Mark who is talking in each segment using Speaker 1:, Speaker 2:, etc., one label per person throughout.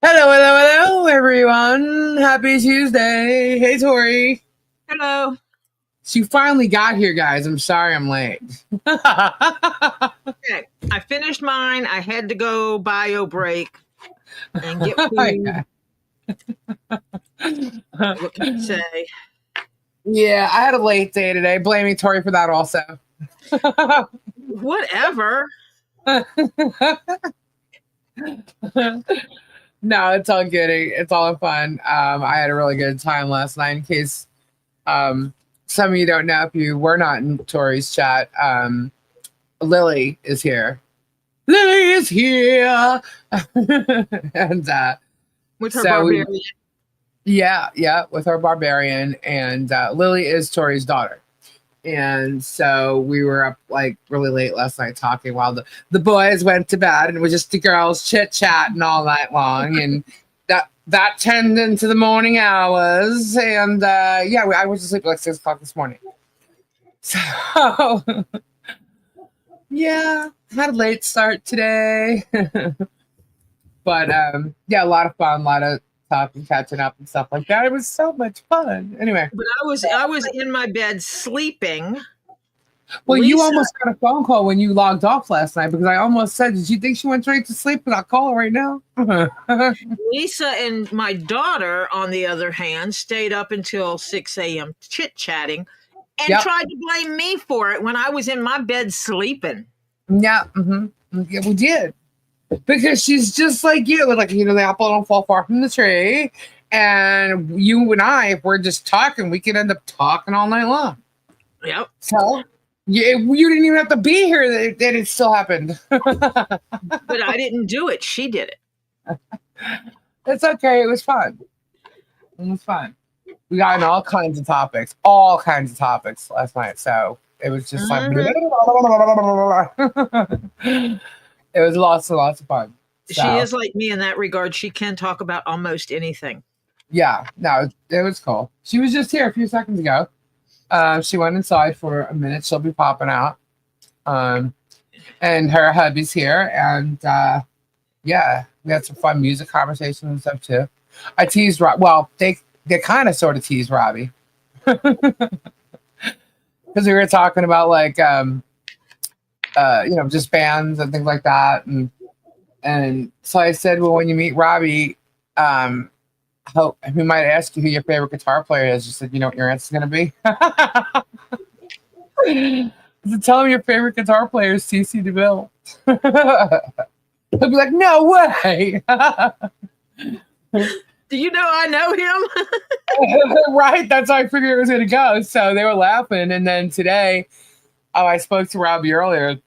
Speaker 1: Hello, hello, hello, everyone. Happy Tuesday. Hey, Tori.
Speaker 2: Hello.
Speaker 1: She finally got here, guys. I'm sorry I'm late.
Speaker 2: Okay, I finished mine. I had to go bio break and get food.
Speaker 1: Yeah,
Speaker 2: What can I say?
Speaker 1: I had a late day today. Blaming Tori for that also.
Speaker 2: Whatever.
Speaker 1: No, it's all good. It's all fun. I had a really good time last night. In case some of you don't know, if you were not in Tori's chat, Lily is here. Lily is here. And
Speaker 2: With her
Speaker 1: so we
Speaker 2: barbarian.
Speaker 1: Yeah, with our barbarian, and Lily is Tori's daughter. And so we were up like really late last night talking while the boys went to bed, and it was just the girls chit chatting all night long, and that turned into the morning hours. And I was asleep at like 6 o'clock this morning. So yeah, had a late start today. But a lot of fun, a lot of talking, catching up, and stuff like that. It was so much fun. Anyway,
Speaker 2: But I was in my bed sleeping.
Speaker 1: well, you
Speaker 2: Lisa
Speaker 1: almost got a phone call when you logged off last night because I almost said, "Did you think she went straight to sleep?" And I'll call her right now.
Speaker 2: Lisa and my daughter, on the other hand, stayed up until 6 a.m. chit-chatting and
Speaker 1: Yep.
Speaker 2: tried to blame me for it when I was in my bed sleeping.
Speaker 1: Yeah. Yeah, we did because she's just like you. Like the apple don't fall far from the tree. And you and I, if we're just talking, we could end up talking all night long.
Speaker 2: Yep.
Speaker 1: So you didn't even have to be here that it still happened.
Speaker 2: But I didn't do it. She did it.
Speaker 1: It's okay. It was fun. It was fun. We got into all kinds of topics last night. So it was just like
Speaker 2: Mhm.
Speaker 1: it was lots and lots of fun.
Speaker 2: She
Speaker 1: So
Speaker 2: is like me in that regard. She can talk about almost anything.
Speaker 1: yeah, no, it was cool. She was just here a few seconds ago. She went inside for a minute. She'll be popping out. Um, and her hubby's here, and yeah, we had some fun music conversations and stuff too. I teased Rob. Well, they kind of sort of teased Robbie because we were talking about like just bands and things like that, and so I said, well, when you meet Robbie, he might ask you who your favorite guitar player is. You said, you know what your answer's gonna be. So tell him your favorite guitar player is CC DeVille. He'll be like, no way.
Speaker 2: Do you know I know him?
Speaker 1: Right? That's how I figured it was going to go. So they were laughing. And then today, I spoke to Robbie earlier.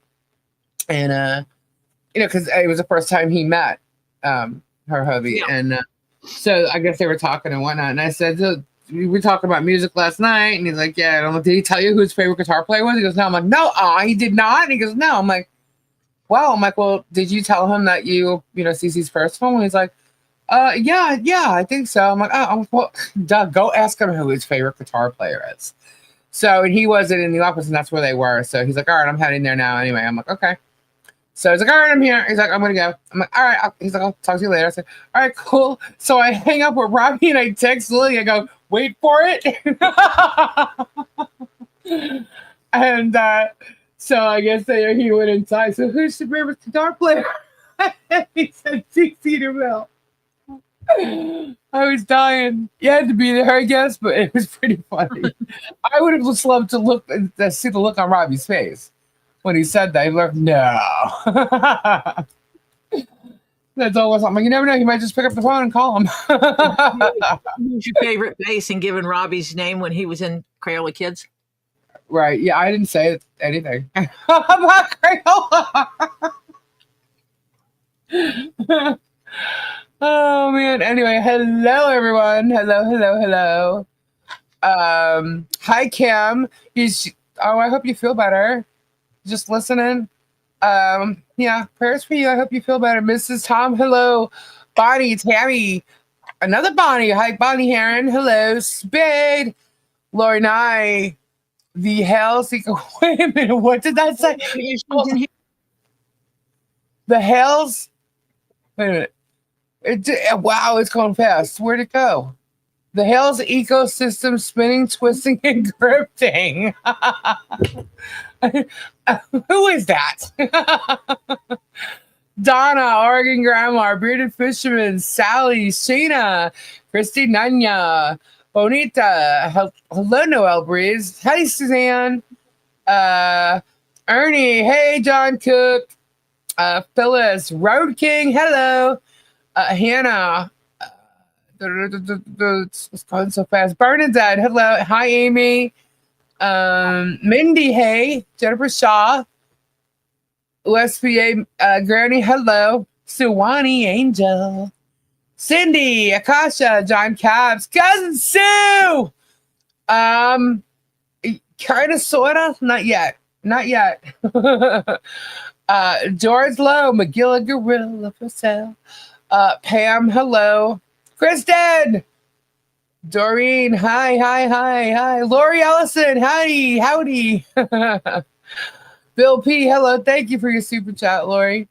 Speaker 1: And, because it was the first time he met her hubby.
Speaker 2: Yeah.
Speaker 1: And so I guess they were talking and whatnot. And I said, so we were talking about music last night. And he's like, yeah. And I'm like, did he tell you who his favorite guitar player was? He goes, no. I'm like, no, he did not. And he goes, no. I'm like, wow. I'm like, well, did you tell him that CC's first one? And he's like, yeah, I think so. I'm like, oh, well, Doug, go ask him who his favorite guitar player is. So, and he wasn't in the office, and that's where they were. So he's like, all right, I'm heading there now anyway. I'm like, okay. So he's like, all right, I'm here. He's like, I'm going to go. I'm like, all right. He's like, I'll talk to you later. I said, all right, cool. So I hang up with Robbie and I text Lily. I go, wait for it. And so I guess he went inside. So who's your favorite guitar player? He said, CC DeVille. I was dying. You had to be there, I guess, but it was pretty funny. I would have just loved to see the look on Robbie's face when he said that. He was like, no. That's always I'm like, you never know. You might just pick up the phone and call him.
Speaker 2: Who's your favorite bass and giving Robbie's name when he was in Crayola Kids?
Speaker 1: Right. Yeah, I didn't say anything about Crayola. Oh man. Anyway, hello everyone. Hello. Hi Kim. I hope you feel better. Just listening. Yeah, prayers for you. I hope you feel better. Mrs. Tom, hello. Bonnie, Tammy, another Bonnie. Hi, Bonnie Heron. Hello, Spade. Lori Nye. The hell seeker. Wait a minute. What did that say? Oh, the hells. Wait a minute. Wow, it's going fast. Where'd it go? The Hales ecosystem spinning, twisting, and grifting. Who is that? Donna, Oregon Grandma, Bearded Fisherman, Sally, Sheena, Christy Nanya, Bonita, hello Noel Breeze, hey Suzanne, Ernie, hey John Cook, Phyllis, Road King, hello, Hannah, it's going so fast, Bernadette, hello, hi Amy, Mindy, hey, Jennifer Shaw, USPA Granny, hello. Suwani Angel. Cindy, Akasha, John Cabs, Cousin Sue. Kind of, sorta, not yet. Not yet. George Lowe, McGilla Gorilla for sale. Pam, hello. Kristen. Doreen, hi. Lori Ellison, howdy. Bill P, hello. Thank you for your super chat, Lori.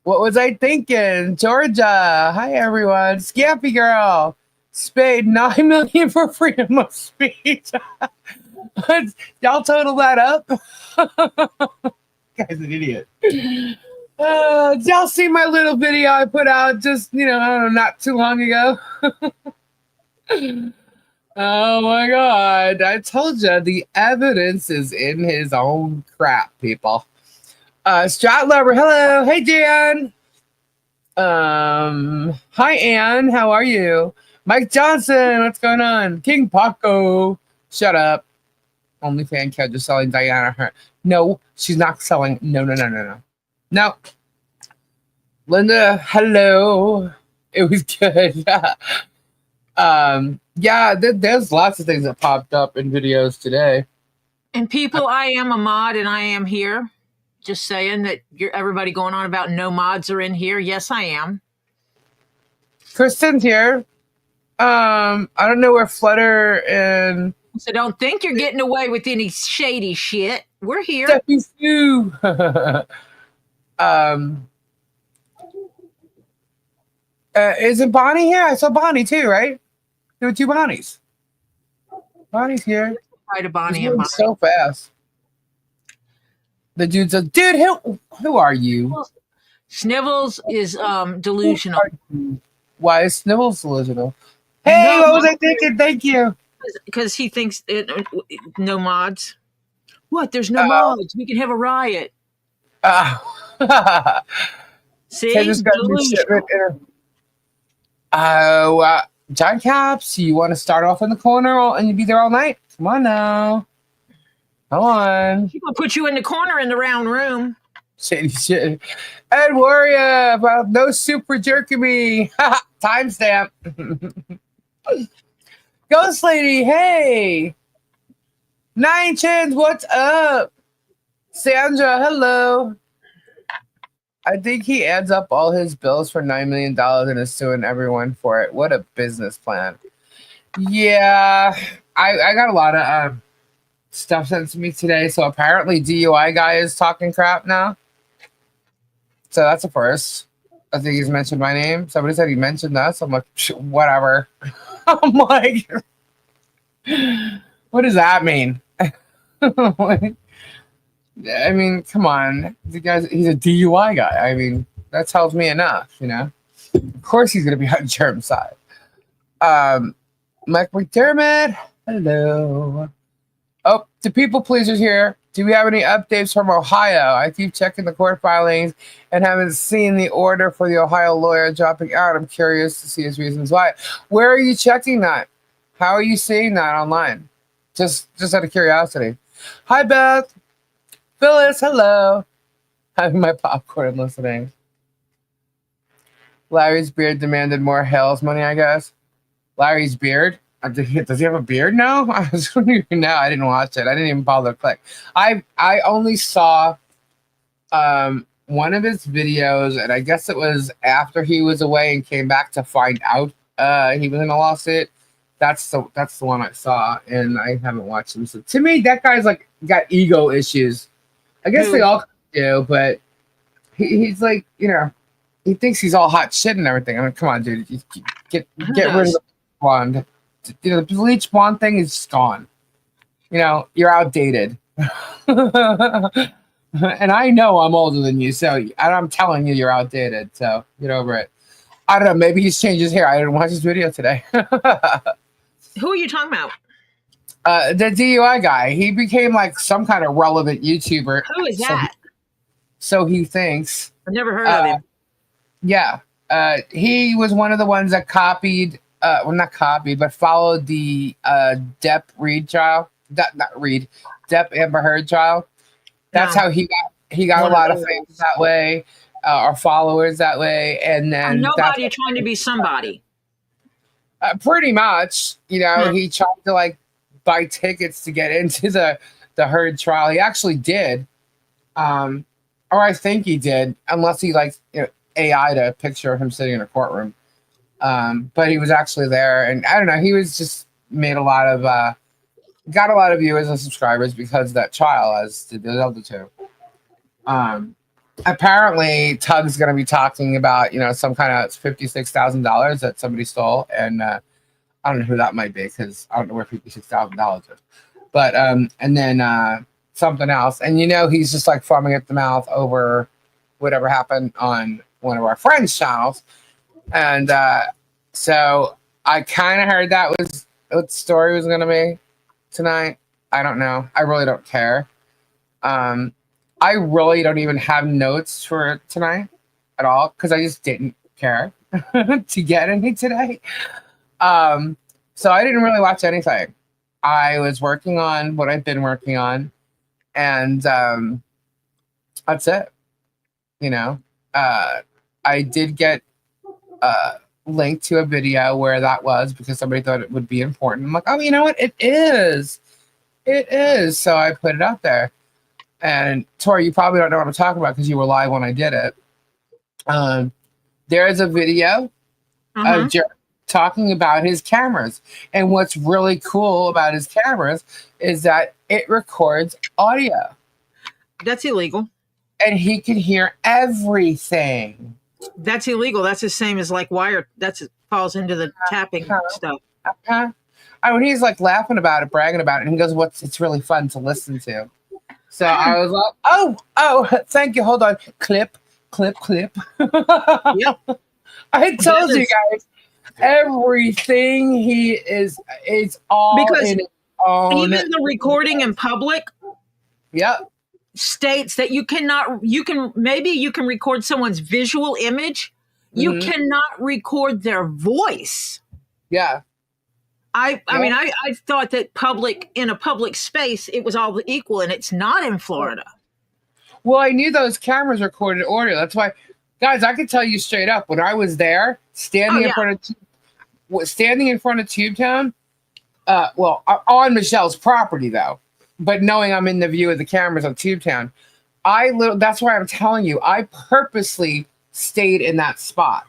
Speaker 1: What was I thinking? Georgia, hi everyone. Scampy Girl, Spade, 9 million for freedom of speech. Y'all total that up? Guy's an idiot. Did y'all see my little video I put out just, I don't know, not too long ago? Oh my God. I told you the evidence is in his own crap, people. Strat Lover, hello. Hey, Jan. Hi, Ann. How are you? Mike Johnson, what's going on? King Paco, shut up. Only fan count just selling Diana her. No, she's not selling. No. No. Linda, hello. It was good. Yeah, there's lots of things that popped up in videos today.
Speaker 2: And people, I am a mod and I am here. Just saying that everybody going on about no mods are in here. Yes, I am.
Speaker 1: Kristen's here. I don't know where Flutter and
Speaker 2: So don't think you're getting away with any shady shit. We're here.
Speaker 1: Steffi Sue. Isn't Bonnie here? I saw Bonnie too, right? There were two Bonnies. Bonnie's here.
Speaker 2: Hi to Bonnie and Bonnie.
Speaker 1: So fast. The dude says, dude, who are you?
Speaker 2: Snivels is delusional.
Speaker 1: Why is Snivels delusional? Hey, what was I thinking? Thank you.
Speaker 2: Because he thinks no mods. What? There's no mods. We can have a riot. See?
Speaker 1: John Caps, you want to start off in the corner and you be there all night? Come on now. Come on.
Speaker 2: She's going to put you in the corner in the round room.
Speaker 1: Shady shit. Ed Warrior, about no super jerking me. Timestamp. Ghost Lady, hey. Nine Chins, what's up? Sandra, hello. I think he adds up all his bills for $9 million and is suing everyone for it. What a business plan. Yeah, I got a lot of stuff sent to me today. So apparently DUI guy is talking crap now. So that's a first. I think he's mentioned my name. Somebody said he mentioned us. I'm like, whatever. I'm like, what does that mean? I mean, come on. The guy's he's a DUI guy. I mean, that tells me enough, Of course he's gonna be on Germ's side. Mike McDermott, hello. Oh, the people pleasers here. Do we have any updates from Ohio? I keep checking the court filings and haven't seen the order for the Ohio lawyer dropping out. I'm curious to see his reasons why. Where are you checking that? How are you seeing that online? Just out of curiosity. Hi, Beth. Phyllis, hello. Having my popcorn and listening. Larry's beard demanded more Hales money, I guess. Larry's beard? Does he have a beard now? I was wondering now. I didn't watch it. I didn't even bother to click. I only saw one of his videos, and I guess it was after he was away and came back to find out he was in a lawsuit. That's the one I saw, and I haven't watched him. So to me, that guy's like got ego issues. I guess they all do, but he's like, he's he thinks he's all hot shit and everything. I mean, come on, dude, get
Speaker 2: Who
Speaker 1: rid of
Speaker 2: does?
Speaker 1: the blonde. You know, the bleach blonde thing is just gone. You know, you're outdated. And I know I'm older than you, so I'm telling you, you're outdated. So get over it. I don't know. Maybe he's changed his hair. I didn't watch his video today.
Speaker 2: Who are you talking about?
Speaker 1: The DUI guy. He became like some kind of relevant YouTuber.
Speaker 2: Who is that?
Speaker 1: So he thinks.
Speaker 2: I've never heard of him.
Speaker 1: Yeah. He was one of the ones that copied. Well, not copied, but followed the Depp Reed trial. Not Reed. Depp Amber Heard trial. That's how he got a lot of fans that way, or followers that way, and then
Speaker 2: nobody trying to be somebody.
Speaker 1: Pretty much, you know, he tried to like buy tickets to get into the Heard trial. He actually did, or I think he did, unless he like AI'd a picture of him sitting in a courtroom. But he was actually there, and I don't know. He was just made a lot of. Got a lot of viewers and subscribers because of that trial, as did the other two. Apparently, Tug's going to be talking about, some kind of $56,000 that somebody stole, and I don't know who that might be because I don't know where $56,000 is. But and then something else, and he's just like foaming at the mouth over whatever happened on one of our friends' channels, and so I kind of heard that was what the story was going to be tonight. I don't know. I really don't care. I really don't even have notes for tonight at all because I just didn't care to get any today. So I didn't really watch anything. I was working on what I've been working on, and that's it. I did get linked to a video where that was because somebody thought it would be important. I'm like, oh, you know what? It is. It is. So I put it out there. And Tori, you probably don't know what I'm talking about because you were live when I did it. There is a video of Jerry talking about his cameras. And what's really cool about his cameras is that it records audio.
Speaker 2: That's illegal.
Speaker 1: And he can hear everything.
Speaker 2: That's illegal. That's the same as like wire. Falls into the tapping stuff.
Speaker 1: I mean, he's like laughing about it, bragging about it, and he goes, it's really fun to listen to. So I was like, oh, thank you. Hold on. Clip. Yep. I told you guys everything he is all
Speaker 2: because
Speaker 1: in his own.
Speaker 2: Even the recording in public.
Speaker 1: Yep.
Speaker 2: States that you can record someone's visual image. You cannot record their voice.
Speaker 1: Yeah.
Speaker 2: I mean, I thought that in a public space, it was all equal, and it's not in Florida.
Speaker 1: Well, I knew those cameras recorded audio. That's why, guys, I can tell you straight up, when I was there, standing in front of Tubetown, on Michelle's property, though, but knowing I'm in the view of the cameras on Tubetown, that's why I'm telling you, I purposely stayed in that spot.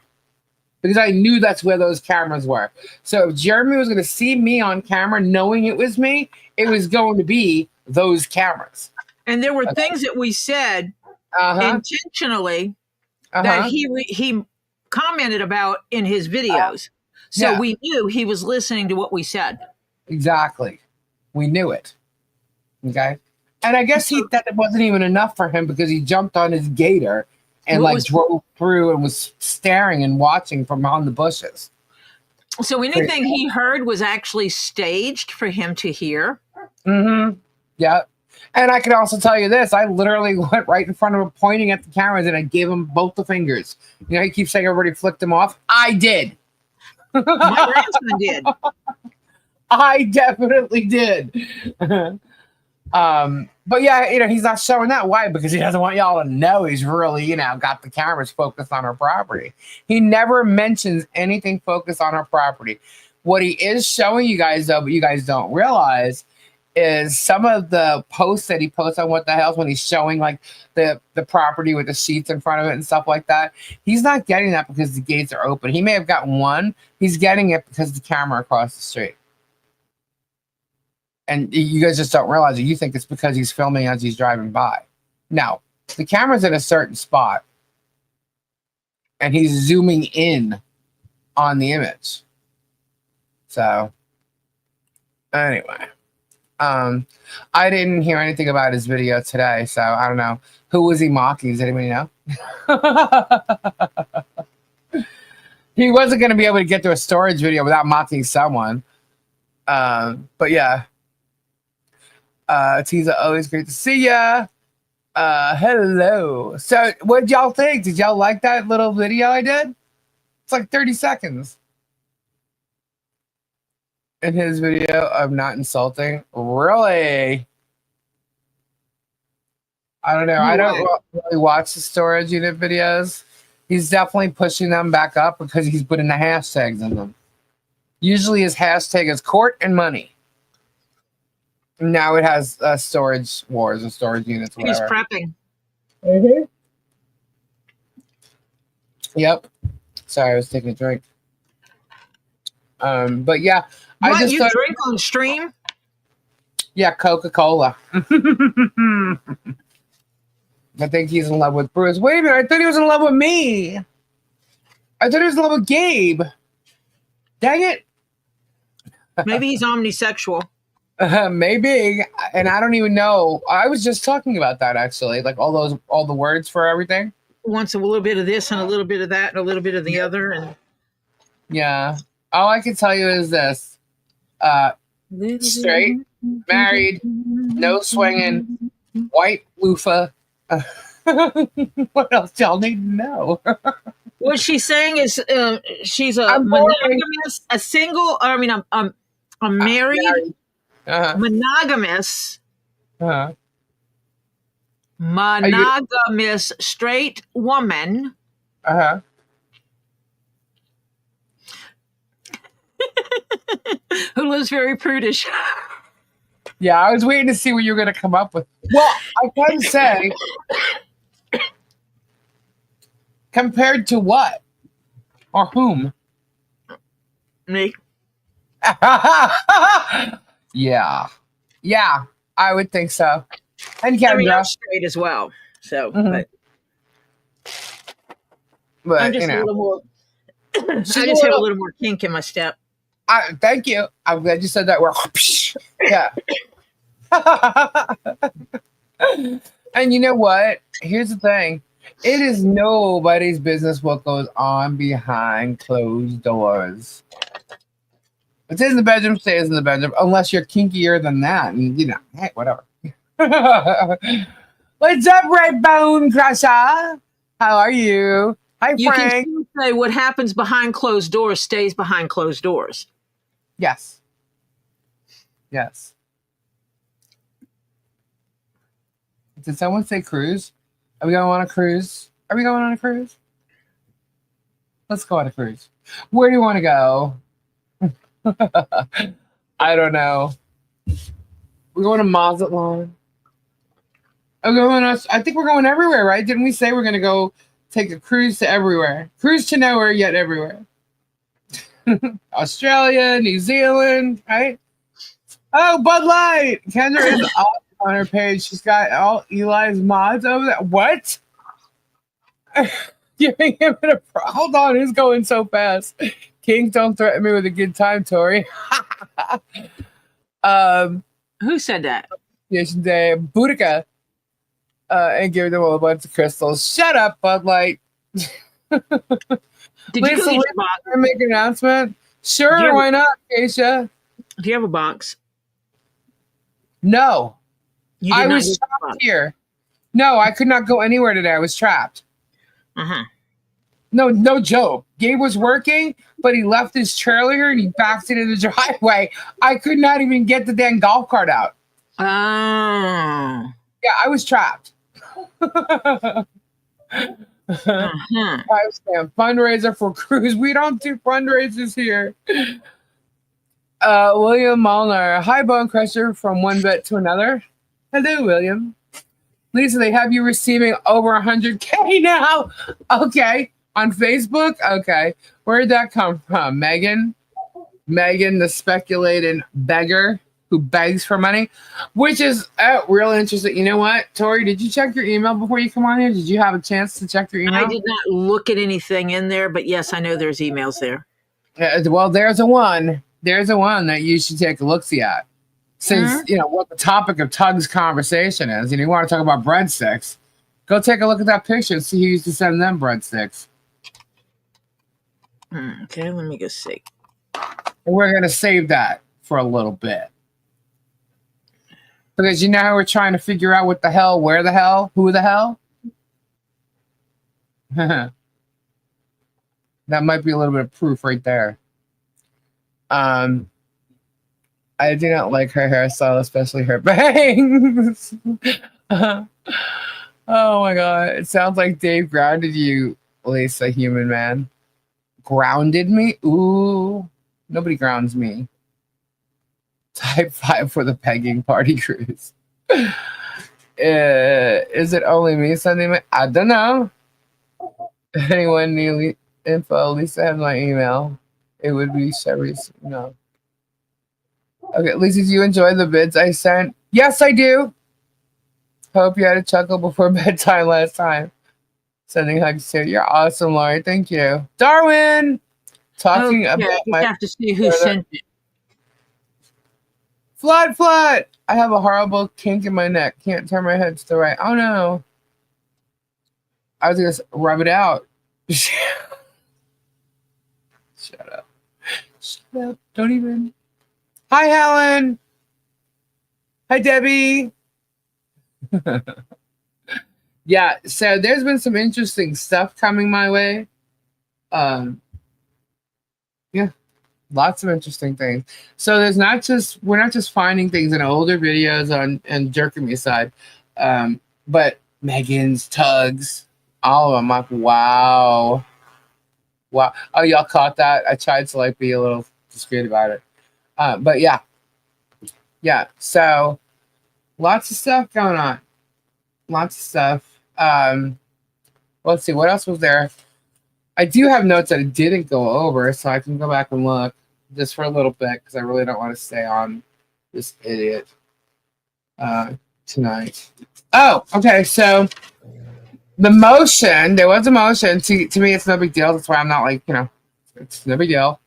Speaker 1: Because I knew that's where those cameras were. So if Jeremy was going to see me on camera, knowing it was me, it was going to be those cameras.
Speaker 2: And there were things that we said intentionally that he commented about in his videos. So we knew he was listening to what we said.
Speaker 1: Exactly. We knew it. Okay. And I guess that it wasn't even enough for him because he jumped on his gator and drove through and was staring and watching from on the bushes.
Speaker 2: So anything he heard was actually staged for him to hear?
Speaker 1: Mm-hmm. Yeah. And I can also tell you this. I literally went right in front of him pointing at the cameras and I gave him both the fingers. He keeps saying everybody flicked him off. I did.
Speaker 2: My grandson did.
Speaker 1: I definitely did. But yeah, he's not showing that. Why? Because he doesn't want y'all to know he's really, got the cameras focused on our property. He never mentions anything focused on our property. What he is showing you guys, though, but you guys don't realize, is some of the posts that he posts on What the Hell's when he's showing like the property with the sheets in front of it and stuff like that. He's not getting that because the gates are open. He may have gotten one. He's getting it because of the camera across the street. And you guys just don't realize it. You think it's because he's filming as he's driving by. No, the camera's in a certain spot. and he's zooming in on the image. So anyway, I didn't hear anything about his video today, so I don't know. Who was he mocking? Does anybody know? He wasn't going to be able to get to a storage video without mocking someone. But yeah. Tiza, always great to see ya. Hello. So what did y'all think? Did y'all like that little video I did? It's like 30 seconds. In his video of not insulting. Really? I don't know. I don't really watch the storage unit videos. He's definitely pushing them back up because he's putting the hashtags in them. Usually his hashtag is court and money. Now it has storage wars or storage units. Whatever.
Speaker 2: He's prepping.
Speaker 1: Mm-hmm. Yep. Sorry, I was taking a drink. But yeah,
Speaker 2: what, I just drink on stream.
Speaker 1: Yeah, Coca-Cola. I think he's in love with Bruce. Wait a minute, I thought he was in love with me. I thought he was in love with Gabe. Dang it.
Speaker 2: Maybe he's omnisexual.
Speaker 1: Maybe, and I don't even know. I was just talking about that actually, like all the words for everything.
Speaker 2: Wants a little bit of this and a little bit of that and a little bit of the other, and
Speaker 1: yeah. All I can tell you is this: straight, married, no swinging, white loofah. What else y'all need to know?
Speaker 2: What she's saying is she's a monogamous, a single. I mean, I'm married. Monogamous, monogamous straight woman. Who lives very prudish.
Speaker 1: Yeah, I was waiting to see what you were going to come up with. Well, I can say, compared to what or whom?
Speaker 2: Me.
Speaker 1: Yeah, I would think so. And
Speaker 2: Kendra, I mean, I'm straight as well, so but I'm just a little more. I just have a little more kink in my step.
Speaker 1: Thank you. I'm glad you said that word. Yeah. And you know what? Here's the thing. It is nobody's business what goes on behind closed doors. It stays in the bedroom, stays in the bedroom, unless you're kinkier than that. And, you know, hey, whatever. What's up, Red Bone Crusher? How are you? Hi, Frank. You can
Speaker 2: say what happens behind closed doors stays behind closed doors.
Speaker 1: Yes. Did someone say cruise? Are we going on a cruise? Let's go on a cruise. Where do you want to go? I don't know. We're going to Mazatlan. I think we're going everywhere, right? Didn't we say we're going to go take a cruise to everywhere? Cruise to nowhere, yet everywhere. Australia, New Zealand, right? Oh, Bud Light! Kendra is up on her page. She's got all Eli's mods over there. What? Giving him hold on, he's going so fast. King, don't threaten me with a good time, Tori.
Speaker 2: Who said that?
Speaker 1: Yesterday, Boudica. And give them all a bunch of crystals. Shut up, Bud Light.
Speaker 2: Did you
Speaker 1: make an announcement? Sure, why not, Keisha?
Speaker 2: Do you have a box?
Speaker 1: No. I was trapped here. No, I could not go anywhere today. I was trapped. No joke. Gabe was working, but he left his trailer and he backed it in the driveway. I could not even get the damn golf cart out.
Speaker 2: Oh.
Speaker 1: Yeah, I was trapped. Fundraiser for cruise. We don't do fundraisers here. William Molnar. Hi, Bone Crusher from one bet to another. Hello, William. Lisa, they have you receiving over 100K now. Okay. On Facebook? Okay. Where did that come from? Megan, the speculating beggar. who begs for money, which is real interesting. You know what, Tori? Did you check your email before you come on here? Did you have a chance to check your email?
Speaker 2: I did not look at anything in there, but yes, I know there's emails there.
Speaker 1: Well, there's a one. There's a one that you should take a look-see at. Since you know what the topic of Tug's conversation is, and you want to talk about breadsticks, go take a look at that picture and see who used to send them breadsticks.
Speaker 2: Okay, let me go see.
Speaker 1: And we're gonna save that for a little bit. Because you know how we're trying to figure out what the hell, where the hell, who the hell? That might be a little bit of proof right there. I do not like her hairstyle, especially her bangs. Oh my god. It sounds like Dave grounded you, Lisa, human man. Grounded me? Ooh. Nobody grounds me. Type 5 for the pegging party cruise. Is it only me sending me? I don't know. Anyone need info? Lisa has my email. It would be Sherry's. No. Okay, Lisa, do you enjoy the bids I sent? Yes, I do. Hope you had a chuckle before bedtime last time. Sending hugs to you. You're awesome, Lori. Thank you. Darwin! Talking about
Speaker 2: you have to see who sent it.
Speaker 1: Flood! I have a horrible kink in my neck. Can't turn my head to the right. Oh no. I was going to rub it out. Shut up. Shut up. Don't even. Hi, Helen. Hi, Debbie. Yeah, so there's been some interesting stuff coming my way. Yeah, lots of interesting things. So we're not just finding things in older videos on Jerking Me side, but Megan's, Tugs, all of them. Like, wow. Oh, y'all caught that? I tried to like be a little discreet about it. But yeah. So lots of stuff going on. Lots of stuff. Let's see, what else was there? I do have notes that I didn't go over, so I can go back and look just for a little bit because I really don't want to stay on this idiot tonight. Oh, okay. So the motion, there was a motion. To me, it's no big deal. That's why I'm not like, it's no big deal.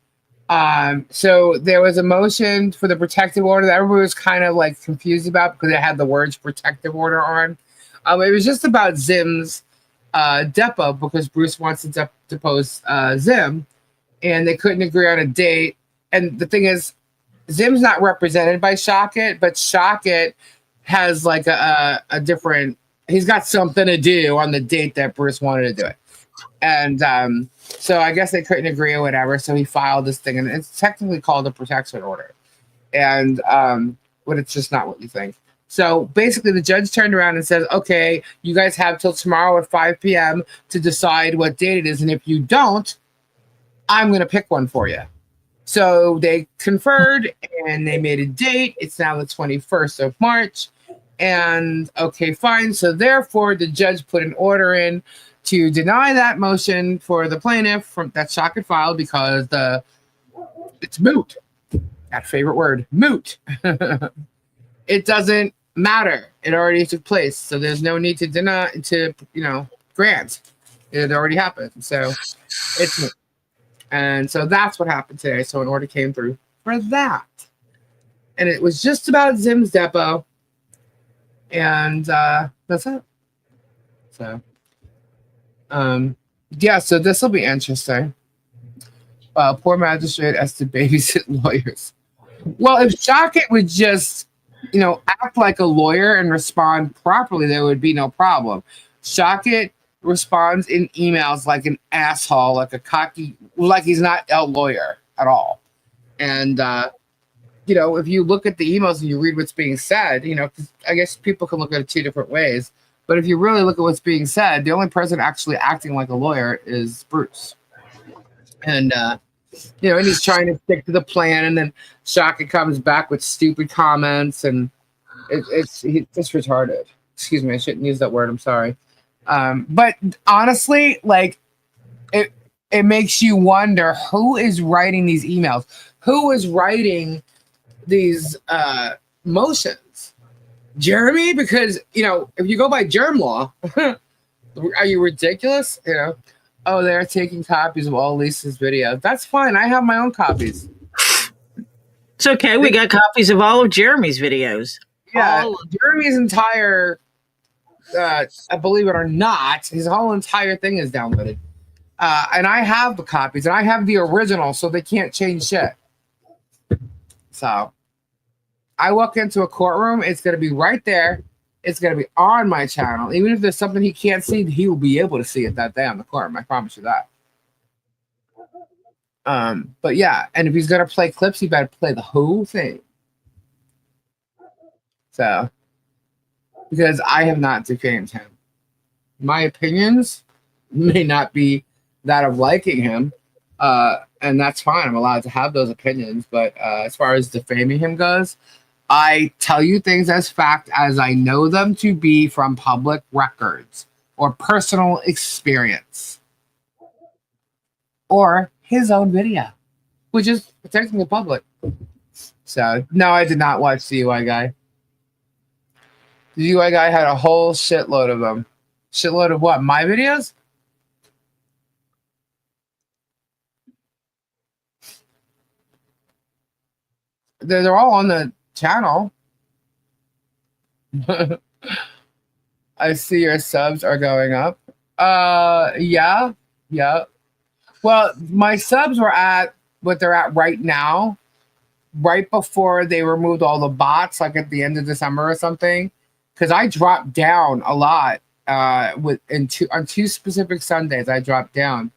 Speaker 1: So there was a motion for the protective order that everybody was kind of like confused about because it had the words protective order on. It was just about Zim's depo because Bruce wants to depose Zim, and they couldn't agree on a date. And the thing is, Zim's not represented by Shockett, but Shockett has like a different. He's got something to do on the date that Bruce wanted to do it, and so I guess they couldn't agree or whatever. So he filed this thing, and it's technically called a protection order, and but it's just not what you think. So basically, the judge turned around and said, okay, you guys have till tomorrow at 5 p.m. to decide what date it is. And if you don't, I'm going to pick one for you. So they conferred and they made a date. It's now the 21st of March. And okay, fine. So therefore, the judge put an order in to deny that motion for the plaintiff that Shockett filed because it's moot. That favorite word, moot. It doesn't matter. It already took place, so there's no need to grant. It already happened, so it's moot. And so that's what happened today. So an order came through for that, and it was just about Zim's depo, and that's it. So, yeah. So this will be interesting. Poor magistrate has to babysit lawyers. Well, if Shockett would just act like a lawyer and respond properly, there would be no problem. Shockett responds in emails like an asshole, like a cocky, like he's not a lawyer at all. And, if you look at the emails and you read what's being said, I guess people can look at it two different ways. But if you really look at what's being said, the only person actually acting like a lawyer is Bruce. And, and he's trying to stick to the plan, and then Shockett comes back with stupid comments, and he's just retarded. Excuse me, I shouldn't use that word. I'm sorry. But honestly, like, it makes you wonder who is writing these emails. Who is writing these motions. Jeremy, because if you go by germ law, are you ridiculous? Oh, they're taking copies of all Lisa's videos. That's fine. I have my own copies.
Speaker 2: It's okay. We got copies of all of Jeremy's videos.
Speaker 1: Yeah, Jeremy's entire, believe it or not, his whole entire thing is downloaded. And I have the copies, and I have the original, so they can't change shit. So I walk into a courtroom, it's going to be right there. It's going to be on my channel. Even if there's something he can't see, he will be able to see it that day on the courtroom. I promise you that. But yeah, and if he's going to play clips, he better play the whole thing. So, because I have not defamed him. My opinions may not be that of liking him, and that's fine. I'm allowed to have those opinions. But as far as defaming him goes, I tell you things as fact as I know them to be from public records or personal experience or his own video, which is protecting the public. So, no, I did not watch the UI guy. The UI guy had a whole shitload of them. Shitload of what? My videos? They're all on the channel. I see your subs are going up. Yeah. Well, my subs were at what they're at right now, right before they removed all the bots, like at the end of December or something. Because I dropped down a lot on two specific Sundays. I dropped down,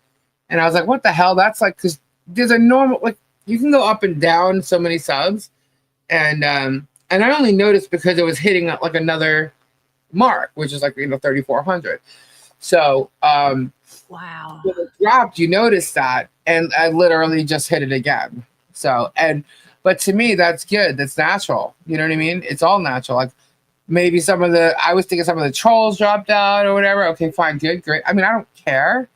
Speaker 1: and I was like, "What the hell?" That's like, because there's a normal, like, you can go up and down so many subs, and I only noticed because it was hitting like another mark, which is like 3,400. So
Speaker 2: wow,
Speaker 1: when it dropped, you noticed that, and I literally just hit it again. So but to me, that's good. That's natural. You know what I mean? It's all natural. Like maybe I was thinking some of the trolls dropped out or whatever. Okay, fine, good, great. I mean, I don't care,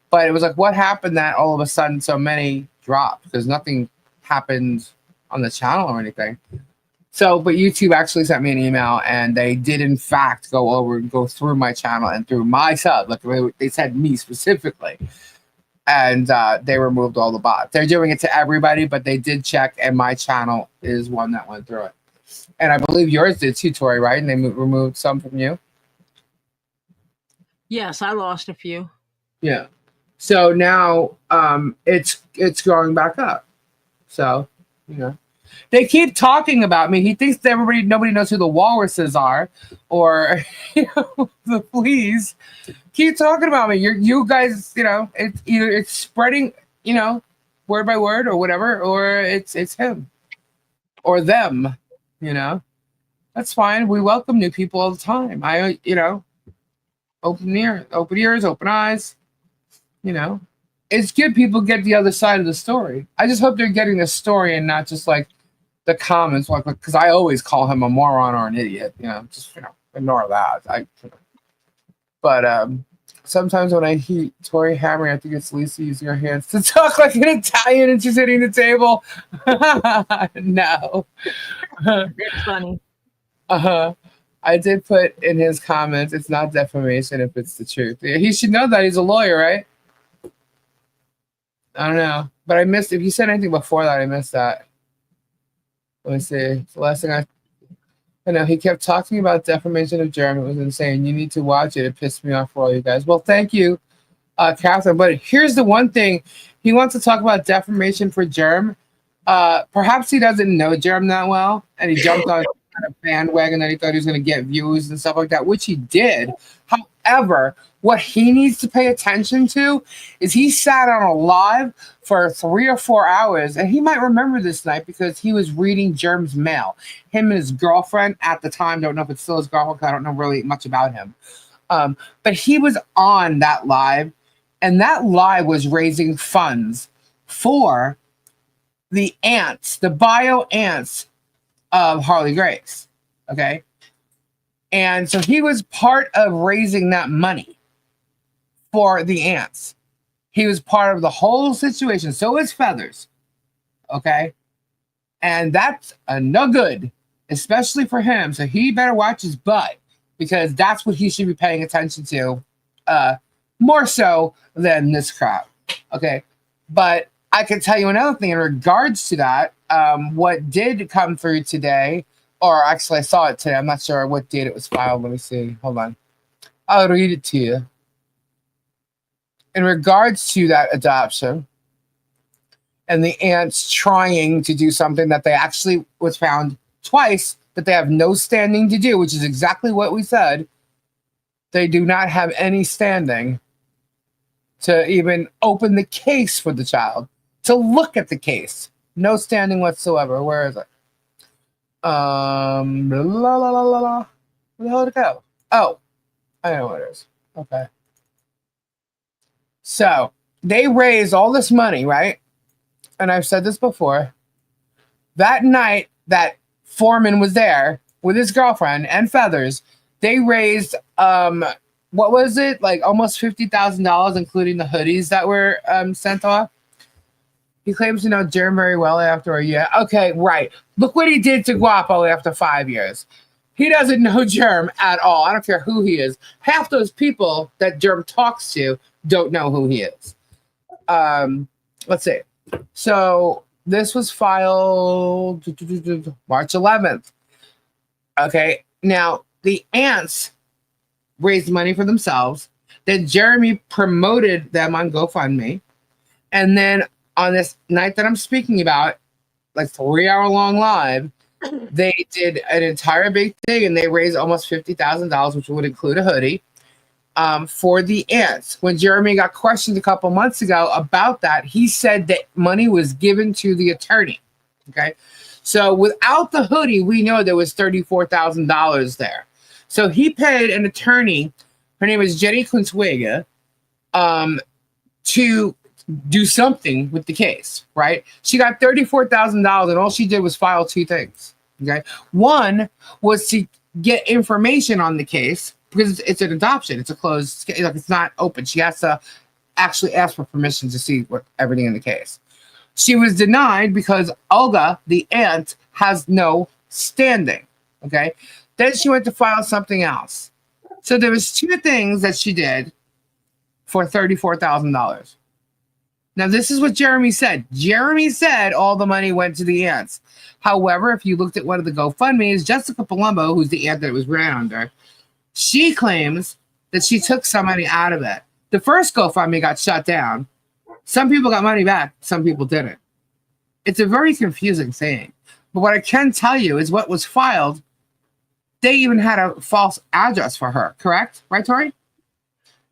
Speaker 1: but it was like, what happened that all of a sudden so many dropped? Because nothing happened on the channel or anything. So, but YouTube actually sent me an email, and they did in fact go through my channel and through my sub. Like they said me specifically, and they removed all the bots. They're doing it to everybody, but they did check, and my channel is one that went through it. And I believe yours did too, Tori, right? And they removed some from you.
Speaker 2: Yes, I lost a few.
Speaker 1: Yeah. So now it's going back up. So, they keep talking about me. He thinks nobody knows who the walruses are, or the fleas. Keep talking about me. You guys, it's either it's spreading, word by word or whatever, or it's him or them. That's fine. We welcome new people all the time. Open ears, open eyes. It's good people get the other side of the story. I just hope they're getting the story and not just like the comments, like because I always call him a moron or an idiot. Just ignore that. But sometimes when I hear Tori hammering, I think it's Lisa using her hands to talk like an Italian and she's hitting the table. No,
Speaker 2: that's funny.
Speaker 1: I did put in his comments, it's not defamation if it's the truth. Yeah, he should know that. He's a lawyer, right? I don't know. But I missed, if you said anything before that, I missed that. Let me see. It's the last thing I know. He kept talking about defamation of Jeremy. It was insane. You need to watch it. It pissed me off for all you guys. Well, thank you, Catherine. But here's the one thing. He wants to talk about defamation for Jerm. Perhaps he doesn't know Jerm that well, and he jumped on kind of bandwagon that he thought he was going to get views and stuff like that, which he did. However, what he needs to pay attention to is he sat on a live for 3 or 4 hours, and he might remember this night because he was reading Jerm's mail. Him and his girlfriend at the time, don't know if it's still his girlfriend because I don't know really much about him. But he was on that live, and that live was raising funds for the ants, the bio ants of Harley Grace. Okay. And so he was part of raising that money for the ants. He was part of the whole situation. So is Feathers. Okay. And that's no good, especially for him. So he better watch his butt, because that's what he should be paying attention to, more so than this crap. Okay. But I can tell you another thing in regards to that. What did come through today, or actually I saw it today. I'm not sure what date it was filed. Let me see. Hold on. I'll read it to you. In regards to that adoption, and the aunts trying to do something that they actually was found twice that they have no standing to do, which is exactly what we said. They do not have any standing to even open the case for the child, to look at the case. No standing whatsoever. Where is it? La la la la la. Where the hell did it go? Oh, I know what it is. Okay. So they raised all this money, right? And I've said this before. That night that Foreman was there with his girlfriend and Feathers, they raised what was it? Like almost $50,000, including the hoodies that were sent off. He claims to know Jerem very well after a year. Okay, right. Look what he did to Guapo after 5 years. He doesn't know Jerem at all. I don't care who he is. Half those people that Jerem talks to don't know who he is. Let's see. So this was filed March 11th. Okay. Now, the aunts raised money for themselves. Then Jeremy promoted them on GoFundMe. And then on this night that I'm speaking about, like 3-hour long live, they did an entire big thing, and they raised almost $50,000, which would include a hoodie, for the aunts. When Jeremy got questioned a couple months ago about that, he said that money was given to the attorney. Okay. So without the hoodie, we know there was $34,000 there. So he paid an attorney, her name is Jenny Kunzwege, to do something with the case, right? She got $34,000, and all she did was file two things. Okay. One was to get information on the case, because it's an adoption. It's a closed, like it's not open. She has to actually ask for permission to see what everything in the case. She was denied because Olga, the aunt, has no standing. Okay. Then she went to file something else. So there was two things that she did for $34,000. Now, this is what Jeremy said. Jeremy said all the money went to the aunts. However, if you looked at one of the GoFundMes, Jessica Palumbo, who's the aunt that it was ran under, she claims that she took some money out of it. The first GoFundMe got shut down. Some people got money back. Some people didn't. It's a very confusing thing. But what I can tell you is what was filed, they even had a false address for her, correct? Right, Tori?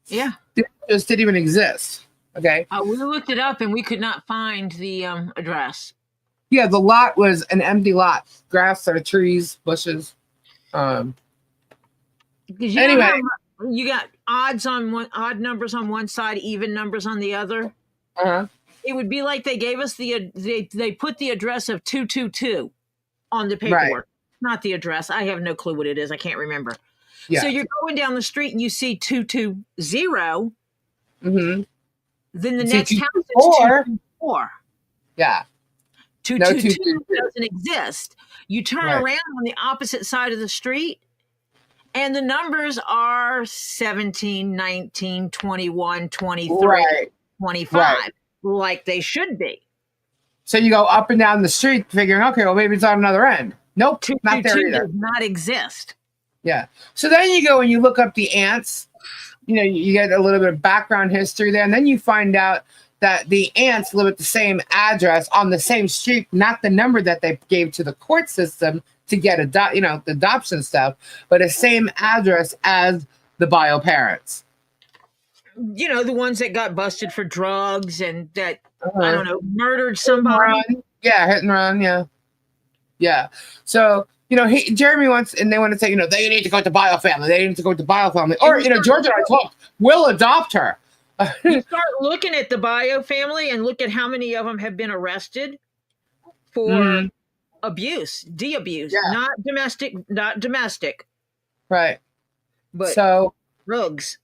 Speaker 2: Yeah.
Speaker 1: It just didn't even exist. Okay.
Speaker 2: We looked it up and we could not find the address.
Speaker 1: Yeah, the lot was an empty lot. Grass or trees, bushes.
Speaker 2: Anyway, you got odd numbers on one side, even numbers on the other.
Speaker 1: Uh-huh.
Speaker 2: It would be like they gave us they put the address of 222 on the paperwork. Right. Not the address. I have no clue what it is. I can't remember. Yeah. So you're going down the street and you see 220. Mm-hmm. Then the next house is 224.
Speaker 1: Yeah.
Speaker 2: 222 doesn't exist. You turn around on the opposite side of the street, and the numbers are 17, 19, 21, 23, 25, like they should be.
Speaker 1: So you go up and down the street figuring, okay, well, maybe it's on another end. Nope, not there either.
Speaker 2: Does not exist.
Speaker 1: Yeah. So then you go and you look up the aunts. You know, you get a little bit of background history there, and then you find out that the aunts live at the same address on the same street, not the number that they gave to the court system to get the adoption stuff, but the same address as the bio parents.
Speaker 2: You know, the ones that got busted for drugs and that, I don't know, murdered somebody.
Speaker 1: Yeah, hit and run, yeah. Yeah. So, Jeremy wants, and they want to say, they need to go to bio family. They need to go to bio family. Or, George and I talked, we'll adopt her.
Speaker 2: You start looking at the bio family and look at how many of them have been arrested for abuse, de-abuse, not domestic.
Speaker 1: Right.
Speaker 2: But drugs.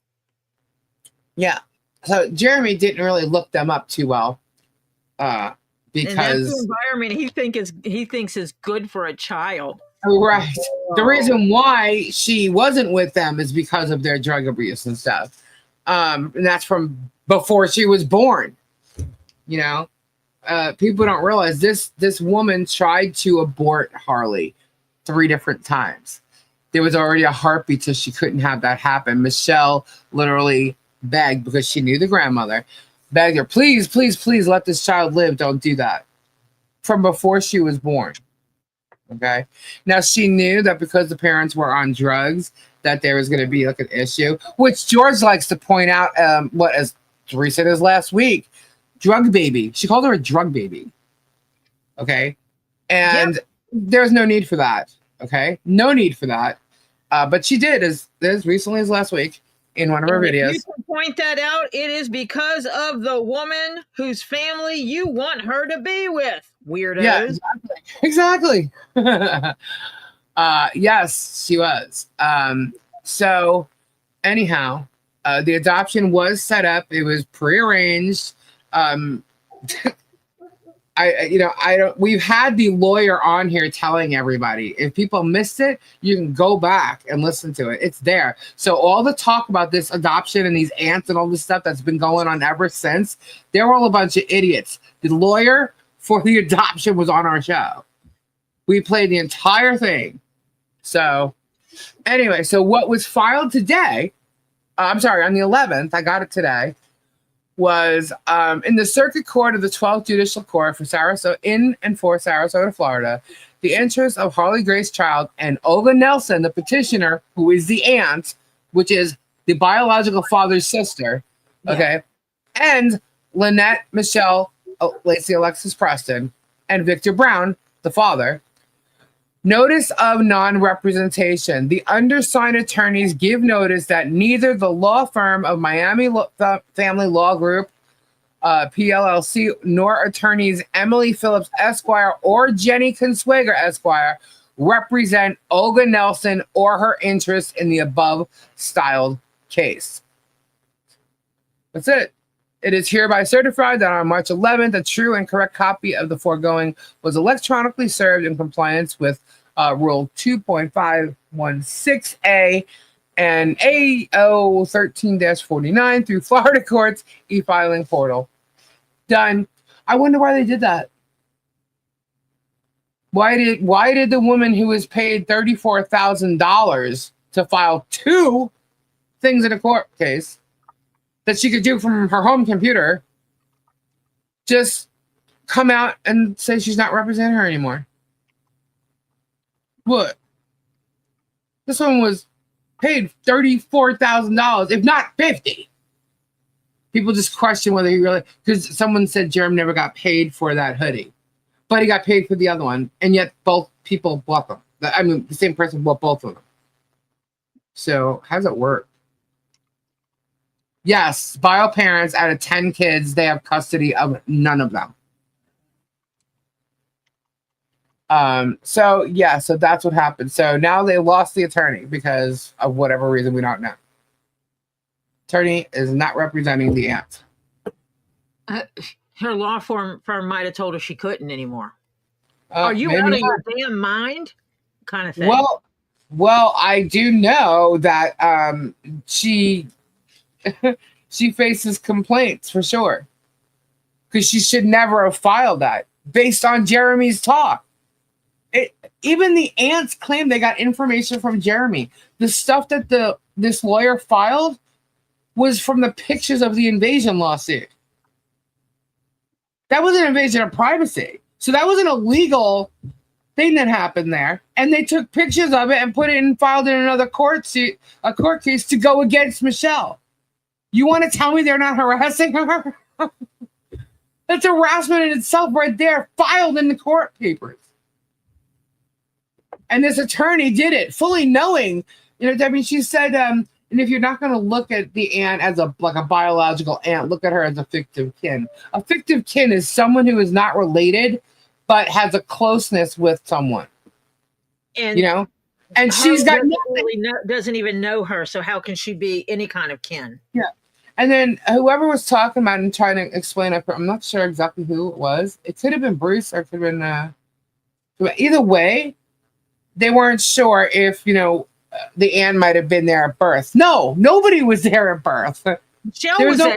Speaker 2: Yeah.
Speaker 1: So Jeremy didn't really look them up too well
Speaker 2: because and that's the environment he thinks is good for a child.
Speaker 1: Right. The reason why she wasn't with them is because of their drug abuse and stuff. And that's from before she was born. You know, people don't realize this woman tried to abort Harley 3 different times. There was already a heartbeat, so she couldn't have that happen. Michelle literally begged, because she knew the grandmother, begged her, please, please, please let this child live. Don't do that. From before she was born. Okay. Now she knew that because the parents were on drugs, that there was going to be like an issue, which George likes to point out. What as recent as last week, drug baby. She called her a drug baby. Okay. And there's no need for that. Okay. No need for that. But she did as recently as last week in one of her videos.
Speaker 2: You can point that out. It is because of the woman whose family you want her to be with. Weirdos.
Speaker 1: Yeah, exactly. Yes, she was. So anyhow, the adoption was set up. It was prearranged. We've had the lawyer on here telling everybody. If people missed it, you can go back and listen to it. It's there. So all the talk about this adoption and these aunts and all this stuff that's been going on ever since, they're all a bunch of idiots. The lawyer for the adoption was on our show. We played the entire thing. So anyway, so what was filed today, on the 11th, I got it today, was in the Circuit Court of the 12th Judicial Court for Sarasota, in and for Sarasota, Florida, the interests of Harley Grace Child and Olga Nelson, the petitioner, who is the aunt, which is the biological father's sister, okay, and Lynette Michelle Lacey Alexis Preston and Victor Brown, the father. Notice of non-representation. The undersigned attorneys give notice that neither the law firm of Miami Family Law Group, PLLC, nor attorneys Emily Phillips Esquire or Jenny Consuegra Esquire represent Olga Nelson or her interests in the above styled case. That's it. It is hereby certified that on March 11th, a true and correct copy of the foregoing was electronically served in compliance with Rule 2.516A and AO 13-49 through Florida Court's e-filing portal. Done. I wonder why they did that. Why did the woman who was paid $34,000 to file 2 things in a court case that she could do from her home computer just come out and say she's not representing her anymore? What? This one was paid $34,000, if not $50,000. People just question whether he really, because someone said Jerem never got paid for that hoodie, but he got paid for the other one, and yet both people bought them. I mean, the same person bought both of them. So how does it work? Yes, bio parents out of 10 kids, they have custody of none of them. So that's what happened. So now they lost the attorney because of whatever reason we don't know. Attorney is not representing the aunt.
Speaker 2: Her law firm might have told her she couldn't anymore. Are you out of your damn mind? Kind of thing.
Speaker 1: Well, I do know that she faces complaints for sure, because she should never have filed that based on Jeremy's talk. Even the aunts claim they got information from Jeremy. The stuff that this lawyer filed was from the pictures of the invasion lawsuit. That was an invasion of privacy. So that was an illegal thing that happened there. And they took pictures of it and put it and filed in another court case to go against Michelle. You want to tell me they're not harassing her? That's harassment in itself right there, filed in the court papers. And this attorney did it, fully knowing, she said, and if you're not going to look at the aunt as a biological aunt, look at her as a fictive kin. A fictive kin is someone who is not related, but has a closeness with someone. And, and she's got
Speaker 2: doesn't even know her, so how can she be any kind of kin?
Speaker 1: Yeah. And then whoever was talking about and trying to explain it, I'm not sure exactly who it was. It could have been Bruce or it could have been either way. They weren't sure if the Ann might have been there at birth. No, nobody was there at birth.
Speaker 2: Michelle was there.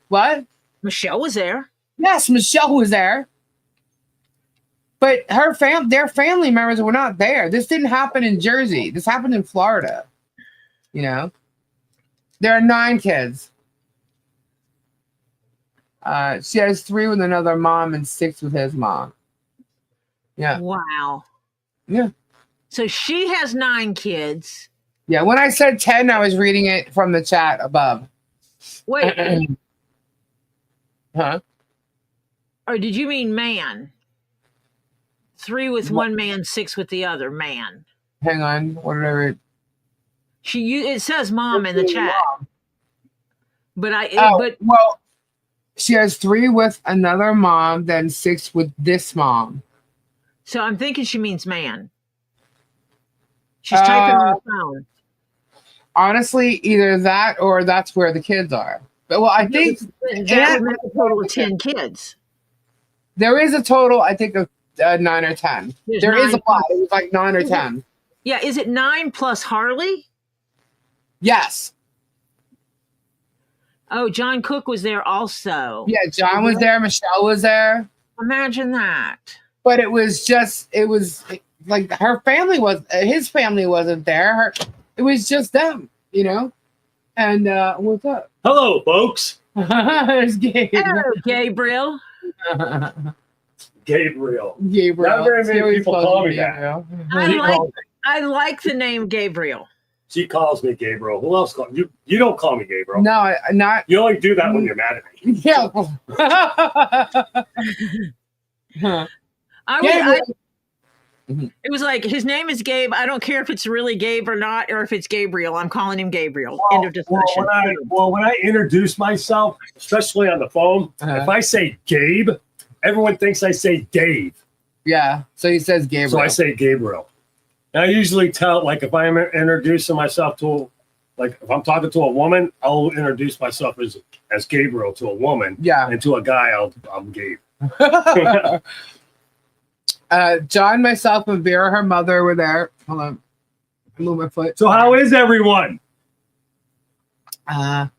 Speaker 1: What?
Speaker 2: Michelle was there.
Speaker 1: Yes, Michelle was there. But their family members were not there. This didn't happen in Jersey. This happened in Florida. There are 9 kids. She has 3 with another mom and 6 with his mom. Yeah.
Speaker 2: Wow.
Speaker 1: Yeah.
Speaker 2: So she has 9 kids.
Speaker 1: Yeah. When I said 10, I was reading it from the chat above.
Speaker 2: Wait.
Speaker 1: Huh?
Speaker 2: Or did you mean man? 3 with one man, 6 with the other man.
Speaker 1: Hang on. What did I read?
Speaker 2: It says mom in the chat. But
Speaker 1: she has 3 with another mom, then 6 with this mom.
Speaker 2: So I'm thinking she means man. She's typing on the phone.
Speaker 1: Honestly, either that or that's where the kids are. But I think
Speaker 2: that would make a total of 10 kids.
Speaker 1: There is a total, I think, of 9 or 10. There is a lot. It was like 9 or 10.
Speaker 2: Yeah, is it 9 plus Harley?
Speaker 1: Yes.
Speaker 2: Oh, John Cook was there also.
Speaker 1: Yeah, John was there. Michelle was there.
Speaker 2: Imagine that.
Speaker 1: But it was like his family wasn't there. It was just them, And what's up?
Speaker 3: Hello, folks.
Speaker 1: There's Gabe.
Speaker 2: Hello, Gabriel.
Speaker 3: Gabriel.
Speaker 1: Not
Speaker 3: very many people call me that.
Speaker 2: I like the name Gabriel.
Speaker 3: She calls me Gabriel. Who else calls you? You don't call me Gabriel.
Speaker 1: No, not.
Speaker 3: You only do that when you're mad at me.
Speaker 1: Yeah.
Speaker 2: It was like, his name is Gabe. I don't care if it's really Gabe or not, or if it's Gabriel. I'm calling him Gabriel. End of discussion.
Speaker 3: When I introduce myself, especially on the phone, if I say Gabe, everyone thinks I say Dave.
Speaker 1: Yeah, so he says Gabriel.
Speaker 3: So I say Gabriel. And I usually tell, like, if I'm introducing myself if I'm talking to a woman, I'll introduce myself as Gabriel to a woman.
Speaker 1: Yeah.
Speaker 3: And to a guy, I'm Gabe.
Speaker 1: John, myself, and Vera, her mother, were there. Hold on. I move my foot.
Speaker 3: So how is everyone?
Speaker 1: The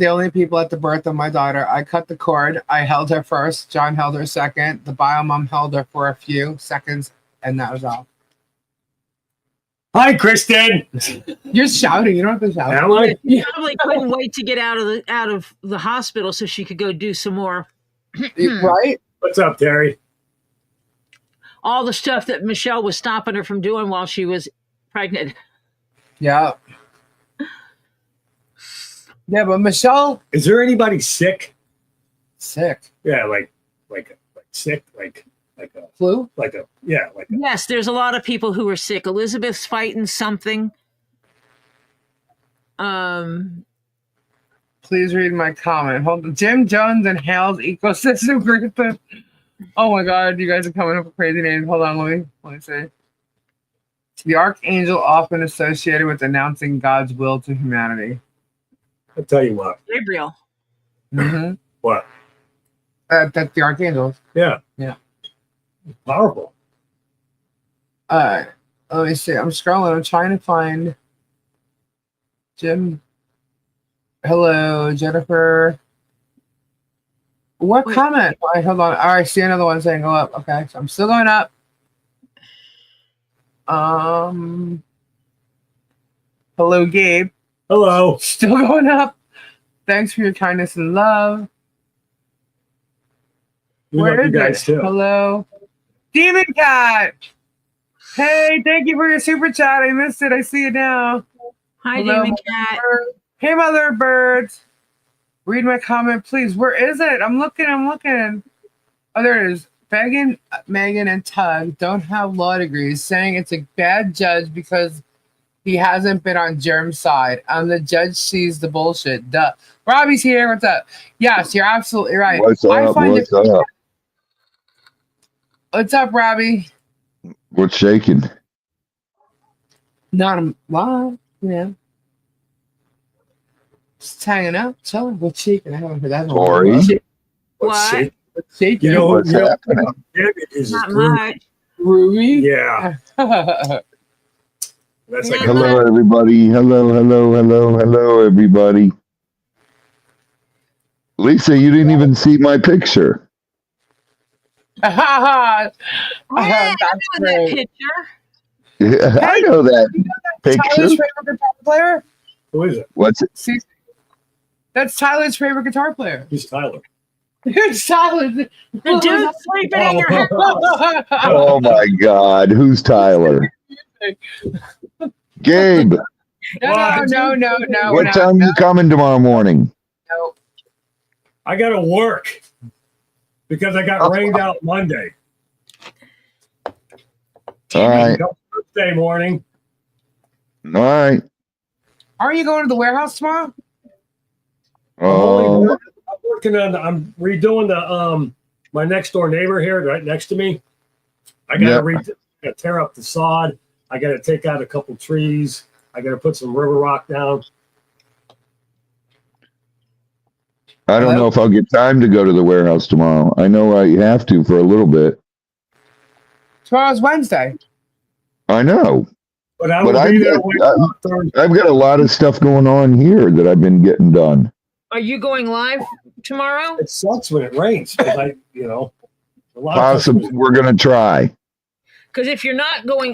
Speaker 1: only people at the birth of my daughter. I cut the cord. I held her first. John held her second. The bio mom held her for a few seconds, and that was all.
Speaker 3: Hi, Kristen.
Speaker 1: You're shouting. You don't have to shout.
Speaker 3: Am I?
Speaker 2: You probably couldn't wait to get out of the hospital so she could go do some more.
Speaker 1: Right?
Speaker 3: What's up, Terry?
Speaker 2: All the stuff that Michelle was stopping her from doing while she was pregnant.
Speaker 1: Yeah. Yeah, but Michelle.
Speaker 3: Is there anybody sick?
Speaker 1: Sick.
Speaker 3: Yeah, like sick, like a
Speaker 1: flu?
Speaker 2: Yes, there's a lot of people who are sick. Elizabeth's fighting something.
Speaker 1: Please read my comment. Hold on. Jim Jones and Hale's ecosystem group. Oh my God, you guys are coming up with crazy names. Hold on, let me see. The archangel often associated with announcing God's will to humanity.
Speaker 3: I'll tell you what.
Speaker 2: Gabriel.
Speaker 1: Mm-hmm.
Speaker 3: What?
Speaker 1: That's the archangels.
Speaker 3: Yeah.
Speaker 1: Yeah.
Speaker 3: Powerful.
Speaker 1: All right. Let me see. I'm scrolling. I'm trying to find Jim. Hello, Jennifer. What comment? All right, hold on. All right, I see another one saying go up. Okay, so I'm still going up. Hello, Gabe.
Speaker 3: Hello.
Speaker 1: Still going up. Thanks for your kindness and love. Where is it?
Speaker 3: Too.
Speaker 1: Hello. Demon Cat. Hey, thank you for your super chat. I missed it. I see it now.
Speaker 2: Hi, Demon Cat.
Speaker 1: Hey, Mother Birds. Read my comment, please. Where is it? I'm looking. Oh, there it is. Megan, and Tug don't have law degrees, saying it's a bad judge because he hasn't been on Germ's side. The judge sees the bullshit. Duh. Robbie's here. What's up? Yes, you're absolutely right.
Speaker 4: What's up?
Speaker 1: What's up, Robbie?
Speaker 4: What's shaking?
Speaker 1: Not a lot, yeah. Just hanging out, chilling. What's shaking? I haven't heard that in a while.
Speaker 4: Tori?
Speaker 1: What's shaking?
Speaker 2: What?
Speaker 1: What's shaking?
Speaker 3: You know
Speaker 4: What's happening?
Speaker 3: is
Speaker 2: Not
Speaker 3: groovy.
Speaker 2: much.
Speaker 1: Groovy?
Speaker 3: Yeah, that's like
Speaker 2: Yeah.
Speaker 4: Hello, everybody. Hello, everybody. Lisa, you didn't even see my picture.
Speaker 2: Yeah, I
Speaker 1: That's
Speaker 2: know that
Speaker 1: great.
Speaker 2: picture.
Speaker 4: I know that picture.
Speaker 1: Tyler's favorite guitar player?
Speaker 3: who is it?
Speaker 4: What's it?
Speaker 1: See, that's Tyler's favorite guitar player.
Speaker 3: Who's Tyler?
Speaker 1: It's Tyler.
Speaker 2: The dude sleeping in your house.
Speaker 4: Oh my God, who's Tyler? Gabe,
Speaker 1: No.
Speaker 4: what time you coming tomorrow morning?
Speaker 1: No.
Speaker 3: I got to work because I got rained out Monday.
Speaker 4: All right,
Speaker 3: Thursday morning.
Speaker 4: all right.
Speaker 1: Aren't you going to the warehouse tomorrow?
Speaker 4: Oh,
Speaker 3: I'm working on. I'm redoing the my next door neighbor here, right next to me. I got to tear up the sod. I got to take out a couple trees. I got to put some river rock down.
Speaker 4: I don't know if I'll get time to go to the warehouse tomorrow. I know I have to for a little bit.
Speaker 1: Tomorrow's Wednesday.
Speaker 4: I know,
Speaker 3: But I
Speaker 4: but
Speaker 3: will be there Thursday.
Speaker 4: I've got a lot of stuff going on here that I've been getting done.
Speaker 2: Are you going live tomorrow?
Speaker 3: It sucks when it rains. 'Cause a lot of
Speaker 4: Possibly,
Speaker 3: customers-
Speaker 4: we're gonna try.
Speaker 2: Because if you're not going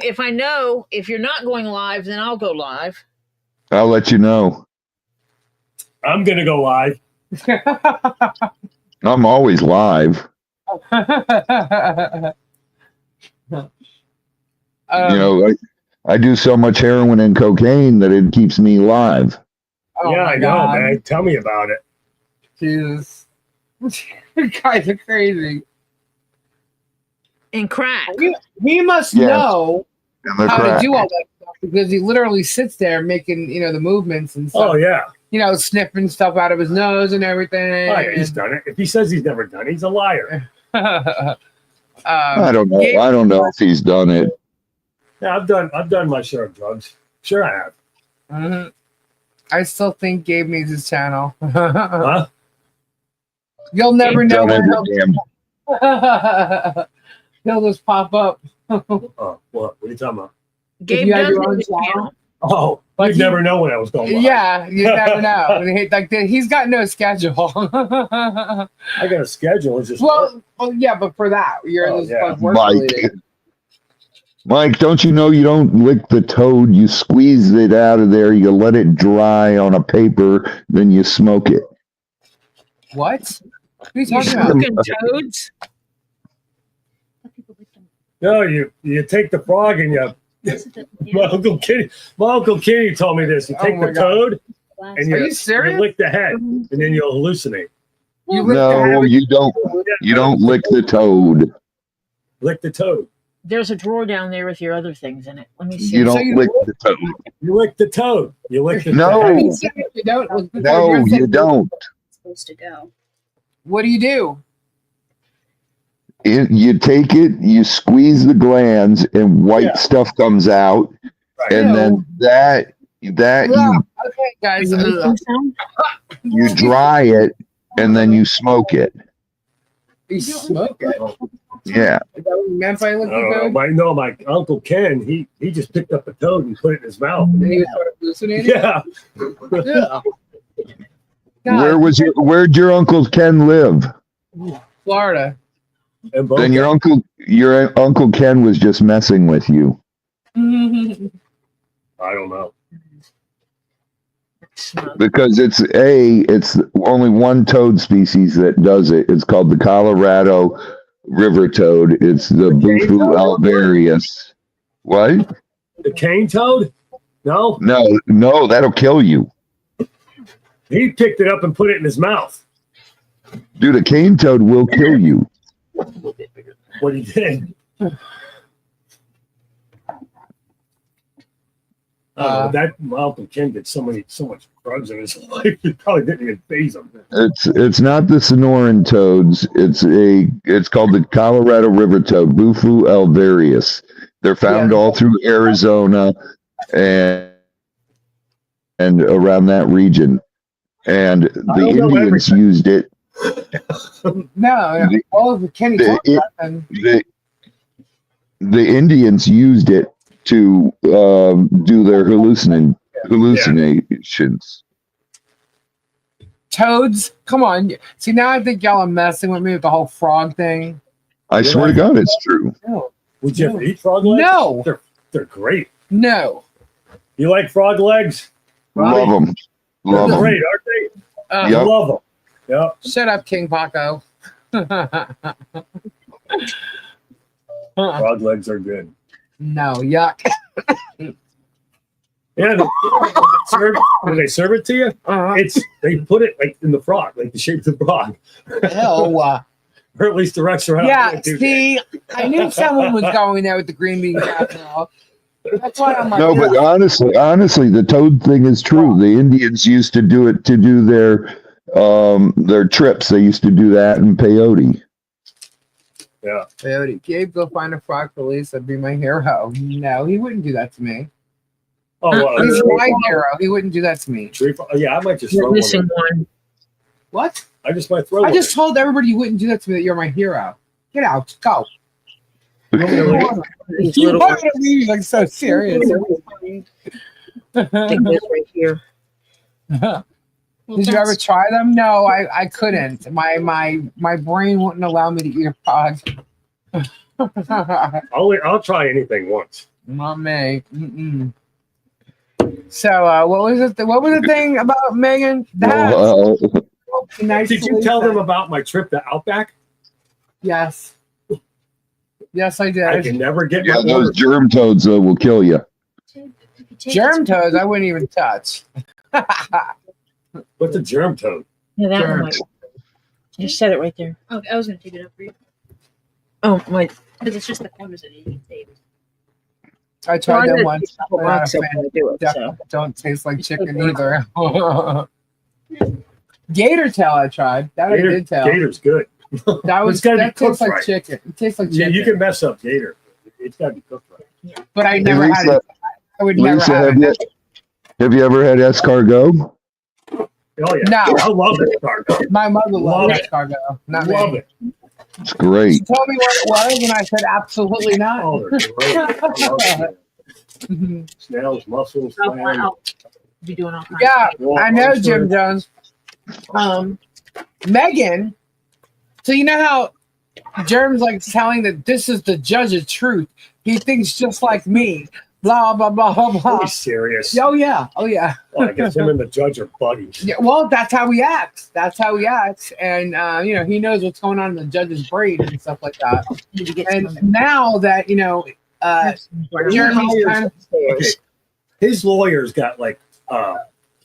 Speaker 2: live, then I'll go live.
Speaker 4: I'll let you know.
Speaker 3: I'm gonna go live.
Speaker 4: I'm always live. I do so much heroin and cocaine that it keeps me live.
Speaker 1: Oh
Speaker 3: yeah,
Speaker 1: my
Speaker 3: I know,
Speaker 1: God.
Speaker 3: man. Tell me about it.
Speaker 1: Jesus. You guys are crazy.
Speaker 2: And crack.
Speaker 1: He must
Speaker 4: Yes.
Speaker 1: know
Speaker 4: And the
Speaker 1: how
Speaker 4: crack.
Speaker 1: to do all that stuff because he literally sits there making, the movements and stuff.
Speaker 3: Oh yeah.
Speaker 1: Sniffing stuff out of his nose and everything.
Speaker 3: Oh, yeah, he's done it. If he says he's never done it, he's a liar.
Speaker 4: I don't know. I don't know if he's done it.
Speaker 3: Yeah, I've done my share of drugs. Sure I have.
Speaker 1: Mhm. I still think Gabe needs his channel.
Speaker 3: Huh?
Speaker 1: You'll never know
Speaker 4: Done
Speaker 1: when
Speaker 4: every damn.
Speaker 1: he'll just pop up.
Speaker 3: Oh, what are you talking about?
Speaker 2: Gabe
Speaker 1: you had
Speaker 2: does
Speaker 1: your
Speaker 2: have
Speaker 1: own
Speaker 2: a
Speaker 1: channel?
Speaker 2: channel.
Speaker 3: Oh,
Speaker 1: Like
Speaker 3: you'd
Speaker 1: he-
Speaker 3: never know when I was going live.
Speaker 1: Yeah, you never know. Like he's got no schedule.
Speaker 3: I got a schedule. It's just
Speaker 1: well, yeah, but for that, you're
Speaker 3: Oh,
Speaker 1: just
Speaker 3: yeah.
Speaker 1: like work
Speaker 4: Mike.
Speaker 1: related.
Speaker 4: Mike, don't you know you don't lick the toad? You squeeze it out of there. You let it dry on a paper, then you smoke it.
Speaker 1: What? What are you
Speaker 2: You
Speaker 1: talking about?
Speaker 2: smoking toads?
Speaker 3: no. You take the frog and you. My uncle Kitty told me this. You
Speaker 1: Oh
Speaker 3: take
Speaker 1: my
Speaker 3: the
Speaker 1: God.
Speaker 3: toad and
Speaker 1: Are
Speaker 3: you
Speaker 1: you serious?
Speaker 3: lick the head, and then you'll hallucinate.
Speaker 1: You lick the
Speaker 4: No,
Speaker 1: head-
Speaker 4: you don't. You don't lick the toad.
Speaker 3: Lick the toad.
Speaker 2: There's a drawer down there with your other things in it. Let me see.
Speaker 4: You
Speaker 1: So
Speaker 4: don't
Speaker 1: you
Speaker 4: lick the toad.
Speaker 3: You lick the toad. You lick the
Speaker 4: No.
Speaker 3: head.
Speaker 1: You don't.
Speaker 4: No, you don't.
Speaker 5: Supposed to go.
Speaker 1: What do you do?
Speaker 4: You take it, you squeeze the glands, and white
Speaker 3: Yeah.
Speaker 4: stuff comes out,
Speaker 3: Right.
Speaker 4: and then that
Speaker 1: Okay, guys.
Speaker 2: Are you making some?
Speaker 4: you dry it, and then you smoke it.
Speaker 1: You smoke it.
Speaker 4: Yeah.
Speaker 1: Is that what you meant by looking good?
Speaker 3: My Uncle Ken, he just picked up a toad and put it in his mouth.
Speaker 1: And he was sort of hallucinating.
Speaker 3: Yeah.
Speaker 1: Yeah. God,
Speaker 4: Where'd your Uncle Ken live?
Speaker 1: Florida.
Speaker 3: And
Speaker 4: Then your Uncle Ken was just messing with you.
Speaker 3: I don't know.
Speaker 4: Because it's only one toad species that does it. It's called the Colorado river toad. It's the Bufo alvarius. What?
Speaker 3: The cane toad? No.
Speaker 4: No, that'll kill you.
Speaker 3: He picked it up and put it in his mouth.
Speaker 4: Dude, a cane toad will kill you.
Speaker 3: What he did. That my Uncle Ken did so much drugs in his life. It probably didn't even phase him.
Speaker 4: It's not the Sonoran toads. It's called the Colorado river toad, Bufo alvarius. They're found all through Arizona and around that region. and the Indians used it.
Speaker 1: Kenny told me that,
Speaker 4: the Indians used it to do their hallucinations.
Speaker 1: Toads, come on. See, now I think y'all are messing with me with the whole frog thing.
Speaker 4: I swear to God, it's true.
Speaker 3: No. Would you ever eat frog legs?
Speaker 1: No.
Speaker 3: They're great.
Speaker 1: No.
Speaker 3: You like frog legs? Robbie?
Speaker 4: Love them.
Speaker 3: They're great, aren't they? I love them. Yeah.
Speaker 1: Shut up, King Paco.
Speaker 3: Frog legs are good.
Speaker 1: No, yuck.
Speaker 3: Yeah, when they serve it to you, they put it like in the frog, like the shape of the frog.
Speaker 1: Ew.
Speaker 3: Or at least the restaurant.
Speaker 1: Yeah, see, I knew someone was going there with the green bean casserole. That's why I'm like,
Speaker 4: no, but honestly, the toad thing is true. The Indians used to do it to do their trips. They used to do that in peyote.
Speaker 3: Yeah.
Speaker 1: Peyote. Gabe, go find a frog for Lisa. Be my hero. No, he wouldn't do that to me.
Speaker 3: Oh, well,
Speaker 1: he's my hero. He wouldn't do that to me.
Speaker 3: Yeah, I might just
Speaker 2: You're
Speaker 3: throw
Speaker 2: missing
Speaker 3: one.
Speaker 1: What?
Speaker 3: I just might throw
Speaker 1: I just told everybody you wouldn't do that to me, that you're my hero. Get out. Go. You want to leave like so serious.
Speaker 2: Take this right here.
Speaker 1: Did you ever try them? No, I couldn't. My brain wouldn't allow me to eat a frog.
Speaker 3: I'll try anything once.
Speaker 1: Not me. Mm-mm. So what was it? What was the thing about Megan?
Speaker 3: Did you tell them about my trip to Outback?
Speaker 1: Yes. Yes, I did.
Speaker 3: I can never get
Speaker 4: those germ toads will kill you.
Speaker 1: Germ toads, I wouldn't even touch.
Speaker 3: What's a germ toad?
Speaker 2: Yeah, that one might. Just set it right there.
Speaker 5: Okay, I was gonna take it up for you.
Speaker 2: Oh, my.
Speaker 5: Because it's just the corners that you can save.
Speaker 1: I tried them once.
Speaker 2: So.
Speaker 1: Don't taste like chicken either. Gator tail I tried. That I did tell.
Speaker 3: Gator's good.
Speaker 1: That tastes like chicken. It tastes like chicken.
Speaker 3: You can mess up gator. It's got to be cooked right.
Speaker 2: Yeah.
Speaker 1: But I never had it. I would never
Speaker 4: Lisa,
Speaker 1: have it.
Speaker 4: Have you ever had escargot?
Speaker 3: Oh yeah.
Speaker 1: No.
Speaker 3: I love escargot.
Speaker 1: My mother loved escargot. Not
Speaker 3: love
Speaker 1: me.
Speaker 3: it.
Speaker 4: It's great.
Speaker 1: She told me what it was, and I said absolutely not.
Speaker 3: Oh, they're great. I love it. Snails, mussels, clams.
Speaker 2: I'll be doing all kinds.
Speaker 1: Yeah, I know, Jim Jones. Megan. So you know how Germ's like telling that this is the judge's truth. He thinks just like me. Blah blah blah blah blah.
Speaker 3: Are you serious?
Speaker 1: Oh yeah. Oh yeah.
Speaker 3: Well, I guess him and the judge are buddies.
Speaker 1: Yeah. Well, that's how he acts. And he knows what's going on in the judge's brain and stuff like that. And now that Jeremy's kind of
Speaker 3: his lawyer's got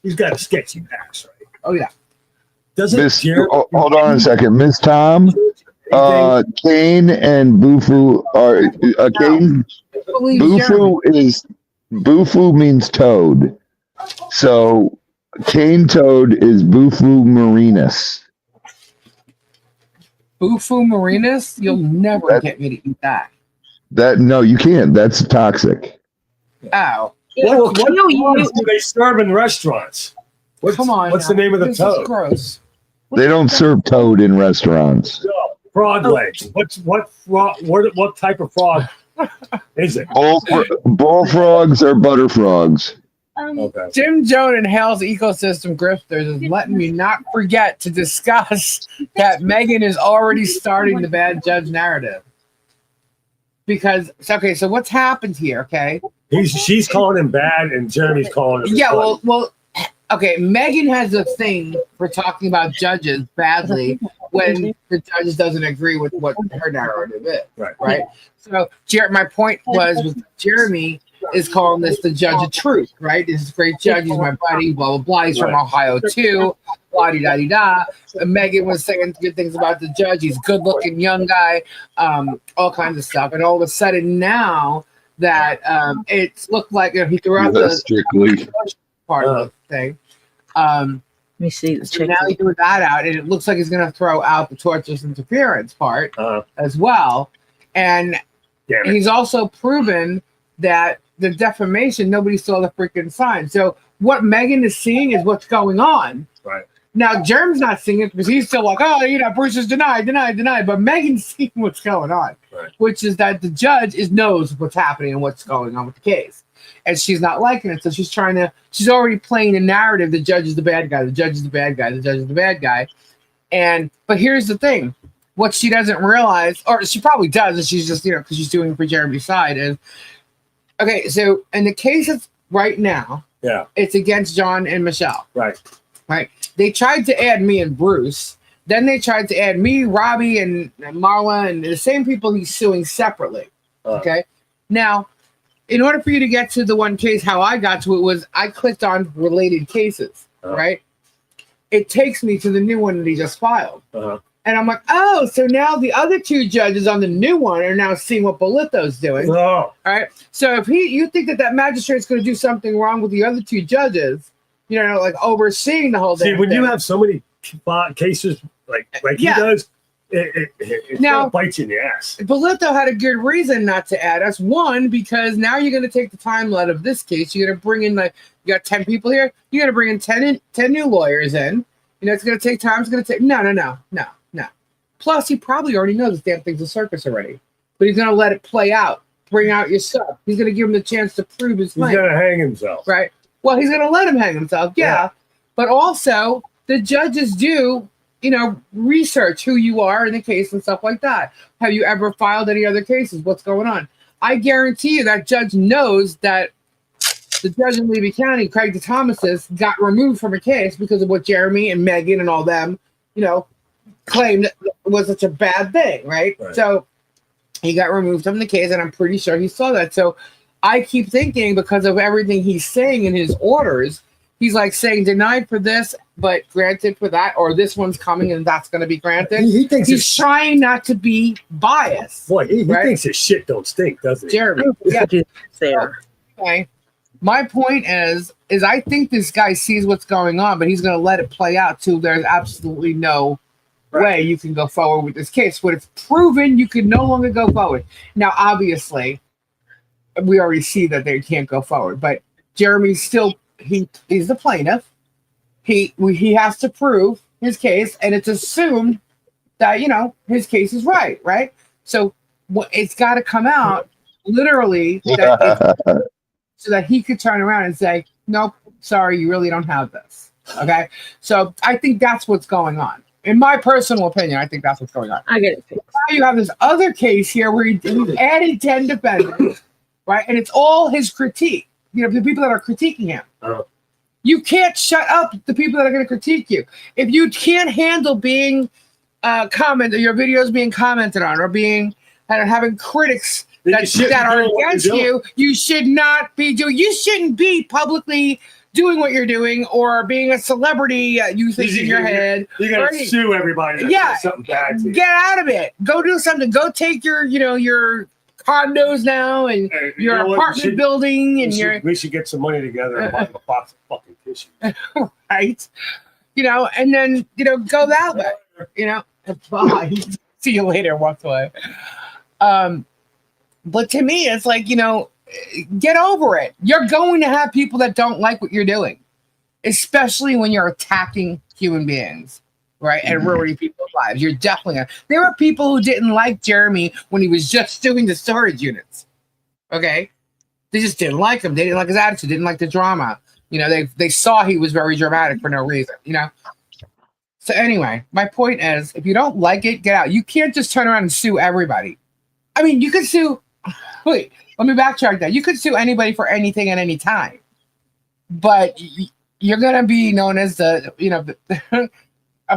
Speaker 3: he's got a sketchy past, right?
Speaker 1: Oh yeah.
Speaker 4: Hold on a second, Miss Tom. Kane and Bufu are Kane. Bufu means toad. So cane toad is Bufu marinus.
Speaker 1: Bufu marinus? You'll never get me to eat that.
Speaker 4: No, you can't. That's toxic.
Speaker 1: Oh.
Speaker 3: What do they serve in restaurants?
Speaker 1: Come on.
Speaker 3: What's the name of the toad?
Speaker 1: Is gross.
Speaker 4: They don't serve toad in restaurants.
Speaker 3: No, frog legs. What type of frog is it?
Speaker 4: Bullfrogs or butter frogs?
Speaker 3: Okay.
Speaker 1: Jim Jones and Hell's Ecosystem Grifters is letting me not forget to discuss that Megan is already starting the bad judge narrative. Because so what's happened here? Okay,
Speaker 3: she's calling him bad, and Jeremy's calling him.
Speaker 1: Yeah, well. Okay, Megan has a thing for talking about judges badly when the judge doesn't agree with what her narrative is. Right. So my point was with Jeremy is calling this the judge of truth, right? This is a great judge. He's my buddy, blah, blah, blah. He's from Ohio too, blah-de-da-de-da. And Megan was saying good things about the judge. He's a good-looking young guy, all kinds of stuff. And all of a sudden now that it's looked like he threw out the part of the thing.
Speaker 2: Let me see.
Speaker 1: So now he threw that out, and it looks like he's going to throw out the tortious interference part as well. And he's also proven that the defamation, nobody saw the freaking sign. So what Megan is seeing is what's going on.
Speaker 3: Right.
Speaker 1: Now, Jerem's not seeing it because he's still like, oh, Bruce is denied. But Megan's seeing what's going on, which is that the judge knows what's happening and what's going on with the case. And she's not liking it. So she's already playing the narrative. The judge is the bad guy. The judge is the bad guy. The judge is the bad guy. But here's the thing. What she doesn't realize, or she probably does, and she's just, because she's doing it for Jeremy's side, is, okay, so in the cases right now, it's against John and Michelle. Right. They tried to add me and Bruce. Then they tried to add me, Robbie, and Marla, and the same people he's suing separately. Okay. Now, in order for you to get to the one case, how I got to it was I clicked on related cases, right? It takes me to the new one that he just filed. And I'm like, oh, so now the other two judges on the new one are now seeing what Bolito's doing. All right. So if you think that magistrate's going to do something wrong with the other two judges, like overseeing the whole thing.
Speaker 3: See, when you have so many cases like he does, it now bites you in the ass.
Speaker 1: Bolito had a good reason not to add us. One, because now you're going to take the timeline of this case. You're going to bring in, you got 10 people here. You're going to bring in 10 new lawyers in. It's going to take time. It's going to take, no. Plus, he probably already knows this damn thing's a circus already. But he's going to let it play out. Bring out your stuff. He's going to give him the chance to prove his claim.
Speaker 3: He's going to hang himself.
Speaker 1: Right. Well, he's going to let him hang himself. Yeah. But also, the judges do, research who you are in the case and stuff like that. Have you ever filed any other cases? What's going on? I guarantee you that judge knows that the judge in Levy County, Craig DeThomas, got removed from a case because of what Jeremy and Megan and all them, claimed was such a bad thing, right? So he got removed from the case, and I'm pretty sure he saw that. So I keep thinking, because of everything he's saying in his orders, he's like saying denied for this, but granted for that, or this one's coming and that's going to be granted.
Speaker 3: He thinks
Speaker 1: he's trying not to be biased.
Speaker 3: Boy, he thinks his shit don't stink, doesn't he?
Speaker 1: Jeremy, okay. My point is I think this guy sees what's going on, but he's going to let it play out till there's absolutely no way you can go forward with this case. When it's proven, you can no longer go forward. Now, obviously, we already see that they can't go forward, but Jeremy's still, he's the plaintiff. He has to prove his case, and it's assumed that, his case is right? So it's got to come out literally so that he could turn around and say, nope, sorry, you really don't have this. Okay? So I think that's what's going on. In my personal opinion, I think that's what's going on.
Speaker 2: I get it.
Speaker 1: Now you have this other case here where he added 10 defendants, right? And it's all his critique. The people that are critiquing him. You can't shut up the people that are going to critique you. If you can't handle being commented, your videos being commented on, or being having critics that are against you, you should not be doing. You shouldn't be publicly doing what you're doing, or being a celebrity you think in your head.
Speaker 3: You're gonna sue everybody. That says something bad to you.
Speaker 1: Get out of it. Go do something. Go take your condos now and your apartment building and
Speaker 3: we should get some money together and buy a box of fucking tissues.
Speaker 1: Right. And then go that way. Bye. See you later. Walk away. But to me, it's like, get over it. You're going to have people that don't like what you're doing, especially when you're attacking human beings, right? And ruining people's lives. You're definitely gonna. There were people who didn't like Jeremy when he was just doing the storage units. Okay? They just didn't like him. They didn't like his attitude, didn't like the drama. They saw he was very dramatic for no reason, So anyway, my point is, if you don't like it, get out. You can't just turn around and sue everybody. I mean, you could sue. Wait, let me backtrack that. You could sue anybody for anything at any time, but you're going to be known as a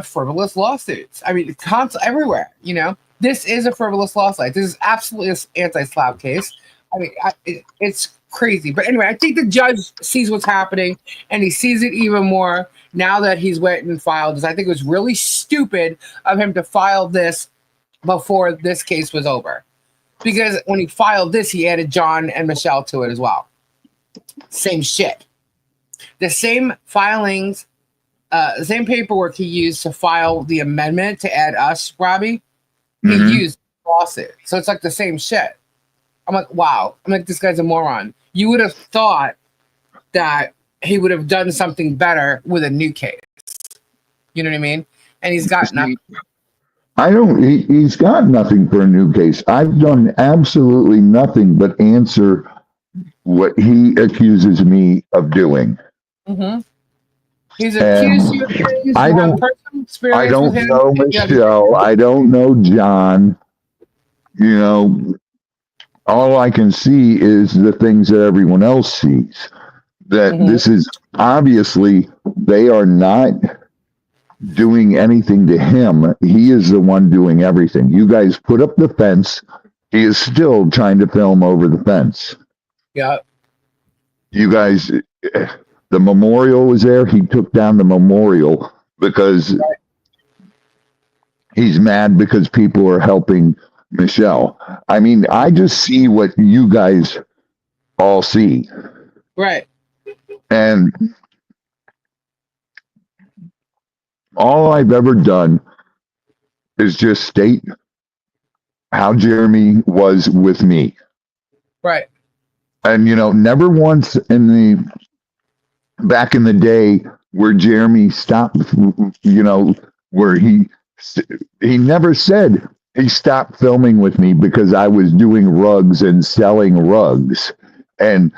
Speaker 1: frivolous lawsuits. I mean, it's everywhere, This is a frivolous lawsuit. This is absolutely an anti-SLAPP case. I mean, it's crazy. But anyway, I think the judge sees what's happening, and he sees it even more now that he's went and filed this. I think it was really stupid of him to file this before this case was over. Because when he filed this, he added John and Michelle to it as well. Same shit. The same filings, the same paperwork he used to file the amendment to add us, Robbie, he used lawsuit. So it's like the same shit. I'm like, wow. I'm like, this guy's a moron. You would have thought that he would have done something better with a new case. You know what I mean? And he's got nothing.
Speaker 4: He's got nothing for a new case. I've done absolutely nothing but answer what he accuses me of doing.
Speaker 1: Mm-hmm. He's accused you of things.
Speaker 4: I don't know Michelle. I don't know John. You know, all I can see is the things that everyone else sees. That this is obviously, they are not doing anything to him. He is the one doing everything. You guys put up the fence. He is still trying to film over the fence.
Speaker 1: Yeah.
Speaker 4: You guys, the memorial was there. He took down the memorial because he's mad because people are helping Michelle. I mean, I just see what you guys all see.
Speaker 1: Right.
Speaker 4: And all I've ever done is just state how Jeremy was with me.
Speaker 1: Right.
Speaker 4: And, never once back in the day where Jeremy stopped, where he never said he stopped filming with me because I was doing rugs and selling rugs. And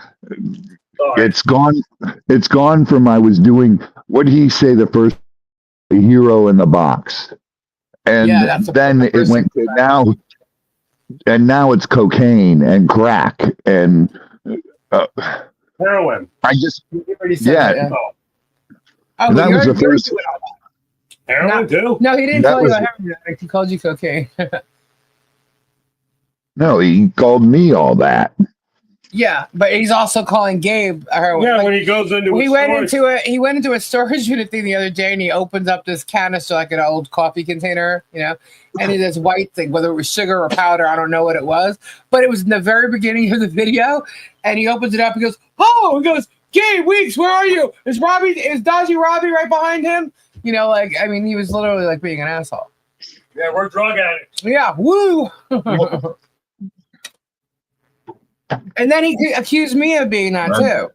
Speaker 4: it's gone from I was doing, what did he say, the first hero in the box, and then it went to now it's cocaine and crack and
Speaker 3: heroin.
Speaker 1: Oh,
Speaker 4: that was the first.
Speaker 3: Heroin too?
Speaker 1: No, he didn't call you a heroin. He called you cocaine.
Speaker 4: No, he called me all that.
Speaker 1: Yeah, but he's also calling Gabe a heroin.
Speaker 3: Yeah, when he goes into
Speaker 1: he went into a storage unit thing the other day, and he opens up this canister like an old coffee container, and it is white thing, whether it was sugar or powder, I don't know what it was, but it was in the very beginning of the video, and he opens it up and goes, Gabe Weeks, where are you? Is Dodgy Robbie right behind him? He was literally like being an asshole.
Speaker 3: Yeah, we're drug addicts.
Speaker 1: Yeah, woo. And then he accused me of being that too.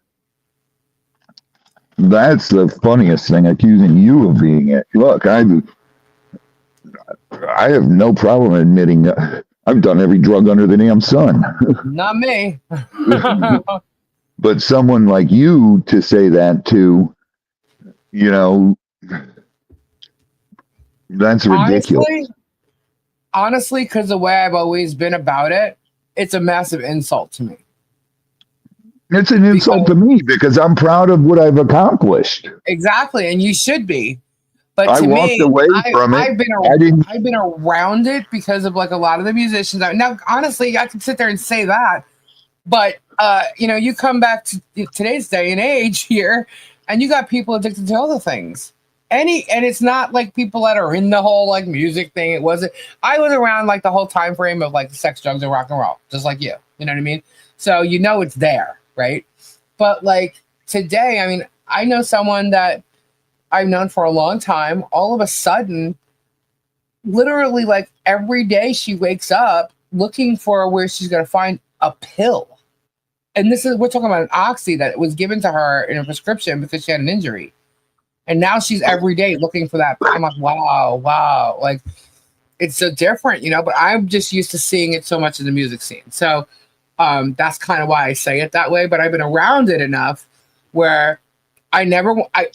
Speaker 4: That's the funniest thing, accusing you of being it. Look, I have no problem admitting I've done every drug under the damn sun.
Speaker 1: Not me.
Speaker 4: But someone like you to say that to, that's ridiculous.
Speaker 1: Honestly, because the way I've always been about it, it's a massive insult to me.
Speaker 4: It's an insult to me because I'm proud of what I've accomplished.
Speaker 1: Exactly, and you should be. But
Speaker 4: I walked away from it.
Speaker 1: I've been around it because of like a lot of the musicians. Now, honestly, I could sit there and say that, but you come back to today's day and age here, and you got people addicted to other things. And it's not like people that are in the whole like music thing. It wasn't. I was around like the whole time frame of like sex, drugs, and rock and roll, just like you. You know what I mean? So it's there, right? But like today, I mean, I know someone that I've known for a long time. All of a sudden, literally, like every day, she wakes up looking for where she's gonna find a pill. And we're talking about an oxy that was given to her in a prescription because she had an injury. And now she's every day looking for that. I'm like, wow. Like, it's so different, but I'm just used to seeing it so much in the music scene. So that's kind of why I say it that way. But I've been around it enough where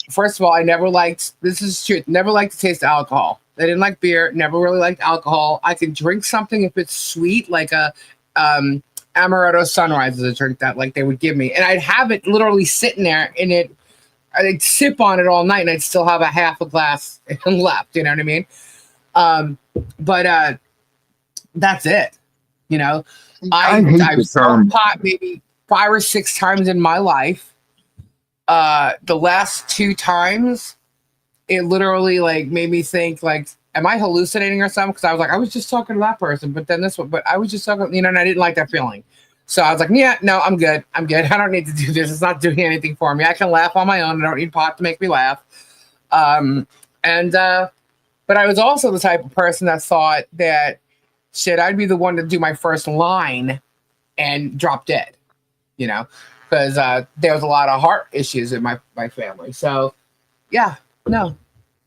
Speaker 1: first of all, I never liked, this is true, never liked to taste alcohol. I didn't like beer, never really liked alcohol. I can drink something if it's sweet, like a Amaretto Sunrise is a drink that like they would give me. And I'd have it literally sitting there and I'd sip on it all night and I'd still have a half a glass left. You know what I mean? But that's it. I've smoked pot maybe 5 or 6 times in my life. The last 2 times, it literally like made me think like, am I hallucinating or something? Because I was like, I was just talking to that person, but then this one, but I was just talking, and I didn't like that feeling. So I was like, yeah, no, I'm good. I don't need to do this. It's not doing anything for me. I can laugh on my own. I don't need pot to make me laugh. But I was also the type of person that thought that, shit, I'd be the one to do my first line and drop dead, because there was a lot of heart issues in my family. So, yeah, no,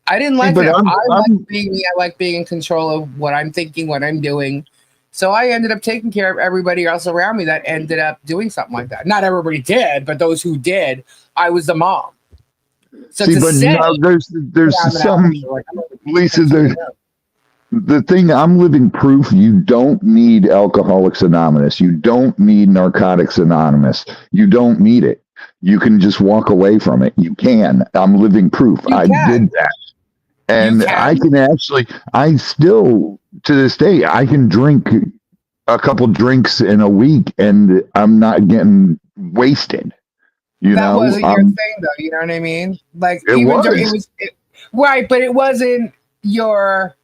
Speaker 1: I didn't
Speaker 4: See,
Speaker 1: like
Speaker 4: but
Speaker 1: it.
Speaker 4: I'm,
Speaker 1: I
Speaker 4: I'm
Speaker 1: like being me. I like being in control of what I'm thinking, what I'm doing. So I ended up taking care of everybody else around me that ended up doing something like that. Not everybody did, but those who did, I was the mom. So
Speaker 4: see,
Speaker 1: to
Speaker 4: but
Speaker 1: say
Speaker 4: now
Speaker 1: that I'm
Speaker 4: there's
Speaker 1: an alcoholic,
Speaker 4: some,
Speaker 1: like, I'm gonna
Speaker 4: Lisa,
Speaker 1: take something else.
Speaker 4: the thing, I'm living proof you don't need Alcoholics Anonymous. You don't need Narcotics Anonymous. You don't need it. You can just walk away from it. You can. I'm living proof.
Speaker 1: You
Speaker 4: I
Speaker 1: can.
Speaker 4: did that.
Speaker 1: You
Speaker 4: And I
Speaker 1: can.
Speaker 4: can actually, I still, to this day, I can drink a couple drinks in a week and I'm not getting wasted. You
Speaker 1: That
Speaker 4: know,
Speaker 1: wasn't your thing, though. You know what I mean? Like
Speaker 4: it
Speaker 1: even during it
Speaker 4: was.
Speaker 1: was right, but it wasn't your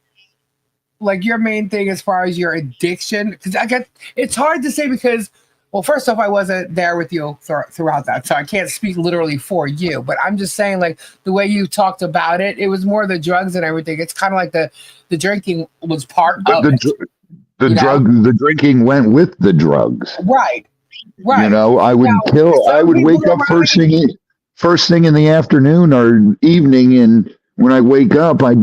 Speaker 1: like your main thing as far as your addiction. Because I get it's hard to say because well, first off, I wasn't there with you throughout that, so I can't speak literally for you. But I'm just saying, like the way you talked about it, it was more the drugs and everything. It's kind of like the drinking was part
Speaker 4: The,
Speaker 1: of
Speaker 4: the,
Speaker 1: it.
Speaker 4: dr- the
Speaker 1: You know?
Speaker 4: drug, the drinking went with the drugs.
Speaker 1: Right.
Speaker 4: You
Speaker 1: Right.
Speaker 4: know,
Speaker 1: Now,
Speaker 4: I
Speaker 1: some
Speaker 4: would
Speaker 1: people
Speaker 4: wake
Speaker 1: don't
Speaker 4: up
Speaker 1: really.
Speaker 4: first thing in the afternoon or evening. And when I wake up, I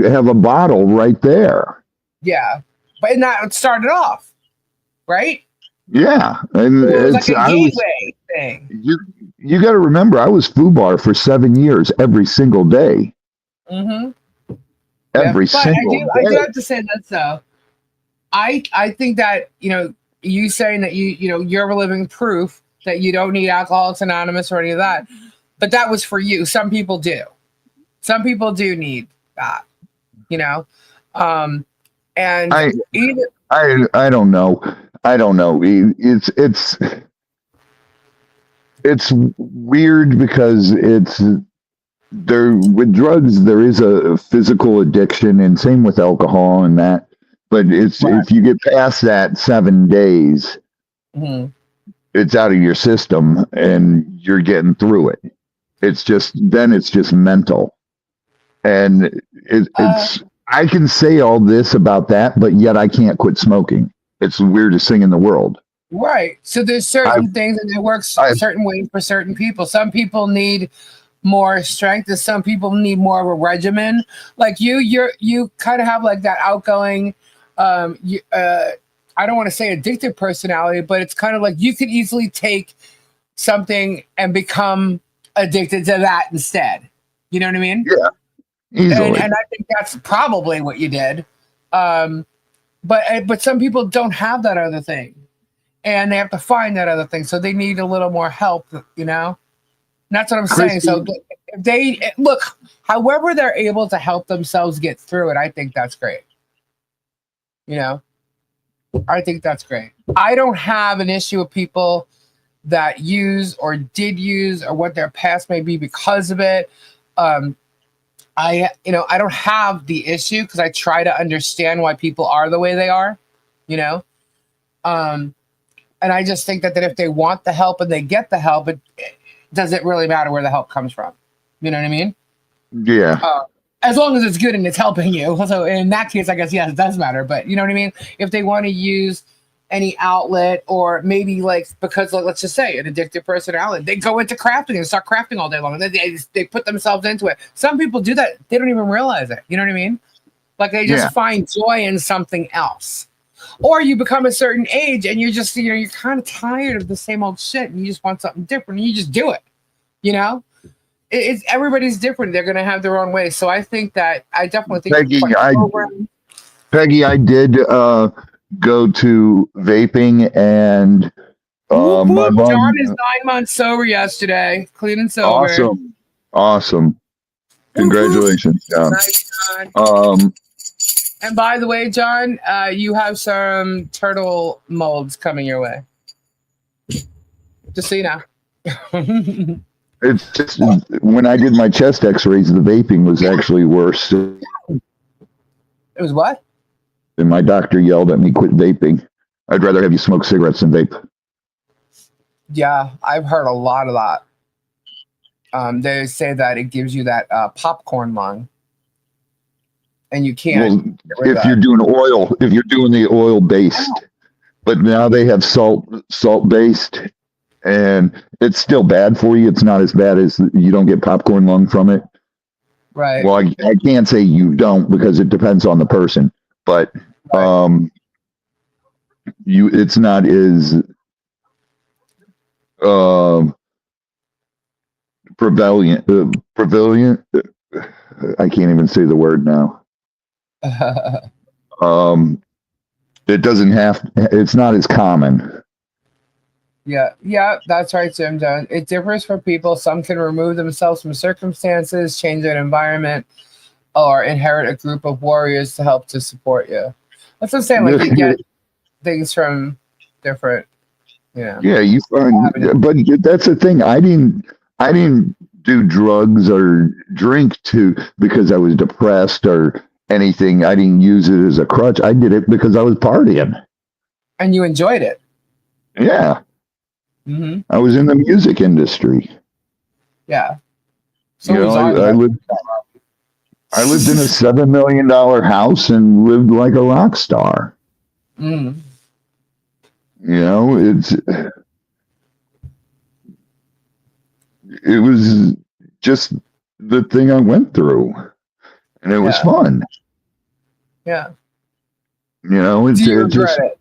Speaker 4: have a bottle right there.
Speaker 1: Yeah, but not it started off right.
Speaker 4: Yeah. And
Speaker 1: It was like
Speaker 4: it's,
Speaker 1: a
Speaker 4: I was,
Speaker 1: gateway thing.
Speaker 4: you got to remember, I was FUBAR for 7 years, every single day,
Speaker 1: Mm-hmm. Yeah,
Speaker 4: every
Speaker 1: but
Speaker 4: single
Speaker 1: I do
Speaker 4: day.
Speaker 1: have to say that though. I think that you saying that you're living proof that you don't need Alcoholics Anonymous or any of that, but that was for you. Some people do. Some people do need that. You know, um, and
Speaker 4: I,
Speaker 1: even
Speaker 4: I don't know. I don't know. It's weird because it's there with drugs. There is a physical addiction, and same with alcohol and that. But it's
Speaker 1: right.
Speaker 4: if you get past that 7 days,
Speaker 1: Mhm.
Speaker 4: it's out of your system, and you're getting through it. It's just mental, and
Speaker 1: Uh,
Speaker 4: it's I can say all this about that, but yet I can't quit smoking. It's the weirdest thing in the world.
Speaker 1: right. So there's
Speaker 4: I
Speaker 1: certain things and it works
Speaker 4: I
Speaker 1: certain ways for certain people. Some people need more strength and some people need more of a regimen. Like you kind of have like that outgoing I don't want to say addictive personality, but it's kind of like you could easily take something and become addicted to that instead. You know what I mean?
Speaker 4: Yeah,
Speaker 1: And
Speaker 4: easily.
Speaker 1: I think that's probably what you did. Um, but some people don't have that other thing, and they have to find that other thing, so they need a little more help. You know, and that's what I'm saying. So
Speaker 4: Christy,
Speaker 1: if they look, however they're able to help themselves get through it, I think that's great. You know, I think that's great. I don't have an issue with people that use or did use or what their past may be because of it. Um, I don't have the issue because I try to understand why people are the way they are, you know. Um, and I just think that if they want the help and they get the help, it doesn't really matter where the help comes from. You know what I mean?
Speaker 4: yeah.
Speaker 1: As long as it's good and it's helping you. So in that case, I guess yes, it does matter. But you know what I mean? If they want to use any outlet or maybe like because let's just say an addictive personality, they go into crafting and start crafting all day long. They put themselves into it. Some people do that; they don't even realize it. You know what I mean? Like they
Speaker 4: Yeah.
Speaker 1: just find joy in something else. Or you become a certain age and you're just you're kind of tired of the same old shit and you just want something different and you just do it. You know, it's everybody's different. They're gonna have their own way. So I think that I definitely think
Speaker 4: Peggy,
Speaker 1: the program.
Speaker 4: I did go to vaping, and
Speaker 1: Whoop
Speaker 4: my
Speaker 1: whoop! John
Speaker 4: mom.
Speaker 1: is 9 months sober yesterday, clean and sober.
Speaker 4: Awesome.
Speaker 1: Whoop whoop!
Speaker 4: Congratulations, John.
Speaker 1: Nice, John.
Speaker 4: Um,
Speaker 1: And by the way, John, you have some turtle molds coming your way. Just so you know.
Speaker 4: it's just when I did my chest X-rays, the vaping was actually worse.
Speaker 1: It was what?
Speaker 4: And my doctor yelled at me, "Quit vaping. I'd rather have you smoke cigarettes than vape."
Speaker 1: Yeah, I've heard a lot of that. They say that it gives you that popcorn lung, and you can't
Speaker 4: Well,
Speaker 1: get rid of
Speaker 4: if you're
Speaker 1: that.
Speaker 4: doing if you're doing the oil based, but now they have salt based, and it's still bad for you. It's not as bad as you don't get popcorn lung from it,
Speaker 1: Right.
Speaker 4: Well, I can't say you don't because it depends on the person, but it's not as prevalent. I can't even say the word now. It doesn't have. It's not as common.
Speaker 1: Yeah, that's right, Jim. It differs for people. Some can remove themselves from circumstances, change their environment, or inherit a group of warriors to help to support you. That's what I'm saying. Like you get things from different,
Speaker 4: Yeah, you find, but that's the thing. I didn't do drugs or drink because I was depressed or anything. I didn't use it as a crutch. I did it because I was partying.
Speaker 1: And you enjoyed it.
Speaker 4: Yeah.
Speaker 1: Mm-hmm.
Speaker 4: I was in the music industry.
Speaker 1: Yeah.
Speaker 4: So I lived in a $7 million house and lived like a rock star.
Speaker 1: Mm.
Speaker 4: It was just the thing I went through, and it was fun.
Speaker 1: Yeah.
Speaker 4: Do you
Speaker 1: regret it?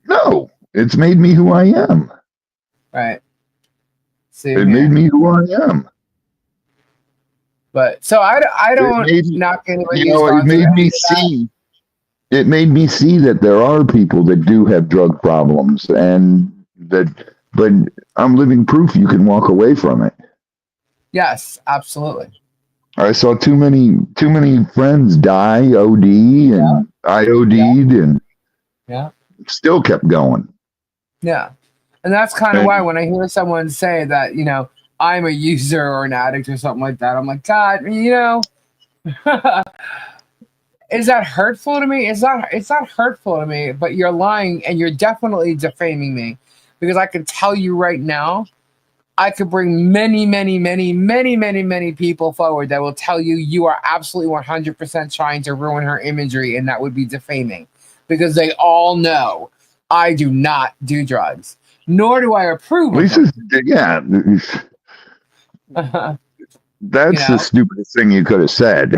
Speaker 4: No, it's made me who I am.
Speaker 1: Right.
Speaker 4: It made me who I am.
Speaker 1: But so I don't knock anybody.
Speaker 4: It made me see. It made me see that there are people that do have drug problems, but I'm living proof you can walk away from it.
Speaker 1: Yes, absolutely.
Speaker 4: I saw too many friends die, OD, and I OD'd, and still kept going.
Speaker 1: Yeah, and that's kind of why when I hear someone say that, I'm a user or an addict or something like that, I'm like, God, is that hurtful to me? It's not hurtful to me, but you're lying and you're definitely defaming me, because I can tell you right now, I could bring many, many, many, many, many, many people forward that will tell you are absolutely 100% trying to ruin her imagery, and that would be defaming, because they all know I do not do drugs, nor do I approve of them.
Speaker 4: That's the stupidest thing you could have said.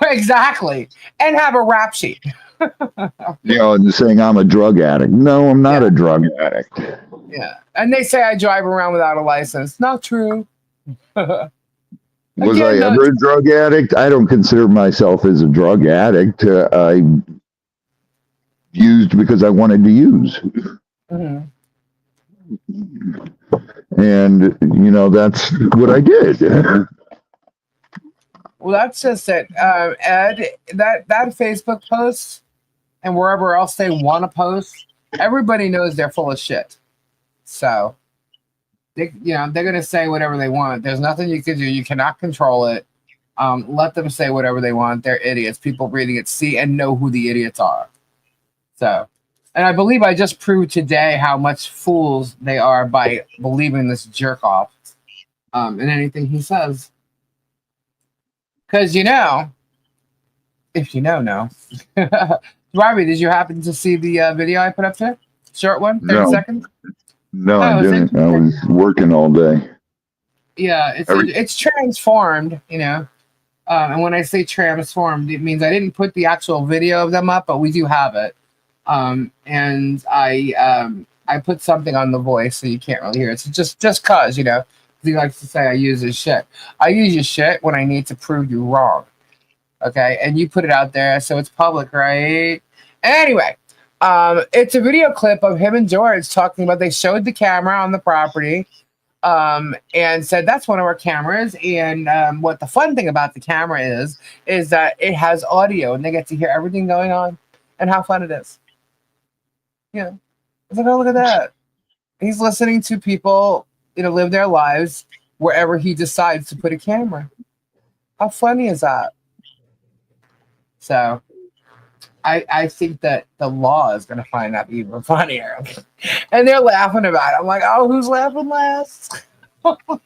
Speaker 1: Exactly. And have a rap sheet.
Speaker 4: And saying I'm a drug addict. No, I'm not a drug addict.
Speaker 1: Yeah. And they say I drive around without a license. Not true.
Speaker 4: Was I ever a drug addict? I don't consider myself as a drug addict. I used because I wanted to use.
Speaker 1: Mm-hmm.
Speaker 4: And, that's what I did.
Speaker 1: Well, that's just it. Ed, that Facebook post and wherever else they want to post, everybody knows they're full of shit. So, they're going to say whatever they want. There's nothing you can do. You cannot control it. Let them say whatever they want. They're idiots. People reading it see and know who the idiots are. So, and I believe I just proved today how much fools they are by believing this jerk off in anything he says. Because if you know. Robbie, did you happen to see the video I put up there? Short one, 30 seconds?
Speaker 4: No, I didn't. I was working all day.
Speaker 1: Yeah, it's transformed, and when I say transformed, it means I didn't put the actual video of them up, but we do have it. And I put something on the voice so you can't really hear it. So just cause, he likes to say I use his shit. I use your shit when I need to prove you wrong. Okay, and you put it out there, so it's public, right? Anyway, it's a video clip of him and George talking about, they showed the camera on the property, and said that's one of our cameras. And what the fun thing about the camera is that it has audio, and they get to hear everything going on, and how fun it is. Yeah, it's like, oh, look at that. He's listening to people, live their lives wherever he decides to put a camera. How funny is that? So I think that the law is going to find that even funnier. And they're laughing about it. I'm like, oh, who's laughing last?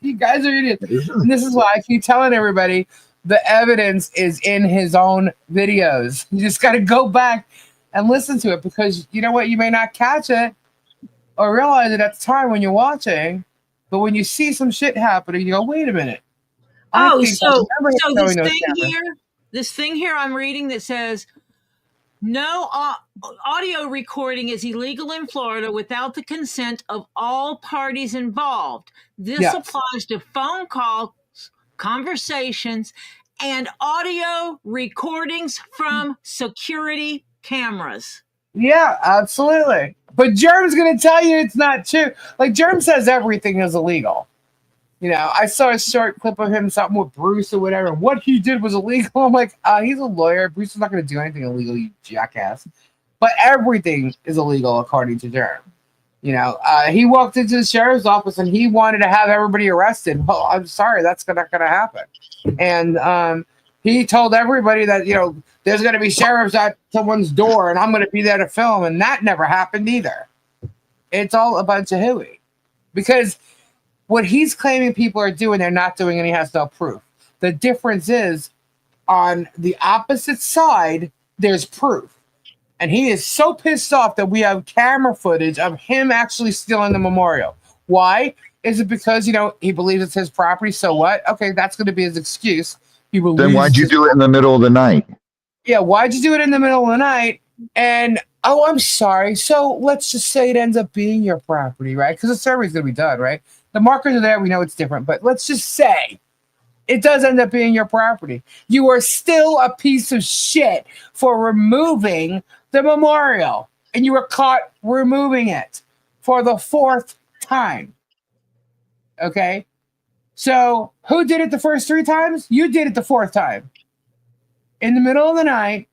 Speaker 1: You guys are idiots. And this is why I keep telling everybody the evidence is in his own videos. You just got to go back and listen to it, because you know what? You may not catch it or realize it at the time when you're watching, but when you see some shit happening, you go, wait a minute.
Speaker 2: Oh,
Speaker 1: I
Speaker 2: so
Speaker 1: remember him
Speaker 2: so
Speaker 1: showing those cameras.
Speaker 2: this thing here I'm reading that says no audio recording is illegal in Florida without the consent of all parties involved. This
Speaker 1: Yes.
Speaker 2: applies to phone calls, conversations, and audio recordings from security cameras.
Speaker 1: Yeah, absolutely. But Germ's going to tell you it's not true. Like, Germ says everything is illegal. You know, I saw a short clip of him, something with Bruce or whatever. And what he did was illegal. I'm like, he's a lawyer. Bruce is not going to do anything illegal, you jackass. But everything is illegal, according to Germ. You know, he walked into the sheriff's office and he wanted to have everybody arrested. Well, I'm sorry, that's not going to happen. And he told everybody that, you know, there's going to be sheriffs at someone's door and I'm going to be there to film. And that never happened either. It's all a bunch of hooey. Because what he's claiming people are doing, they're not doing, and he has no proof. The difference is on the opposite side, there's proof. And he is so pissed off that we have camera footage of him actually stealing the memorial. Why? Is it because, you know, he believes it's his property? So what? Okay, that's going to be his excuse.
Speaker 4: Then why'd you do it in the middle of the night?
Speaker 1: Yeah, why'd you do it in the middle of the night? And, oh, I'm sorry. So let's just say it ends up being your property, right? Because the survey's going to be done, right? The markers are there. We know it's different. But let's just say it does end up being your property. You are still a piece of shit for removing the memorial. And you were caught removing it for the 4th time. Okay? So who did it the first 3 times? You did it the 4th time. In the middle of the night,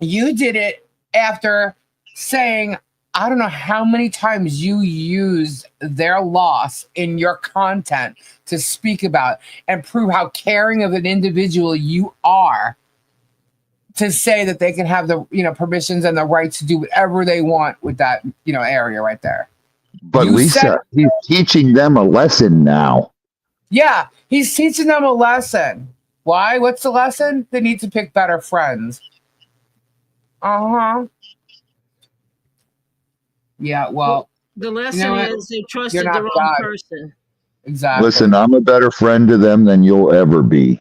Speaker 1: you did it after saying, I don't know how many times you used their loss in your content to speak about and prove how caring of an individual you are, to say that they can have the, you know, permissions and the right to do whatever they want with that, you know, area right there.
Speaker 4: But
Speaker 1: You
Speaker 4: Lisa, he's teaching them a lesson now.
Speaker 1: Yeah, he's teaching them a lesson. Why? What's the lesson? They need to pick better friends. Uh-huh. Yeah, well,
Speaker 2: the lesson
Speaker 1: you know
Speaker 2: is they trusted the wrong
Speaker 1: God.
Speaker 2: person.
Speaker 1: Exactly.
Speaker 4: Listen, I'm a better friend to them than you'll ever be.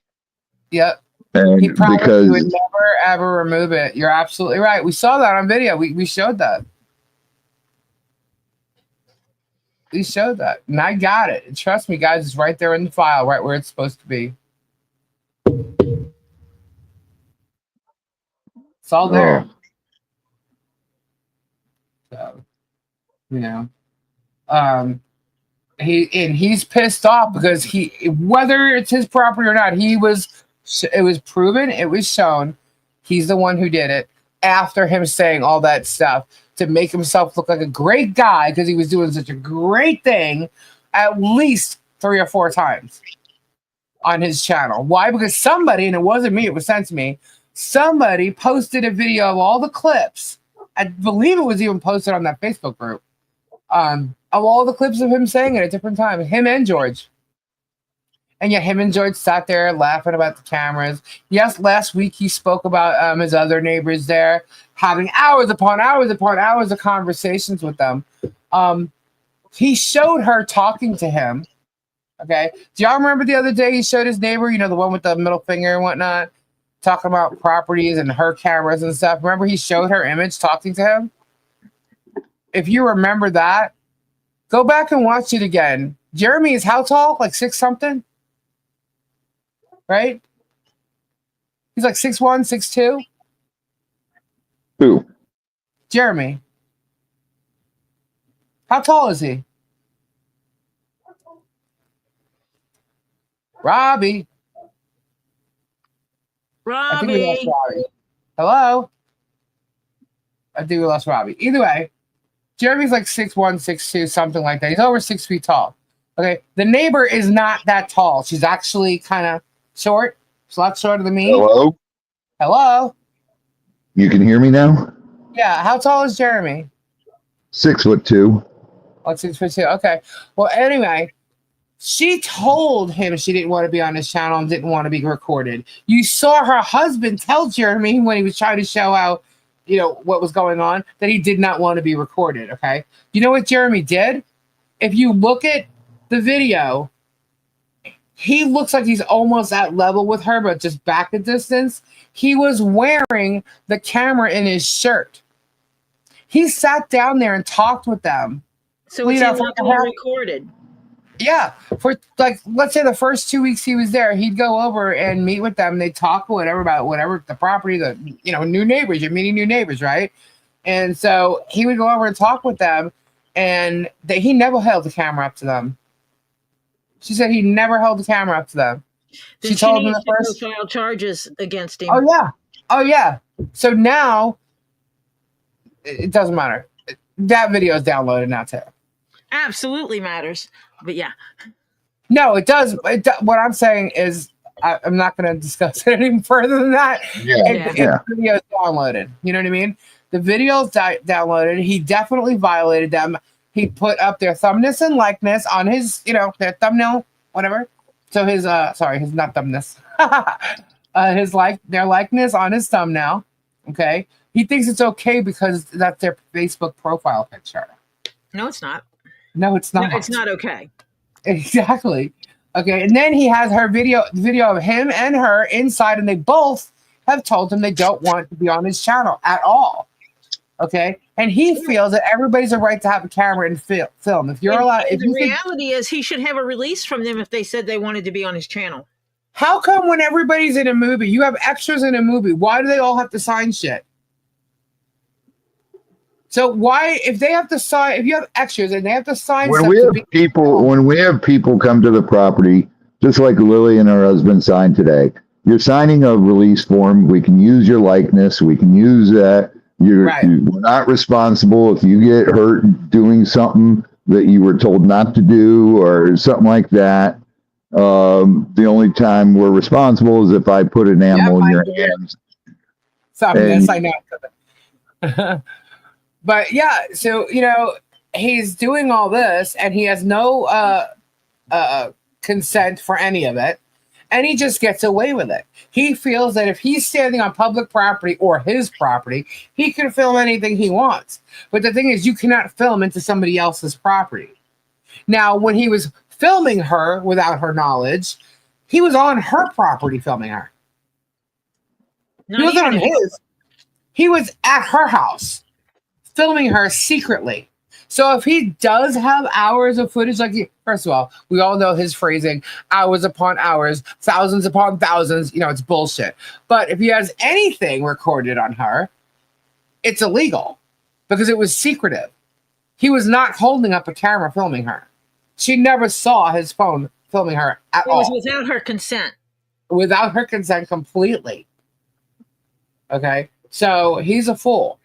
Speaker 1: Yep.
Speaker 4: And
Speaker 1: He probably
Speaker 4: because
Speaker 1: would never ever remove it. You're absolutely right. We saw that on video. We showed that. We showed that. And I got it. And trust me, guys, it's right there in the file, right where it's supposed to be. It's all there. So, you know. He's pissed off because whether it's his property or not, it was proven, it was shown he's the one who did it after him saying all that stuff to make himself look like a great guy because he was doing such a great thing at least 3 or 4 times on his channel. Why? Because somebody, and it wasn't me, it was sent to me, somebody posted a video of all the clips. I believe it was even posted on that Facebook group. Of all the clips of him saying it at different times, him and George. And yet him and George sat there laughing about the cameras. Yes, last week he spoke about his other neighbors there, having hours upon hours upon hours of conversations with them. He showed her talking to him. Okay. Do y'all remember the other day he showed his neighbor, you know, the one with the middle finger and whatnot, talking about properties and her cameras and stuff? Remember he showed her image talking to him? If you remember that, go back and watch it again. Jeremy is how tall? Like 6 something? Right? He's like 6'1", 6'2".
Speaker 4: who?
Speaker 1: Jeremy. How tall is he? Robbie. I think we lost Robbie. Hello? I think we lost Robbie. Either way, Jeremy's like 6'1", 6'2", something like that. He's over 6 feet tall. Okay. The neighbor is not that tall. She's actually kind of short. She's a lot shorter than me.
Speaker 4: Hello?
Speaker 1: Hello?
Speaker 4: You can hear me now?
Speaker 1: Yeah. How tall is Jeremy?
Speaker 4: 6'2".
Speaker 1: Oh, 6'2". Okay. Well, anyway, she told him she didn't want to be on his channel and didn't want to be recorded. You saw her husband tell Jeremy when he was trying to show out, you know, what was going on, that he did not want to be recorded. Okay. You know what Jeremy did? If you look at the video, he looks like he's almost at level with her, but just back a distance. He was wearing the camera in his shirt. He sat down there and talked with them.
Speaker 2: So it's illegally recorded.
Speaker 1: Yeah. For like, let's say the first 2 weeks he was there, he'd go over and meet with them. They'd talk whatever about whatever the property, new neighbors, you're meeting new neighbors, right? And so he would go over and talk with them, and he never held the camera up to them. She said he never held the camera up to them.
Speaker 2: Then
Speaker 1: she told him the
Speaker 2: first file charges against him.
Speaker 1: Oh yeah. So now it doesn't matter. That video is downloaded now too.
Speaker 2: Absolutely matters. But yeah.
Speaker 1: No, it does. What I'm saying is, I'm not going to discuss it any further than that. The video is downloaded. You know what I mean? The video is downloaded. He definitely violated them. He put up their thumbness and likeness on his, their thumbnail, whatever. So his, his not thumbness, their likeness on his thumbnail. Okay. He thinks it's okay because that's their Facebook profile picture.
Speaker 2: No, it's not.
Speaker 1: No, it's not.
Speaker 2: No, it's not okay.
Speaker 1: Exactly. Okay. And then he has her video of him and her inside, and they both have told him they don't want to be on his channel at all. Okay. And he feels that everybody's a right to have a camera and film. If you're allowed,
Speaker 2: the reality is he should have a release from them if they said they wanted to be on his channel.
Speaker 1: How come when everybody's in a movie, you have extras in a movie, why do they all have to sign shit? So why, if they have to sign, if you have extras and they have to sign,
Speaker 4: when we have people come to the property, just like Lily and her husband signed today, you're signing a release form. We can use your likeness. We can use that. We're not responsible if you get hurt doing something that you were told not to do or something like that. The only time we're responsible is if I put an animal in your hands.
Speaker 1: Yes, I know. But yeah, so he's doing all this, and he has no consent for any of it, and he just gets away with it. He feels that if he's standing on public property or his property, he can film anything he wants. But the thing is, you cannot film into somebody else's property. Now, when he was filming her without her knowledge, he was on her property filming her. He wasn't on his. He was at her house filming her secretly. So if he does have hours of footage, first of all, we all know his phrasing, hours upon hours, thousands upon thousands, it's bullshit. But if he has anything recorded on her, it's illegal because it was secretive. He was not holding up a camera filming her. She never saw his phone filming her at all.
Speaker 2: It was without her consent.
Speaker 1: Without her consent completely. Okay? So he's a fool.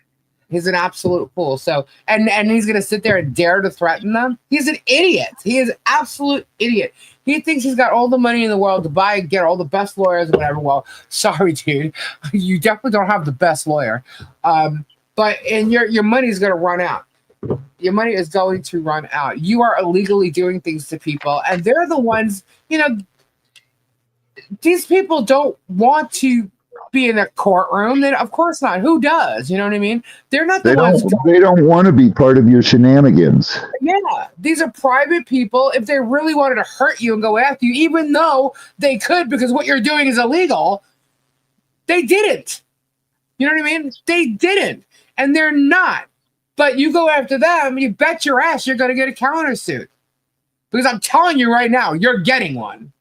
Speaker 1: He's an absolute fool. So, and he's going to sit there and dare to threaten them. He's an idiot. He is an absolute idiot. He thinks he's got all the money in the world to buy and get all the best lawyers and whatever. Well, sorry, dude. You definitely don't have the best lawyer. But your money is going to run out. Your money is going to run out. You are illegally doing things to people, and they're the ones, these people don't want to be in a courtroom. Then of course not. Who does? You know what I mean? They're not the ones.
Speaker 4: They don't want to be part of your shenanigans.
Speaker 1: Yeah, these are private people. If they really wanted to hurt you and go after you, even though they could, because what you're doing is illegal, they didn't. You know what I mean? They didn't, and they're not. But you go after them, you bet your ass you're going to get a countersuit, because I'm telling you right now, you're getting one,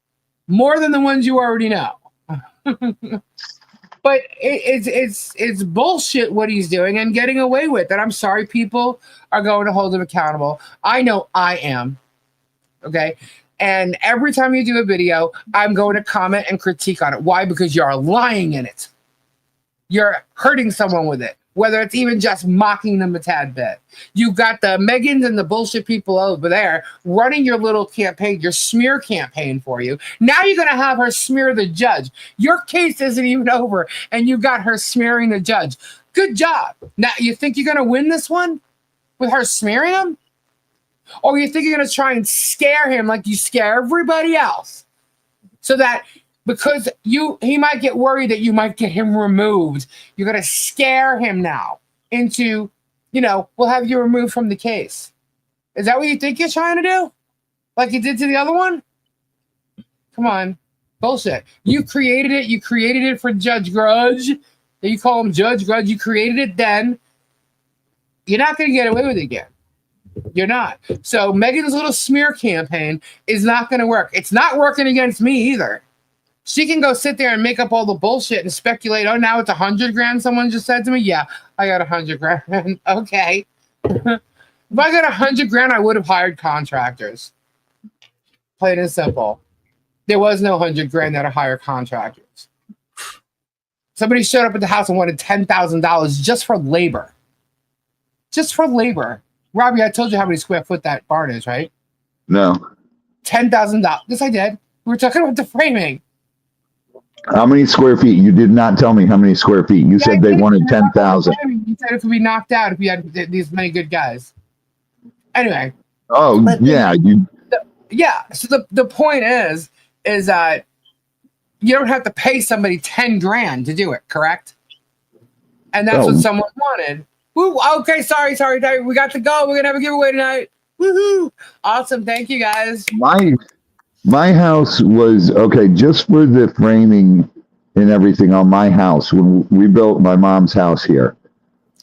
Speaker 1: more than the ones you already know. But it's bullshit what he's doing and getting away with. And I'm sorry, people are going to hold him accountable. I know I am. Okay. And every time you do a video, I'm going to comment and critique on it. Why? Because you're lying in it. You're hurting someone with it, whether it's even just mocking them a tad bit. You've got the Megans and the bullshit people over there running your little campaign, your smear campaign for you. Now you're going to have her smear the judge. Your case isn't even over, and you got her smearing the judge. Good job. Now, you think you're going to win this one with her smearing him? Or you think you're going to try and scare him like you scare everybody else? So that because he might get worried that you might get him removed. You're going to scare him now into, we'll have you removed from the case. Is that what you think you're trying to do? Like you did to the other one? Come on. Bullshit. You created it. You created it for Judge Grudge. You call him Judge Grudge. You created it then. You're not going to get away with it again. You're not. So Megan's little smear campaign is not going to work. It's not working against me either. She can go sit there and make up all the bullshit and speculate. Oh, now it's 100 grand. Someone just said to me, yeah, I got 100 grand. Okay. If I got 100 grand, I would have hired contractors. Plain and simple. There was no 100 grand that I hire contractors. Somebody showed up at the house and wanted $10,000 just for labor. Just for labor. Robbie, I told you how many square foot that barn is, right?
Speaker 4: No.
Speaker 1: $10,000. Yes, I did. We were talking about the framing.
Speaker 4: How many square feet? You did not tell me how many square feet. You said they wanted 10,000.
Speaker 1: You said it could be knocked out if you had these many good guys. Anyway.
Speaker 4: Oh, yeah.
Speaker 1: So the point is that you don't have to pay somebody 10 grand to do it, correct? And that's what someone wanted. Woo, okay, sorry. We got to go. We're going to have a giveaway tonight. Woohoo. Awesome. Thank you, guys.
Speaker 4: My house was, okay, just for the framing and everything on my house, when we built my mom's house here,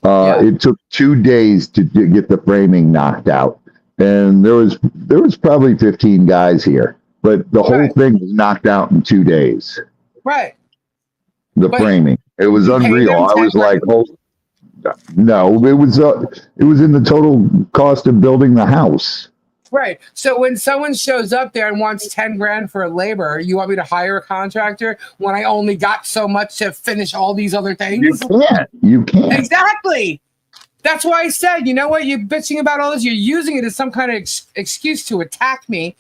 Speaker 4: it took 2 days to get the framing knocked out. And there was probably 15 guys here, but the whole thing was knocked out in 2 days.
Speaker 1: Right.
Speaker 4: The framing. It was unreal. I was like, oh, no, it was in the total cost of building the house.
Speaker 1: Right. So when someone shows up there and wants 10 grand for labor, you want me to hire a contractor when I only got so much to finish all these other things?
Speaker 4: You can't.
Speaker 1: Exactly. That's why I said, you know what? You're bitching about all this. You're using it as some kind of excuse to attack me.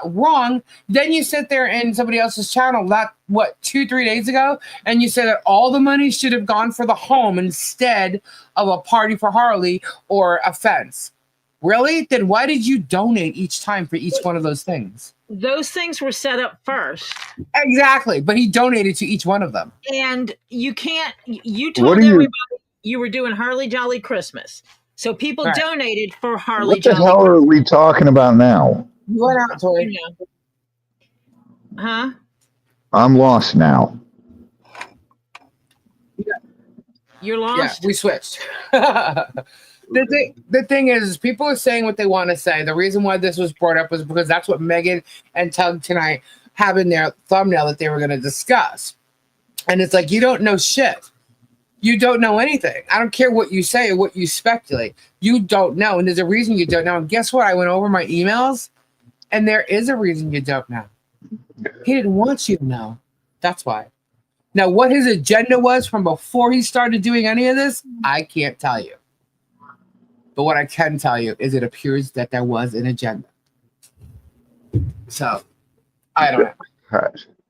Speaker 1: Wrong. Then you sit there in somebody else's channel, 2-3 days ago, and you said that all the money should have gone for the home instead of a party for Harley or a fence. Really? Then why did you donate each time for each one of those things?
Speaker 2: Those things were set up first.
Speaker 1: Exactly. But he donated to each one of them.
Speaker 2: And you can't, you told everybody you were doing Harley Jolly Christmas. So people donated for Harley Jolly.
Speaker 4: What the hell are we talking about now?
Speaker 1: You went out, Tori.
Speaker 2: Huh?
Speaker 4: I'm lost now.
Speaker 2: You're lost?
Speaker 1: Yeah, we switched. The thing is, people are saying what they want to say. The reason why this was brought up was because that's what Megan and Tug tonight have in their thumbnail that they were going to discuss. And it's like, you don't know shit. You don't know anything. I don't care what you say or what you speculate. You don't know. And there's a reason you don't know. And guess what? I went over my emails, and there is a reason you don't know. He didn't want you to know. That's why. Now, what his agenda was from before he started doing any of this, I can't tell you. But what I can tell you is it appears that there was an agenda. So, I don't know.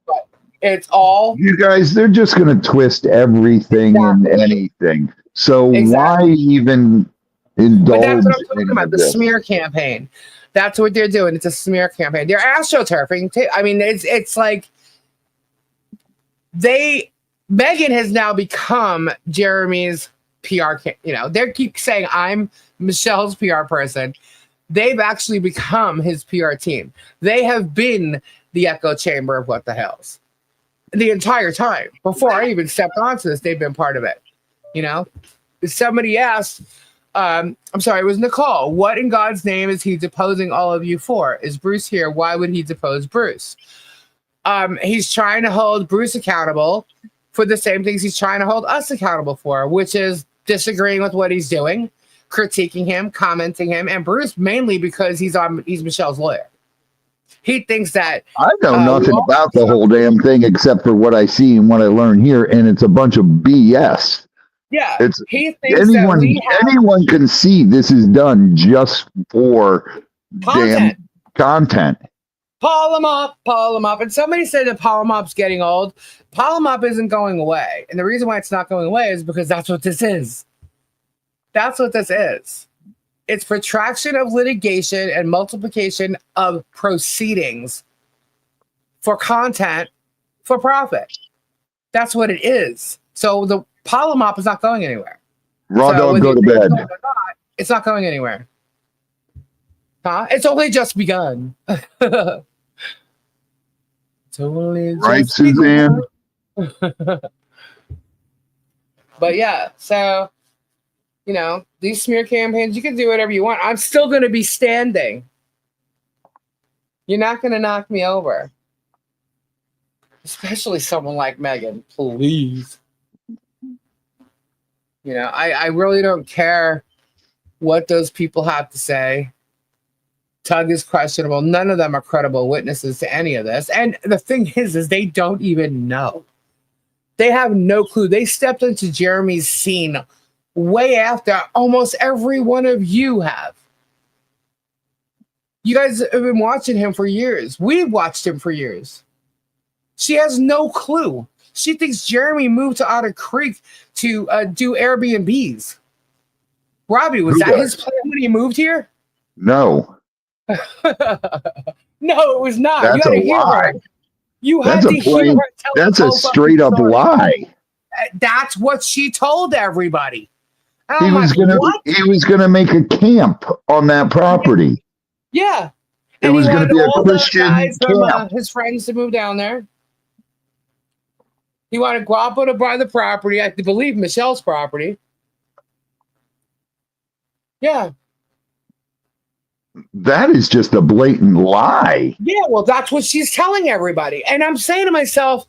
Speaker 1: But it's all...
Speaker 4: You guys, they're just going to twist everything and anything. So why even indulge?
Speaker 1: But that's what I'm talking about, the smear campaign. That's what they're doing. It's a smear campaign. They're astroturfing too. I mean, it's like... Megan has now become Jeremy's PR, they keep saying I'm Michelle's PR person. They've actually become his PR team. They have been the echo chamber of what the hells the entire time. Before I even stepped onto this, they've been part of it. Somebody asked, I'm sorry, it was Nicole, what in God's name is he deposing all of you for? Is Bruce here? Why would he depose Bruce? He's trying to hold Bruce accountable for the same things he's trying to hold us accountable for, which is disagreeing with what he's doing, critiquing him, commenting him, and Bruce mainly because he's Michelle's lawyer. He thinks that
Speaker 4: I know nothing about the whole damn thing except for what I see and what I learn here, and it's a bunch of BS.
Speaker 1: Yeah,
Speaker 4: he thinks anyone can see this is done just for damn content.
Speaker 1: Pull him up. And somebody said that Pull 'em up's getting old. Pull 'em up isn't going away. And the reason why it's not going away is because that's what this is. That's what this is. It's protraction of litigation and multiplication of proceedings for content for profit. That's what it is. So the Pull 'em up is not going anywhere.
Speaker 4: Raw dog, go to bed.
Speaker 1: It's not going anywhere. Huh? It's only just begun. Totally
Speaker 4: Right,
Speaker 1: just people.
Speaker 4: Suzanne?
Speaker 1: But yeah, so these smear campaigns, you can do whatever you want. I'm still going to be standing. You're not going to knock me over. Especially someone like Megan, please. I really don't care what those people have to say. Tug is questionable. None of them are credible witnesses to any of this. And the thing is they don't even know. They have no clue. They stepped into Jeremy's scene way after almost every one of you have. You guys have been watching him for years. We've watched him for years. She has no clue. She thinks Jeremy moved to Otter Creek to do Airbnbs. Robbie, was that his plan when he moved here?
Speaker 4: No.
Speaker 1: No, it was not.
Speaker 4: That's a lie.
Speaker 1: You had to hear her tell
Speaker 4: That's a straight up lie.
Speaker 1: That's what she told everybody.
Speaker 4: He was gonna make a camp on that property.
Speaker 1: Yeah.
Speaker 4: It was going to be a Christian camp.
Speaker 1: From, his friends to move down there. He wanted Guapo to buy the property. I believe Michelle's property. Yeah.
Speaker 4: That is just a blatant lie.
Speaker 1: Yeah, well, that's what she's telling everybody. And I'm saying to myself,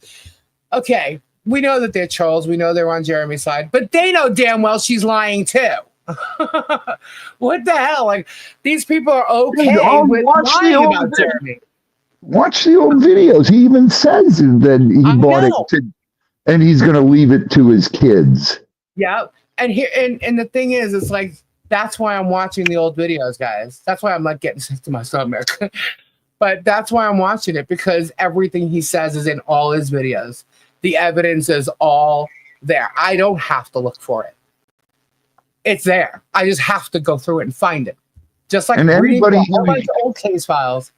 Speaker 1: okay, we know that they're trolls. We know they're on Jeremy's side. But they know damn well she's lying too. What the hell? Like, these people are okay with lying about Jeremy.
Speaker 4: Watch the old videos. He even says that he bought it and he's going to leave it to his kids.
Speaker 1: Yeah. And the thing is, it's like, that's why I'm watching the old videos, guys. That's why I'm like getting sick to my stomach. But that's why I'm watching it, because everything he says is in all his videos. The evidence is all there. I don't have to look for it. It's there. I just have to go through it and find it. Just like reading old case files.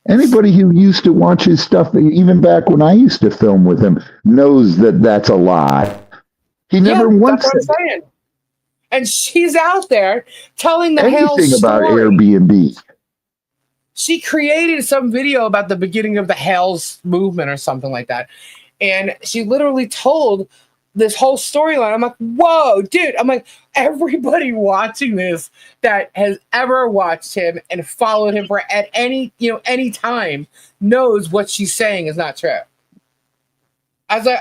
Speaker 4: Anybody who used to watch his stuff, even back when I used to film with him, knows that that's a lie. He never once
Speaker 1: said. That's what I'm saying. And she's out there telling the hell story.
Speaker 4: Anything about Airbnb.
Speaker 1: She created some video about the beginning of the Hales movement or something like that. And she literally told this whole storyline. I'm like, whoa, dude. I'm like, everybody watching this that has ever watched him and followed him for at any time knows what she's saying is not true. I was like,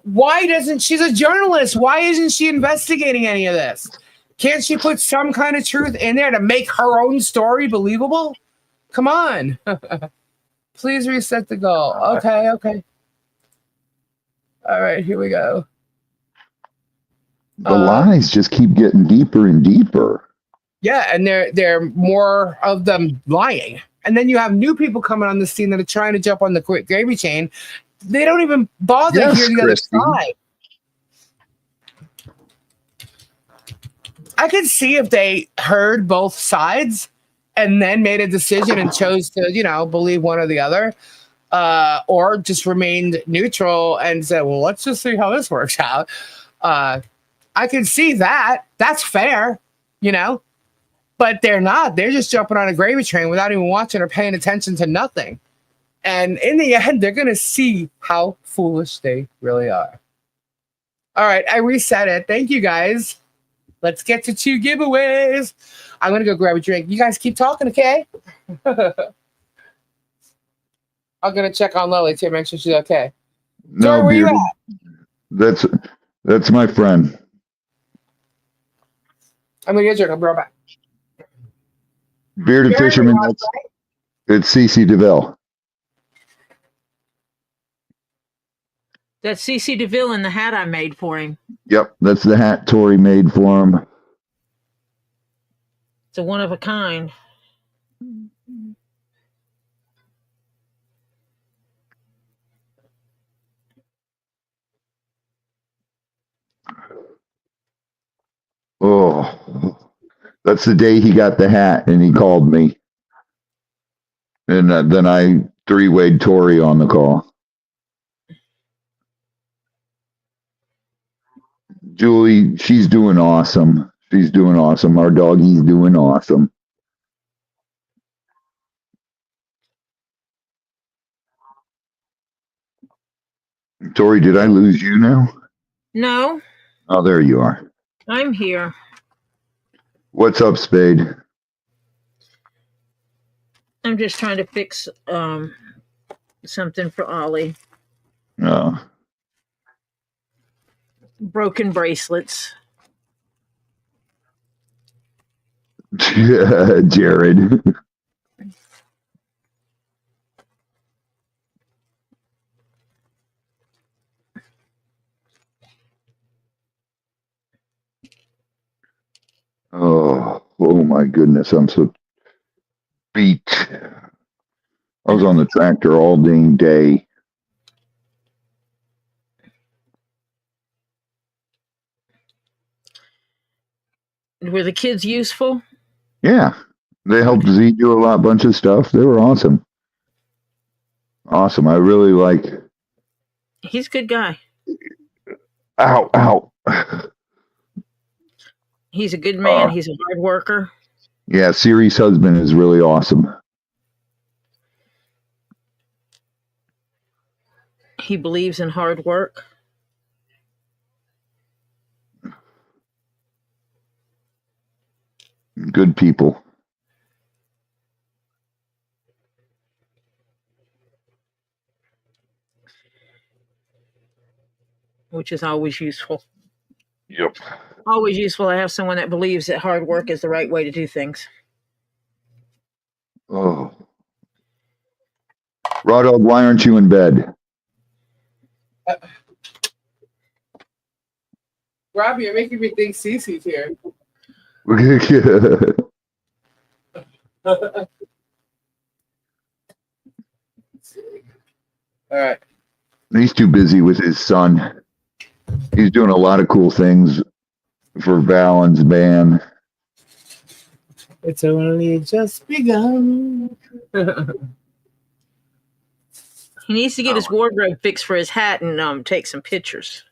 Speaker 1: why doesn't she's a journalist? Why isn't she investigating any of this? Can't she put some kind of truth in there to make her own story believable? Come on. Please reset the goal. Okay. All right, here we go.
Speaker 4: The lies just keep getting deeper and deeper.
Speaker 1: Yeah, and they're more of them lying. And then you have new people coming on the scene that are trying to jump on the quick gravy chain. They don't even bother to hear the other side. I could see if they heard both sides and then made a decision and chose to, believe one or the other, or just remained neutral and said, well, let's just see how this works out. I can see that. That's fair, but they're not. They're just jumping on a gravy train without even watching or paying attention to nothing. And in the end, they're going to see how foolish they really are. All right, I reset it. Thank you, guys. Let's get to 2 giveaways. I'm going to go grab a drink. You guys keep talking, okay? I'm going to check on Lily to make sure she's okay.
Speaker 4: No,
Speaker 1: where you at?
Speaker 4: That's my friend.
Speaker 1: I'm going to get a drink. I'll be right back.
Speaker 4: Bearded Fisherman. It's CC DeVille.
Speaker 2: That's CC DeVille in the hat I made for him.
Speaker 4: Yep, that's the hat Tori made for him.
Speaker 2: It's a one of a kind.
Speaker 4: Oh, that's the day he got the hat and he called me. And then I 3-wayed Tori on the call. Julie, she's doing awesome. She's doing awesome. Our doggy's doing awesome. Tori, did I lose you now?
Speaker 2: No,
Speaker 4: Oh, there you are.
Speaker 2: I'm here.
Speaker 4: What's up, Spade?
Speaker 2: I'm just trying to fix something for Ollie.
Speaker 4: Oh.
Speaker 2: Broken bracelets.
Speaker 4: Jared. Oh my goodness, I'm so beat. I was on the tractor all dang day.
Speaker 2: Were the kids useful?
Speaker 4: Yeah, they helped Z do a bunch of stuff. They were awesome. Awesome. I really like.
Speaker 2: He's a good guy.
Speaker 4: Ow, ow.
Speaker 2: He's a good man. He's a hard worker.
Speaker 4: Yeah, Siri's husband is really awesome.
Speaker 2: He believes in hard work.
Speaker 4: Good people.
Speaker 2: Which is always useful.
Speaker 4: Yep.
Speaker 2: Always useful to have someone that believes that hard work is the right way to do things.
Speaker 4: Oh. Raw Dog, why aren't you in bed?
Speaker 1: Robbie, you're making me think Cece's here. All right.
Speaker 4: He's too busy with his son. He's doing a lot of cool things for Valen's band.
Speaker 1: It's only just begun.
Speaker 2: He needs to get his wardrobe fixed for his hat and take some pictures.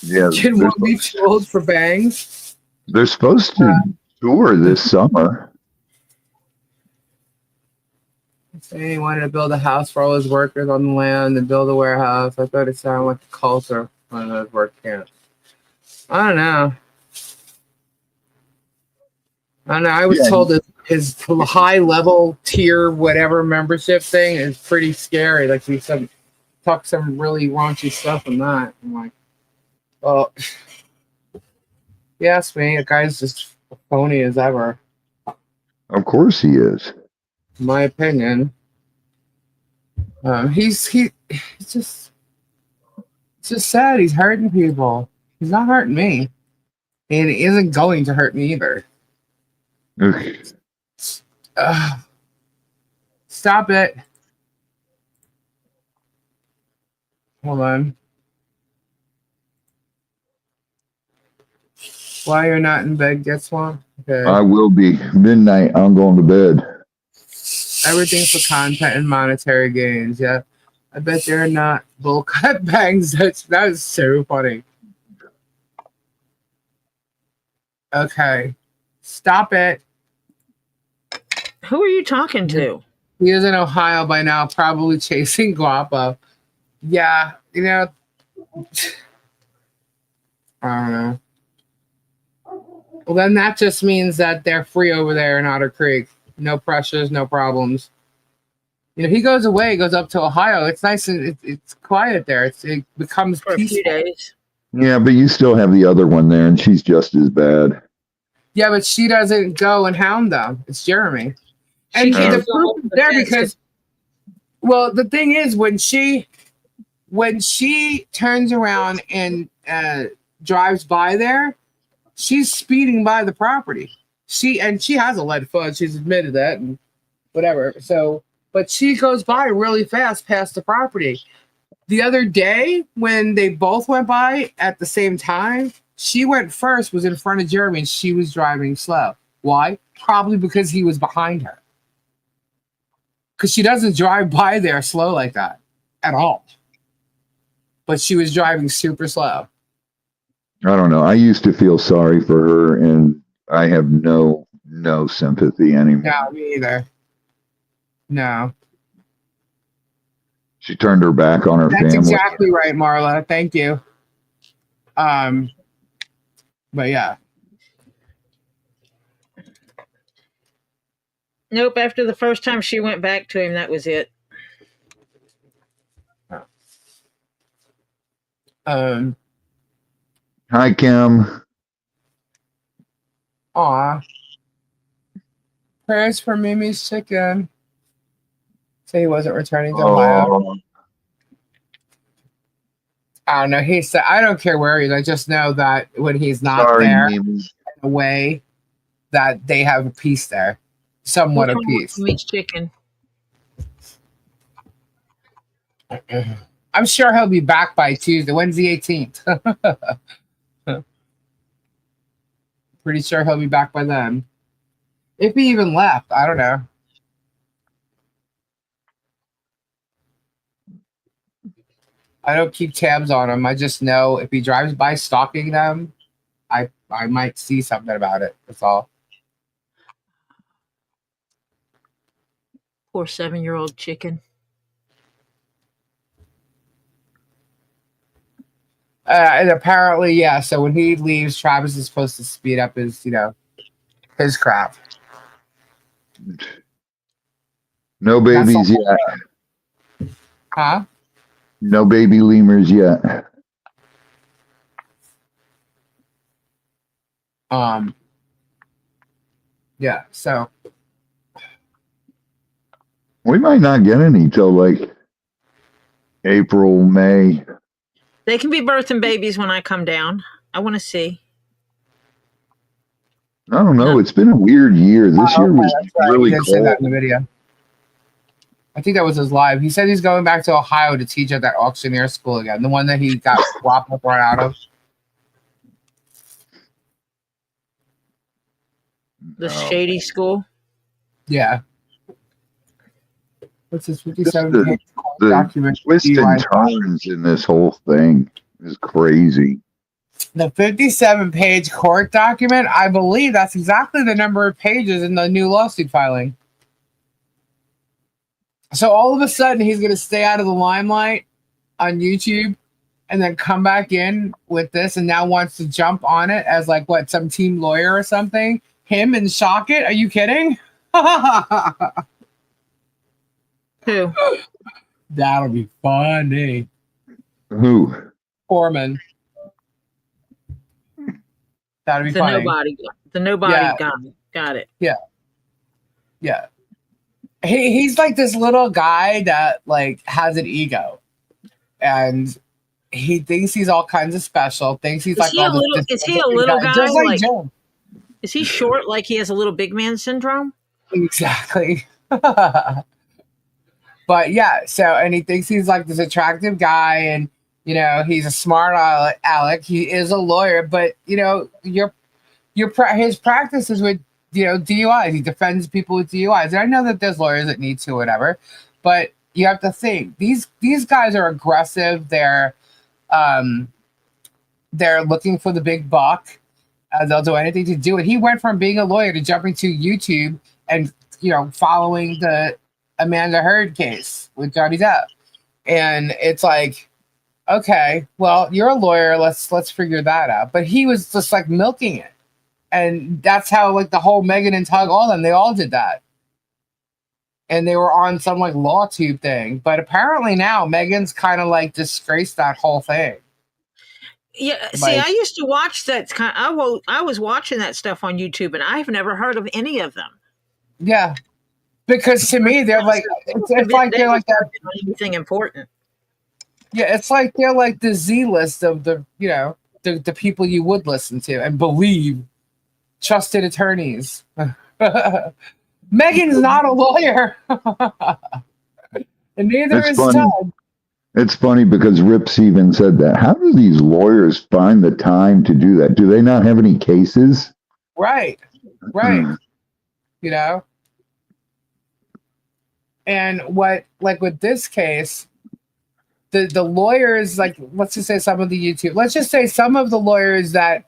Speaker 4: Yeah,
Speaker 1: Kid won't be too old for bangs.
Speaker 4: They're supposed to tour this summer.
Speaker 1: He wanted to build a house for all his workers on the land and build a warehouse. I thought it sounded like the culture on those work camps. I don't know. I was told that his high level tier whatever membership thing is pretty scary. Like he talk some really raunchy stuff on that. I'm like, well, you ask me, the guy's just phony as ever.
Speaker 4: Of course he is.
Speaker 1: In my opinion. He's just it's just sad. He's hurting people. He's not hurting me, and he isn't going to hurt me either. Stop it. Hold on. Why you're not in bed, get Swamp? Okay.
Speaker 4: I will be. Midnight, I'm going to bed.
Speaker 1: Everything for content and monetary gains. Yeah, I bet they're not bullcut bangs. That is so funny. Okay, stop it.
Speaker 2: Who are you talking to?
Speaker 1: He is in Ohio by now, probably chasing Guapo. Yeah, you know, I don't know. Well, then that just means that they're free over there in Otter Creek. No pressures, no problems. You know, he goes away, goes up to Ohio. It's nice and it's quiet there. It becomes
Speaker 2: for
Speaker 1: peaceful.
Speaker 2: A few days.
Speaker 4: Yeah, but you still have the other one there, and she's just as bad.
Speaker 1: Yeah, but she doesn't go and hound them. It's Jeremy. And the proof is there because, well, the thing is, when she turns around and drives by there, she's speeding by the property. She has a lead foot. She's admitted that and whatever. So, but she goes by really fast past the property. The other day when they both went by at the same time, she went first, was in front of Jeremy, and she was driving slow. Why? Probably because he was behind her. Because she doesn't drive by there slow like that at all. But she was driving super slow.
Speaker 4: I don't know. I used to feel sorry for her, and I have no sympathy anymore.
Speaker 1: No, me either. No.
Speaker 4: She turned her back on her
Speaker 1: That's
Speaker 4: family.
Speaker 1: exactly right, Marla. Thank you. But yeah.
Speaker 2: Nope. After the first time she went back to him, that was it.
Speaker 4: Hi, Kim.
Speaker 1: Aw. Prayers for Mimi's chicken. So he wasn't returning to Ohio.
Speaker 4: Oh,
Speaker 1: I don't know. He said, I don't care where he is. I just know that when he's not
Speaker 4: sorry,
Speaker 1: there,
Speaker 4: Mimi.
Speaker 1: in a way, that they have a peace there. Somewhat of peace.
Speaker 2: Meat's chicken.
Speaker 1: I'm sure he'll be back by Tuesday. When's the 18th? Pretty sure he'll be back by then. If he even left, I don't know. I don't keep tabs on him. I just know if he drives by stalking them, I might see something about it. That's all.
Speaker 2: Poor 7-year-old chicken.
Speaker 1: And apparently, yeah. So when he leaves, Travis is supposed to speed up his, his crap.
Speaker 4: No babies yet.
Speaker 1: Huh?
Speaker 4: No baby lemurs yet.
Speaker 1: Yeah. So
Speaker 4: We might not get any till like April, May.
Speaker 2: They can be birthing babies when I come down. I want to see.
Speaker 4: I don't know. It's been a weird year. This year was really
Speaker 1: he did say
Speaker 4: cold.
Speaker 1: that in the video. I think that was his live. He said he's going back to Ohio to teach at that auctioneer school again, the one that he got whopped up right out of.
Speaker 2: The shady school.
Speaker 1: Yeah. What's this 57-page
Speaker 4: The
Speaker 1: document?
Speaker 4: twists and turns in this whole thing is crazy.
Speaker 1: The 57-page court document, I believe that's exactly the number of pages in the new lawsuit filing. So all of a sudden, he's going to stay out of the limelight on YouTube and then come back in with this and now wants to jump on it as like, what, some team lawyer or something? Him and Shock It? Are you kidding?
Speaker 2: Who?
Speaker 1: That'll be funny.
Speaker 4: Who?
Speaker 1: Foreman. That'll be
Speaker 2: The
Speaker 1: funny.
Speaker 2: nobody got it.
Speaker 1: Yeah. Yeah. He's like this little guy that like has an ego. And he thinks he's all kinds of special, thinks he's
Speaker 2: Is he a little guy?
Speaker 1: Just like Joe.
Speaker 2: Is he short like he has a little big man syndrome?
Speaker 1: Exactly. But yeah, so, and he thinks he's like this attractive guy and, he's a smart aleck. He is a lawyer, but, his practice is with, DUIs. He defends people with DUIs. And I know that there's lawyers that need to, whatever, but you have to think these guys are aggressive. They're looking for the big buck. They'll do anything to do it. He went from being a lawyer to jumping to YouTube and, following the Amanda Heard case with Johnny Depp. And it's like, okay, well, you're a lawyer. Let's figure that out. But he was just like milking it. And that's how like the whole Megan and Tug, all of them, they all did that. And they were on some like law tube thing. But apparently now Megan's kind of like disgraced that whole thing.
Speaker 2: Yeah, see, I used to watch that I was watching that stuff on YouTube and I've never heard of any of them.
Speaker 1: Yeah. Because to me, they're like, it's like they're like that.
Speaker 2: Anything important.
Speaker 1: Yeah, it's like they're like the Z list of the, the people you would listen to and believe, trusted attorneys. Megan's not a lawyer. And neither is Todd.
Speaker 4: It's funny because Rips even said that. How do these lawyers find the time to do that? Do they not have any cases?
Speaker 1: Right. And what, like with this case, the lawyers, like, let's just say some of the lawyers that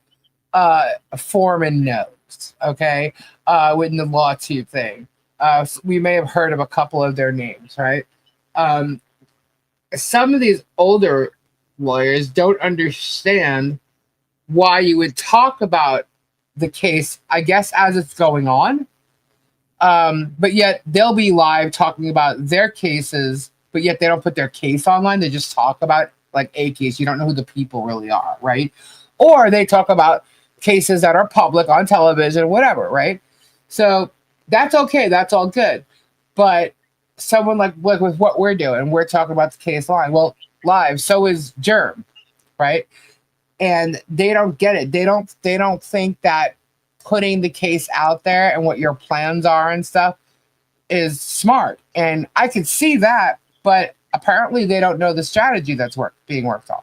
Speaker 1: Foreman knows, okay, with the law tube thing. We may have heard of a couple of their names, right? some of these older lawyers don't understand why you would talk about the case, I guess, as it's going on. But yet they'll be live talking about their cases, but yet they don't put their case online. They just talk about like a case. You don't know who the people really are, right? Or they talk about cases that are public on television, whatever, right? So that's okay. That's all good. But someone like with what we're doing, we're talking about the case live. So is Germ, right? And they don't get it. They don't think that putting the case out there and what your plans are and stuff is smart. And I could see that, but apparently they don't know the strategy that's being worked on,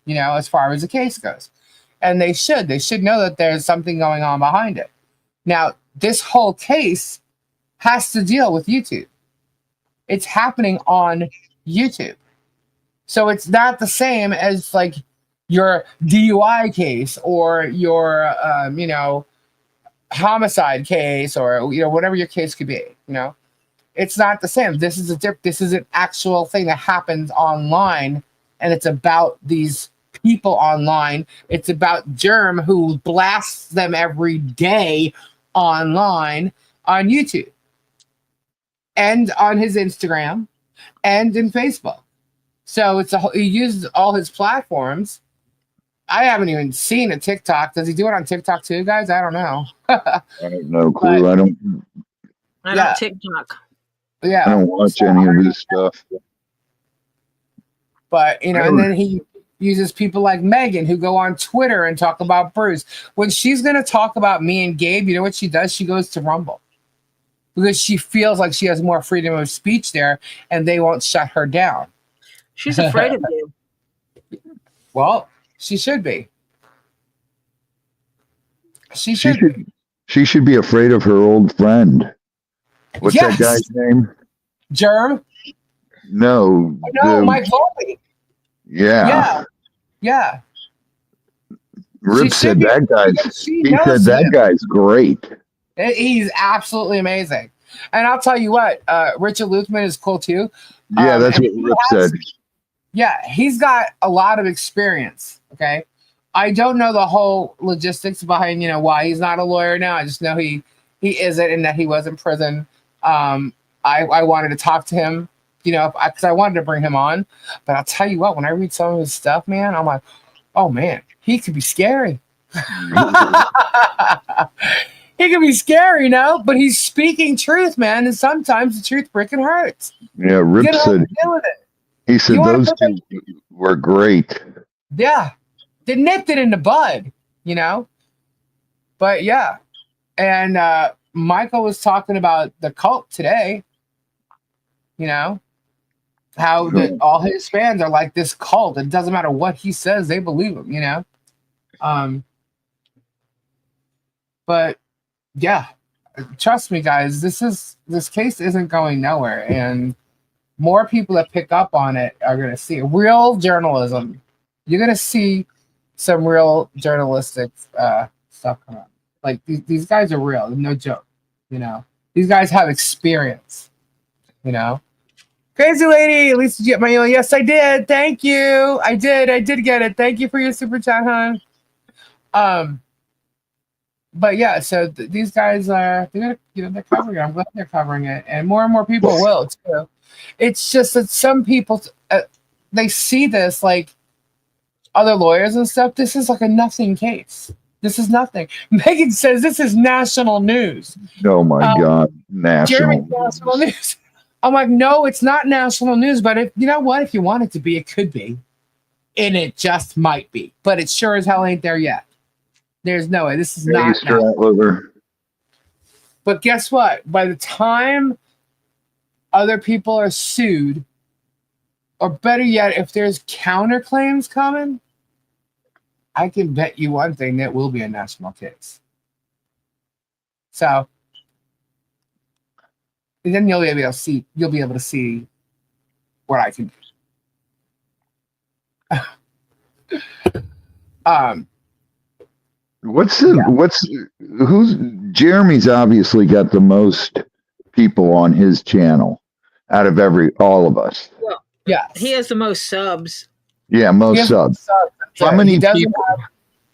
Speaker 1: as far as the case goes. And they should know that there's something going on behind it. Now, this whole case has to deal with YouTube. It's happening on YouTube. So it's not the same as like your DUI case or your, homicide case or, whatever your case could be, It's not the same. This is an actual thing that happens online, and it's about these people online. It's about Germ, who blasts them every day online on YouTube and on his Instagram and in Facebook. So he uses all his platforms. I haven't even seen a TikTok. Does he do it on TikTok too, guys? I don't know.
Speaker 4: I have no clue. I don't
Speaker 2: TikTok.
Speaker 1: Yeah.
Speaker 4: I don't watch any of his stuff.
Speaker 1: But, and then he uses people like Megan who go on Twitter and talk about Bruce. When she's going to talk about me and Gabe, you know what she does? She goes to Rumble because she feels like she has more freedom of speech there and they won't shut her down.
Speaker 2: She's afraid of you.
Speaker 1: Well, she should be. She
Speaker 4: should be afraid of her old friend. What's that guy's name?
Speaker 1: Germ?
Speaker 4: No,
Speaker 1: Mike Foley.
Speaker 4: Yeah. Rip said that guy's great.
Speaker 1: He's absolutely amazing. And I'll tell you what, Richard Luthman is cool too.
Speaker 4: Yeah, that's what Rip said.
Speaker 1: Yeah, he's got a lot of experience. Okay. I don't know the whole logistics behind, why he's not a lawyer now. I just know he isn't, and that he was in prison. I wanted to talk to him, because I wanted to bring him on. But I'll tell you what, when I read some of his stuff, man, I'm like, oh man, he could be scary. He can be scary, but he's speaking truth, man. And sometimes the truth freaking hurts.
Speaker 4: Yeah, Rip said. He said those two were great.
Speaker 1: Yeah, they nipped it in the bud, But yeah, and Michael was talking about the cult today. How all his fans are like this cult. It doesn't matter what he says; they believe him. But yeah, trust me, guys. This case isn't going nowhere, and more people that pick up on it are going to see real journalism. You're going to see some real journalistic stuff come up. Like these guys are real, no joke. These guys have experience. Crazy lady, at least did you get my email? Yes, I did. Thank you. I did get it. Thank you for your super chat, hon. But yeah, so these guys they're covering it. I'm glad they're covering it, and more people will too. It's just that some people they see this like other lawyers and stuff. This is like a nothing case. This is nothing. Megan says this is national news.
Speaker 4: Oh my God, national
Speaker 1: news. I'm like, no, it's not national news. But if you know what, if you want it to be, it could be, and it just might be. But it sure as hell ain't there yet. There's no way. This is not. But guess what? By the time other people are sued, or better yet, if there's counterclaims coming, I can bet you one thing, that will be a national case. So then you'll be able to see what I can do.
Speaker 4: Who's Jeremy's obviously got the most people on his channel out of all of us.
Speaker 2: Well,
Speaker 1: Yes.
Speaker 2: He has the most subs.
Speaker 4: Yeah,
Speaker 1: He
Speaker 4: most
Speaker 1: has
Speaker 4: subs.
Speaker 1: How
Speaker 4: Many people?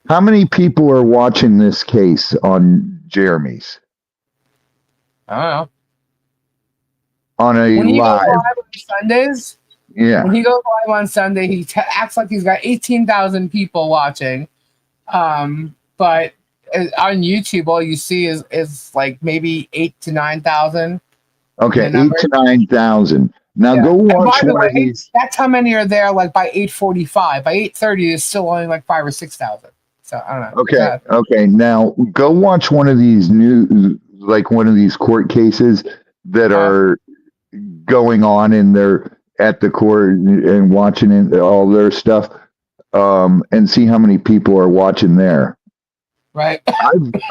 Speaker 4: How many people are watching this case on Jeremy's?
Speaker 1: I don't know.
Speaker 4: On a
Speaker 1: When he
Speaker 4: live?
Speaker 1: goes live on Sundays,
Speaker 4: Yeah.
Speaker 1: when he goes live on Sunday, he acts like he's got 18,000 people watching. But on YouTube, all you see is like maybe 8 to 9,000.
Speaker 4: Okay, 8 to 9,000. Now
Speaker 1: Yeah.
Speaker 4: go watch
Speaker 1: By the
Speaker 4: one of
Speaker 1: way,
Speaker 4: these.
Speaker 1: that's how many are there. Like by 8:45, by 8:30, it's still only like 5 or 6,000. So I don't know.
Speaker 4: Okay, okay. Now go watch one of these like one of these court cases that are going on, and they're at the court and watching it, all their stuff, and see how many people are watching there.
Speaker 1: Right.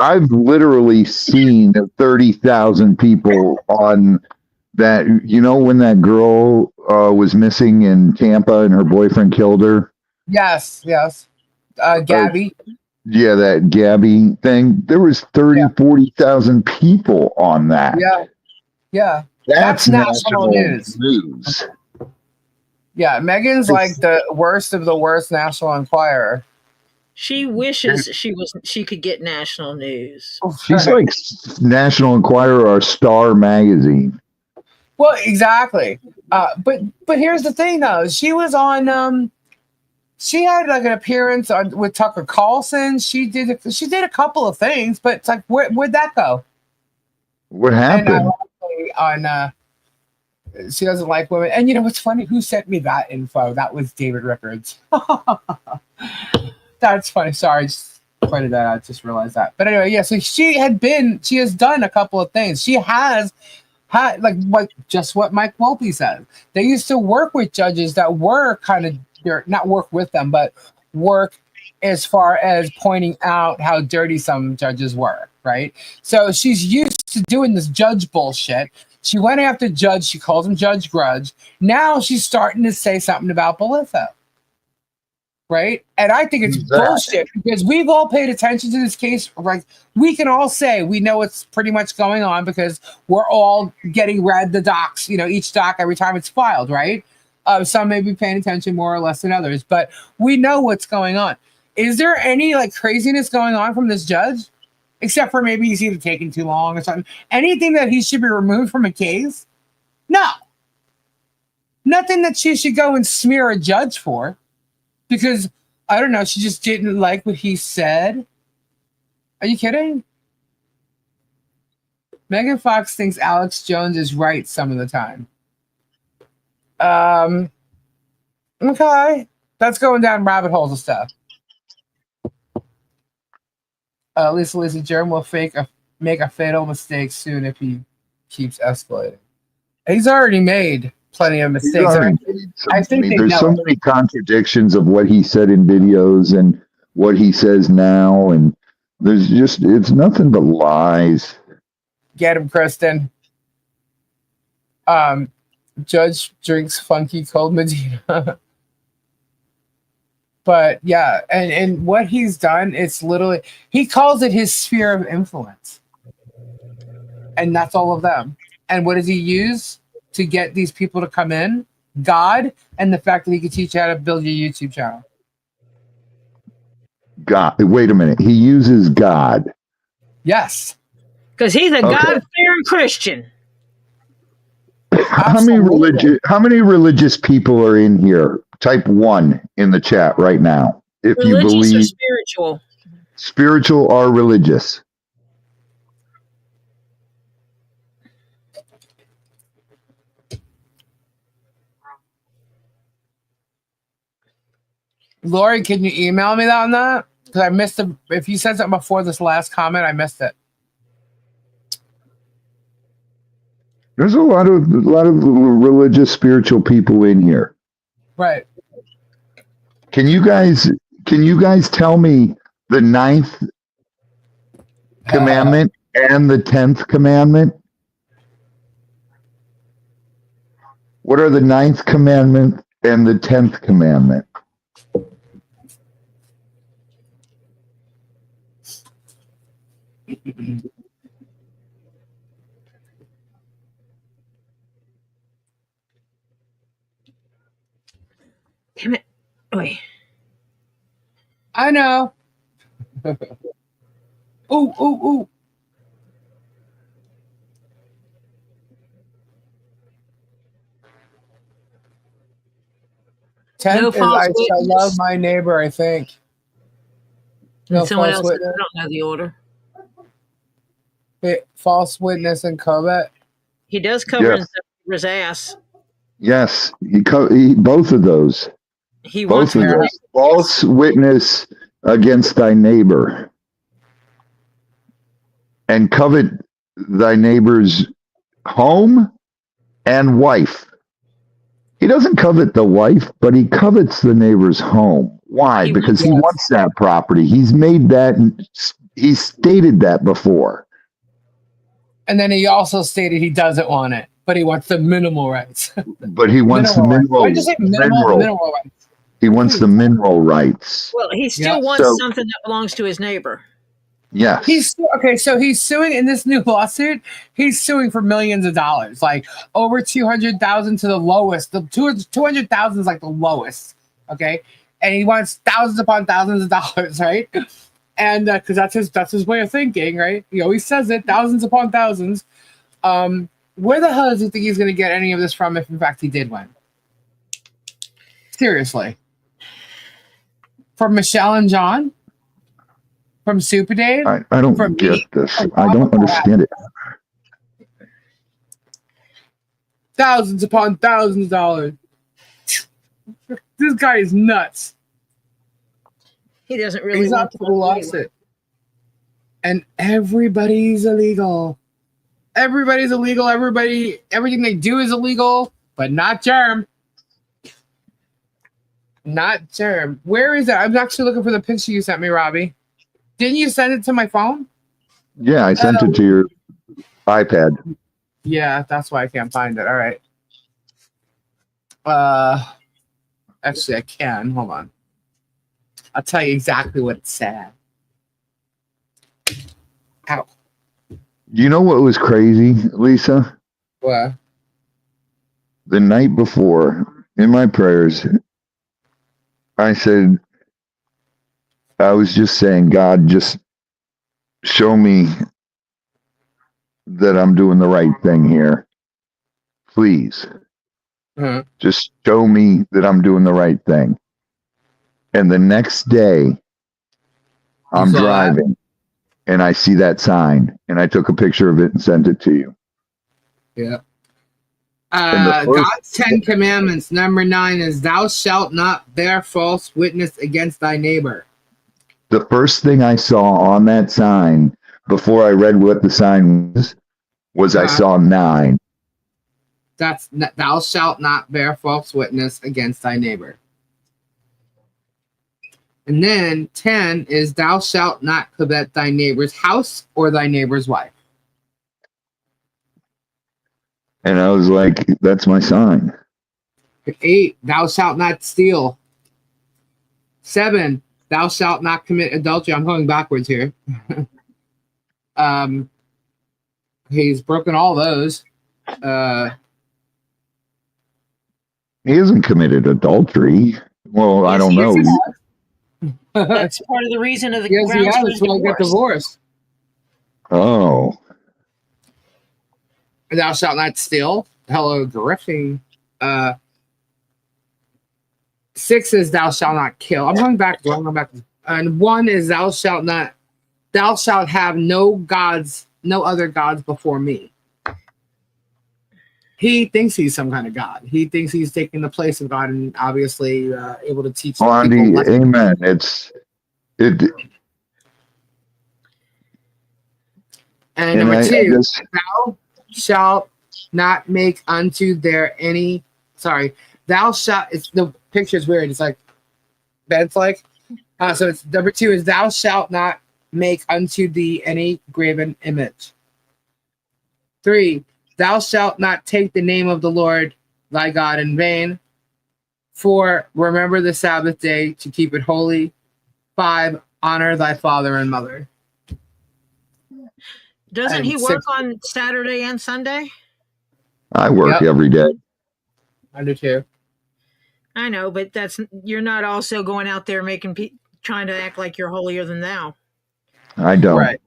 Speaker 4: I've literally seen 30,000 people on that. You know, when that girl was missing in Tampa and her boyfriend killed her.
Speaker 1: Yes. Gabby.
Speaker 4: Yeah, that Gabby thing. There was 40,000 people on that.
Speaker 1: Yeah.
Speaker 4: That's national news.
Speaker 1: Yeah, Megan's like the worst of the worst National Enquirer.
Speaker 2: She wishes she could get national news.
Speaker 4: She's like National Enquirer or Star Magazine.
Speaker 1: Well, exactly. But here's the thing though. She was on she had like an appearance with Tucker Carlson. She did a couple of things, but it's like where'd that go?
Speaker 4: What happened?
Speaker 1: And she doesn't like women. And you know what's funny? Who sent me that info? That was David Rickards. That's funny. Sorry, I just pointed that out. Just realized that. But anyway, yeah. So she has done a couple of things. She has had just what Mike Mulpey said. They used to work with judges that were kind of not work with them, but work as far as pointing out how dirty some judges were. Right. So she's used to doing this judge bullshit. She went after Judge. She calls him Judge Grudge. Now she's starting to say something about Belitho. Right? And I think it's bullshit because we've all paid attention to this case. Like we can all say we know what's pretty much going on because we're all getting read the docs, each doc every time it's filed, right? Some may be paying attention more or less than others, but we know what's going on. Is there any like craziness going on from this judge? Except for maybe he's either taking too long or something. Anything that he should be removed from a case? No. Nothing that she should go and smear a judge for. Because, I don't know, she just didn't like what he said. Are you kidding? Megan Fox thinks Alex Jones is right some of the time. Okay. That's going down rabbit holes of stuff. Lisa Jerem will make a fatal mistake soon if he keeps escalating. He's already made plenty of mistakes.
Speaker 4: I think there's so many contradictions of what he said in videos and what he says now, and it's nothing but lies.
Speaker 1: Get him, Kristen. Judge drinks funky cold Medina. But yeah, and what he's done, it's literally, he calls it his sphere of influence. And that's all of them. And what does he use to get these people to come in? God, and the fact that he can teach you how to build your YouTube channel.
Speaker 4: God, wait a minute. He uses God.
Speaker 1: Yes.
Speaker 2: Because he's a God-fearing Christian.
Speaker 4: How many religious people are in here? Type 1 in the chat right now. If
Speaker 2: religious
Speaker 4: you believe
Speaker 2: or spiritual.
Speaker 4: Spiritual or religious.
Speaker 1: Lori, can you email me on that? Because I missed it. If you said something before this last comment, I missed it.
Speaker 4: There's a lot of religious, spiritual people in here.
Speaker 1: Right.
Speaker 4: Can you guys tell me the 9th commandment and the 10th commandment? What are the 9th commandment and the 10th commandment?
Speaker 2: Oy.
Speaker 1: I know. Ooh, ooh, ooh.
Speaker 2: No
Speaker 1: 10th is
Speaker 2: false
Speaker 1: I shall
Speaker 2: witness.
Speaker 1: love my neighbor, I think. No
Speaker 2: And someone
Speaker 1: false
Speaker 2: else says,
Speaker 1: witness.
Speaker 2: I don't know the order.
Speaker 1: False witness and covet.
Speaker 2: He does cover
Speaker 4: Yes.
Speaker 2: his ass.
Speaker 4: Yes. He both of those.
Speaker 2: He
Speaker 4: Both
Speaker 2: wants
Speaker 4: of
Speaker 2: him to
Speaker 4: those. False witness against thy neighbor. And covet thy neighbor's home and wife. He doesn't covet the wife, but he covets the neighbor's home. Why? Because he wants that property. He's made that, he's stated that before.
Speaker 1: And then he also stated he doesn't want it, but he wants the minimal rights.
Speaker 4: But he wants the mineral.
Speaker 1: Why'd you say mineral rights?
Speaker 4: He wants the mineral rights.
Speaker 2: Well, he still wants something that belongs to his neighbor.
Speaker 4: Yes.
Speaker 1: So he's suing in this new lawsuit. He's suing for millions of dollars, like over 200,000 to the lowest. The 200,000 is like the lowest. Okay, and he wants thousands upon thousands of dollars, right? And because that's his way of thinking, right? He always says it, thousands upon thousands. Where the hell does he think he's going to get any of this from if in fact he did win? Seriously, from Michelle and John. From Super Dave?
Speaker 4: I don't get this. I don't understand it.
Speaker 1: Thousands upon thousands of dollars. This guy is nuts.
Speaker 2: He doesn't really want to
Speaker 1: lost it. And everybody's illegal. Everybody's illegal. Everything they do is illegal, but not Germ. Not Germ. Where is it? I'm actually looking for the picture you sent me, Robbie. Didn't you send it to my phone?
Speaker 4: Yeah, I sent it to your iPad.
Speaker 1: Yeah, that's why I can't find it. All right. Actually, I can. Hold on. I'll tell you exactly what it said. Ow.
Speaker 4: You know what was crazy, Lisa?
Speaker 1: What?
Speaker 4: The night before, in my prayers, I said, I was just saying, God, just show me that I'm doing the right thing here. Please. Just show me that I'm doing the right thing. And the next day, I'm driving and I see that sign and I took a picture of it and sent it to you.
Speaker 1: Yeah. God's 10 commandments. Number 9 is thou shalt not bear false witness against thy neighbor.
Speaker 4: The first thing I saw on that sign before I read what the sign was I saw 9.
Speaker 1: That's thou shalt not bear false witness against thy neighbor. And then 10 is thou shalt not covet thy neighbor's house or thy neighbor's wife.
Speaker 4: And I was like, that's my sign.
Speaker 1: 8, thou shalt not steal. 7, thou shalt not commit adultery. I'm going backwards here. He's broken all those.
Speaker 4: He hasn't committed adultery. Well, yes, I don't know.
Speaker 2: That's part of the reason of the
Speaker 1: grounds for
Speaker 2: his divorce.
Speaker 1: Get divorced.
Speaker 4: Oh.
Speaker 1: Thou shalt not steal. Hello, drifting. 6 is thou shalt not kill. I'm going back. And 1 is thou shalt have no other gods before me. He thinks he's some kind of God. He thinks he's taking the place of God and obviously able to teach people.
Speaker 4: Amen.
Speaker 1: And number 2, thou shalt not make unto there any. Sorry, thou shalt. It's the picture's weird. It's like bent like. So it's number 2 is thou shalt not make unto thee any graven image. 3, thou shalt not take the name of the Lord thy God in vain. 4, remember the Sabbath day to keep it holy. 5, honor thy father and mother.
Speaker 2: Doesn't he work on Saturday and Sunday?
Speaker 4: I work every day.
Speaker 1: I do too.
Speaker 2: I know, but you're not also going out there trying to act like you're holier than thou.
Speaker 4: I don't.
Speaker 1: Right.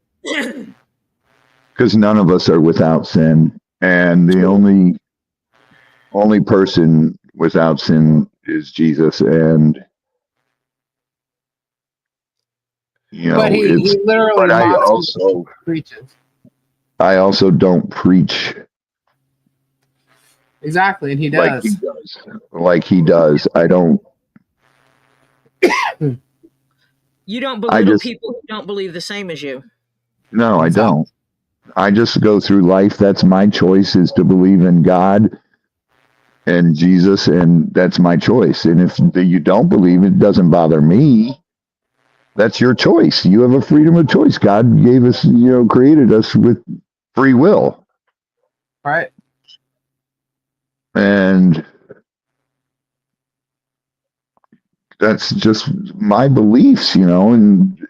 Speaker 4: Because none of us are without sin. And the only person without sin is Jesus. And,
Speaker 1: but he literally
Speaker 4: but
Speaker 1: preaches.
Speaker 4: I also don't preach
Speaker 1: Exactly, and he
Speaker 4: like
Speaker 1: does.
Speaker 4: Like he does. I don't.
Speaker 2: You don't belittle people who don't believe the same as you.
Speaker 4: No, I don't. I just go through life. That's my choice, is to believe in God and Jesus, and that's my choice. And if you don't believe, it doesn't bother me. That's your choice. You have a freedom of choice. God gave us, created us with free will.
Speaker 1: Right.
Speaker 4: And that's just my beliefs, and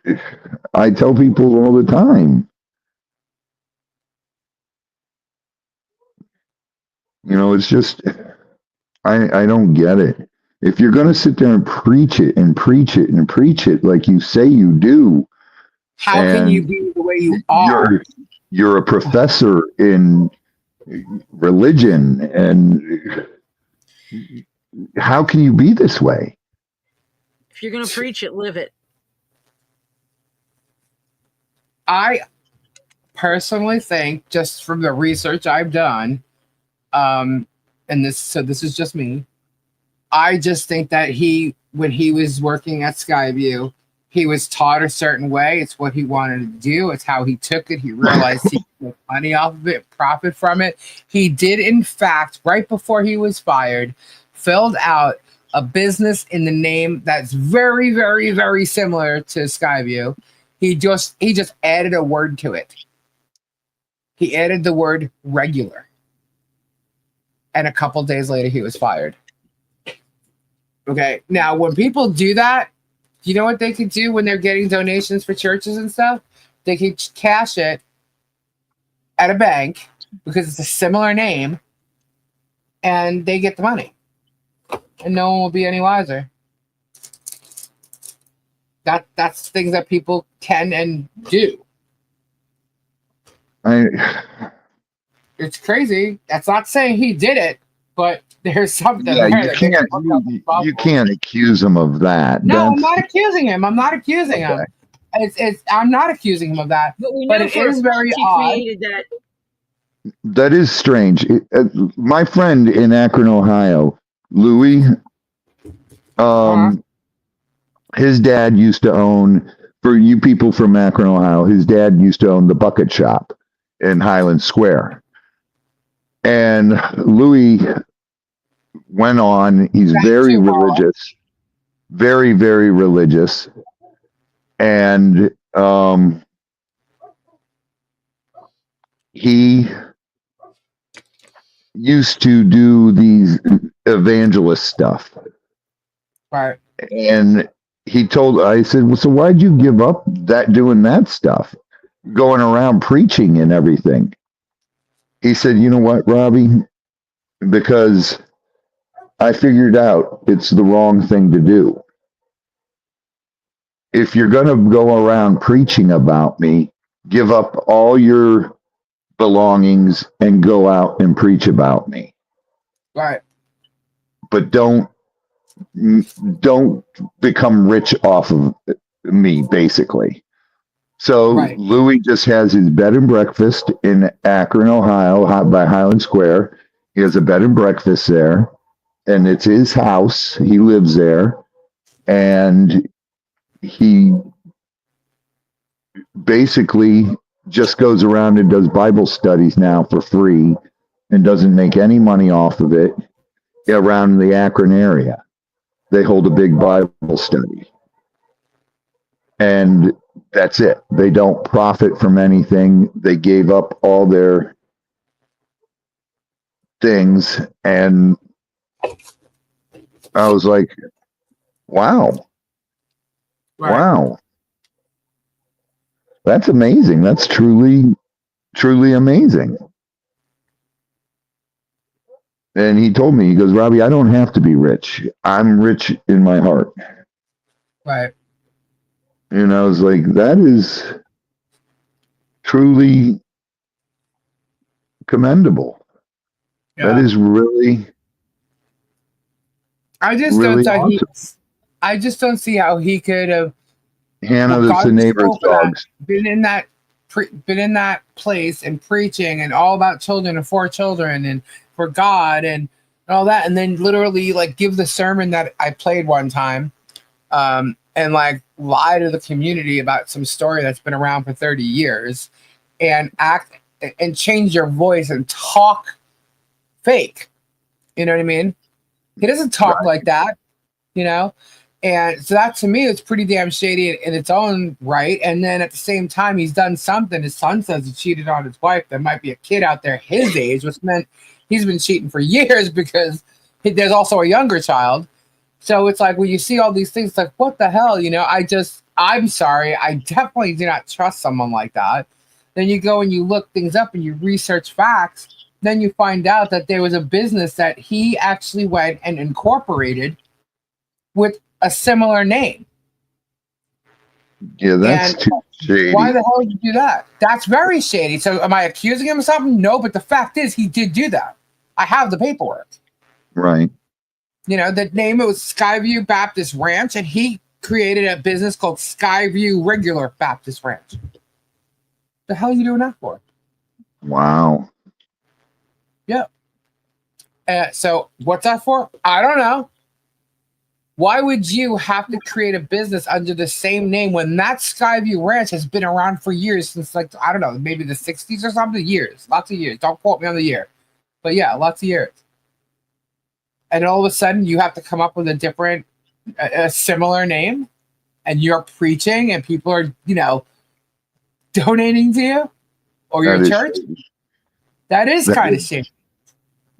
Speaker 4: I tell people all the time, it's just, I don't get it. If you're going to sit there and preach it and preach it and preach it like you say you do,
Speaker 1: how can you be the way you are?
Speaker 4: You're a professor in religion, and how can you be this way?
Speaker 2: If you're going to preach it, live it.
Speaker 1: I personally think, just from the research I've done, and this is just me, I just think that when he was working at Skyview, he was taught a certain way. It's what he wanted to do. It's how he took it. He realized he could make money off of it, profit from it. He did, in fact, right before he was fired, filled out a business in the name that's very, very, very similar to Skyview. He just added a word to it. He added the word regular. And a couple days later, he was fired. Okay. Now, when people do that, you know what they could do when they're getting donations for churches and stuff? They could cash it at a bank because it's a similar name, and they get the money. And no one will be any wiser. That's things that people can and do. It's crazy. That's not saying he did it, but there's something there.
Speaker 4: You can't accuse him of that.
Speaker 1: No, I'm not accusing him. I'm not accusing him. I'm not accusing him of that. But it is very odd.
Speaker 4: That is strange. My friend in Akron, Ohio, Louis, his dad used to own, for you people from Akron, Ohio, his dad used to own the Bucket Shop in Highland Square. And Louis went on, he's very religious, very, very religious. And he used to do these evangelist stuff.
Speaker 1: Right.
Speaker 4: And I said, well, so why'd you give up doing that stuff, going around preaching and everything? He said, you know what, Robbie? Because I figured out it's the wrong thing to do. If you're going to go around preaching about me, give up all your belongings and go out and preach about me.
Speaker 1: Right.
Speaker 4: But don't become rich off of me, basically. So Louis just has his bed and breakfast in Akron, Ohio, by Highland Square. He has a bed and breakfast there, and it's his house. He lives there, and he basically just goes around and does Bible studies now for free and doesn't make any money off of it around the Akron area. They hold a big Bible study. And that's it. They don't profit from anything. They gave up all their things. And I was like, wow. Right. Wow. That's amazing. That's truly, truly amazing. And he told me, he goes, Robbie, I don't have to be rich. I'm rich in my heart.
Speaker 1: Right.
Speaker 4: And I was like, that is truly commendable.
Speaker 1: Yeah.
Speaker 4: That is really,
Speaker 1: I just
Speaker 4: really
Speaker 1: don't
Speaker 4: awesome.
Speaker 1: I just don't see how he could have
Speaker 4: Hannah, that's the
Speaker 1: gone to
Speaker 4: neighbor's
Speaker 1: school for that,
Speaker 4: dogs.
Speaker 1: been in that place and preaching and all about children and for children and for God and all that, and then literally like give the sermon that I played one time, and like lie to the community about some story that's been around for 30 years and act and change your voice and talk fake. You know what I mean? He doesn't talk
Speaker 4: Right.
Speaker 1: like that, you know? And so that to me is pretty damn shady in its own right. And then at the same time, he's done something. His son says he cheated on his wife. There might be a kid out there his age, which meant he's been cheating for years because there's also a younger child. So it's like when you see all these things, it's like, what the hell? You know, I'm sorry. I definitely do not trust someone like that. Then you go and you look things up and you research facts. Then you find out that there was a business that he actually went and incorporated with a similar name.
Speaker 4: Yeah, that's
Speaker 1: And
Speaker 4: too shady.
Speaker 1: why the hell did you do that? That's very shady. So am I accusing him of something? No, but the fact is he did do that. I have the paperwork.
Speaker 4: Right.
Speaker 1: You know, the name was Skyview Baptist Ranch, and he created a business called Skyview Regular Baptist Ranch. The hell are you doing that for?
Speaker 4: Wow.
Speaker 1: Yeah. So what's that for? I don't know. Why would you have to create a business under the same name when that Skyview Ranch has been around for years, since like, I don't know, maybe the 60s or something? Years, lots of years. Don't quote me on the year. But yeah, lots of years. And all of a sudden you have to come up with a similar name, and you're preaching and people are, you know, donating to you or your church. That is kind of shady.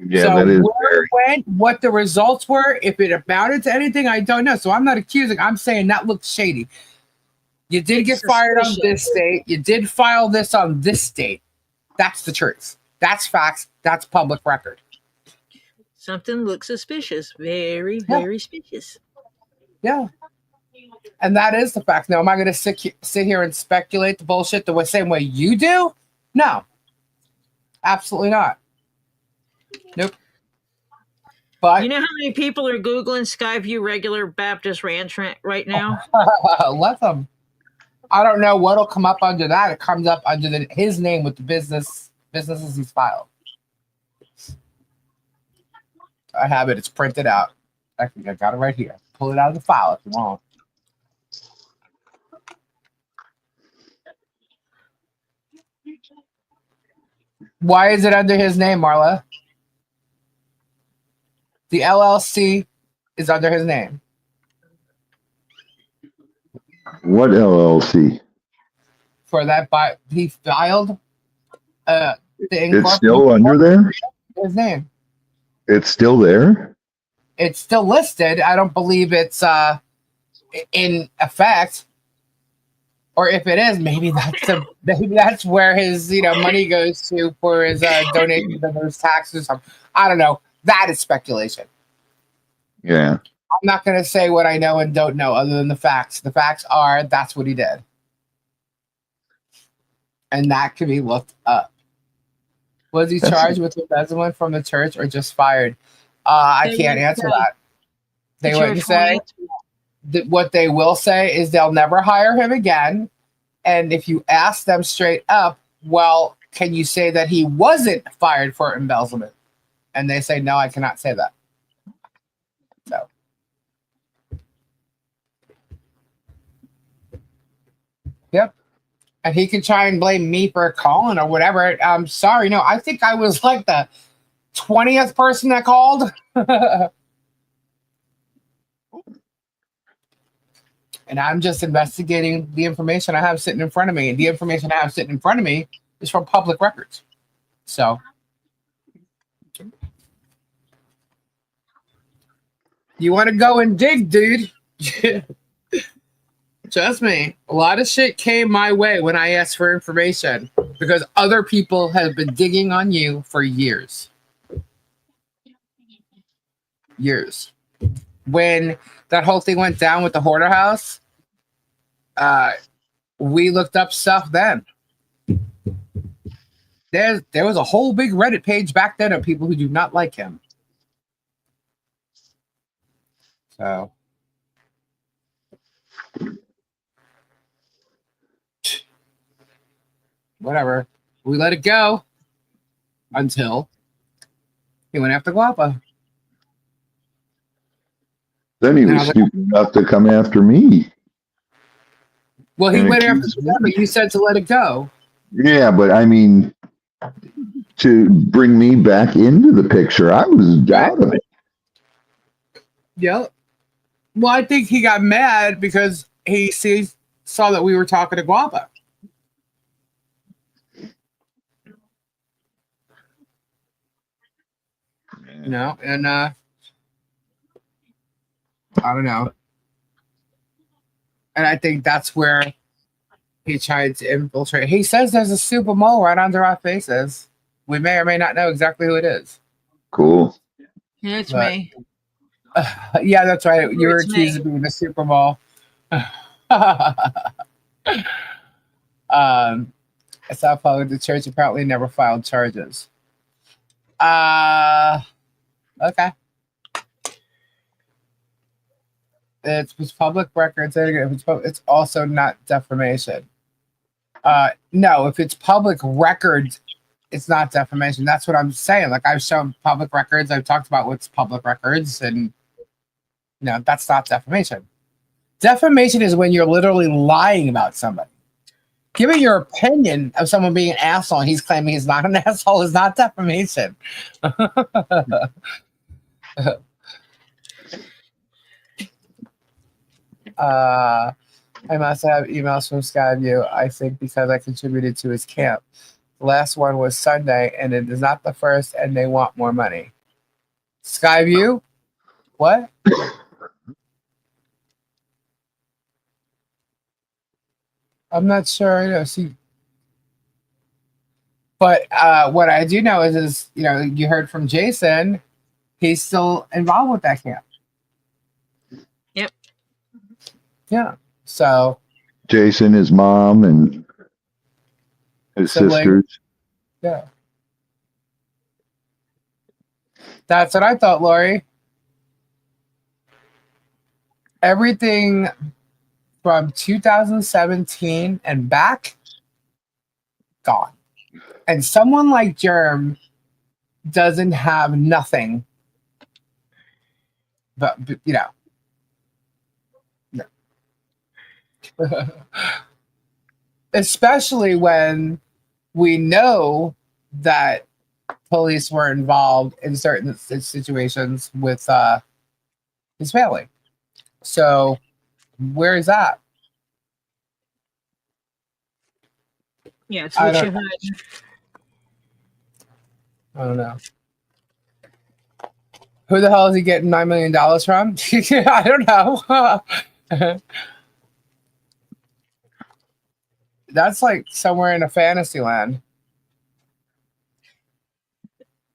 Speaker 4: Yeah,
Speaker 1: so
Speaker 4: that is
Speaker 1: where it went, what the results were, if it amounted to anything, I don't know. So I'm not accusing. I'm saying that looks shady. You did get fired on this date. You did file this on this date. That's the truth. That's facts. That's public record.
Speaker 2: Something looks suspicious. Very, very suspicious.
Speaker 1: Yeah. And that is the fact. Now, am I going to sit here and speculate the bullshit the same way you do? No. Absolutely not. Nope. But
Speaker 2: you know how many people are Googling Skyview Regular Baptist Ranch right now?
Speaker 1: Let them. I don't know what'll come up under that. It comes up under his name with the businesses he's filed. I have it. It's printed out. I think I got it right here. Pull it out of the file if you want. Why is it under his name, Marla? The LLC is under his name.
Speaker 4: What LLC?
Speaker 1: For that, he filed.
Speaker 4: It's still under there?
Speaker 1: His name.
Speaker 4: It's still there?
Speaker 1: It's still listed. I don't believe it's in effect. Or if it is, maybe that's where his money goes to for his donations and his taxes. I don't know. That is speculation.
Speaker 4: Yeah.
Speaker 1: I'm not going to say what I know and don't know other than the facts. The facts are that's what he did. And that can be looked up. Was he charged with embezzlement from the church or just fired? I can't answer that. They wouldn't say. What they will say is they'll never hire him again. And if you ask them straight up, well, can you say that he wasn't fired for embezzlement? And they say, no, I cannot say that. So. Yep. And he can try and blame me for calling or whatever. I'm sorry. No, I think I was like the 20th person that called. And I'm just investigating the information I have sitting in front of me. And the information I have sitting in front of me is from public records. So. You want to go and dig, dude? Trust me, a lot of shit came my way when I asked for information because other people have been digging on you for years. years. When that whole thing went down with the hoarder house, we looked up stuff then. There was a whole big Reddit page back then of people who do not like him. So whatever. We let it go until he went after Guapa.
Speaker 4: Then he was stupid enough to come after me.
Speaker 1: Well, he went after you, but you said to let it go.
Speaker 4: Yeah, but I mean, to bring me back into the picture, I was out of it.
Speaker 1: Yeah. Well, I think he got mad because he saw that we were talking to Guapa. You know, and I don't know. And I think that's where he tried to infiltrate. He says there's a super mole right under our faces. We may or may not know exactly who it is.
Speaker 4: Cool.
Speaker 2: Yeah, it's me.
Speaker 1: Yeah, that's right. You were accused of being a super mole. South Florida, the church apparently never filed charges. Okay. It's public records. It's also not defamation. No, if it's public records, it's not defamation. That's what I'm saying. Like, I've shown public records. I've talked about what's public records, and no, that's not defamation. Defamation is when you're literally lying about somebody. Giving your opinion of someone being an asshole and he's claiming he's not an asshole is not defamation. I must have emails from Skyview, I think, because I contributed to his camp. The last one was Sunday, and it is not the first, and they want more money. Skyview? What? I'm not sure. You know, see, but what I do know is you know, you heard from Jason, he's still involved with that camp.
Speaker 2: Yep.
Speaker 1: Yeah. So
Speaker 4: Jason, his mom, and his sisters.
Speaker 1: Yeah. That's what I thought, Lori. Everything from 2017 and back, gone. And someone like Germ doesn't have nothing, but you know, no. Especially when we know that police were involved in certain situations with his family. So where is that?
Speaker 2: Yeah, it's what you had.
Speaker 1: I don't know. Who the hell is he getting $9 million from? I don't know. That's like somewhere in a fantasy land.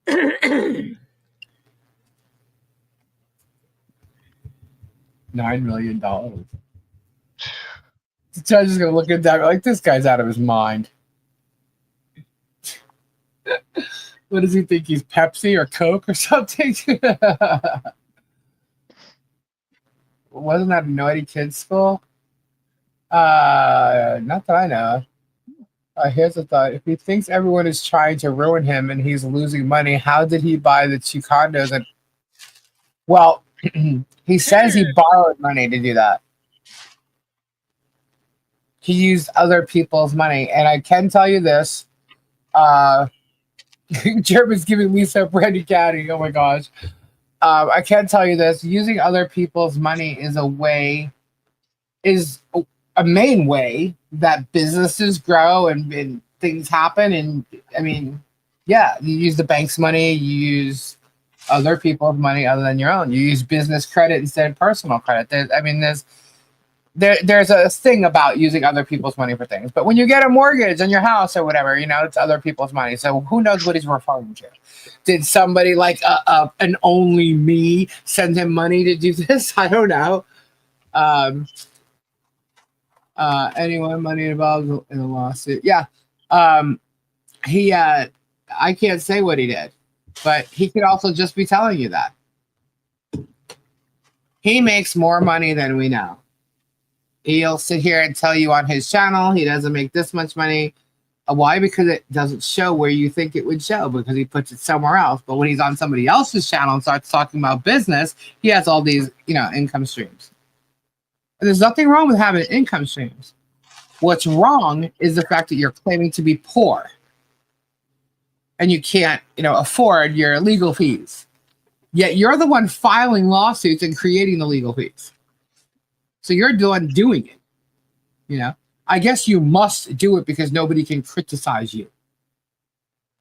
Speaker 1: $9 million. The judge is gonna look at that like, this guy's out of his mind. What does he think? He's Pepsi or Coke or something? Wasn't that a naughty kids school? Not that I know. Here's a thought. If he thinks everyone is trying to ruin him and he's losing money, how did he buy the 2 condos? And well, he says he borrowed money to do that. He used other people's money. And I can tell you this. German's giving Lisa a brandy caddy. Oh my gosh. I can tell you this. Using other people's money is a main way that businesses grow and things happen. And I mean, yeah, you use the bank's money, you use other people's money other than your own. You use business credit instead of personal credit. There's there's a thing about using other people's money for things. But when you get a mortgage on your house or whatever, it's other people's money. So who knows what he's referring to? Did somebody like an only me send him money to do this? I don't know. Anyone money involved in a lawsuit? Yeah. He I can't say what he did, but he could also just be telling you that. He makes more money than we know. He'll sit here and tell you on his channel he doesn't make this much money. Why? Because it doesn't show where you think it would show, because he puts it somewhere else. But when he's on somebody else's channel and starts talking about business, he has all these, income streams. And there's nothing wrong with having income streams. What's wrong is the fact that you're claiming to be poor and you can't, afford your legal fees. Yet you're the one filing lawsuits and creating the legal fees. So you're the one doing it, I guess you must do it because nobody can criticize you.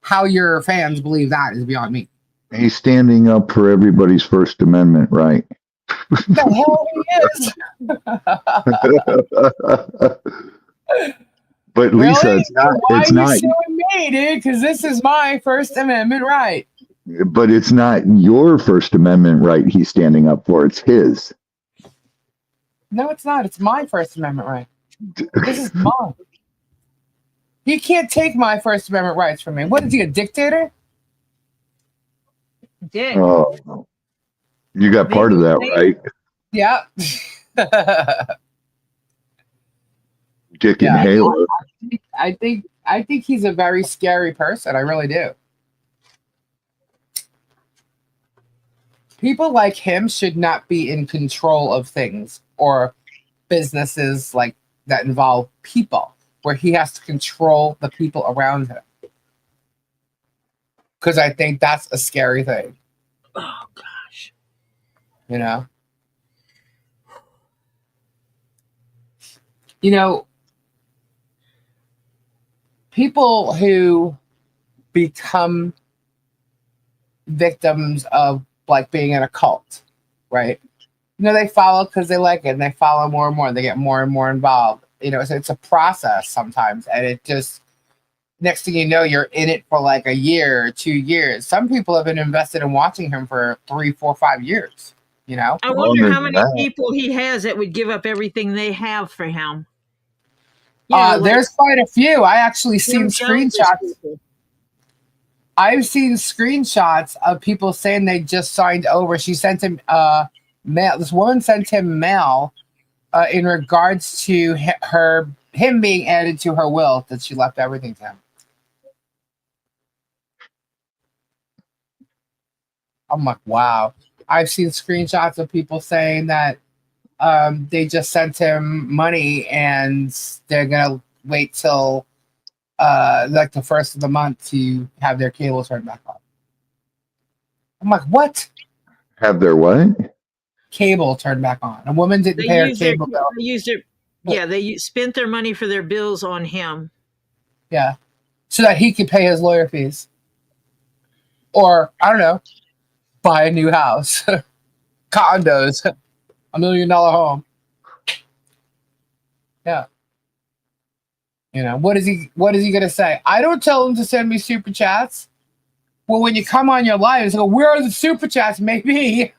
Speaker 1: How your fans believe that is beyond me.
Speaker 4: He's standing up for everybody's First Amendment right.
Speaker 1: The hell he is.
Speaker 4: But Lisa,
Speaker 1: really?
Speaker 4: it's not.
Speaker 1: Why
Speaker 4: it's
Speaker 1: are you
Speaker 4: not
Speaker 1: suing me, dude? Because this is my First Amendment right.
Speaker 4: But it's not your First Amendment right he's standing up for. It's his.
Speaker 1: No, it's not. It's my First Amendment right. This is mine. He can't take my First Amendment rights from me. What is he, a dictator?
Speaker 2: Dick.
Speaker 4: Oh, you got part of that, right?
Speaker 1: Yeah.
Speaker 4: Dick and Halo.
Speaker 1: I think he's a very scary person. I really do. People like him should not be in control of things or businesses like that involve people, where he has to control the people around him. Because I think that's a scary thing.
Speaker 2: Oh gosh.
Speaker 1: People who become victims of like being in a cult, right? They follow because they like it, and they follow more and more, and they get more and more involved. It's a process sometimes, and it just, next thing you know, you're in it for like a year or 2 years. Some people have been invested in watching him for 3, 4, 5 years.
Speaker 2: I wonder how many people he has that would give up everything they have for him.
Speaker 1: There's quite a few. I actually seen screenshots. I've seen screenshots of people saying they just signed over. She sent him mail. This woman sent him mail in regards to him being added to her will, that she left everything to him. I'm like, wow. I've seen screenshots of people saying that they just sent him money and they're gonna wait till like the first of the month to have their cable turned back on. I'm like, what?
Speaker 4: Have their what?
Speaker 1: Cable turned back on. A woman didn't pay her cable bill.
Speaker 2: They used it. Yeah, they spent their money for their bills on him.
Speaker 1: Yeah, so that he could pay his lawyer fees, or I don't know, buy a new house, condos, $1 million home. Yeah. What is he gonna say? I don't tell him to send me super chats. Well, when you come on your live, go, where are the super chats? Maybe.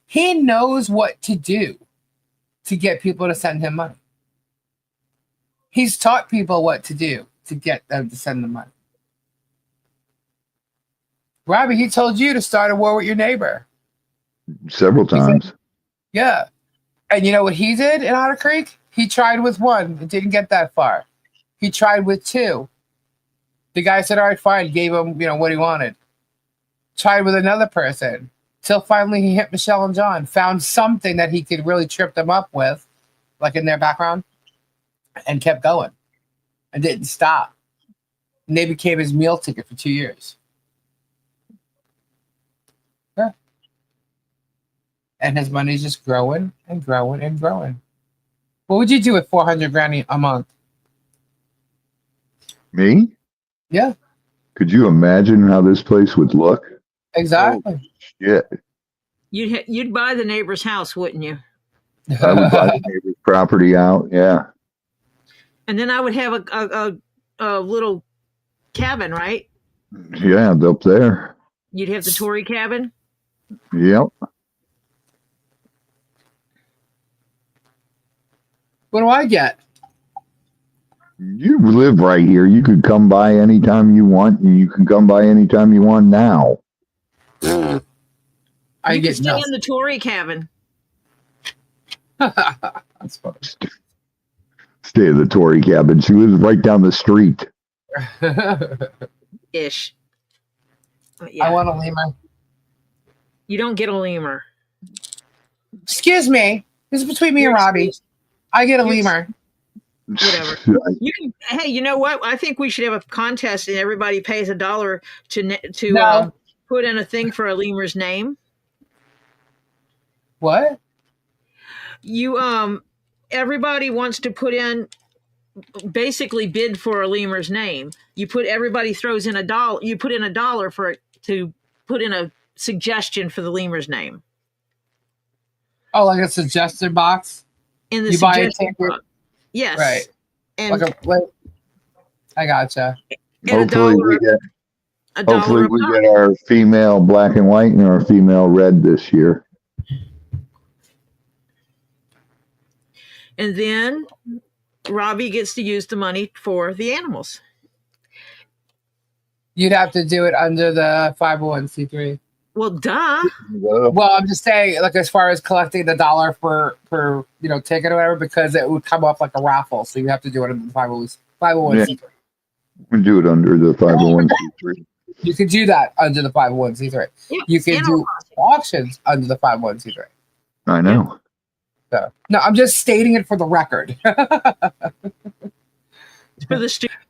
Speaker 1: He knows what to do to get people to send him money. He's taught people what to do to get them to send them money. Robbie, he told you to start a war with your neighbor.
Speaker 4: Several times.
Speaker 1: Yeah. And you know what he did in Otter Creek? He tried with one. It didn't get that far. He tried with 2. The guy said, all right, fine. Gave him, what he wanted. Tried with another person. Till finally he hit Michelle and John. Found something that he could really trip them up with, like in their background, and kept going. And didn't stop. And they became his meal ticket for 2 years. Yeah. And his money's just growing and growing and growing. What would you do with $400,000 a month?
Speaker 4: Me?
Speaker 1: Yeah.
Speaker 4: Could you imagine how this place would look?
Speaker 1: Exactly.
Speaker 4: Yeah.
Speaker 2: You'd buy the neighbor's house, wouldn't you?
Speaker 4: I would buy the neighbor's property out. Yeah.
Speaker 2: And then I would have a little cabin, right?
Speaker 4: Yeah, up there.
Speaker 2: You'd have the Tory cabin.
Speaker 4: Yep.
Speaker 1: What do I get?
Speaker 4: You live right here. You could come by anytime you want, and you can come by anytime you want now.
Speaker 2: I
Speaker 1: get
Speaker 2: can stay
Speaker 1: nothing.
Speaker 2: in the Tory cabin.
Speaker 1: That's funny.
Speaker 4: Stay at the Tory cabin. She lives right down the street.
Speaker 2: Ish.
Speaker 1: I want a lemur.
Speaker 2: You don't get a lemur.
Speaker 1: Excuse me. This is between me and Robbie. I get a lemur.
Speaker 2: Whatever. You can. Hey, you know what? I think we should have a contest, and everybody pays $1 to put in a thing for a lemur's name.
Speaker 1: What?
Speaker 2: You everybody wants to put in, basically bid for a lemur's name. Everybody throws in $1. You put in $1 for it to put in a suggestion for the lemur's name.
Speaker 1: Oh, like a suggested box?
Speaker 2: In the
Speaker 1: you
Speaker 2: suggestion box. Yes.
Speaker 1: Right.
Speaker 2: And
Speaker 1: I gotcha.
Speaker 4: Hopefully we get
Speaker 2: $1
Speaker 4: our female black and white and our female red this year.
Speaker 2: And then Robbie gets to use the money for the animals.
Speaker 1: You'd have to do it under the 501c3.
Speaker 2: Well, duh.
Speaker 1: Well, I'm just saying, like, as far as collecting the $1 per ticket or whatever, because it would come up like a raffle. So you have to do it under the 501c3.
Speaker 4: Yeah. We do it under the 501c3.
Speaker 1: You could do that under the 501c3.
Speaker 2: Yeah,
Speaker 1: you can do auctions under the 501c3.
Speaker 4: I know.
Speaker 1: So, no, I'm just stating it for the record.
Speaker 2: For the students.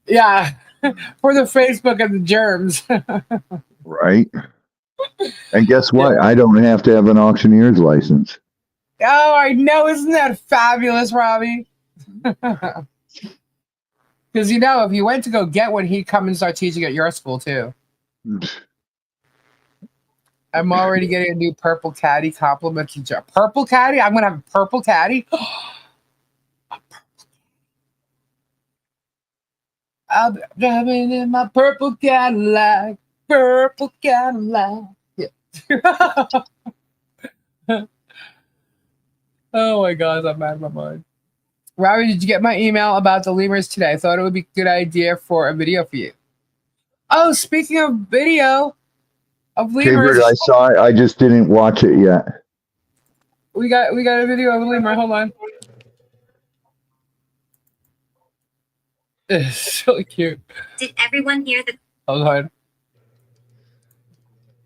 Speaker 1: Yeah. For the Facebook and the germs.
Speaker 4: Right. And guess what? I don't have to have an auctioneer's license.
Speaker 1: Oh, I know. Isn't that fabulous, Robbie? Because, if you went to go get one, he'd come and start teaching at your school, too. I'm already getting a new purple caddy compliment. Purple caddy? I'm going to have a purple caddy? I'll be driving in my purple Cadillac. Purple Cadillac. Yeah. Oh my gosh, I'm out of my mind. Robbie, did you get my email about the lemurs today? I thought it would be a good idea for a video for you. Oh, speaking of video of lemurs,
Speaker 4: I saw it. I just didn't watch it yet.
Speaker 1: We got a video of a lemur. Hold on. It's so cute.
Speaker 6: Did everyone hear the?
Speaker 1: Hold on.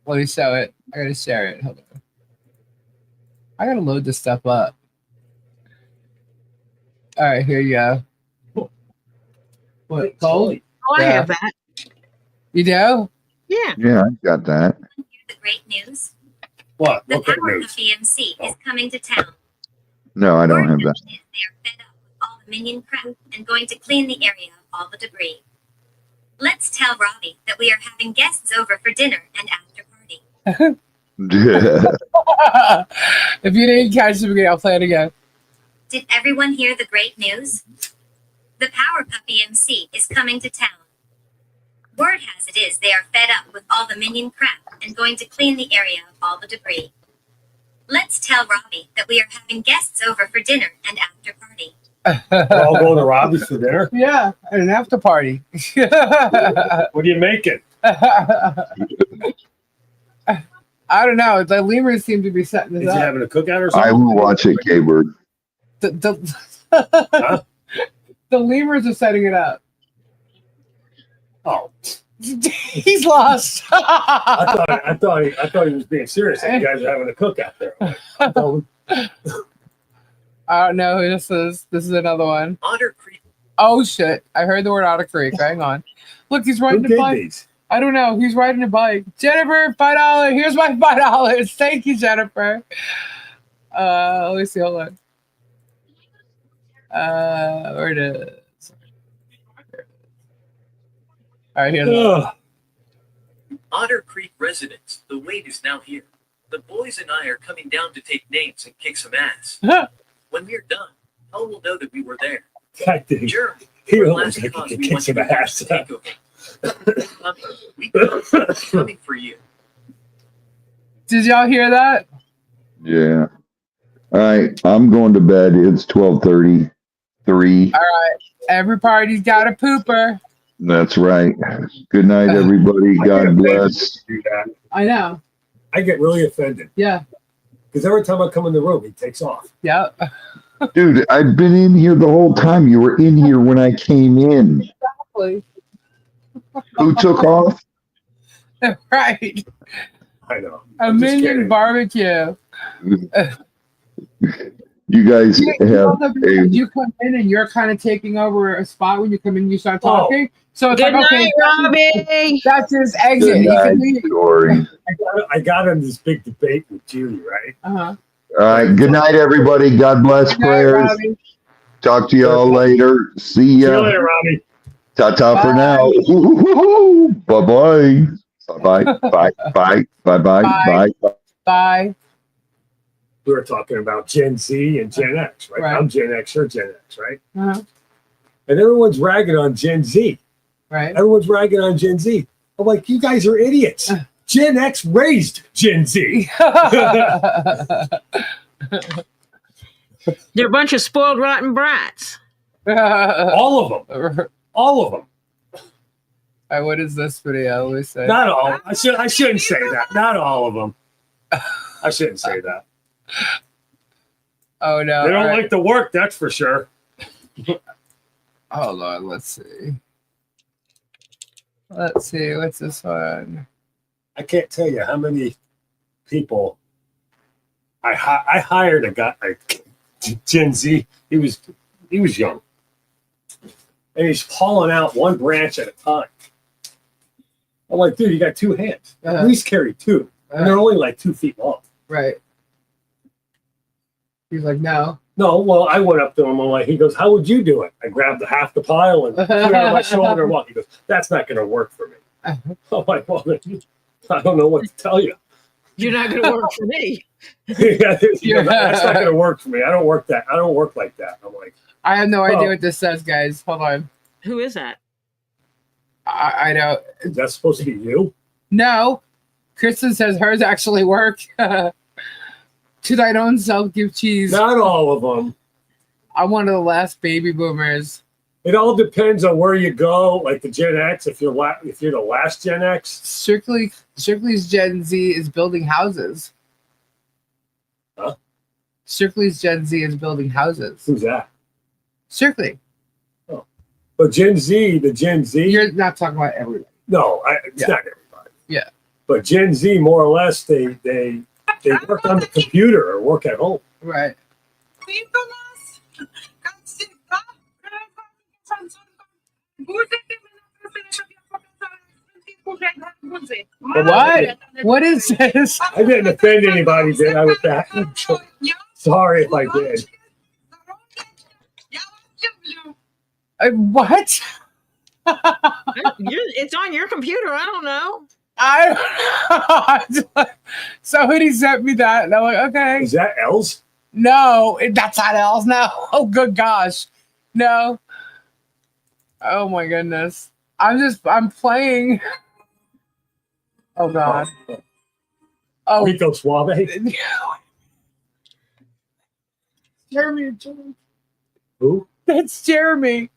Speaker 1: Let me show it. I gotta share it. Hold on. I gotta load this stuff up. All right, here you go. What? Cold?
Speaker 2: Oh, I have that.
Speaker 1: You do?
Speaker 2: Yeah.
Speaker 4: Yeah, I got that.
Speaker 6: The great news.
Speaker 3: What?
Speaker 6: The
Speaker 3: What great
Speaker 6: Power
Speaker 3: news?
Speaker 6: BMC is coming to town.
Speaker 4: No, I don't have that.
Speaker 6: They are fed up with all the minion crap and going to clean the area of all the debris. Let's tell Robbie that we are having guests over for dinner and after party.
Speaker 1: If you didn't catch the beginning, I'll play it again.
Speaker 6: Did everyone hear the great news? The Power Puppy MC is coming to town. Word has it is they are fed up with all the minion crap and going to clean the area of all the debris. Let's tell Robbie that we are having guests over for dinner and after party.
Speaker 3: We're all going to Robbie's for dinner?
Speaker 1: Yeah, at an after party.
Speaker 3: What are you making?
Speaker 1: I don't know. The lemurs seem to be setting this
Speaker 3: Is he
Speaker 1: up.
Speaker 3: having a cookout or something?
Speaker 4: I will watch it, K-Bird.
Speaker 3: Huh?
Speaker 1: The lemurs are setting it up.
Speaker 3: Oh,
Speaker 1: He's lost.
Speaker 3: I thought he was being serious. You guys are having a cookout there.
Speaker 1: I don't know who this is. This is another one.
Speaker 3: Otter Creek.
Speaker 1: Oh shit! I heard the word Otter Creek. Hang on. Look, he's riding
Speaker 3: Who
Speaker 1: a
Speaker 3: did
Speaker 1: bike.
Speaker 3: these?
Speaker 1: I don't know. He's riding a bike. Jennifer, $5. Here's my $5. Thank you, Jennifer. Let me see. Hold on. Where it is? All right, here's
Speaker 3: Ugh.
Speaker 7: Otter Creek residents, the wait is now here. The boys and I are coming down to take names and kick some ass. When we're done, Hell will know that we were there.
Speaker 3: God, dude.
Speaker 7: Jeremy,
Speaker 3: He
Speaker 7: we're
Speaker 3: almost
Speaker 7: last
Speaker 3: like
Speaker 7: cause
Speaker 3: he
Speaker 7: we
Speaker 3: kicks
Speaker 7: want
Speaker 3: him
Speaker 7: you to
Speaker 3: ass.
Speaker 7: take over. We're coming for you.
Speaker 1: Did y'all hear that?
Speaker 4: Yeah. All right. I'm going to bed. It's 12:33.
Speaker 1: All right. Everybody's got a pooper.
Speaker 4: That's right. Good night, everybody. God bless.
Speaker 3: Do that.
Speaker 1: I know.
Speaker 3: I get really offended
Speaker 1: Yeah.
Speaker 3: because every time I come in the room, he takes off.
Speaker 1: Yeah.
Speaker 4: Dude, I've been in here the whole time. You were in here when I came in.
Speaker 1: Exactly.
Speaker 4: Who took off?
Speaker 1: Right.
Speaker 3: I know.
Speaker 1: A
Speaker 3: I'm just
Speaker 1: minion
Speaker 3: kidding.
Speaker 1: barbecue.
Speaker 4: You guys
Speaker 1: You
Speaker 4: have a
Speaker 1: you come in and you're kind of taking over a spot when you come in and you start talking. So it's
Speaker 2: Good
Speaker 1: like, okay,
Speaker 2: night, Robbie.
Speaker 1: that's his
Speaker 4: good
Speaker 1: exit. He
Speaker 4: night
Speaker 1: can leave.
Speaker 4: story.
Speaker 3: I got in this big debate with Judy, right?
Speaker 1: Uh-huh.
Speaker 4: All right. Good night, everybody. God bless.
Speaker 1: Good night,
Speaker 4: Prayers.
Speaker 1: Robbie.
Speaker 4: Talk to y'all later. See
Speaker 3: See you
Speaker 4: ya.
Speaker 3: later, Robbie.
Speaker 4: Ta-ta for now. Bye-bye. Bye-bye. Bye. Bye. Bye-bye.
Speaker 1: Bye.
Speaker 4: Bye.
Speaker 1: Bye.
Speaker 3: We were talking about Gen Z and Gen X, right?
Speaker 1: Right.
Speaker 3: I'm Gen X, you're Gen X, right?
Speaker 1: Uh-huh.
Speaker 3: And everyone's ragging on Gen Z.
Speaker 1: Right.
Speaker 3: Everyone's ragging on Gen Z. I'm like, you guys are idiots. Gen X raised Gen Z.
Speaker 2: They're a bunch of spoiled, rotten brats.
Speaker 3: All of them. All of them.
Speaker 1: All right, what is this video? Let me say.
Speaker 3: Not all. I shouldn't say that. Not all of them. I shouldn't say that.
Speaker 1: Oh no.
Speaker 3: They don't
Speaker 1: all right.
Speaker 3: like the work, that's for sure.
Speaker 1: Hold on, let's see. Let's see, what's this one?
Speaker 3: I can't tell you how many people I hired a guy, Gen Z. He was young, and he's hauling out one branch at a time. I'm like, dude, you got two hands.
Speaker 1: Uh-huh.
Speaker 3: At least carry two, and they're only like 2 feet long.
Speaker 1: Right. He's like, no.
Speaker 3: No, well, I went up to him. I'm like, he goes, how would you do it? I grabbed half the pile and put it on my shoulder and walk. He goes, that's not going to work for me. I'm like, well, I don't know what to tell you.
Speaker 2: You're not going to work for me.
Speaker 3: Yeah, he goes, that's not going to work for me. I don't work that. I don't work like that. I'm like,
Speaker 1: I have no idea what this says, guys. Hold on.
Speaker 2: Who is that?
Speaker 1: I know.
Speaker 3: is that supposed to be you?
Speaker 1: No. Kristen says hers actually worked. To thine own self give cheese.
Speaker 3: Not all of them.
Speaker 1: I'm one of the last baby boomers.
Speaker 3: It all depends on where you go. Like the Gen X, if you're the last Gen X.
Speaker 1: Strictly's Gen Z is building houses.
Speaker 3: Huh?
Speaker 1: Strictly's Gen Z is building houses.
Speaker 3: Who's that?
Speaker 1: Strictly.
Speaker 3: But Gen Z, the Gen Z.
Speaker 1: You're not talking about everybody.
Speaker 3: No, it's not everybody.
Speaker 1: Yeah.
Speaker 3: But Gen Z, more or less, they work on the computer or work at home.
Speaker 1: Right. What? What is this?
Speaker 3: I didn't offend anybody, did I, with that? Sorry if I did.
Speaker 1: What?
Speaker 2: It's on your computer. I don't know.
Speaker 1: Somebody sent me that, and I'm like, okay.
Speaker 3: Is that L's?
Speaker 1: No, that's not else. No. Oh, good gosh. No. Oh my goodness. I'm playing. Oh God. Oh.
Speaker 3: Rico Suave?
Speaker 1: Jeremy.
Speaker 3: Who?
Speaker 1: That's Jeremy.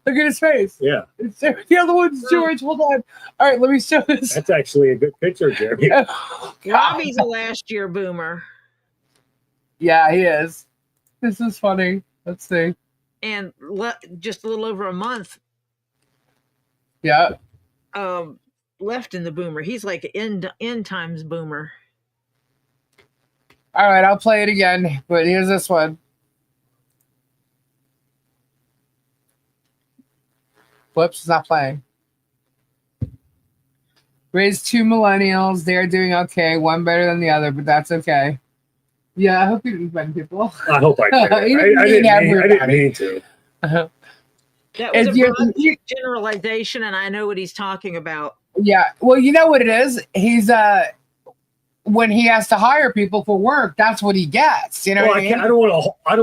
Speaker 1: Look at his face.
Speaker 3: Yeah.
Speaker 1: The other one's George. Hold on. All right, let me show this.
Speaker 3: That's actually a good picture, Jeremy.
Speaker 1: Oh,
Speaker 2: Robbie's a last year boomer.
Speaker 1: Yeah, he is. This is funny. Let's see.
Speaker 2: And just a little over a month
Speaker 1: Yeah.
Speaker 2: left in the boomer. He's like end times boomer.
Speaker 1: All right, I'll play it again, but here's this one. Whoops, it's not playing. Raised 2 millennials. They're doing okay. One better than the other, but that's okay. Yeah, I hope you didn't offend people.
Speaker 3: I hope I did. I didn't mean to.
Speaker 2: That was a broad generalization, and I know what he's talking about.
Speaker 1: Yeah, well, you know what it is? He's when he has to hire people for work, that's what he gets. You know
Speaker 3: Well,
Speaker 1: what I mean?
Speaker 3: I don't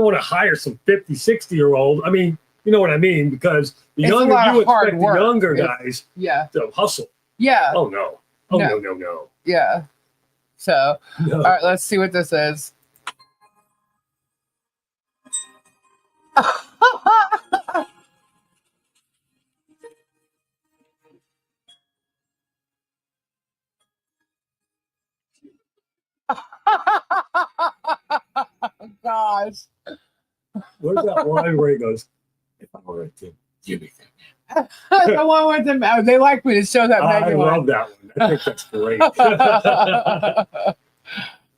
Speaker 3: want to hire some 50, 60-year-old. I mean, you know what I mean? Because the
Speaker 1: It's a
Speaker 3: younger
Speaker 1: lot
Speaker 3: you
Speaker 1: of hard
Speaker 3: expect the
Speaker 1: work.
Speaker 3: younger guys
Speaker 1: Yeah.
Speaker 3: to hustle.
Speaker 1: Yeah.
Speaker 3: Oh no. Oh
Speaker 1: No.
Speaker 3: no.
Speaker 1: Yeah. So,
Speaker 3: No.
Speaker 1: all right, let's see what this is. Gosh.
Speaker 3: Where's that line where he goes, if I were a kid, give me that.
Speaker 1: The one with them. Oh, they like me to show that
Speaker 3: I
Speaker 1: Megan
Speaker 3: love
Speaker 1: one.
Speaker 3: that one. I think that's great.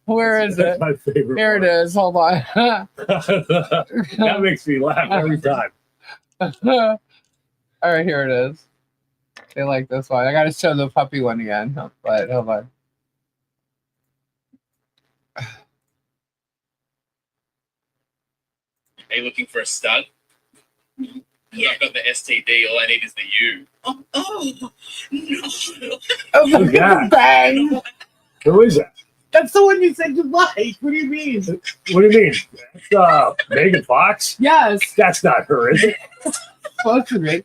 Speaker 1: Where is
Speaker 3: That's
Speaker 1: it?
Speaker 3: my favorite
Speaker 1: Here
Speaker 3: one.
Speaker 1: it is. Hold on.
Speaker 3: That makes me laugh every time.
Speaker 1: All right, here it is. They like this one. I got to show the puppy one again. But hold on.
Speaker 8: Are you looking for a stud? Yeah, I got the STD. All I need is the U.
Speaker 5: Oh, no.
Speaker 1: Oh,
Speaker 3: Who's that?
Speaker 1: Bang!
Speaker 3: Who is that?
Speaker 1: That's the one you said you like. What do you mean?
Speaker 3: What do you mean? That's Megan Fox?
Speaker 1: Yes,
Speaker 3: That's not her, is it?
Speaker 1: supposed to be.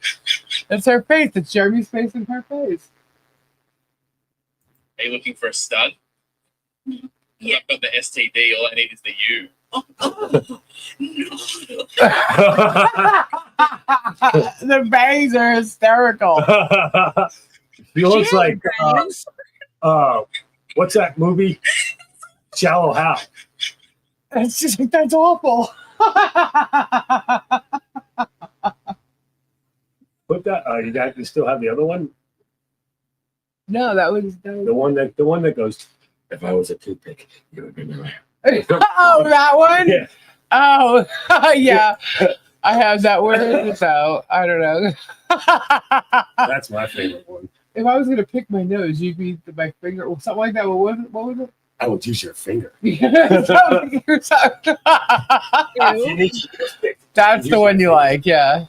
Speaker 1: It's her face. It's Jeremy's face and her face.
Speaker 8: Are you looking for a stud? Yeah, I got the STD. All I need is the U.
Speaker 5: Oh, no.
Speaker 1: The bangs are hysterical.
Speaker 3: He looks
Speaker 2: She
Speaker 3: like
Speaker 2: has bangs.
Speaker 3: What's that movie? Shallow Hal.
Speaker 1: It's just like, that's awful.
Speaker 3: Put that. You still have the other one.
Speaker 1: No, that was.
Speaker 3: The one that goes. If I was a toothpick, you would be my lamb.
Speaker 1: Oh, that one?
Speaker 3: Yeah.
Speaker 1: Oh, yeah. I have that. Where is it, though? I don't know.
Speaker 3: That's my favorite one.
Speaker 1: If I was going to pick my nose, you'd be my finger or something like that. What was it?
Speaker 3: I would use your finger.
Speaker 1: That's
Speaker 3: You need to just pick.
Speaker 1: the one you like, yeah.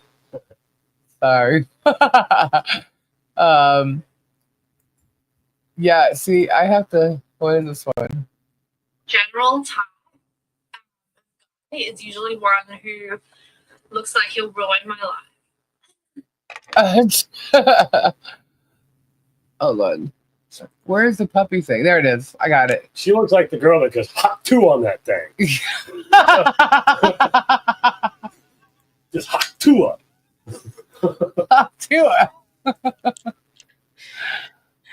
Speaker 1: Sorry. Yeah, see, I have to. What is this one?
Speaker 5: General Tom is usually one who looks like he'll ruin my life.
Speaker 1: Hold on. Where's the puppy thing? There it is. I got it.
Speaker 3: She looks like the girl that goes hot 2 on that thing. Just hot 2 up.
Speaker 1: Do it.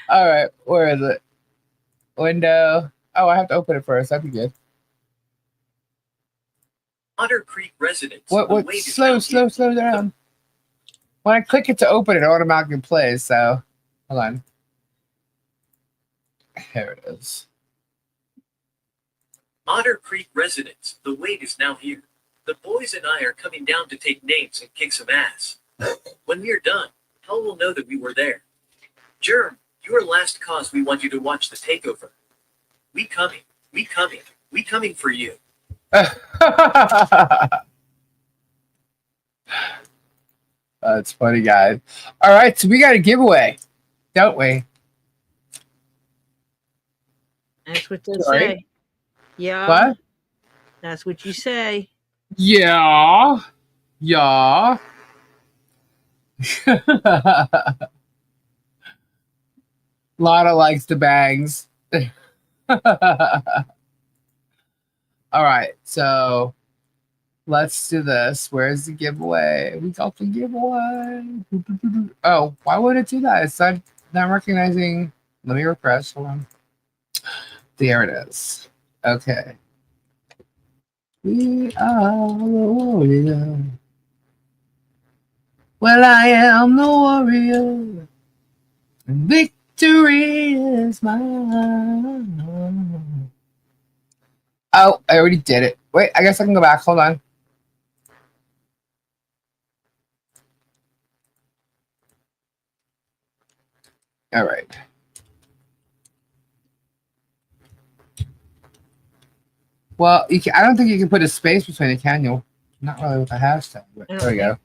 Speaker 1: All right, where is it? Window. Oh, I have to open it first. That'd be good.
Speaker 7: Otter Creek residents.
Speaker 1: What?
Speaker 7: the wait is
Speaker 1: Slow
Speaker 7: now
Speaker 1: down. When I click it to open it, automatically plays. So, hold on. Here it is.
Speaker 7: Otter Creek residents. The wait is now here. The boys and I are coming down to take names and kick some ass. When we are done, hell will know that we were there. Germ, your last cause. We want you to watch the takeover. We coming for you.
Speaker 1: That's funny, guys. All right, so we got a giveaway, don't we?
Speaker 2: That's what they
Speaker 1: Sorry?
Speaker 2: say. Yeah.
Speaker 1: What?
Speaker 2: That's what you say.
Speaker 1: Yeah. Yeah. Lana likes the bangs. All right, so let's do this. Where's the giveaway? We got the giveaway. Oh, why would it do that? It's not recognizing. Let me refresh. Hold on. There it is. Okay. We are the warrior. Well, I am the warrior. And victory is mine. Oh, I already did it. Wait, I guess I can go back. Hold on. All right. Well, I don't think you can put a space between it, can you? Not really with a hashtag, but there we go.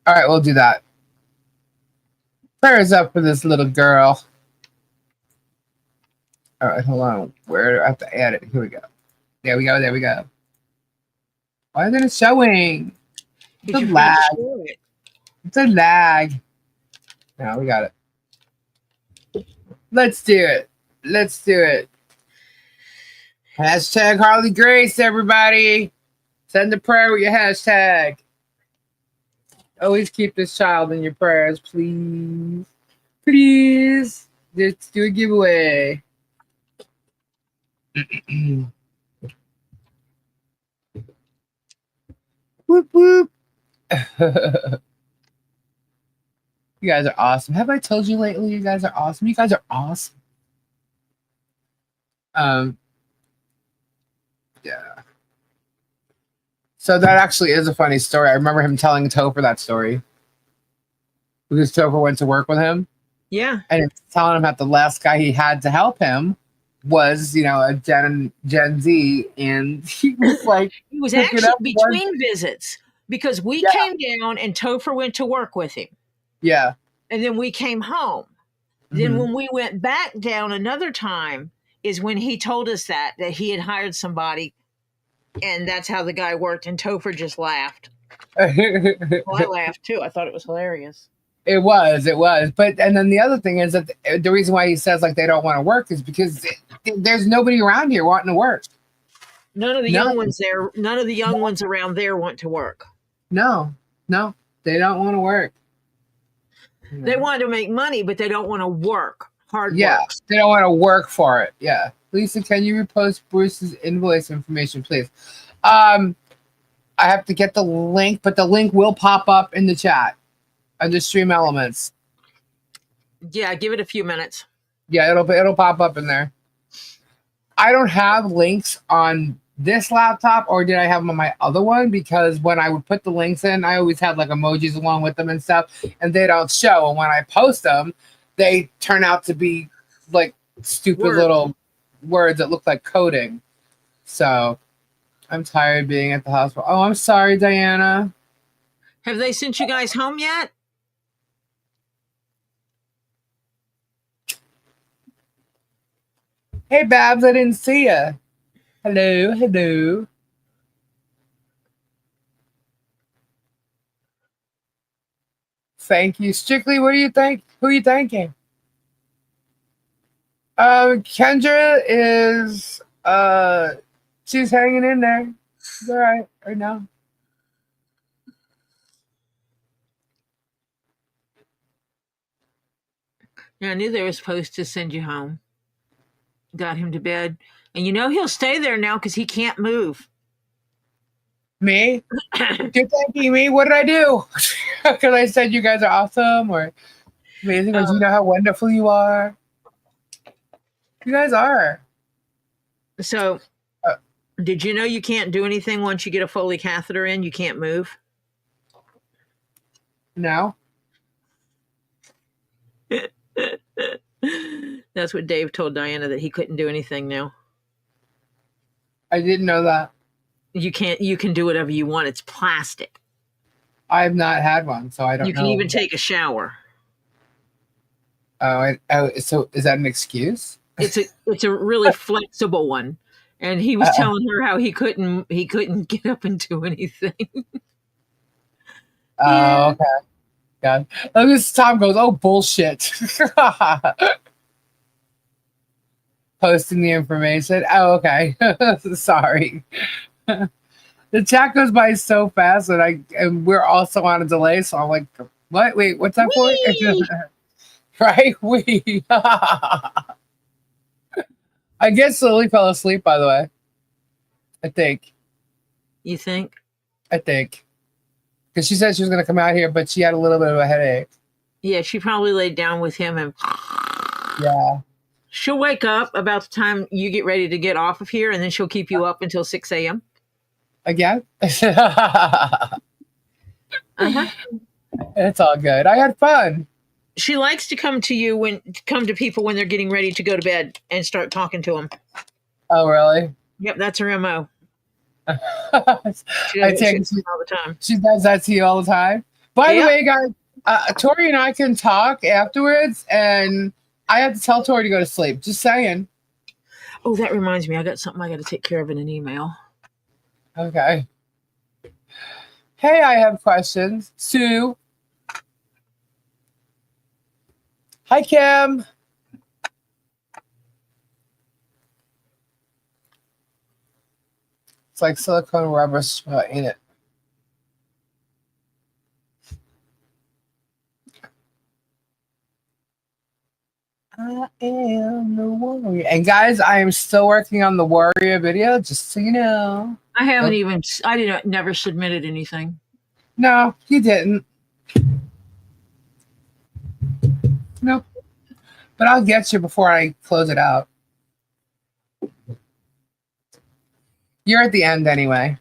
Speaker 1: All right, we'll do that. Prayers up for this little girl. All right, hold on. Where do I have to add it? Here we go. There we go. There we go. Why isn't it showing? It's a lag. It's a lag. Now we got it. Let's do it. Let's do it. Hashtag Harley Grace, everybody. Send a prayer with your hashtag. Always keep this child in your prayers, please. Please. Let's do a giveaway. Whoop, whoop. You guys are awesome. Have I told you lately you guys are awesome? You guys are awesome. Yeah. So that actually is a funny story. I remember him telling Topher that story. Because Topher went to work with him.
Speaker 2: Yeah.
Speaker 1: And he was telling him that the last guy he had to help him was, a Gen Z. And he was like...
Speaker 2: He was actually between visits. Because we came down and Topher went to work with him.
Speaker 1: Yeah.
Speaker 2: And then we came home. Then when we went back down another time is when he told us that he had hired somebody, and that's how the guy worked, and Topher just laughed. Well, I laughed too. I thought it was hilarious.
Speaker 1: It was. But, and then the other thing is that the reason why he says like they don't want to work is because there's nobody around here wanting to work.
Speaker 2: None of the young ones there, none of the young ones around there want to work.
Speaker 1: No, they don't want to work.
Speaker 2: They want to make money, but they don't want to work hard.
Speaker 1: Yeah,
Speaker 2: work.
Speaker 1: They don't want to work for it. Yeah. Lisa, can you repost Bruce's invoice information, please? I have to get the link, but the link will pop up in the chat under Stream Elements.
Speaker 2: Yeah, give it a few minutes.
Speaker 1: Yeah, it'll pop up in there. I don't have links on this laptop, or did I have them on my other one? Because when I would put the links in, I always had like emojis along with them and stuff, and they don't show. And when I post them, they turn out to be like stupid little words that look like coding. So I'm tired of being at the hospital. Oh, I'm sorry, Diana.
Speaker 2: Have they sent you guys home yet?
Speaker 1: Hey, Babs, I didn't see you. Hello. Thank you. Strictly, what do you think? Who are you thanking? Kendra is she's hanging in there. She's all right now.
Speaker 2: Yeah, I knew they were supposed to send you home. Got him to bed. And he'll stay there now because he can't move.
Speaker 1: Me? You're thanking me? What did I do? Because I said you guys are awesome or amazing, or do you know how wonderful you are? You guys are.
Speaker 2: So, did you know you can't do anything once you get a Foley catheter in? You can't move?
Speaker 1: No.
Speaker 2: That's what Dave told Diana, that he couldn't do anything now.
Speaker 1: I didn't know that.
Speaker 2: You can do whatever you want. It's plastic.
Speaker 1: I've not had one, so I don't know.
Speaker 2: You can even take a shower.
Speaker 1: Oh, so is that an excuse?
Speaker 2: It's a really flexible one. And he was telling her how he couldn't get up and do anything.
Speaker 1: Oh, okay. God. This Tom goes, oh, bullshit. Posting the information. Oh, okay. Sorry. The chat goes by so fast and we're also on a delay, so I'm like, what? Wait, what's that for? Right? I guess Lily fell asleep, by the way. I think.
Speaker 2: You think?
Speaker 1: I think. Because she said she was going to come out here, but she had a little bit of a headache.
Speaker 2: Yeah, she probably laid down with him and...
Speaker 1: Yeah.
Speaker 2: She'll wake up about the time you get ready to get off of here, and then she'll keep you up until 6 a.m.
Speaker 1: Again?
Speaker 2: Uh-huh.
Speaker 1: It's all good. I had fun.
Speaker 2: She likes to come to people when they're getting ready to go to bed and start talking to them.
Speaker 1: Oh, really?
Speaker 2: Yep, that's her MO.
Speaker 1: I take it
Speaker 2: all the time.
Speaker 1: She does that to you all the time. By the way, guys, Tori and I can talk afterwards, and I have to tell Tori to go to sleep. Just saying.
Speaker 2: Oh, that reminds me. I got something I got to take care of in an email.
Speaker 1: Okay. Hey, I have questions. Sue. Hi, Kim. It's like silicone rubber straw, ain't it? I am the warrior. And guys, I am still working on the warrior video, just so you know.
Speaker 2: I haven't even. I didn't. Never submitted anything.
Speaker 1: No, you didn't. Nope. But I'll get you before I close it out. You're at the end anyway.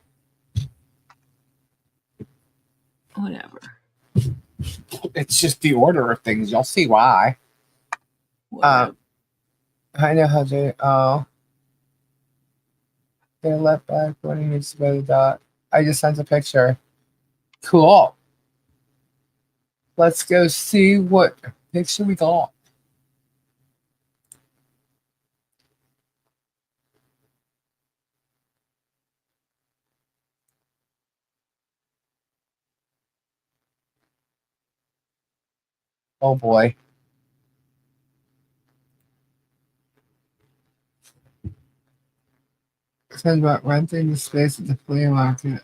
Speaker 2: Whatever.
Speaker 1: It's just the order of things. You'll see why. I know how to. Oh. They left back when he needs to go to the dot. I just sent a picture. Cool. Let's go see what picture we got. Oh boy. Said about renting the space at the flea market.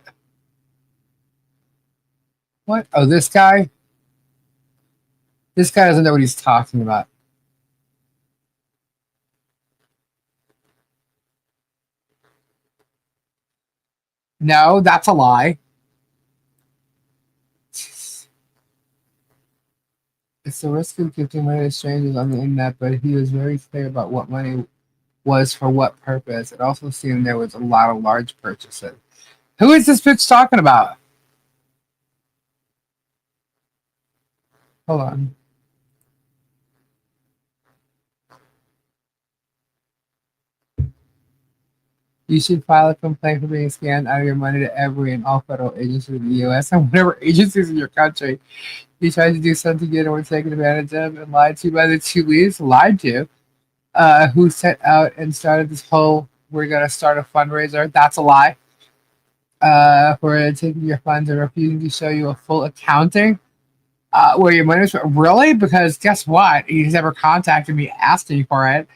Speaker 1: What? Oh, this guy? This guy doesn't know what he's talking about. No, that's a lie. It's the risk of gifting money to strangers on the internet, but he was very clear about what money was for what purpose. It also seemed there was a lot of large purchases. Who is this bitch talking about? Hold on. You should file a complaint for being scammed out of your money to every and all federal agencies in the U.S. and whatever agencies in your country you tried to do something good and were taken advantage of and lied to by the two leads, lied to, who set out and started this whole, we're going to start a fundraiser. That's a lie. For taking your funds and refusing to show you a full accounting where your money was. Really? Because guess what? He's never contacted me asking for it.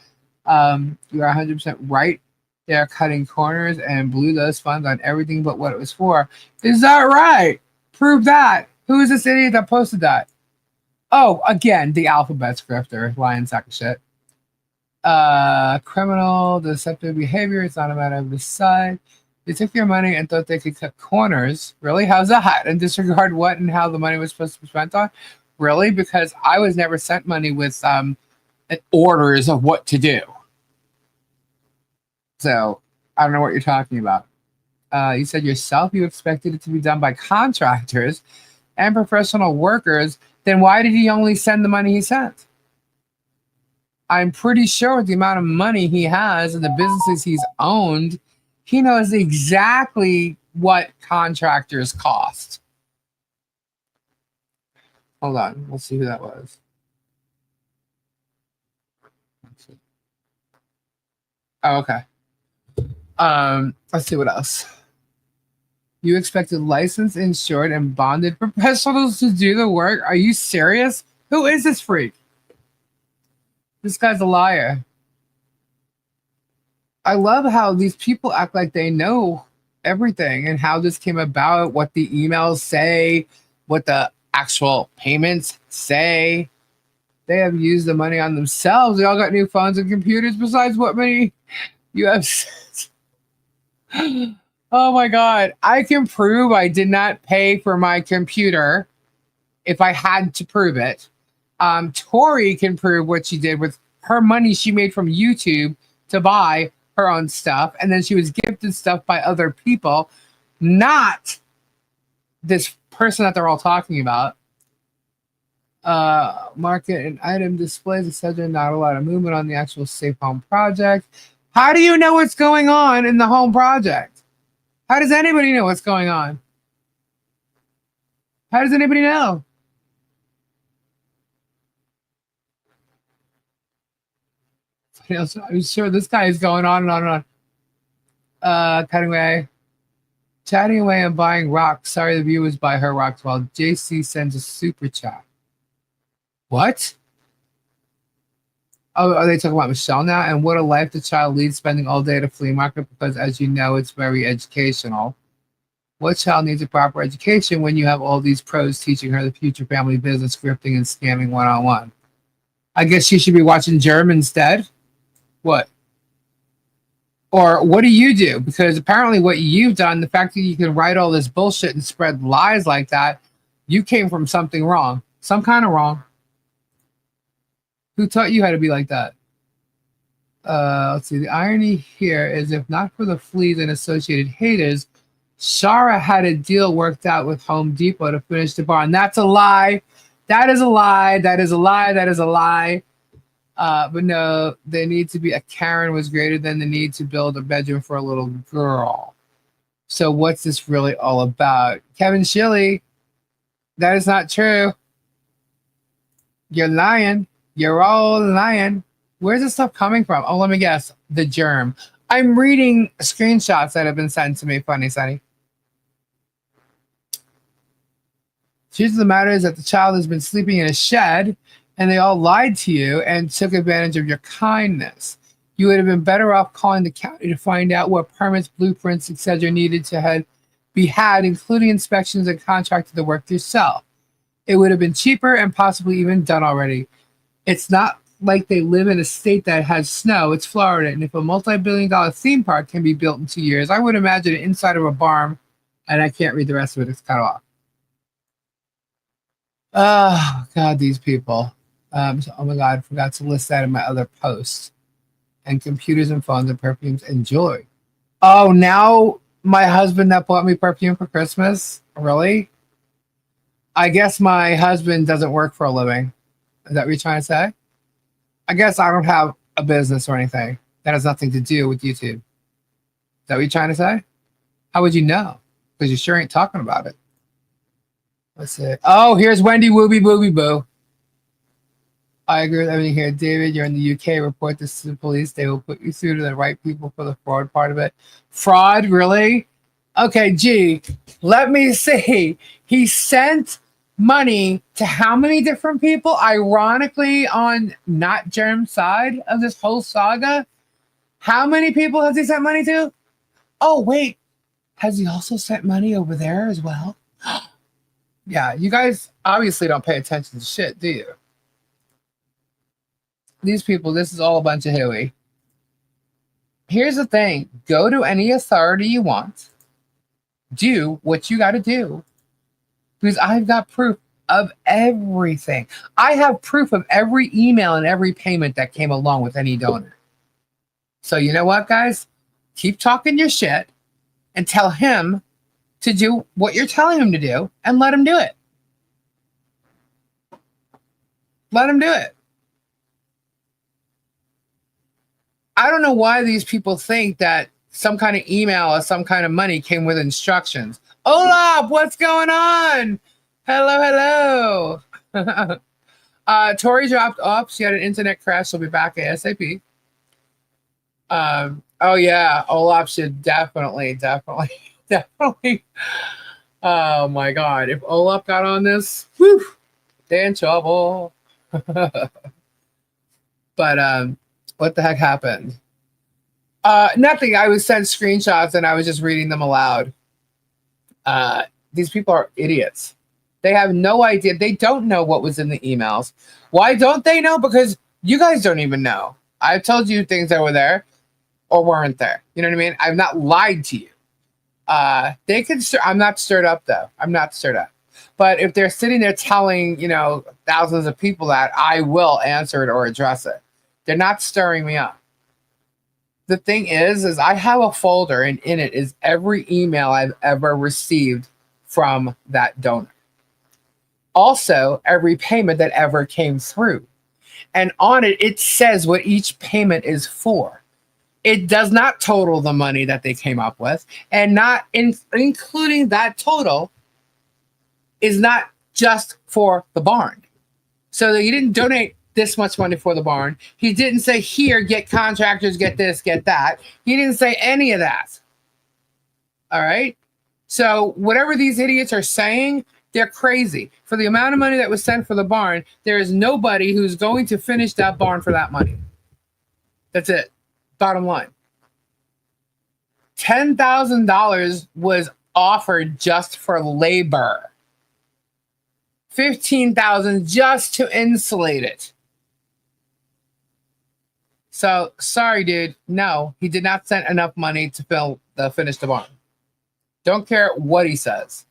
Speaker 1: You are 100% right. They're cutting corners and blew those funds on everything but what it was for. Is that right? Prove that. Who is this idiot that posted that? Oh, again, the alphabet scripter, lying sack of shit. Criminal, deceptive behavior. It's not a matter of decide. They took your money and thought they could cut corners. Really? How's that? And disregard what and how the money was supposed to be spent on? Really? Because I was never sent money with orders of what to do. So I don't know what you're talking about. You said yourself you expected it to be done by contractors and professional workers. Then why did he only send the money he sent? I'm pretty sure with the amount of money he has and the businesses he's owned, he knows exactly what contractors cost. Hold on. We'll see who that was. Oh, okay. Let's see what else. You expected licensed, insured, and bonded professionals to do the work? Are you serious? Who is this freak? This guy's a liar. I love how these people act like they know everything and how this came about, what the emails say, what the actual payments say. They have used the money on themselves. They all got new phones and computers besides what money you have sent. Oh my God. I can prove I did not pay for my computer if I had to prove it. Tori can prove what she did with her money she made from YouTube to buy her own stuff. And then she was gifted stuff by other people, not this person that they're all talking about. Market and item displays, etc. Not a lot of movement on the actual safe home project. How do you know what's going on in the home project? How does anybody know what's going on? How does anybody know? I'm sure this guy is going on and on and on. Chatting away and buying rocks. Sorry, the viewers buy her rocks while JC sends a super chat. What? Oh, are they talking about Michelle now? And what a life the child leads, spending all day at a flea market because, as you know, it's very educational. What child needs a proper education when you have all these pros teaching her the future family business, scripting, and scamming one-on-one? I guess she should be watching German instead. What? Or what do you do? Because apparently what you've done, the fact that you can write all this bullshit and spread lies like that, you came from something wrong. Some kind of wrong. Who taught you how to be like that? Let's see. The irony here is if not for the fleas and associated haters, Shara had a deal worked out with Home Depot to finish the barn. That's a lie. That is a lie. That is a lie. That is a lie. But no, the need to be a Karen was greater than the need to build a bedroom for a little girl. So what's this really all about? Kevin Shilley, that is not true. You're lying. You're all lying. Where's this stuff coming from? Oh, let me guess. The germ. I'm reading screenshots that have been sent to me. Funny, Sonny. Truth of the matter is that the child has been sleeping in a shed and they all lied to you and took advantage of your kindness. You would have been better off calling the county to find out what permits, blueprints, etc. needed to be had, including inspections, and contracted the work yourself. It would have been cheaper and possibly even done already. It's not like they live in a state that has snow. It's Florida, and if a multi-billion-dollar theme park can be built in 2 years, I would imagine it inside of a barn, and I can't read the rest of it. It's cut off. Oh, God, these people. Oh, my God, I forgot to list that in my other posts. And computers and phones and perfumes and jewelry. Oh, now my husband that bought me perfume for Christmas? Really? I guess my husband doesn't work for a living. Is that what you're trying to say? I guess I don't have a business or anything. That has nothing to do with YouTube. Is that what you're trying to say? How would you know? Because you sure ain't talking about it. Let's see. Oh, here's Wendy Wooby Booby Boo. I agree with everything here. David, you're in the UK. Report this to the police. They will put you through to the right people for the fraud part of it. Fraud? Really? Okay, gee, let me see. He sent money to how many different people? Ironically, on not Germ's side of this whole saga. How many people has he sent money to? Oh, wait. Has he also sent money over there as well? Yeah, you guys obviously don't pay attention to shit, do you? These people, this is all a bunch of hooey. Here's the thing. Go to any authority you want. Do what you got to do. Because I've got proof of everything. I have proof of every email and every payment that came along with any donor. So you know what, guys? Keep talking your shit and tell him to do what you're telling him to do and let him do it. Let him do it. I don't know why these people think that some kind of email or some kind of money came with instructions. Olaf, what's going on? Hello, hello. Tori dropped off. She had an internet crash. She'll be back ASAP. Oh, yeah. Olaf should definitely. Oh, my God. If Olaf got on this, whew, they're in trouble. But what the heck happened? Nothing. I was sent screenshots and I was just reading them aloud. These people are idiots. They have no idea. They don't know what was in the emails. Why don't they know? Because you guys don't even know. I've told you things that were there or weren't there. You know what I mean? I've not lied to you. They can. I'm not stirred up though. I'm not stirred up. But if they're sitting there telling, thousands of people that, I will answer it or address it. They're not stirring me up. The thing is I have a folder and in it is every email I've ever received from that donor. Also, every payment that ever came through. And on it, it says what each payment is for. It does not total the money that they came up with. And not including that total is not just for the barn. So that you didn't donate this much money for the barn. He didn't say, here, get contractors, get this, get that. He didn't say any of that. All right? So whatever these idiots are saying, they're crazy. For the amount of money that was sent for the barn, there is nobody who's going to finish that barn for that money. That's it. Bottom line. $10,000 was offered just for labor. $15,000 just to insulate it. So sorry, dude. No, he did not send enough money to finish the barn. Don't care what he says.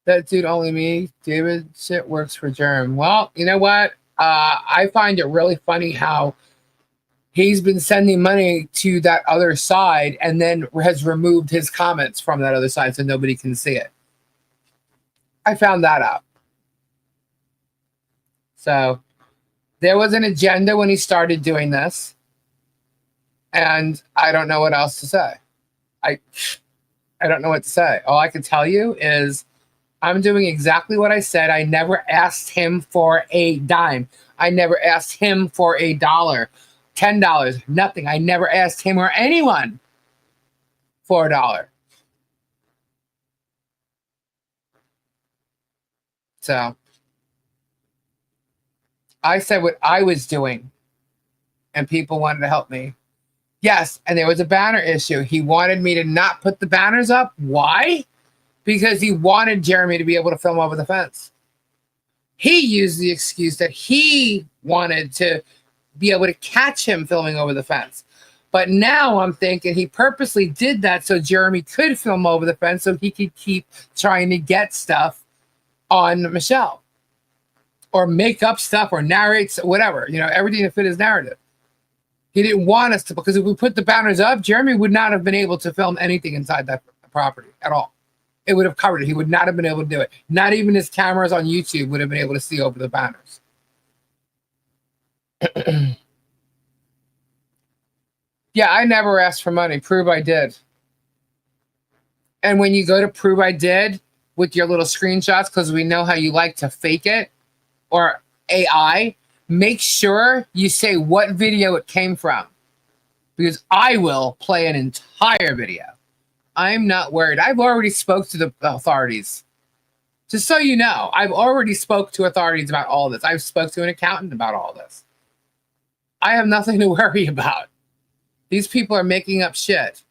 Speaker 1: That dude only me. David shit works for Germ. Well, you know what? I find it really funny how he's been sending money to that other side and then has removed his comments from that other side so nobody can see it. I found that out. So there was an agenda when he started doing this. And I don't know what else to say. I don't know what to say. All I can tell you is I'm doing exactly what I said. I never asked him for a dime. I never asked him for $1, $10, nothing. I never asked him or anyone for $1. So I said what I was doing, and people wanted to help me. Yes, and there was a banner issue. He wanted me to not put the banners up. Why? Because he wanted Jeremy to be able to film over the fence. He used the excuse that he wanted to be able to catch him filming over the fence. But now I'm thinking he purposely did that so Jeremy could film over the fence so he could keep trying to get stuff on Michelle. Or make up stuff or narrate, whatever. You know, everything to fit his narrative. He didn't want us to, because if we put the banners up, Jeremy would not have been able to film anything inside that property at all. It would have covered it. He would not have been able to do it. Not even his cameras on YouTube would have been able to see over the banners. Yeah, I never asked for money. Prove I did. And when you go to prove I did with your little screenshots, because we know how you like to fake it, or AI, make sure you say what video it came from. Because I will play an entire video. I'm not worried. I've already spoke to the authorities. Just so you know, I've already spoke to authorities about all this. I've spoke to an accountant about all this. I have nothing to worry about. These people are making up shit.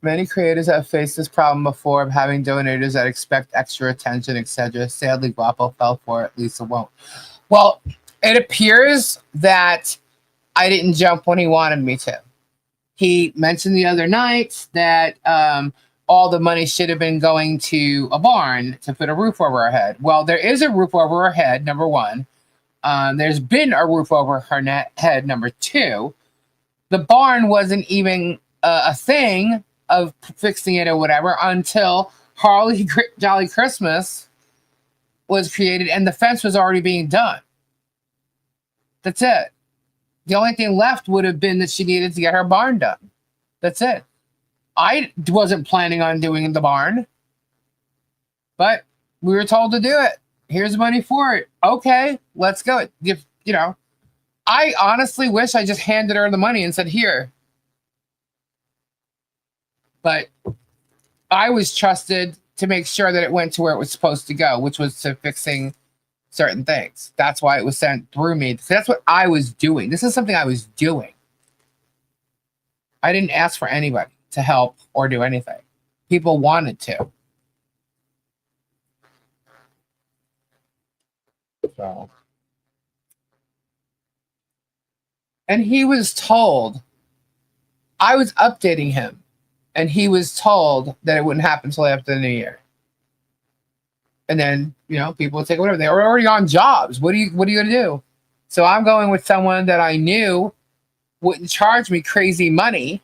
Speaker 1: Many creators have faced this problem before of having donators that expect extra attention, etc. Sadly, Guapo fell for it. Lisa won't. Well, it appears that I didn't jump when he wanted me to. He mentioned the other night that all the money should have been going to a barn to put a roof over our head. Well, there is a roof over our head, number one. There's been a roof over her head, number two. The barn wasn't even a thing of fixing it or whatever until Harley Jolly Christmas was created and the fence was already being done. That's it. The only thing left would have been that she needed to get her barn done. That's it. I wasn't planning on doing the barn, but we were told to do it. Here's money for it. Okay, let's go. You know, I honestly wish I just handed her the money and said, here. But I was trusted to make sure that it went to where it was supposed to go, which was to fixing certain things. That's why it was sent through me. That's what I was doing. This is something I was doing. I didn't ask for anybody to help or do anything. People wanted to. So. And he was told, I was updating him, and he was told that it wouldn't happen until after the new year. And then, you know, people would take whatever. They were already on jobs. What are you going to do? So I'm going with someone that I knew wouldn't charge me crazy money,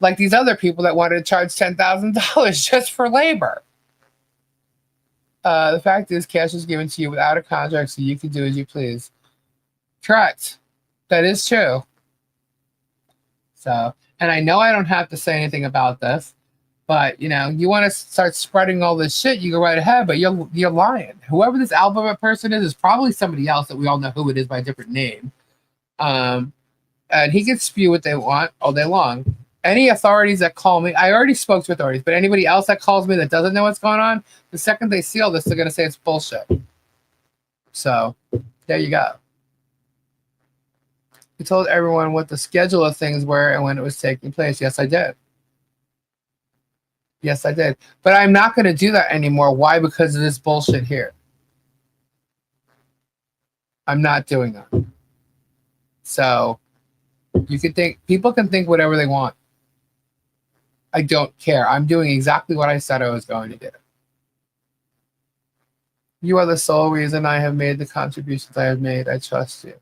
Speaker 1: like these other people that wanted to charge $10,000 just for labor. The fact is, cash is given to you without a contract, so you can do as you please. Correct. That is true. So, and I know I don't have to say anything about this, But you want to start spreading all this shit, you go right ahead. But you're lying. Whoever this alphabet person is probably somebody else that we all know who it is by a different name. And he can spew what they want all day long. Any authorities that call me, I already spoke to authorities, but anybody else that calls me that doesn't know what's going on, the second they see all this, they're going to say it's bullshit. So there you go. You told everyone what the schedule of things were and when it was taking place. Yes, I did. Yes, I did. But I'm not going to do that anymore. Why? Because of this bullshit here. I'm not doing that. So people can think whatever they want. I don't care. I'm doing exactly what I said I was going to do. You are the sole reason I have made the contributions I have made. I trust you.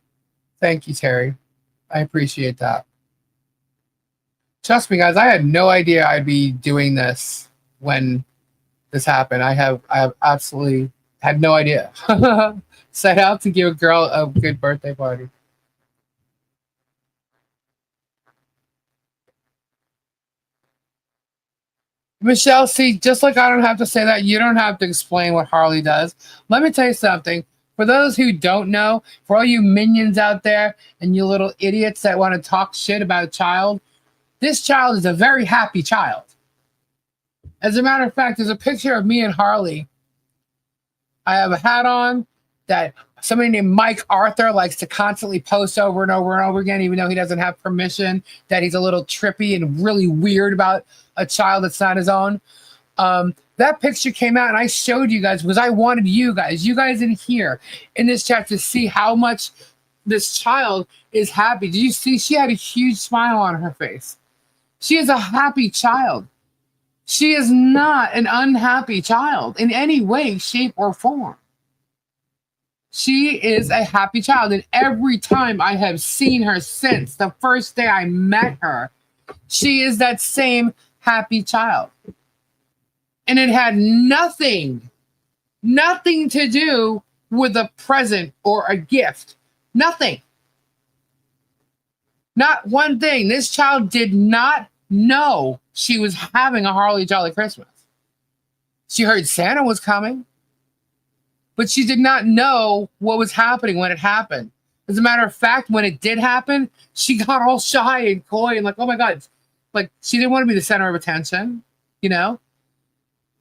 Speaker 1: Thank you, Terry. I appreciate that. Trust me, guys, I had no idea I'd be doing this when this happened. I have absolutely had no idea. Set out to give a girl a good birthday party. Michelle, see, just like I don't have to say that, you don't have to explain what Harley does. Let me tell you something. For those who don't know, for all you minions out there and you little idiots that want to talk shit about a child, this child is a very happy child. As a matter of fact, there's a picture of me and Harley. I have a hat on that somebody named Mike Arthur likes to constantly post over and over and over again, even though he doesn't have permission, that he's a little trippy and really weird about a child that's not his own. That picture came out and I showed you guys because I wanted you guys in here in this chat to see how much this child is happy. Did you see? She had a huge smile on her face. She is a happy child. She is not an unhappy child in any way, shape, or form. She is a happy child. And every time I have seen her since the first day I met her, she is that same happy child. And it had nothing to do with a present or a gift. Nothing. Not one thing. This child did not know she was having a Harley Jolly Christmas. She heard Santa was coming, but she did not know what was happening when it happened. As a matter of fact, when it did happen, she got all shy and coy and like, oh my God. Like, she didn't want to be the center of attention,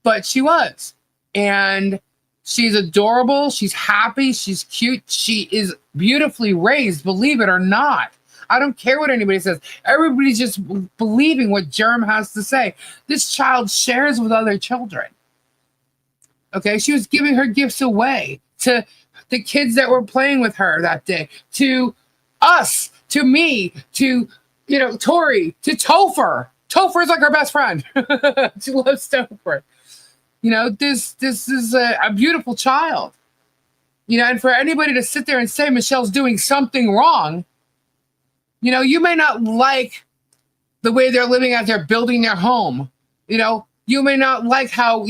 Speaker 1: but she was. And she's adorable. She's happy. She's cute. She is beautifully raised, believe it or not. I don't care what anybody says. Everybody's just believing what Germ has to say. This child shares with other children. Okay, she was giving her gifts away to the kids that were playing with her that day, to us, to me, to Tori, to Topher. Topher is like her best friend. She loves Topher. This is a beautiful child. And for anybody to sit there and say Michelle's doing something wrong, you may not like the way they're living as they're building their home. You may not like how,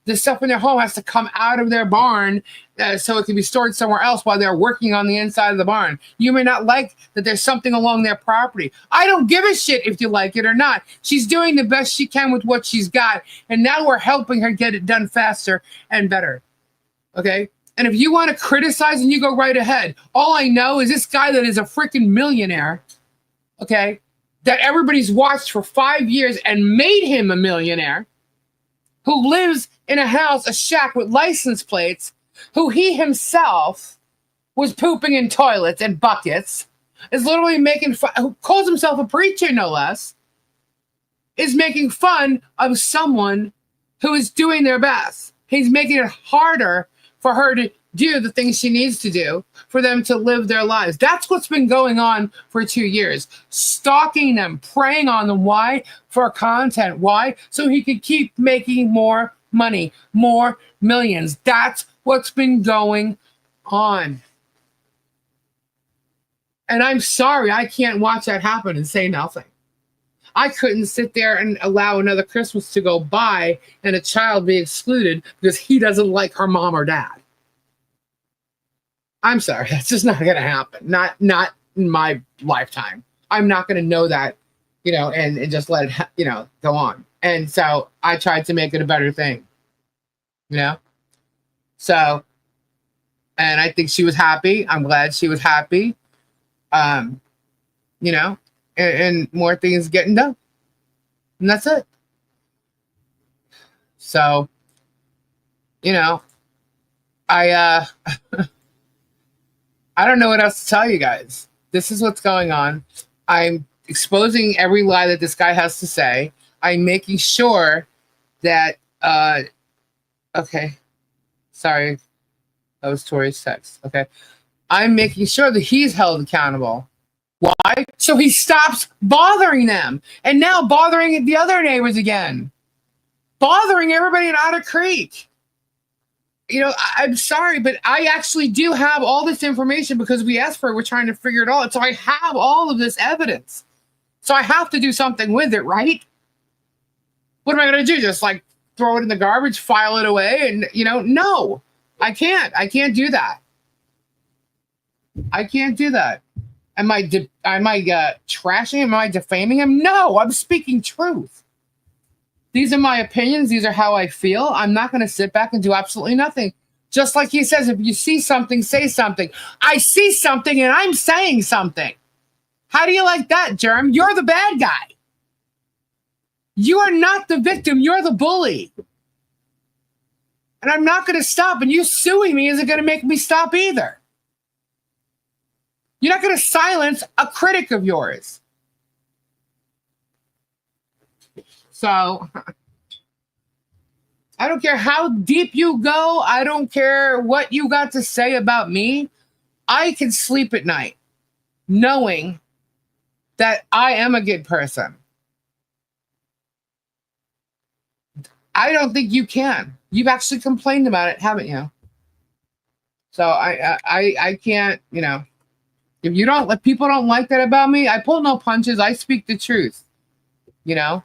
Speaker 1: the stuff in their home has to come out of their barn so it can be stored somewhere else while they're working on the inside of the barn. You may not like that there's something along their property. I don't give a shit if you like it or not. She's doing the best she can with what she's got. And now we're helping her get it done faster and better. Okay? And if you want to criticize, and you go right ahead. All I know is this guy that is a freaking millionaire, okay, that everybody's watched for 5 years and made him a millionaire, who lives in a house, a shack with license plates, who he himself was pooping in toilets and buckets, is literally making fun, who calls himself a preacher, no less, is making fun of someone who is doing their best. He's making it harder for her to do the things she needs to do for them to live their lives. That's what's been going on for 2 years. Stalking them, preying on them. Why? For content. Why? So he could keep making more money, more millions. That's what's been going on. And I'm sorry, I can't watch that happen and say nothing. I couldn't sit there and allow another Christmas to go by and a child be excluded because he doesn't like her mom or dad. I'm sorry, that's just not going to happen. Not in my lifetime. I'm not going to know that, and just let it, go on. And so I tried to make it a better thing, you know? So, and I think she was happy. I'm glad she was happy. You know, and more things getting done. And that's it. So, you know, I I don't know what else to tell you guys. This is what's going on. I'm exposing every lie that this guy has to say. I'm making sure that okay. Sorry. That was Tori's text. Okay. I'm making sure that he's held accountable. Why? So he stops bothering them. And now bothering the other neighbors again. Bothering everybody in Otter Creek. You know, I'm sorry, but I actually do have all this information because we asked for it. We're trying to figure it all out. So I have all of this evidence. So I have to do something with it, right? What am I going to do? Just like throw it in the garbage, file it away? And, you know, no, I can't. I can't do that. I can't do that. Am I trashing him? Am I defaming him? No, I'm speaking truth. These are my opinions. These are how I feel. I'm not going to sit back and do absolutely nothing. Just like he says, if you see something, say something. I see something and I'm saying something. How do you like that, Germ? You're the bad guy. You are not the victim. You're the bully. And I'm not going to stop. And you suing me isn't going to make me stop either. You're not going to silence a critic of yours. So I don't care how deep you go. I don't care what you got to say about me. I can sleep at night knowing that I am a good person. I don't think you can. You've actually complained about it, haven't you? So I can't, you know, if people don't like that about me, I pull no punches. I speak the truth. You know,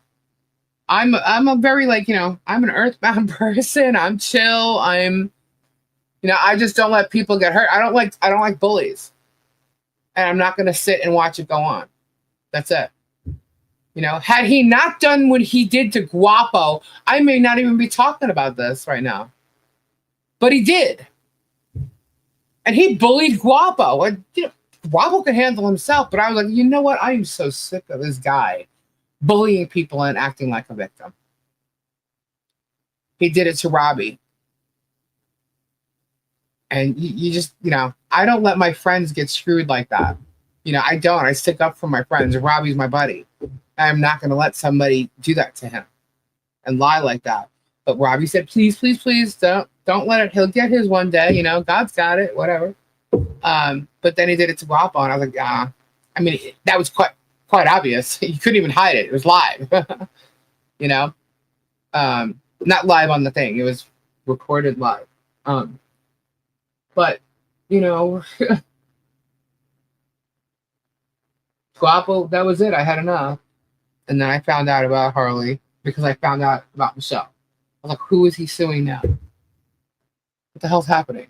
Speaker 1: I'm a very, like, you know, I'm an earthbound person. I'm chill. You know, I just don't let people get hurt. I don't like bullies. And I'm not going to sit and watch it go on. That's it. You know, had he not done what he did to Guapo, I may not even be talking about this right now. But he did. And he bullied Guapo. And, you know, Guapo could handle himself, but I was like, you know what? I am so sick of this guy bullying people and acting like a victim. He did it to Robbie. And you just, you know, I don't let my friends get screwed like that. You know, I don't. I stick up for my friends. Robbie's my buddy. I'm not going to let somebody do that to him and lie like that. But Robbie said, please, please, please don't let it. He'll get his one day. You know, God's got it, whatever. But then he did it to Guapo, and I was like, I mean, that was quite obvious. You couldn't even hide it. It was live. You know, not live on the thing. It was recorded live. But, you know, Guapo, that was it. I had enough. And then I found out about Harley because I found out about Michelle. I was like, who is he suing now? What the hell's happening?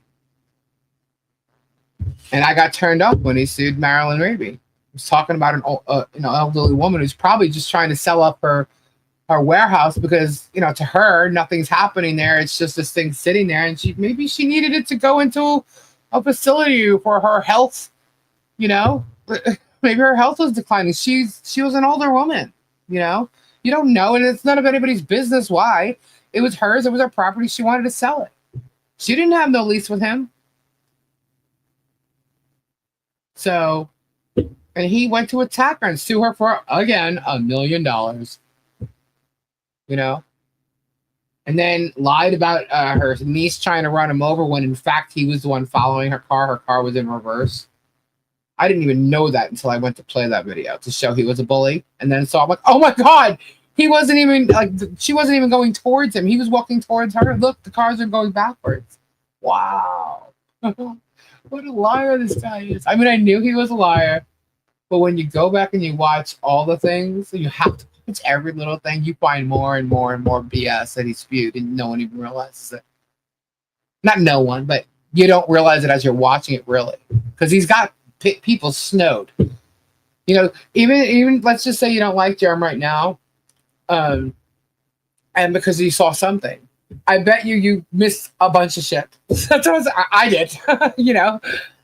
Speaker 1: And I got turned up when he sued Marilyn Raby. He was talking about an elderly woman who's probably just trying to sell up her warehouse because, you know, to her, nothing's happening there. It's just this thing sitting there. And maybe she needed it to go into a facility for her health, you know. Maybe her health was declining. She was an older woman, you know. You don't know, and it's none of anybody's business why. It was hers. It was her property. She wanted to sell it. She didn't have no lease with him. So, and he went to attack her and sue her for, again, $1 million. You know? And then lied about her niece trying to run him over when, in fact, he was the one following her car. Her car was in reverse. I didn't even know that until I went to play that video to show he was a bully. And then I'm like, oh my God, he wasn't even, like, she wasn't even going towards him. He was walking towards her. Look, the cars are going backwards. Wow. What a liar this guy is. I mean, I knew he was a liar, but when you go back and you watch all the things, you have to watch every little thing, you find more and more and more BS that he spewed, and no one even realizes it. Not no one, but you don't realize it as you're watching it, really, because he's got people snowed. You know, even let's just say you don't like Jerem right now. and because you saw something. I bet you missed a bunch of shit. That's what I did, you know.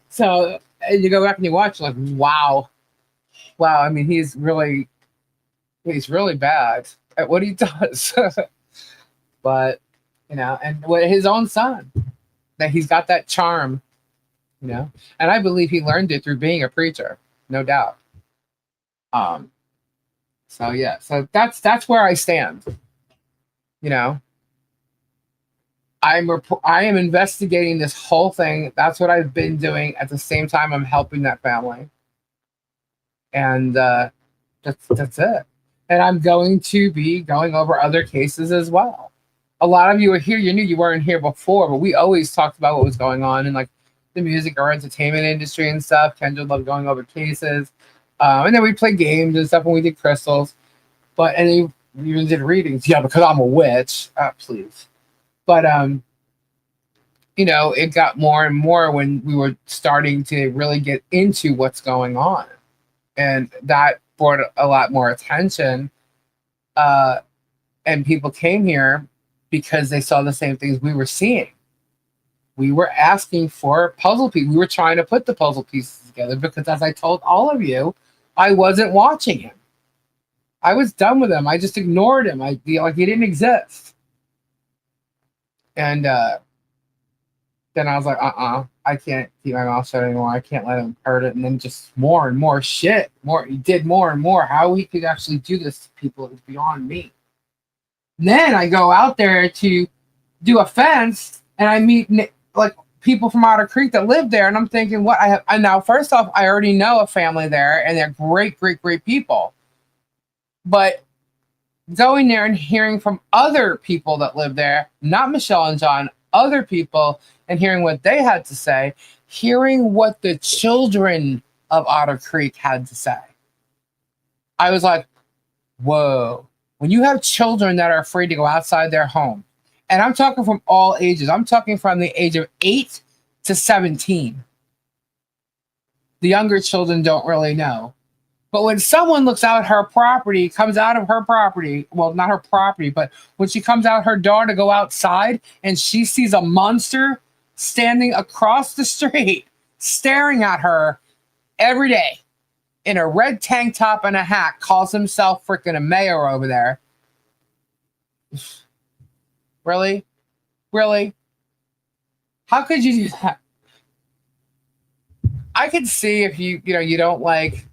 Speaker 1: So and you go back and you watch, like, wow. I mean, he's really bad at what he does. But you know, and with his own son, that he's got that charm, you know, and I believe he learned it through being a preacher, no doubt. So yeah, so that's where I stand. You know, I am investigating this whole thing. That's what I've been doing. At the same time, I'm helping that family, and that's it. And I'm going to be going over other cases as well. A lot of you are here. You knew you weren't here before, but we always talked about what was going on in like the music or entertainment industry and stuff. Kendra loved going over cases, and then we played games and stuff when we did crystals. But and then we even did readings. Yeah, because I'm a witch. Please. But you know, it got more and more when we were starting to really get into what's going on, and that brought a lot more attention. And people came here because they saw the same things we were seeing. We were asking for puzzle pieces. We were trying to put the puzzle pieces together because, as I told all of you, I wasn't watching him. I was done with him. I just ignored him. I feel like he didn't exist. And then I was like, I can't keep my mouth shut anymore. I can't let him hurt it. And then just more and more shit. He did more and more. How he could actually do this to people is beyond me. And then I go out there to do a fence, and I meet like people from Otter Creek that live there, and I'm thinking, what I have. And now, first off, I already know a family there, and they're great, great, great people. But going there and hearing from other people that live there, not Michelle and John, other people, and hearing what they had to say, hearing what the children of Otter Creek had to say, I was like, whoa. When you have children that are afraid to go outside their home, and I'm talking from all ages, I'm talking from the age of 8 to 17. The younger children don't really know. But when someone looks out her property, comes out of her property, well, not her property, but when she comes out her door to go outside and she sees a monster standing across the street, staring at her every day in a red tank top and a hat, calls himself freaking a mayor over there. Really? Really? How could you do that? I could see if you don't like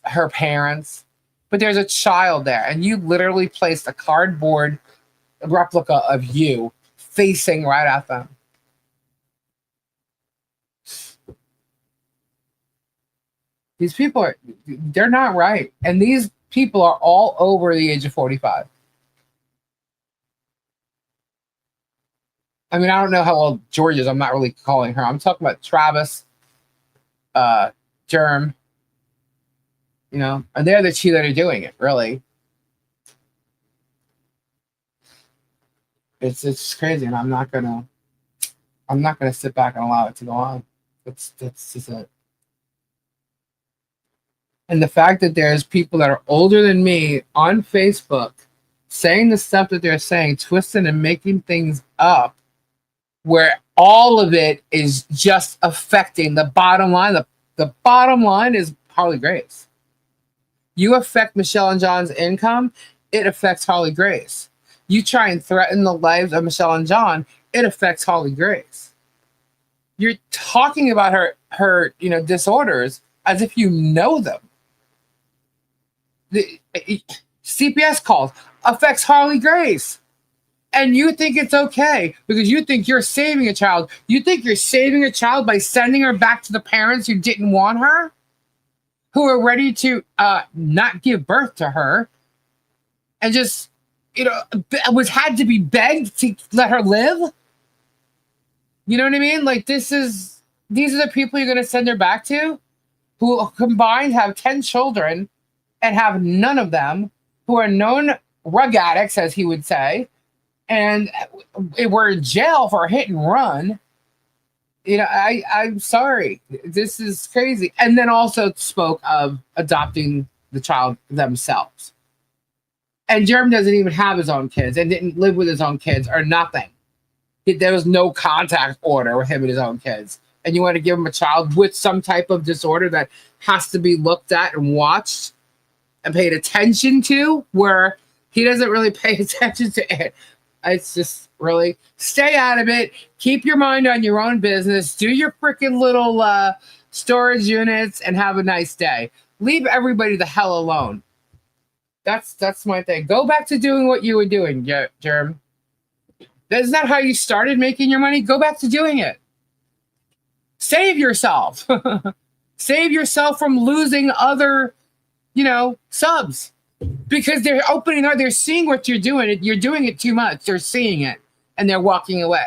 Speaker 1: her parents, but there's a child there, and you literally placed a cardboard replica of you facing right at them. These people they're not right. And these people are all over the age of 45. I mean, I don't know how old George is. I'm not really calling her. I'm talking about Travis, Germ, you know, and they're the two that are doing it, really. It's crazy, and I'm not gonna sit back and allow it to go on. That's just it. And the fact that there's people that are older than me on Facebook saying the stuff that they're saying, twisting and making things up, where all of it is just affecting the bottom line. The bottom line is Harley Grace. You affect Michelle and John's income, it affects Harley Grace. You try and threaten the lives of Michelle and John, it affects Harley Grace. You're talking about her disorders as if you know them. The CPS calls affects Harley Grace. And you think it's okay because you think you're saving a child. You think you're saving a child by sending her back to the parents who didn't want her, who are ready to not give birth to her, and just had to be begged to let her live. You know what I mean? Like these are the people you're going to send her back to, who combined have 10 children and have none of them, who are known rug addicts, as he would say, and we're in jail for a hit and run. I'm sorry. This is crazy. And then also spoke of adopting the child themselves. And Jerem doesn't even have his own kids and didn't live with his own kids or nothing. There was no contact order with him and his own kids. And you want to give him a child with some type of disorder that has to be looked at and watched and paid attention to, where he doesn't really pay attention to it. It's just really stay out of it. Keep your mind on your own business. Do your freaking little storage units and have a nice day. Leave everybody the hell alone. That's my thing. Go back to doing what you were doing, Jerem. Isn't that how you started making your money? Go back to doing it. Save yourself. Save yourself from losing other, subs. Because they're opening up, they're seeing what you're doing. You're doing it too much. They're seeing it and they're walking away.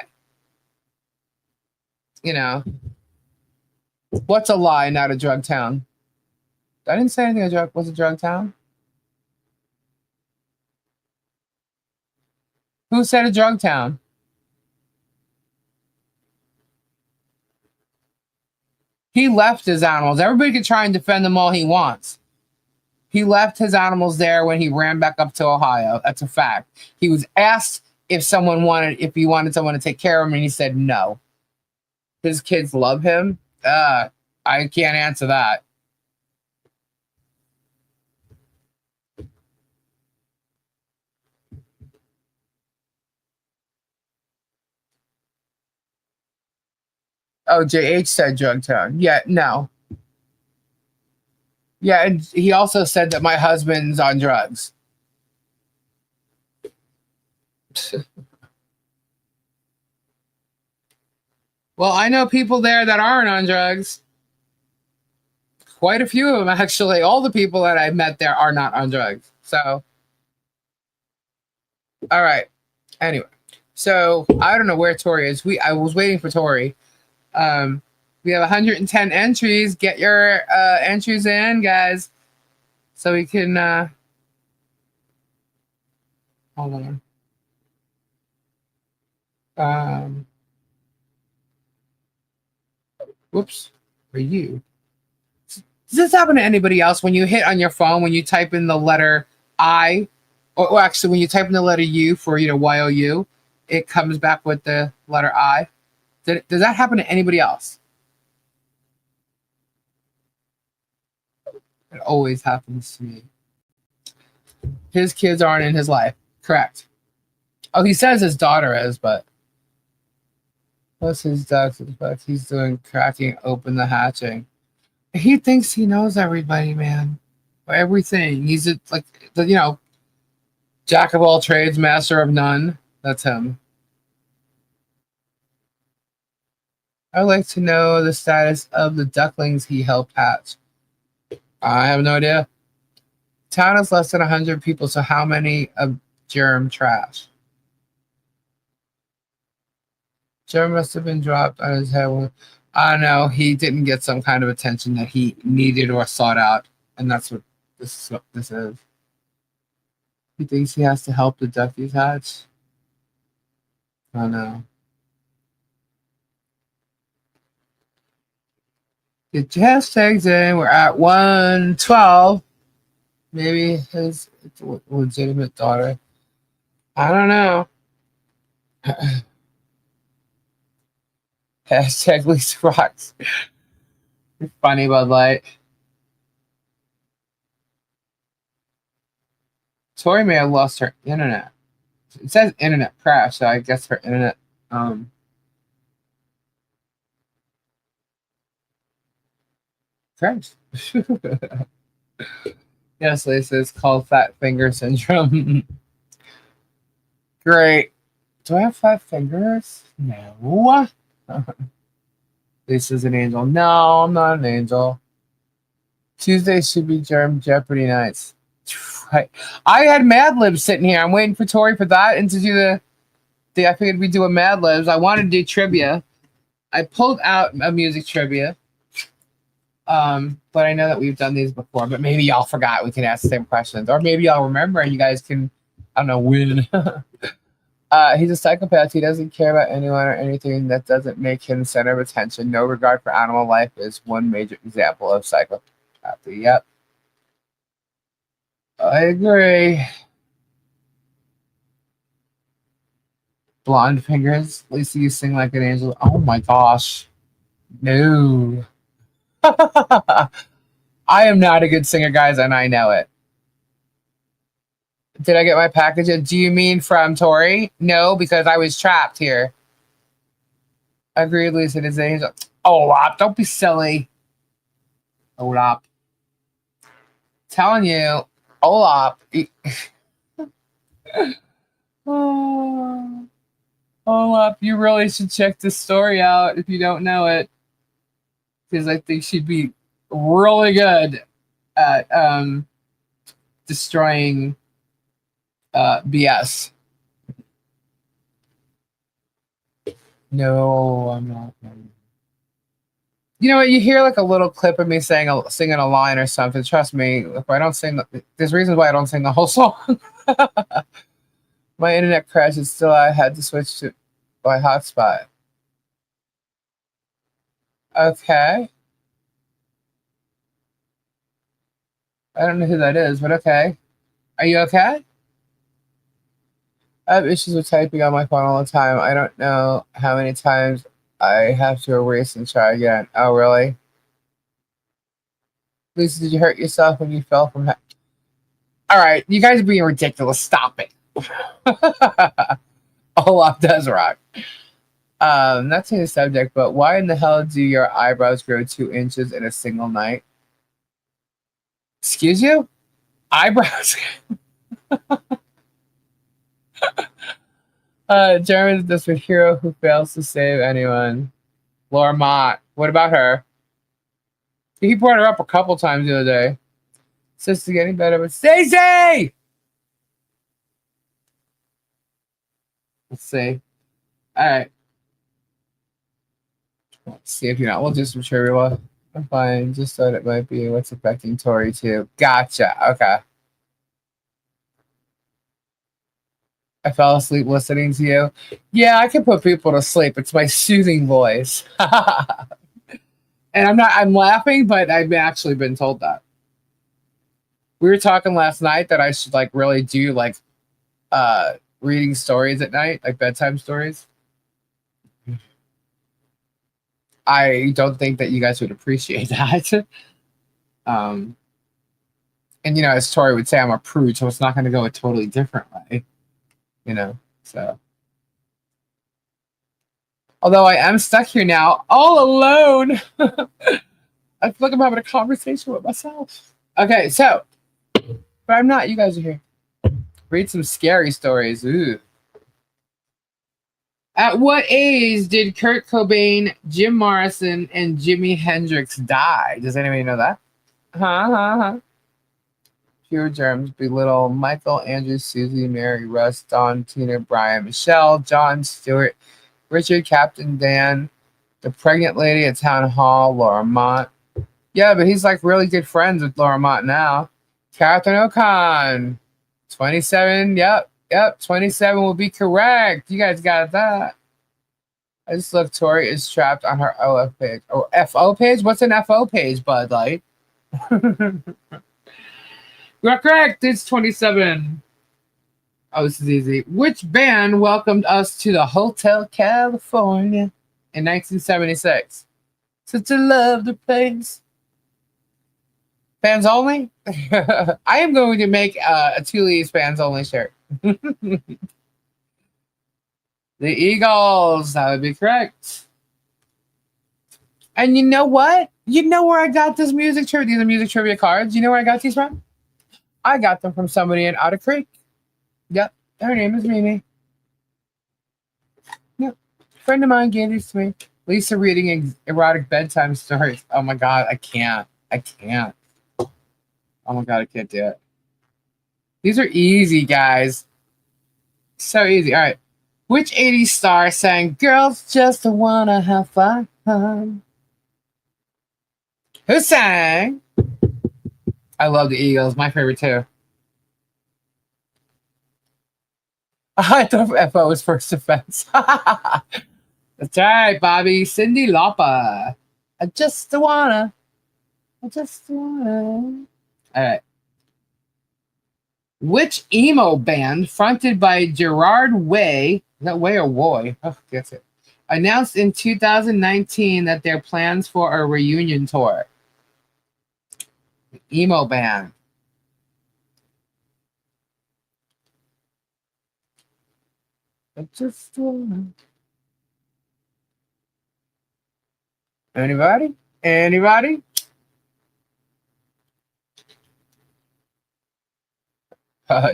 Speaker 1: What's a lie, not a drug town? I didn't say anything was a drug town. Who said a drug town? He left his animals. Everybody can try and defend them all he wants. He left his animals there when he ran back up to Ohio. That's a fact. He was asked if he wanted someone to take care of him, and he said no. His kids love him. I can't answer that. Oh, JH said drug town. Yeah, no. Yeah, and he also said that my husband's on drugs. Well, I know people there that aren't on drugs. Quite a few of them, actually. All the people that I met there are not on drugs. So, all right. Anyway, so I don't know where Tori is. I was waiting for Tori. We have 110 entries. Get your entries in, guys, so we can hold on. Whoops, for you. Does this happen to anybody else when you hit on your phone, when you type in the letter I, or actually when you type in the letter U for YOU, it comes back with the letter I? Does that happen to anybody else? It always happens to me. His kids aren't in his life. Correct. Oh, he says his daughter is, but what's his dog? He's doing cracking open the hatching. He thinks he knows everybody, man. Everything. He's jack of all trades, master of none. That's him. I'd like to know the status of the ducklings he helped hatch. I have no idea. Town is less than 100 people, so how many of germ trash? Germ must have been dropped on his head. I don't know. He didn't get some kind of attention that he needed or sought out, and that's what this is. He thinks he has to help the duckies hatch. I don't know. Get hashtags in. We're at 112. Maybe his legitimate daughter. I don't know. Hashtag Lisa Rocks. You're funny, Bud Light. Tori may have lost her internet. It says internet crash, so I guess her internet crashed. Yes, Lisa, it's called fat finger syndrome. Great. Do I have 5 fingers? No. Lisa's an angel. No, I'm not an angel. Tuesday should be Germ Jeopardy nights. I had Mad Libs sitting here. I'm waiting for Tori for that and to do the I figured we'd do a Mad Libs. I wanted to do trivia. I pulled out a music trivia. But I know that we've done these before, but maybe y'all forgot. We can ask the same questions, or maybe y'all remember and you guys can, I don't know, win. He's a psychopath. He doesn't care about anyone or anything that doesn't make him the center of attention. No regard for animal life is one major example of psychopathy. Yep. I agree. Blonde fingers. Lisa, you sing like an angel. Oh my gosh. No. I am not a good singer, guys, and I know it. Did I get my package? Do you mean from Tori? No, because I was trapped here. Agreed, Lisa. It is an angel. Olap, don't be silly. Olap. Telling you, Olap. Oh, Olap, you really should check this story out if you don't know it. Because I think she'd be really good at destroying BS. No, I'm not. You know what? You hear like a little clip of me singing a line or something. Trust me, if I don't sing, there's reasons why I don't sing the whole song. My internet crashes. Still, I had to switch to my hotspot. Okay. I don't know who that is, but okay. Are you okay? I have issues with typing on my phone all the time. I don't know how many times I have to erase and try again. Oh, really? Lisa, did you hurt yourself when you fell from All right, you guys are being ridiculous. Stop it. Olaf does rock. Not to the subject, but why in the hell do your eyebrows grow 2 inches in a single night? Excuse you? Eyebrows? Jeremy is just a hero who fails to save anyone. Laura Mott. What about her? He brought her up a couple times the other day. Sister getting better, but Stacey! Let's see. All right. Let's see if you're not. We'll do some trivia. I'm fine. Just thought it might be what's affecting Tori too. Gotcha. Okay. I fell asleep listening to you. Yeah, I can put people to sleep. It's my soothing voice. And I'm laughing, but I've actually been told that. We were talking last night that I should like really do like reading stories at night, like bedtime stories. I don't think that you guys would appreciate that. And you know, as Tori would say, I'm a prude, so it's not going to go a totally different way. You know, so. Although I am stuck here now, all alone. I feel like I'm having a conversation with myself. Okay, so, but I'm not. You guys are here. Read some scary stories. Ooh. At what age did Kurt Cobain, Jim Morrison, and Jimi Hendrix die? Does anybody know that? Pure germs belittle Michael, Andrew, Susie, Mary, Russ, Don, Tina, Brian, Michelle, John, Stewart, Richard, Captain Dan, the pregnant lady at Town Hall, Laura Mott. Yeah, but he's like really good friends with Laura Mott now. Catherine O'Con, 27. Yep, 27 will be correct. You guys got that. I just looked. Tori is trapped on her OF page. Oh, FO page? What's an FO page, Bud Light? You're correct. It's 27. Oh, this is easy. Which band welcomed us to the Hotel California in 1976? Such a lovely place. Fans only? I am going to make a Tully's fans only shirt. The Eagles. That would be correct. And you know what? You know where I got this music trivia? These are music trivia cards. You know where I got these from? I got them from somebody in Otter Creek. Yep. Her name is Mimi. Yep. A friend of mine gave these to me. Lisa reading erotic bedtime stories. Oh my God. I can't. Oh my God. I can't do it. These are easy, guys. So easy. All right. Which 80s star sang Girls Just Wanna Have Fun? Who sang? I love the Eagles. My favorite too. I thought FO was first offense. That's right, Bobby. Cyndi Lauper. I just wanna. All right. Which emo band fronted by Gerard Way that way or Woy? Oh, gets it. Announced in 2019 that their plans for a reunion tour. Emo band. I just anybody? Anybody?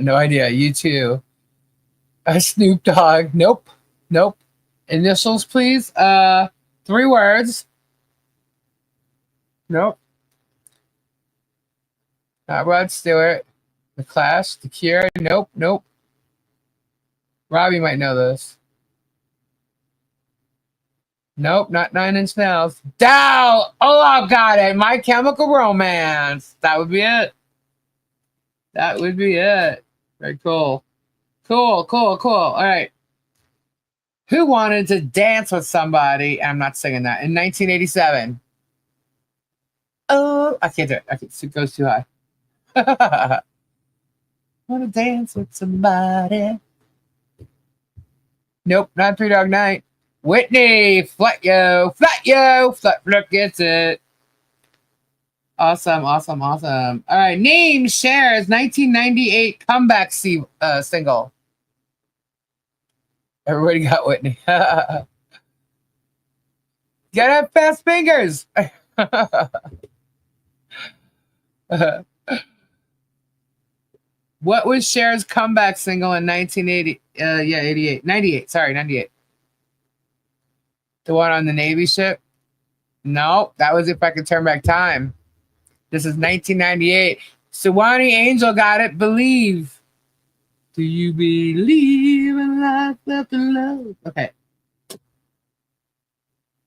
Speaker 1: No idea. You too. Snoop Dogg. Nope. Nope. Initials, please. 3 words. Nope. Not Rod Stewart. The Clash. The Cure. Nope. Nope. Robbie might know this. Nope, not 9 Inch Nails. Dow! Oh, I got it. My Chemical Romance. That would be it. That would be it. Very cool. Cool, cool, cool. All right. Who wanted to dance with somebody? I'm not singing that. In 1987. Oh, I can't do it. It goes too high. Want to dance with somebody? Nope, not 3 Dog Night. Whitney, flat yo, flat gets it. Awesome, awesome, awesome. All right, name Cher's 1998 comeback single. Everybody got Whitney. Gotta have fast fingers. What was Cher's comeback single in 1980? 98. Sorry, 98. The one on the Navy ship? No, that was If I Could Turn Back Time. This is 1998. Suwannee Angel got it. Believe. Do you believe in life after love? Okay.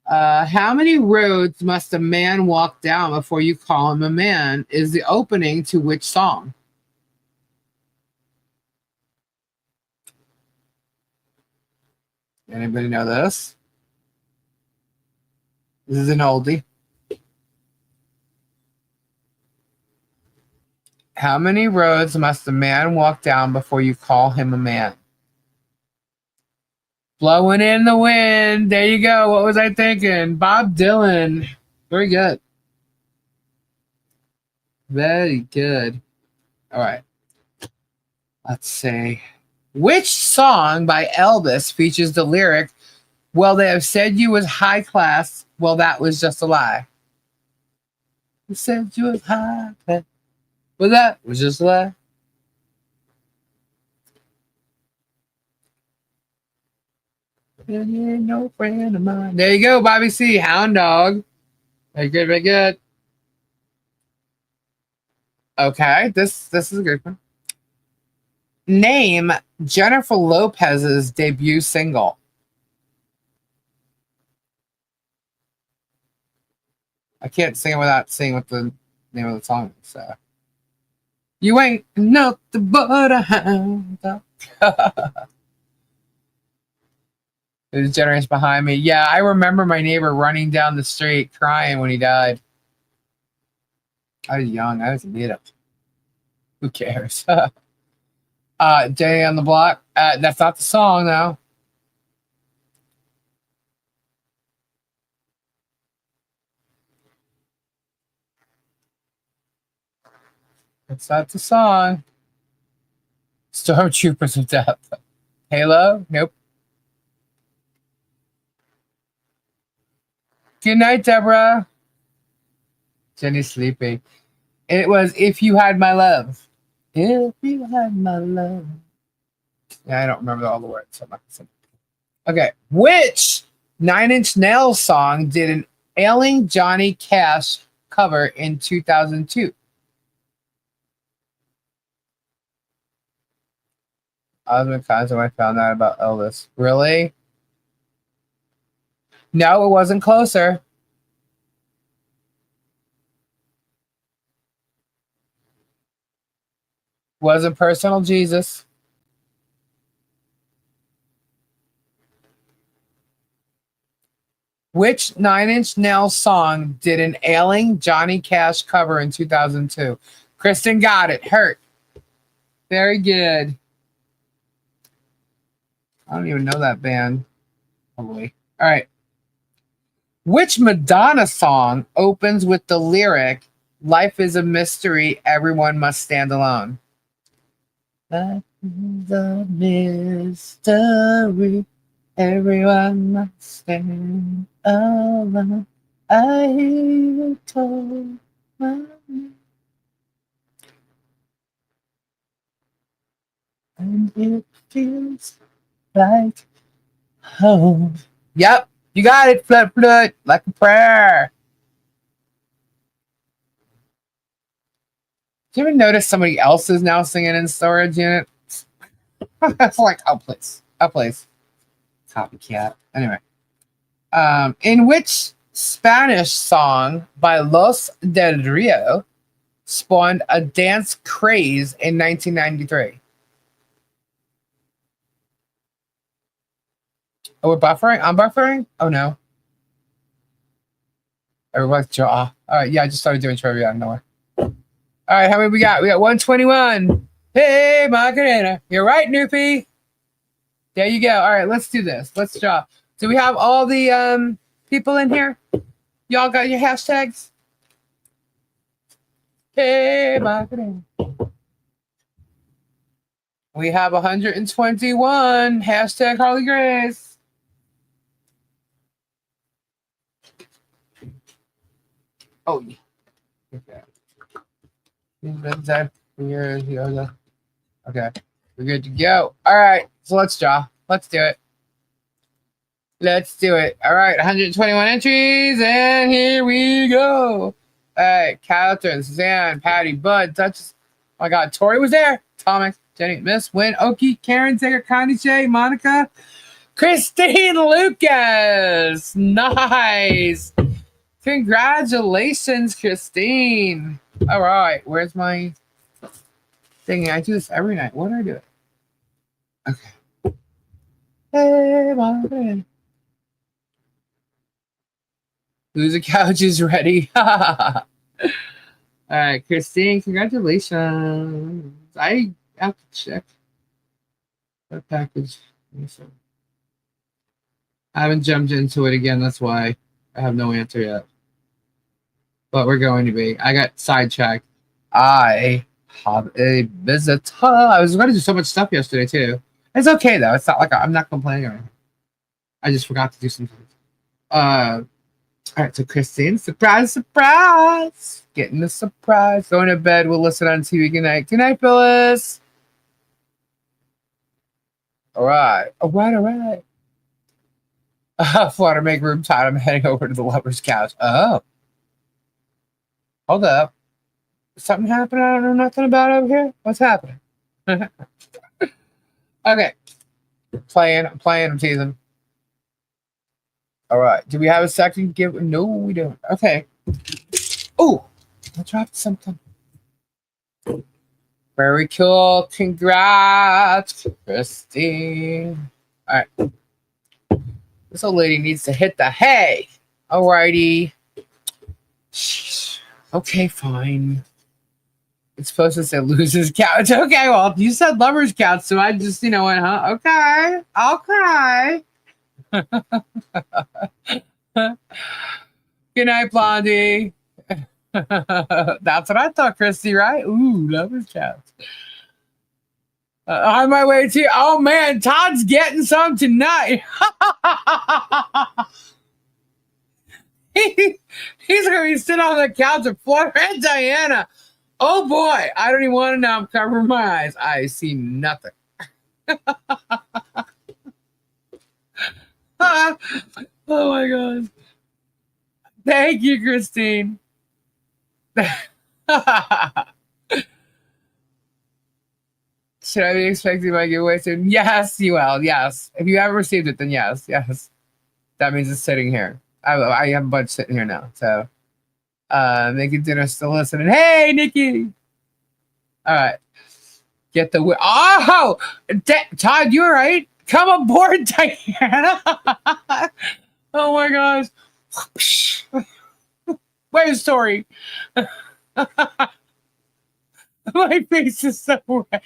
Speaker 1: How many roads must a man walk down before you call him a man is the opening to which song? Anybody know this? This is an oldie. How many roads must a man walk down before you call him a man? Blowing in the wind. There you go. What was I thinking? Bob Dylan. Very good. Very good. All right. Let's see. Which song by Elvis features the lyric, well, they have said you was high class. Well, that was just a lie. They said you was high class. Well, that was just a lie. And you ain't no friend of mine. There you go, Bobby C. Hound Dog. Very good, very good. Okay, this is a good one. Name Jennifer Lopez's debut single. I can't sing it without seeing what the name of the song is. So. You ain't nothing but a hound dog. There's generous behind me. Yeah, I remember my neighbor running down the street crying when he died. I was young. I was little. Who cares? Day on the Block. That's not the song, though. That's not the song. Stormtroopers of Death. Halo? Nope. Good night, Deborah. Jenny's sleeping. It was If You Had My Love. If you had my love. Yeah, I don't remember all the words, so I'm not gonna sing. Okay. Which 9 Inch Nails song did an ailing Johnny Cash cover in 2002? I was kind when I found out about Elvis. Really? No, it wasn't Closer. Wasn't Personal Jesus. Which 9 Inch Nails song did an ailing Johnny Cash cover in 2002? Kristen got it. Hurt. Very good. I don't even know that band. Probably. All right. Which Madonna song opens with the lyric, "Life is a mystery, everyone must stand alone"? Life is a mystery, everyone must stand alone. I hear you told my name, and it feels like home. Yep, you got it, Flut Flut, like a prayer. Do you ever notice somebody else is now singing in storage units? It's like, oh please, copycat. Anyway, in which Spanish song by Los del Rio spawned a dance craze in 1993? Oh, we're buffering? I'm buffering? Oh no. Everybody's jaw. All right, yeah, I just started doing trivia out of nowhere. All right, how many we got? We got 121. Hey, Macarena. You're right, Noopy. There you go. All right, let's do this. Let's draw. Do we have all the people in here? Y'all got your hashtags? Hey, Macarena. We have 121. Hashtag Harley Grace. Oh, yeah. Okay. Okay, we're good to go. All right, so let's draw. Let's do it. Let's do it. All right, 121 entries, and here we go. All right, Catherine, Suzanne, Patty, Bud, Duchess. Oh my God, Tori was there. Thomas, Jenny, Miss, Win, Okie, Karen, Tigger, Connie, Shay, Monica, Christine, Lucas. Nice. Congratulations, Christine. All right, where's my thing? I do this every night. What do I do? Okay. Hey, Mom. Who's the couch is ready? All right, Christine, congratulations. I have to check that package. I haven't jumped into it again. That's why I have no answer yet. But we're going to be. I got sidetracked. I have a visitor. I was going to do so much stuff yesterday, too. It's okay, though. It's not like I'm not complaining or anything. I just forgot to do something. All right, so Christine, surprise, surprise. Getting the surprise. Going to bed. We'll listen on TV. Good night. Good night, Phyllis. All right. All right, all right. Flutter, make room, Todd. I'm heading over to the lover's couch. Oh. Hold up. Something happened I don't know nothing about over here? What's happening? Okay. I'm teasing. All right. Do we have a second give? No, we don't. Okay. Oh, I dropped something. Very cool. Congrats, Christine. All right. This old lady needs to hit the hay. All righty. Okay, fine. It's supposed to say loser's couch. Okay, well, you said lover's couch, so I just, went, huh? Okay. Good night, Blondie. That's what I thought, Christy, right? Ooh, lover's couch. On my way to, oh man, Todd's getting some tonight. He's going to be sitting on the couch with Flora and Diana. Oh boy, I don't even want to know. I'm covering my eyes. I see nothing. Oh my God. Thank you, Christine. Should I be expecting my giveaway soon? Yes, you will. Yes. If you haven't received it, then yes. That means it's sitting here. I have a bunch sitting here now. So, Nikki Dinner still listening. Hey, Nikki. All right. Get the oh, Todd, you all right? Come aboard, Diana. Oh my gosh. Where's Tori? My face is so red.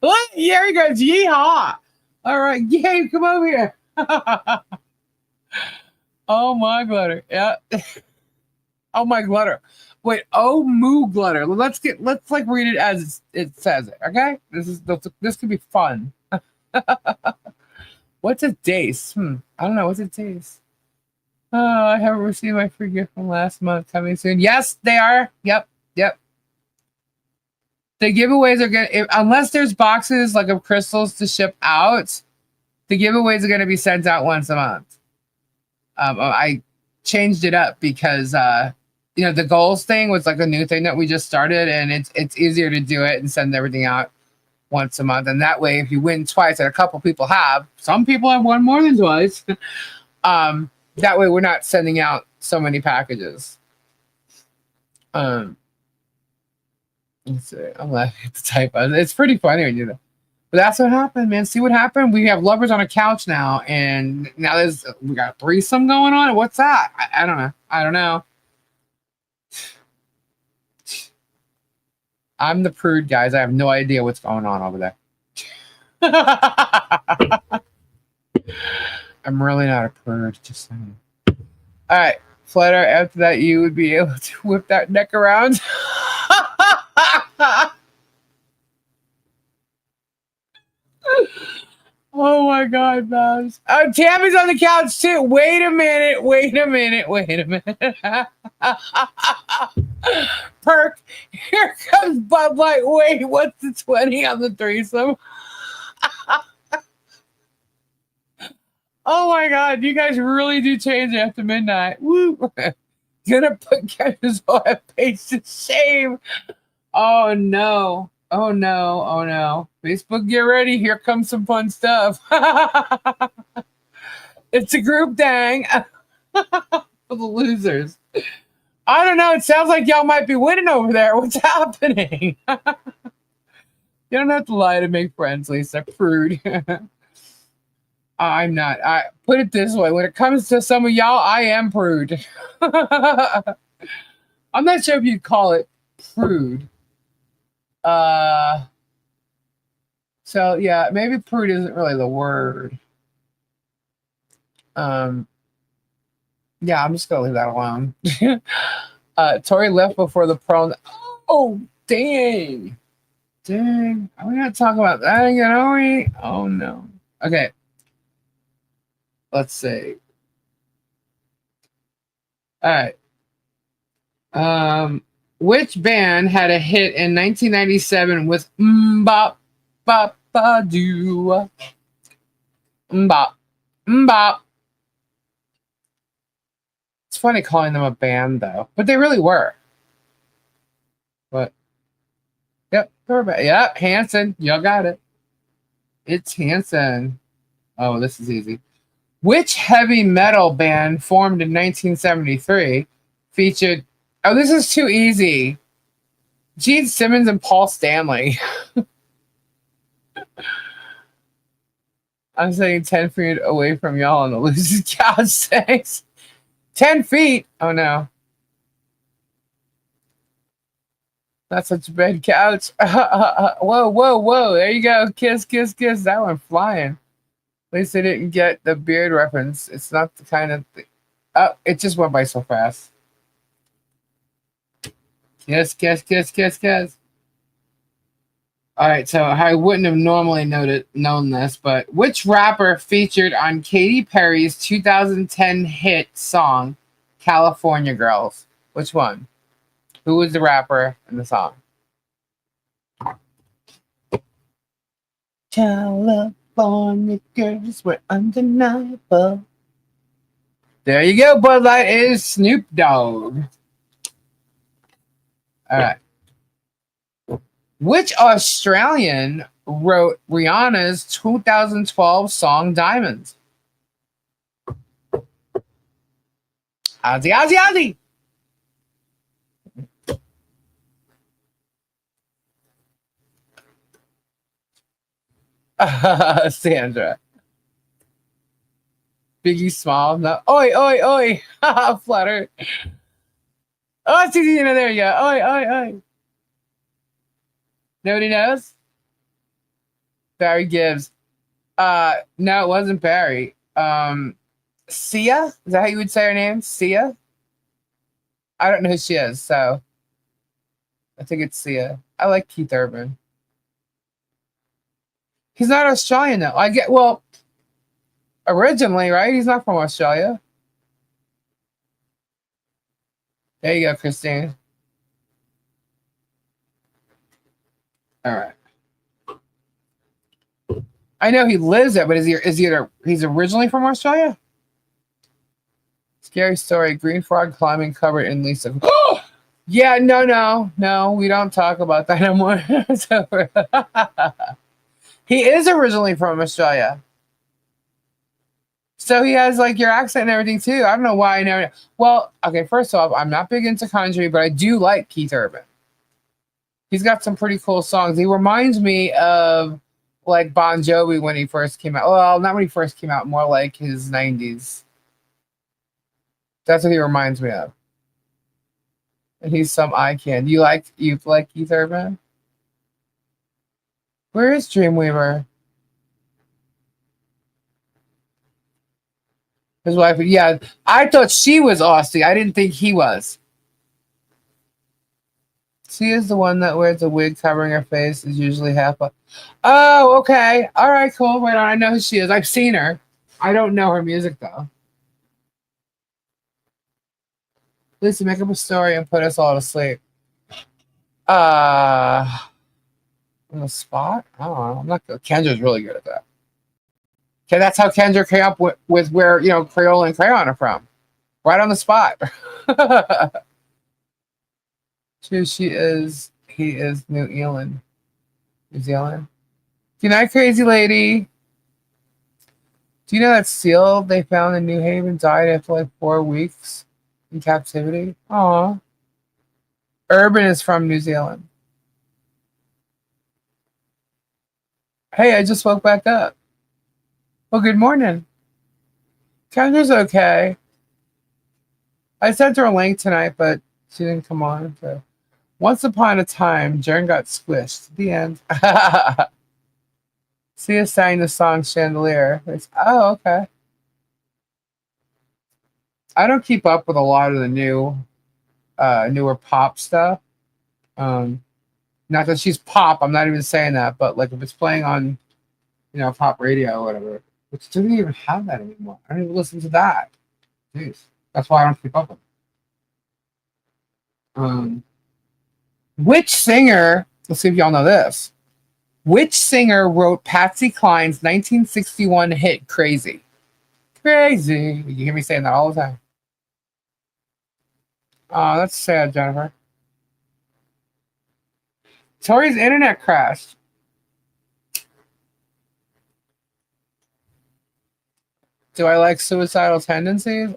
Speaker 1: Look, here he goes. Yeehaw. All right, Gabe, come over here. Oh my glitter. Yeah. Oh my glitter. Wait, oh moo glitter. Let's like read it as it says it. Okay, this could be fun. What's a dace? I don't know. What's a dace? Oh, I haven't received my free gift from last month. Coming soon. Yes, they are. Yep. The giveaways are gonna, unless there's boxes like of crystals to ship out. The giveaways are going to be sent out once a month. I changed it up because the goals thing was like a new thing that we just started, and it's easier to do it and send everything out once a month. And that way, if you win twice, and a couple people have, some people have won more than twice. That way, we're not sending out so many packages. Let's see. I'm laughing at the typos. It's pretty funny when you do that. But that's what happened, man. See what happened? We have lovers on a couch now, and now we got a threesome going on. What's that? I don't know. I don't know. I'm the prude, guys. I have no idea what's going on over there. I'm really not a prude, just saying. All right, Flutter, after that, you would be able to whip that neck around. Oh my God, Babs. Oh, Tammy's on the couch too. Wait a minute. Perk, here comes Bud Light. Wait, what's the 20 on the threesome? Oh my God, you guys really do change after midnight. Woo. Gonna put Kevin's page to shame. Oh no. Facebook, get ready. Here comes some fun stuff. It's a group dang for the losers. I don't know. It sounds like y'all might be winning over there. What's happening? You don't have to lie to make friends, Lisa. Prude. I'm not. I put it this way. When it comes to some of y'all, I am prude. I'm not sure if you'd call it prude. So yeah, maybe prude isn't really the word. Yeah, I'm just gonna leave that alone. Tori left before the prom. Oh, dang. Are we gonna talk about that again, are we? Oh no. Okay. Let's see. All right. Which band had a hit in 1997 with Mbop Bop Ba Doo? Mbop. It's funny calling them a band though, but they really were. But yep, they were bad. Yep, Hanson, y'all got it. It's Hanson. Oh, this is easy. Which heavy metal band formed in 1973 featured? Oh, this is too easy. Gene Simmons and Paul Stanley. I'm saying 10 feet away from y'all on the loser's couch. Thanks. 10 feet. Oh no. That's such a bad couch. Whoa. There you go. Kiss. That one flying. At least they didn't get the beard reference. It's not the kind of thing. Oh, it just went by so fast. Kiss. All right, so I wouldn't have normally known this, but which rapper featured on Katy Perry's 2010 hit song, California Girls? Which one? Who was the rapper in the song? California girls were undeniable. There you go, Bud Light is Snoop Dogg. All right. Which Australian wrote Rihanna's 2012 song Diamonds? Ozzy. Sandra. Biggie Small. No. Oi. Flutter. Oh, it's easy. There you go. Oi. Nobody knows? Barry Gibbs. No, it wasn't Barry. Sia? Is that how you would say her name? Sia? I don't know who she is, so I think it's Sia. I like Keith Urban. He's not Australian though. Well, originally, right? He's not from Australia. There you go, Christine. All right. I know he lives there, but he's originally from Australia? Scary story. Green frog climbing covered in Lisa. Yeah, no. We don't talk about that anymore. He is originally from Australia. So he has like your accent and everything too. I don't know why I never. Well, okay, first off, I'm not big into country, but I do like Keith Urban. He's got some pretty cool songs. He reminds me of like Bon Jovi when he first came out. Well, not when he first came out, more like his 90s. That's what he reminds me of. And he's some eye candy. You like Keith Urban? Where is Dreamweaver? His wife, yeah. I thought she was Aussie. I didn't think he was. She is the one that wears a wig covering her face, is usually half up. Oh, okay. All right, cool. Right on. I know who she is. I've seen her. I don't know her music, though. Lisa, make up a story and put us all to sleep. On the spot? I don't know. I'm not good. Kendra's really good at that. Okay, that's how Kendra came up with where, Crayola and Crayon are from. Right on the spot. He is New Zealand. Good night, crazy lady. Do you know that seal they found in New Haven died after like 4 weeks in captivity? Aw. Urban is from New Zealand. Hey, I just woke back up. Well, good morning. Kendra's okay. I sent her a link tonight, but she didn't come on. So. Once upon a time, Jern got squished. The end. Sia sang the song Chandelier. Oh, okay. I don't keep up with a lot of the newer pop stuff. Not that she's pop, I'm not even saying that, but like if it's playing on, pop radio or whatever, which doesn't even have that anymore. I don't even listen to that. Jeez. That's why I don't keep up with it. Which singer, let's see if y'all know this. Which singer wrote Patsy Cline's 1961 hit Crazy? Crazy. You hear me saying that all the time. Oh, that's sad, Jennifer. Tori's internet crashed. Do I like suicidal tendencies?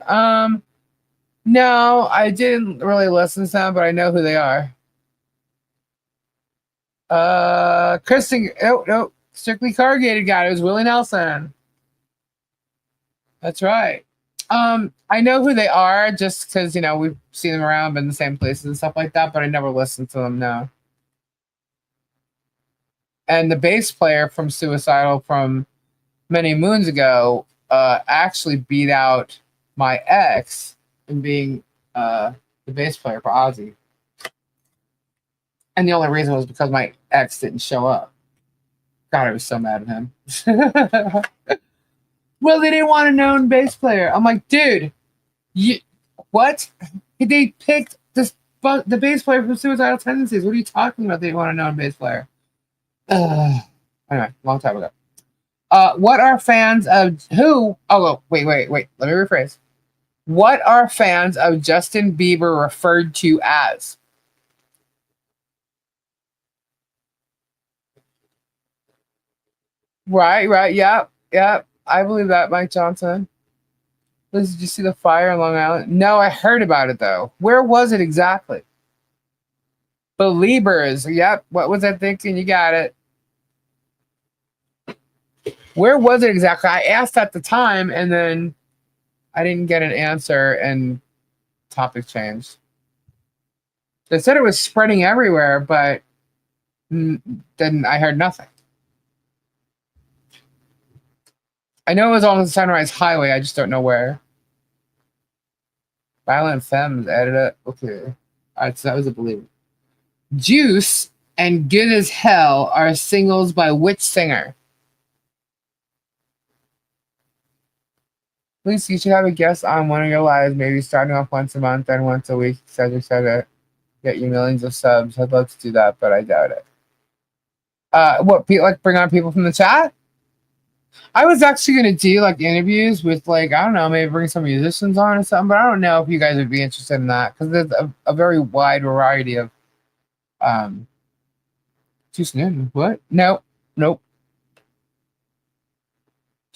Speaker 1: No, I didn't really listen to them, but I know who they are. Kristen, no, Strictly Corrugated guy. It was Willie Nelson. That's right. I know who they are just because, we've seen them around, been in the same places and stuff like that, but I never listened to them, no. And the bass player from Suicidal from many moons ago actually beat out my ex in being the bass player for Ozzy. And the only reason was because my ex didn't show up. God, I was so mad at him. Well, they didn't want a known bass player. I'm like, dude, what? They picked the bass player from Suicidal Tendencies. What are you talking about? They didn't want a known bass player. Anyway, long time ago. What are fans of who? Oh, wait. Let me rephrase. What are fans of Justin Bieber referred to as? Right. Yep. I believe that, Mike Johnson. Liz, did you see the fire in Long Island? No, I heard about it, though. Where was it exactly? Beliebers. Yep. What was I thinking? You got it. Where was it exactly? I asked at the time, and then I didn't get an answer, and topic changed. They said it was spreading everywhere, but then I heard nothing. I know it was on the Sunrise Highway. I just don't know where. Violent Femmes added it. Okay. All right, so that was a believer. Juice and Good as Hell are singles by which singer? Please, you should have a guest on one of your lives, maybe starting off once a month, then once a week, etc. Get you millions of subs. I'd love to do that, but I doubt it. What, like bring on people from the chat? I was actually going to do like interviews with like, I don't know, maybe bring some musicians on or something, but I don't know if you guys would be interested in that because there's a very wide variety of too soon. What? Nope. Do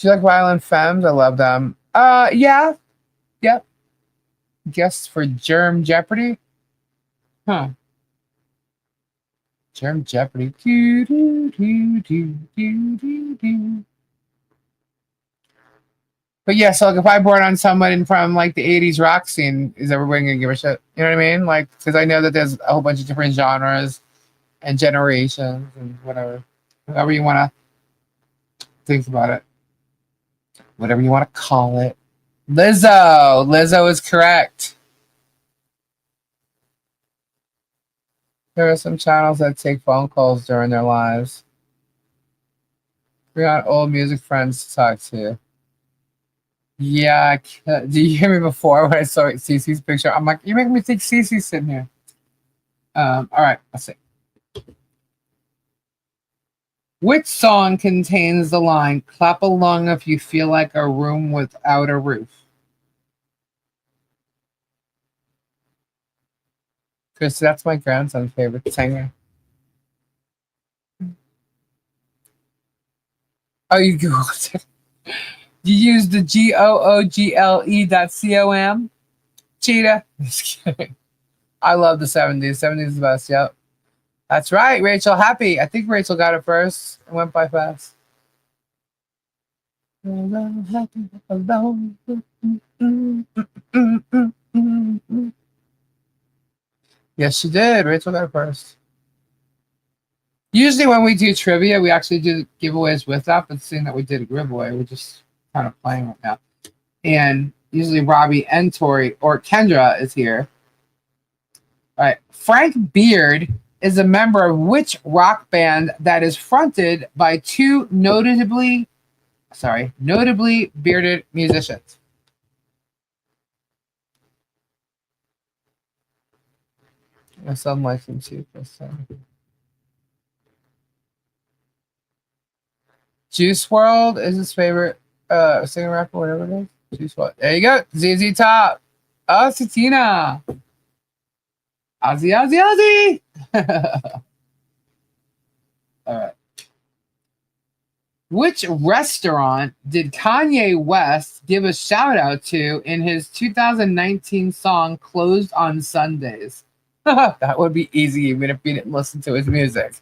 Speaker 1: you like Violent Femmes? I love them. Yeah. Yep. Guests for Germ Jeopardy? Huh. Germ Jeopardy. But yeah, so like if I brought on someone from like the 80s rock scene, is everybody gonna give a shit? You know what I mean? Like, because I know that there's a whole bunch of different genres and generations and whatever. However you want to think about it. Whatever you want to call it. Lizzo is correct. There are some channels that take phone calls during their lives. We got old music friends to talk to. Yeah, did you hear me before when I saw Cece's picture? I'm like, you're making me think Cece's sitting here. All right, let's see. Which song contains the line, clap along if you feel like a room without a roof? Chris, that's my grandson's favorite singer. Oh, you Googled it. You use the google.com? Cheetah. Just kidding. I love the 70s. 70s is the best, yep. That's right, Rachel Happy. I think Rachel got it first. It went by fast. Yes, she did. Rachel got it first. Usually when we do trivia, we actually do giveaways with that, but seeing that we did a giveaway, we're just kind of playing right now. And usually Robbie and Tori or Kendra is here. All right. Frank Beard is a member of which rock band that is fronted by two notably bearded musicians? My son likes them too. Juice WRLD is his favorite singer, rapper, whatever it is. Juice WRLD. There you go. ZZ Top. Oh, Satina. Ozzy. All right. Which restaurant did Kanye West give a shout out to in his 2019 song Closed on Sundays? That would be easy even if you didn't listen to his music.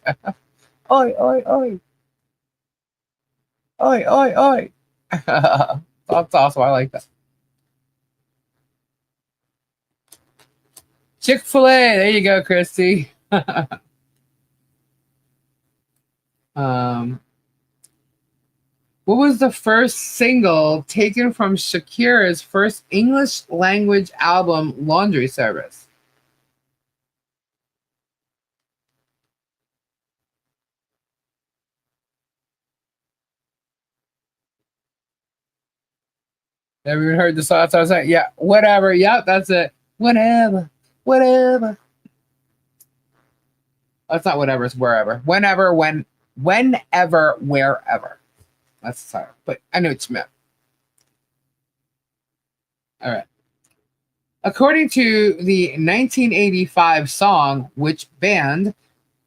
Speaker 1: Oi, oi, oi. Oi, oi, oi. That's awesome. I like that. Chick-fil-A. There you go, Christy. What was the first single taken from Shakira's first English language album, Laundry Service? Never even heard the song. That's what I was saying. Yeah, whatever. Yep, that's it. Whatever. That's not whatever. It's wherever. Whenever, wherever. That's the title. But I know what you meant. All right. According to the 1985 song, which band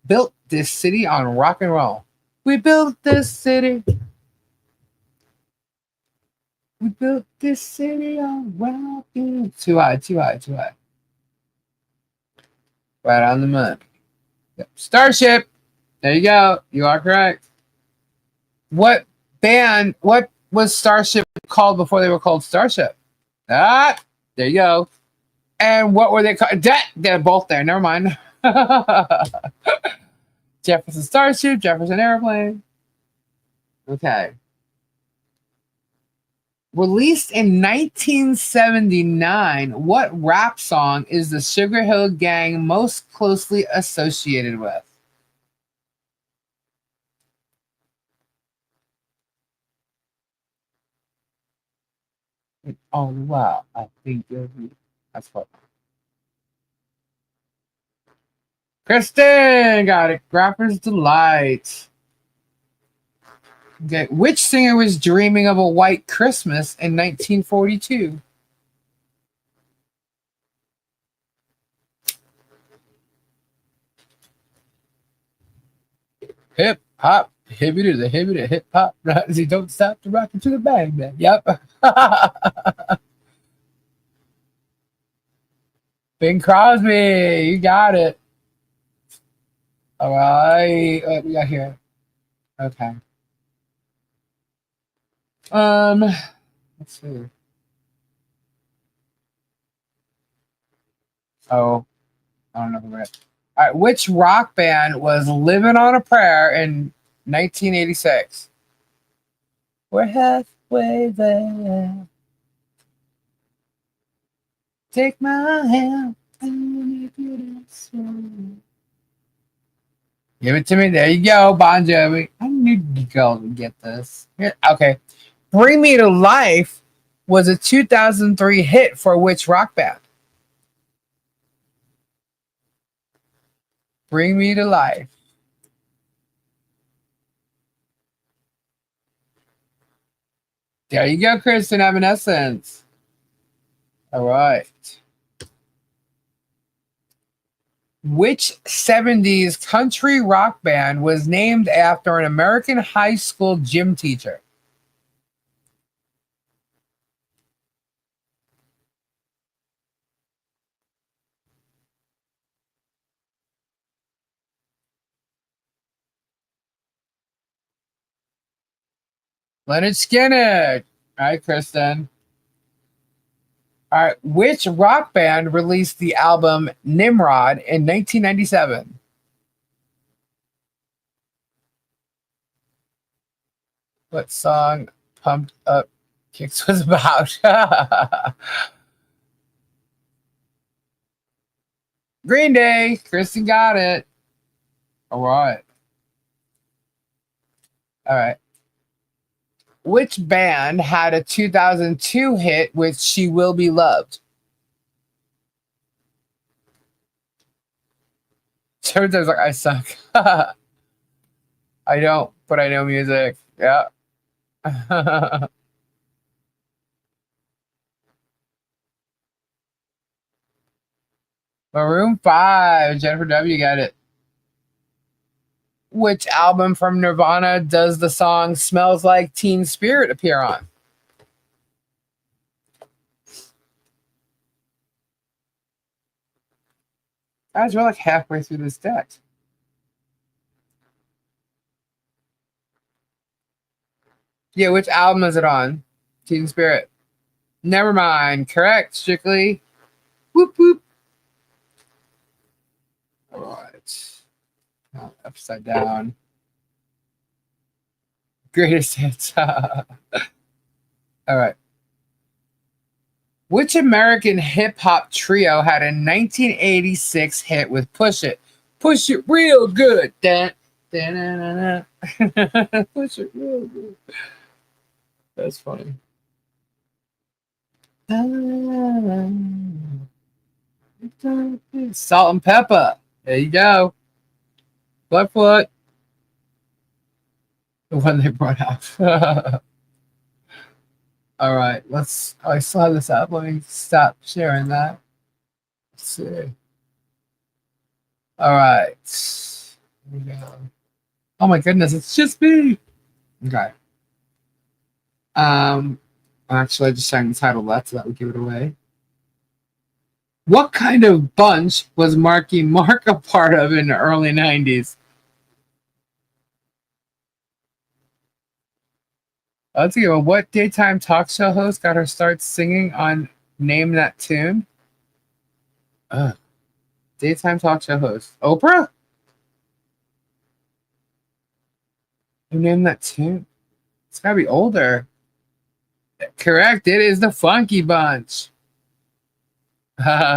Speaker 1: built this city on rock and roll? We built this city. We built this city on rock and too high. Right on the money. Yep. Starship. There you go. You are correct. What was Starship called before they were called Starship? There you go. And what were they called? They're both there. Never mind. Jefferson Starship, Jefferson Airplane. Okay. Released in 1979, what rap song is the Sugar Hill Gang most closely associated with? Oh, wow. I think that's what. Kristen got it. Rapper's Delight. Okay. Which singer was dreaming of a white Christmas in 1942? Hip hop, hibbity the hibbity hip hop. You don't stop to rock it to the bang man. Yep. Bing Crosby, you got it. All right, what we got here? Okay. Let's see. Oh, I don't know who it. All right, which rock band was "Living on a Prayer" in 1986? We're halfway there. Take my hand and make it slow. Give it to me. There you go, Bon Jovi. I knew you girls would get this. Here, okay. Bring Me to Life was a 2003 hit for which rock band? Bring Me to Life. There you go, Kristen Evanescence. All right. Which 70s country rock band was named after an American high school gym teacher? Leonard Skinner. All right, Kristen. All right. Which rock band released the album Nimrod in 1997? What song Pumped Up Kicks was about? Green Day. Kristen got it. All right. All right. Which band had a 2002 hit with She Will Be Loved? Turns out I was like, I suck. I don't, but I know music. Yeah. Maroon 5. Jennifer W. got it. Which album from Nirvana does the song Smells Like Teen Spirit appear on? Guys, we're like halfway through this text. Yeah, which album is it on? Teen Spirit. Never mind. Correct, Strictly. Whoop, whoop. All right. Oh, upside down. Greatest hits. All right. Which American hip hop trio had a 1986 hit with Push It? Push it real good. Push it real good. That's funny. Salt and Pepper. There you go. Bloodfoot. The one they brought out. All right, let's. Oh, I still have this up. Let me stop sharing that. Let's see. All right. Here we go. Oh my goodness, it's just me. Okay. Actually, I just sang the title of that, so that would give it away. What kind of bunch was Marky Mark a part of in the early 90s? Let's go. What daytime talk show host got her start singing on Name That Tune? Daytime talk show host. Oprah? Who named that tune? It's gotta be older. Correct. It is the Funky Bunch.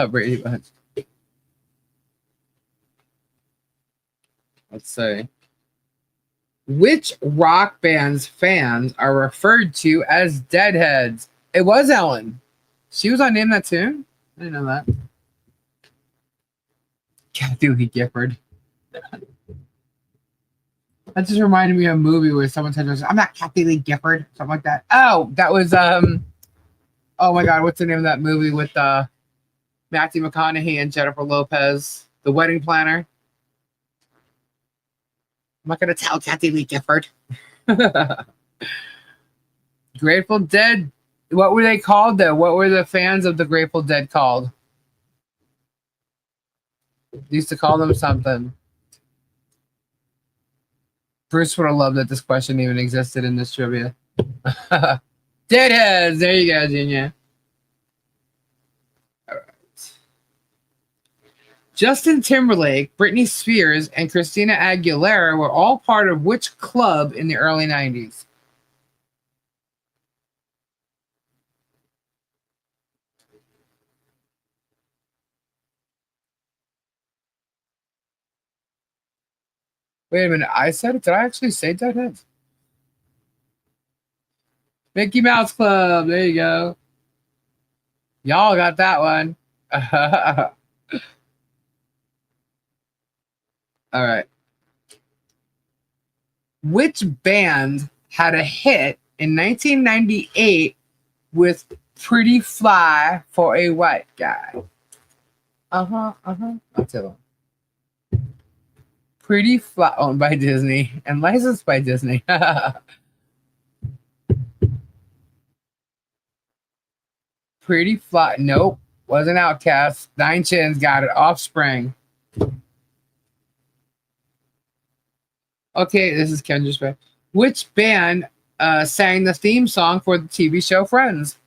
Speaker 1: Brady Bunch. Let's see. Which rock band's fans are referred to as deadheads? It was Ellen. She was on Name That Tune? I didn't know that. Kathy Lee Gifford. That just reminded me of a movie where someone said, I'm not Kathy Lee Gifford. Something like that. Oh, that was, oh my God, what's the name of that movie with Matthew McConaughey and Jennifer Lopez? The Wedding Planner. I'm not going to tell Kathy Lee Gifford. Grateful Dead. What were they called, though? What were the fans of the Grateful Dead called? They used to call them something. Bruce would have loved that this question even existed in this trivia. Deadheads. There you go, Junior. All right. Justin Timberlake, Britney Spears, and Christina Aguilera were all part of which club in the early 90s? Wait a minute. I said it. Did I actually say Deadheads? Mickey Mouse Club. There you go. Y'all got that one. All right. Which band had a hit in 1998 with Pretty Fly for a White Guy? I'll tell them. Pretty Fly, owned by Disney and licensed by Disney. Pretty Fly, nope, wasn't Outcast. Nine Chins got it. Offspring. Okay, this is Kendra's band. Which band sang the theme song for the TV show Friends?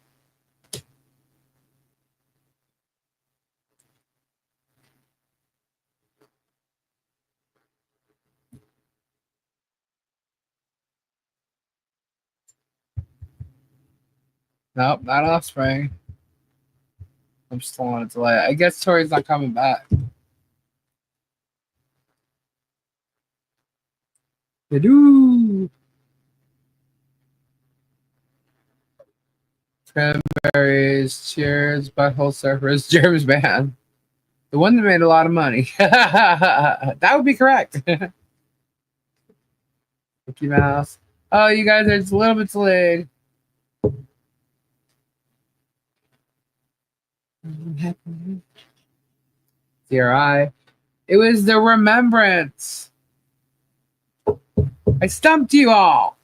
Speaker 1: Nope, not Offspring. I'm still on a delay. I guess Tori's not coming back. Doo. Cranberries, Cheers, Butthole Surfers, Germs Band. The one that made a lot of money. That would be correct. Mickey Mouse. Oh, you guys are just a little bit delayed. CRI. It was the Remembrance. I stumped you all.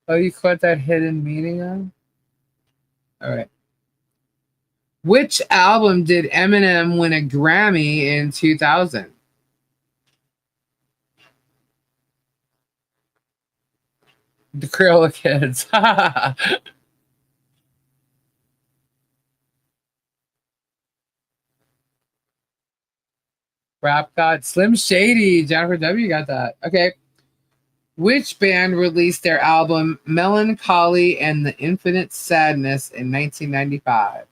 Speaker 1: Oh, you caught that hidden meaning on? All right. Which album did Eminem win a Grammy in 2000? The Crayola Kids. Rap God. Slim Shady. Jennifer W. got that. Okay. Which band released their album Melancholy and the Infinite Sadness in 1995?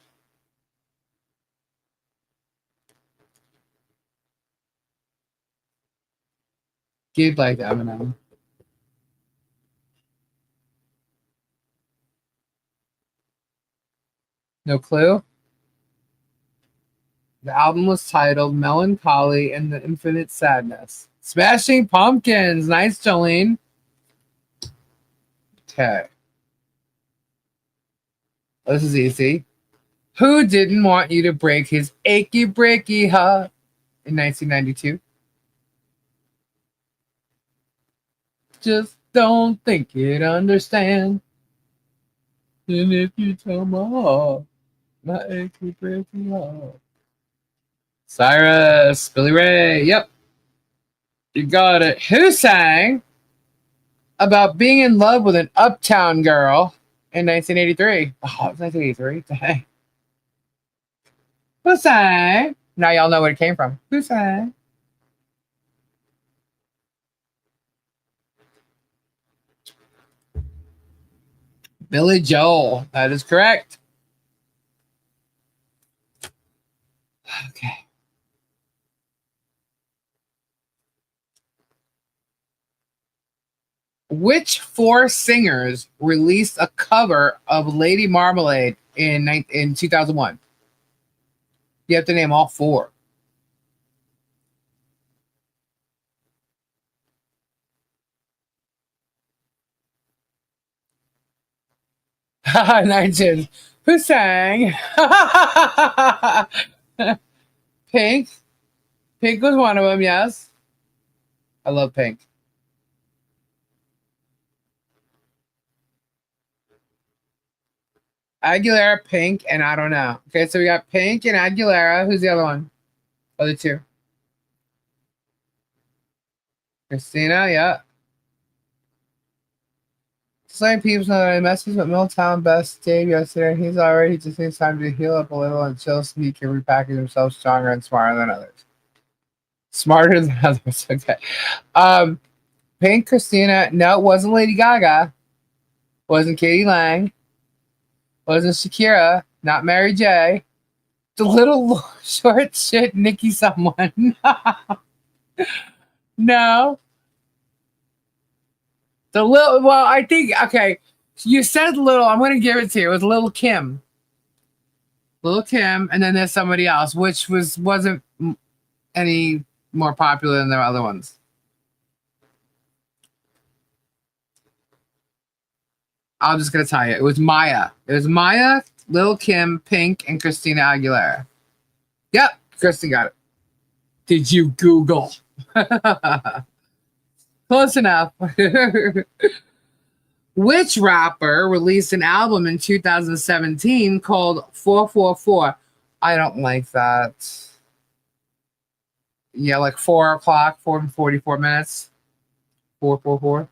Speaker 1: You'd like Eminem. No clue? The album was titled Melancholy and the Infinite Sadness. Smashing Pumpkins. Nice, Jolene. Okay. This is easy. Who didn't want you to break his achy breaky heart in 1992? Just don't think you'd understand. And if you tell my heart, my achy breaky heart. Cyrus, Billy Ray. Yep. You got it. Who sang about being in love with an uptown girl in 1983? Oh, it was 1983. Dang. Who sang? Now y'all know where it came from. Who sang? Billy Joel. That is correct. Okay. Which four singers released a cover of Lady Marmalade in 2001? You have to name all four. Nineteen. Who sang? Pink. Pink was one of them, yes. I love Pink. Aguilera, Pink, and I don't know. Okay, so we got Pink and Aguilera. Who's the other one? Other two. Christina, yeah. Some people know that I messaged with Milltown Best Dave yesterday. He's already just needs time to heal up a little and chill so he can repackage himself stronger and smarter than others. Smarter than others, okay. Pink, Christina, no, it wasn't Lady Gaga. Wasn't Katie Lang. Wasn't Shakira. Not Mary J. The little short shit Nikki someone. No. The little, well, I think, okay, you said little, I'm going to give it to you. It was Little Kim. Little Kim, and then there's somebody else, which wasn't any more popular than the other ones. I'm just going to tell you. It was Maya. It was Maya, Little Kim, Pink, and Christina Aguilera. Yep, Kristen got it. Did you Google? Close enough. Which rapper released an album in 2017 called 444? I don't like that. Yeah, like 4 o'clock, 4:44 minutes. 444.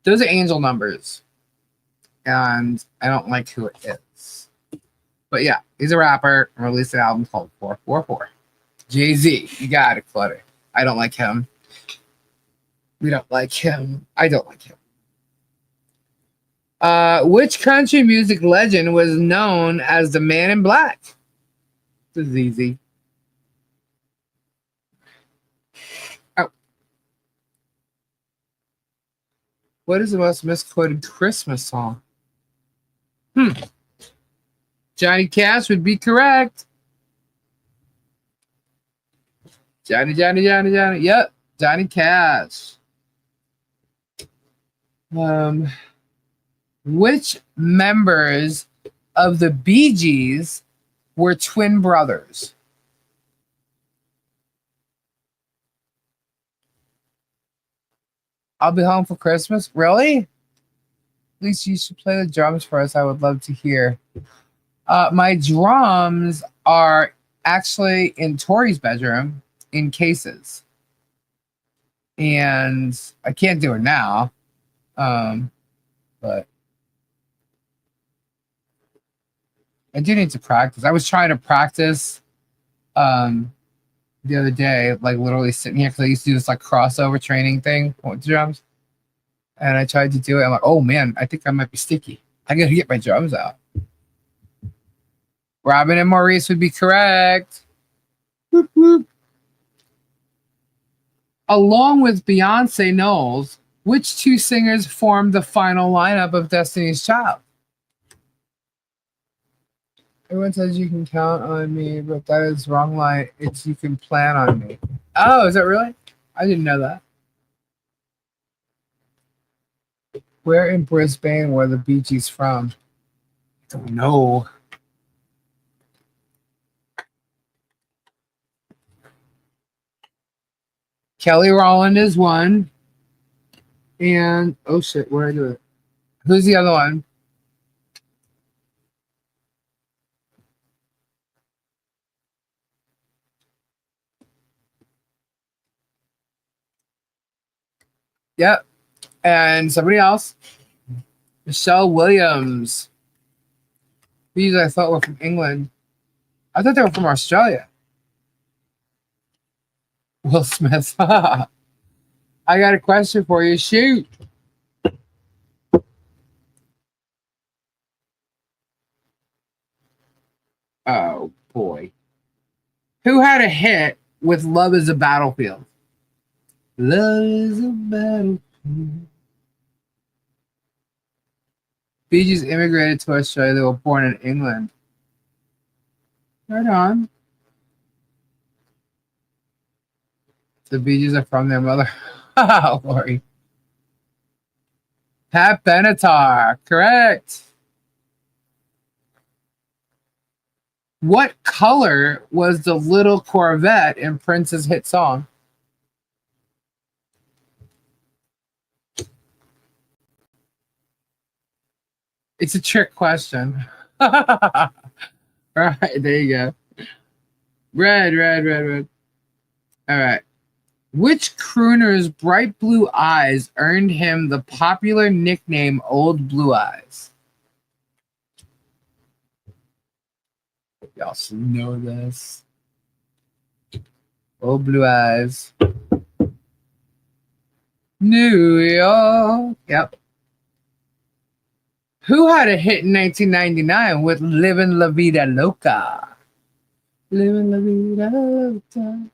Speaker 1: Those are angel numbers. And I don't like who it is. But yeah, he's a rapper and released an album called 444. Jay-Z, you got it, Clutter. I don't like him. We don't like him. I don't like him. Which country music legend was known as the Man in Black? This is easy. Oh. What is the most misquoted Christmas song? Johnny Cash would be correct. Johnny. Yep, Johnny Cash. Which members of the Bee Gees were twin brothers? I'll be home for Christmas. Really? At least you should play the drums for us. I would love to hear. My drums are actually in Tori's bedroom in cases. And I can't do it now. But I do need to practice. I was trying to practice the other day, like literally sitting here, because I used to do this like crossover training thing with the drums. And I tried to do it. I'm like, oh man, I think I might be sticky. I gotta get my drums out. Robin and Maurice would be correct. Whoop, whoop. Along with Beyonce Knowles, which two singers formed the final lineup of Destiny's Child? Everyone says you can count on me, but that is wrong line. It's you can plan on me. Oh, is that really? I didn't know that. Where in Brisbane were the Bee Gees from? I don't know. Kelly Rowland is one. And, oh shit, where did I do it? Who's the other one? Yep. And somebody else. Michelle Williams. These I thought were from England. I thought they were from Australia. Will Smith. I got a question for you. Shoot. Oh boy. Who had a hit with Love is a Battlefield? Love is a battlefield. Bee Gees immigrated to Australia. They were born in England. Right on. The Bee Gees are from their mother. Oh, Lori. Pat Benatar. Correct. What color was the little Corvette in Prince's hit song? It's a trick question. Right, there you go. Red, red, red, red. All right. Which crooner's bright blue eyes earned him the popular nickname Old Blue Eyes? Y'all should know this. Old Blue Eyes. New York. Yep. Who had a hit in 1999 with Livin' La Vida Loca? Livin' La Vida Loca.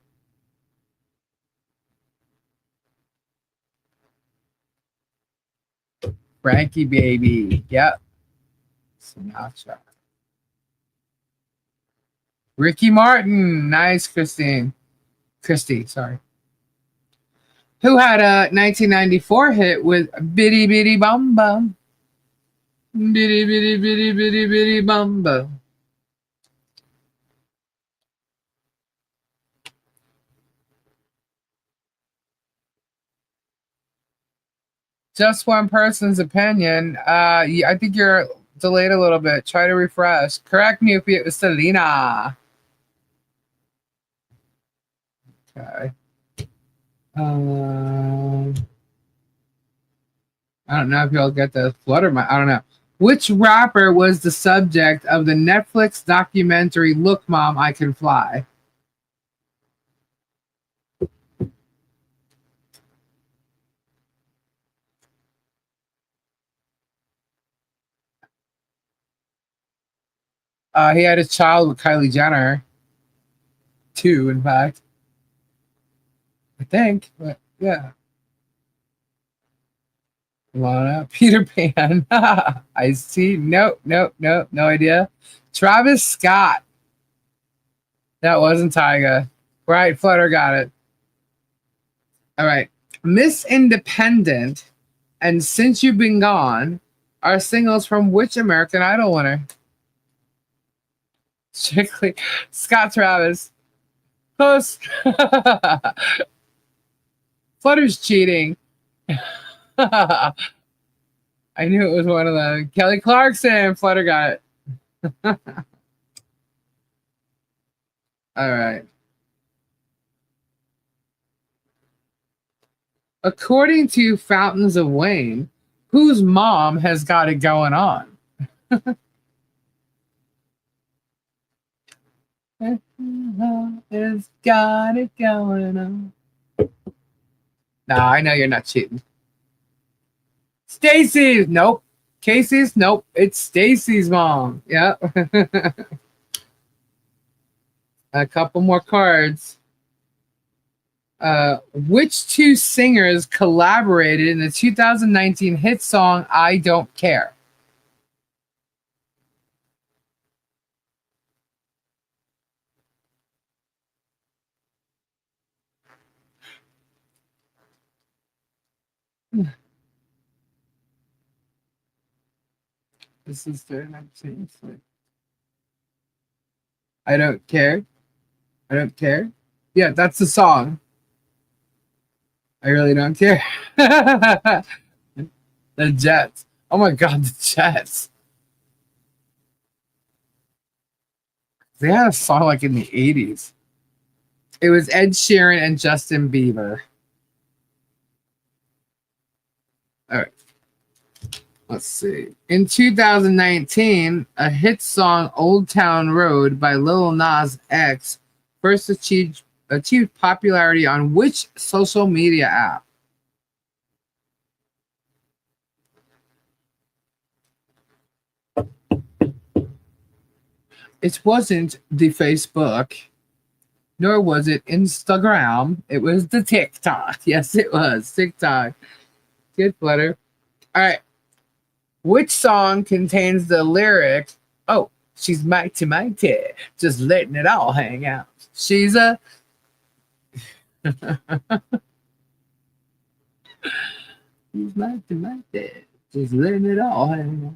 Speaker 1: Frankie Baby. Yep. Sinatra. Ricky Martin. Nice, Christy, sorry. Who had a 1994 hit with Bitty Bitty Bum Bum? Bitty Bitty Bitty Bitty Bitty Bum Bum. Just one person's opinion. I think you're delayed a little bit. Try to refresh. Correct me if it was Selena. Okay. I don't know if y'all get the flutter. I don't know. Which rapper was the subject of the Netflix documentary Look Mom, I Can Fly? He had a child with Kylie Jenner. 2, in fact. I think, but yeah. Lana, Peter Pan, Ice-T. Nope, no idea. Travis Scott. That wasn't Tyga. Right, Flutter got it. All right. Miss Independent and Since You've Been Gone are singles from which American Idol winner? Strictly Scott Travis. Close. Flutter's cheating. I knew it was one of them. Kelly Clarkson. Flutter got it. All right. According to Fountains of Wayne, whose mom has got it going on? It's got it going on. No, I know you're not cheating. Stacy's. Nope. Casey's. Nope. It's Stacy's mom. Yep. A couple more cards. Which 2 singers collaborated in the 2019 hit song I Don't Care? This is 2019. I Don't Care. I Don't Care. Yeah, that's the song. I really don't care. The Jets. Oh my God, the Jets. They had a song like in the 80s. It was Ed Sheeran and Justin Bieber. All right. Let's see. In 2019, a hit song, Old Town Road by Lil Nas X, first achieved popularity on which social media app? It wasn't the Facebook, nor was it Instagram. It was the TikTok. Yes, it was TikTok. Good flutter. All right. Which song contains the lyric, "Oh, she's mighty mighty, just letting it all hang out. She's a..." She's mighty mighty, just letting it all hang out.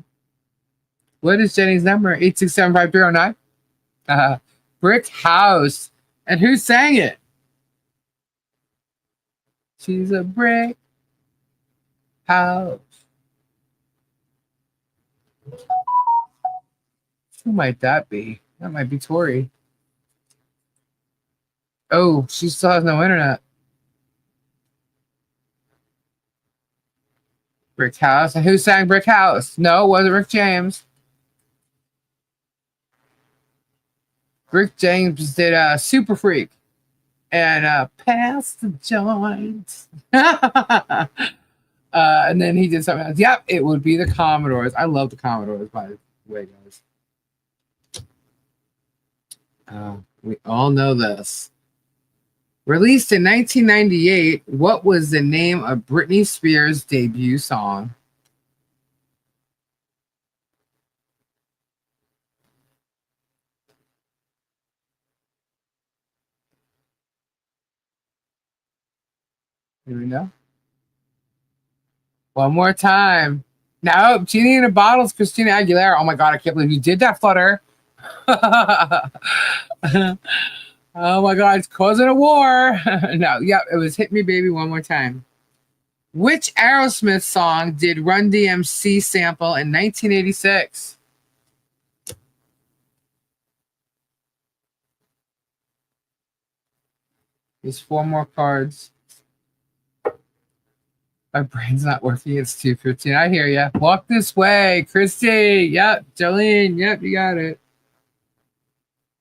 Speaker 1: What is Jenny's number? 8675309. Brick House. And who sang it? She's a brick house. Who might that be? That might be Tori. Oh, she still has no internet. Brick House. And who sang Brick House? No, it wasn't Rick James. Rick James did Super Freak and Pass the Joint. And then he did something else. Yep, it would be the Commodores. I love the Commodores, by the way, guys. We all know this. Released in 1998, what was the name of Britney Spears' debut song? Here we go. One more time. Now, Genie in a Bottle is Christina Aguilera. Oh my God, I can't believe you did that, Flutter. Oh my God, it's causing a war. No, yeah, it was Hit Me Baby One More Time. Which Aerosmith song did Run DMC sample in 1986? There's 4 more cards. My brain's not working. It's 2:15. I hear ya. Walk this way, Christy. Yep, Jolene. Yep, you got it.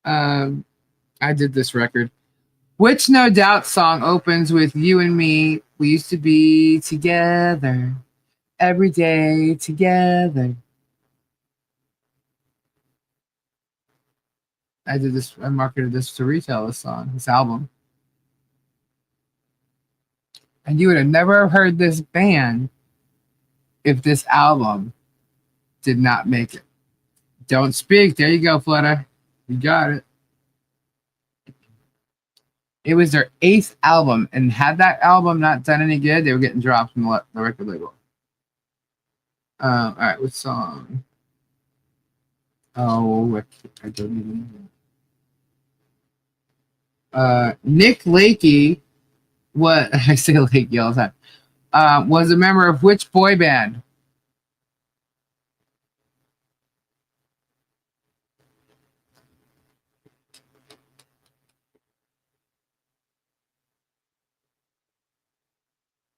Speaker 1: I did this record. Which No Doubt song opens with "You and Me, we used to be together, every day together"? I did this. I marketed this to retail. This song, this album, and you would have never heard this band if this album did not make it. Don't speak. There you go, Flutter. You got it. It was their 8th album, and had that album not done any good, they were getting dropped from the record label. All right, what song? Oh, I don't even know. Nick Lakey, what I say Lakey all the time, was a member of which boy band?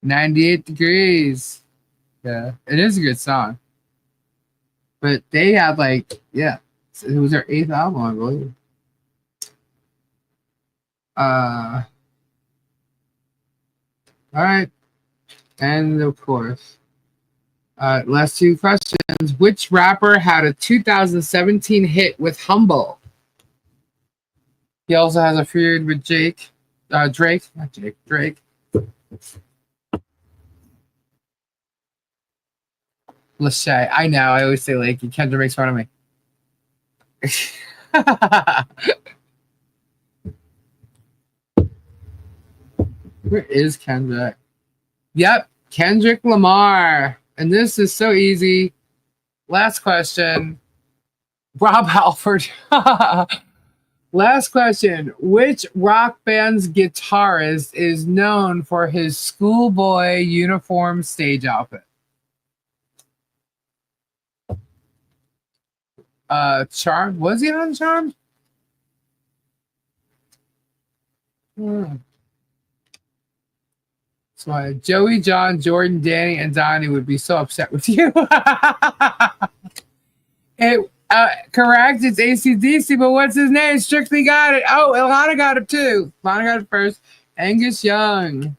Speaker 1: "98 Degrees." Yeah, it is a good song. But they had it was their 8th album, I believe. All right. And of course, last 2 questions. Which rapper had a 2017 hit with Humble? He also has a feud with Drake. Lachey. I know. I always say Lakey. Kendra makes fun of me. Where is Kendrick? Yep, Kendrick Lamar. And this is so easy. Last question. Rob Halford. Last question. Which rock band's guitarist is known for his schoolboy uniform stage outfit? Charmed. Was he on Charmed? So Joey, John, Jordan, Danny, and Donnie would be so upset with you. Correct. It's AC/DC, but what's his name? Strictly got it. Oh, Ilana got it too. Ilana got it first. Angus Young.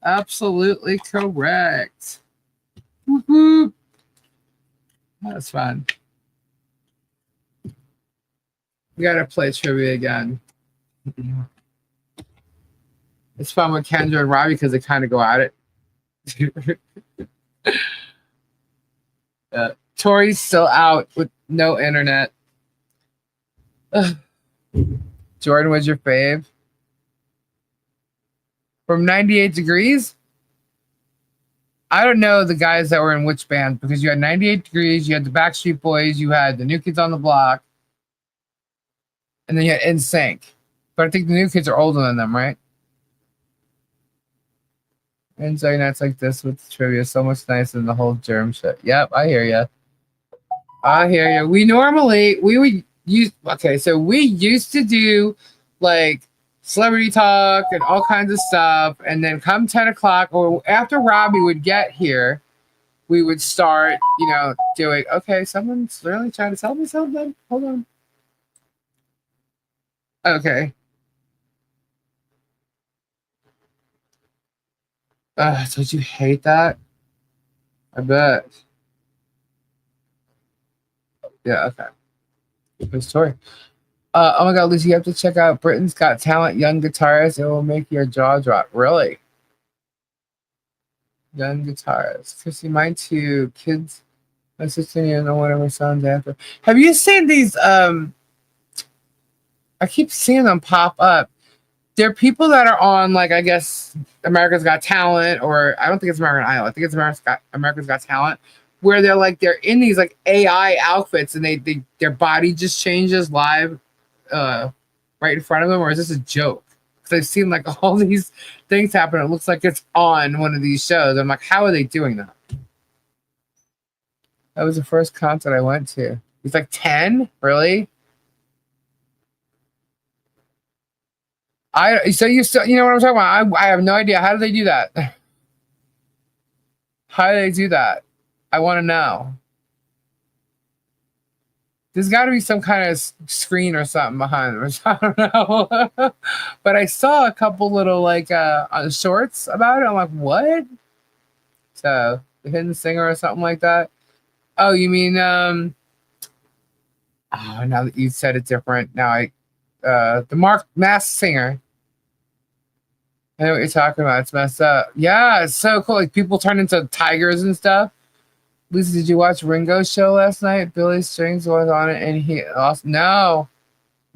Speaker 1: Absolutely correct. Woo-hoo. That's fun. We gotta play trivia again. It's fun with Kendra and Robbie because they kind of go at it. Tori's still out with no internet. Ugh. Jordan was your fave? From 98 Degrees? I don't know the guys that were in which band because you had 98 Degrees, you had the Backstreet Boys, you had the New Kids on the Block, and then you had NSYNC. But I think the New Kids are older than them, right? And so nights like this with the trivia so much nicer than the whole germ shit. Yep, I hear you. I hear you. We would use, okay, so we used to do like celebrity talk and all kinds of stuff, and then come 10 o'clock or after Robbie would get here, we would start, doing, okay, someone's really trying to tell me something. Hold on. Okay. Don't you hate that? I bet. Yeah, okay. Good story. Oh my God, Lucy, you have to check out Britain's Got Talent, Young Guitarist. It will make your jaw drop. Really? Young Guitarist. Chrissy, mine too. Kids, my sister, know whatever sounds after. Have you seen these? I keep seeing them pop up. There are people that are on, like, I guess, America's Got Talent, or I don't think it's American Idol. I think it's America's Got Talent, where they're in these like AI outfits and they their body just changes live right in front of them, or is this a joke? Because I've seen like all these things happen. It looks like it's on one of these shows. I'm like, how are they doing that? That was the first concert I went to. He's like 10? Really? You know what I'm talking about? I have no idea. How do they do that? How do they do that? I want to know. There's got to be some kind of screen or something behind them. I don't know. But I saw a couple little like shorts about it. I'm like, what? So the Hidden Singer or something like that. Oh, you mean now that you said it different. Now the Masked Singer. I know what you're talking about. It's messed up. Yeah, it's so cool. Like people turn into tigers and stuff. Lisa, did you watch Ringo's show last night? Billy Strings was on it, and he also no,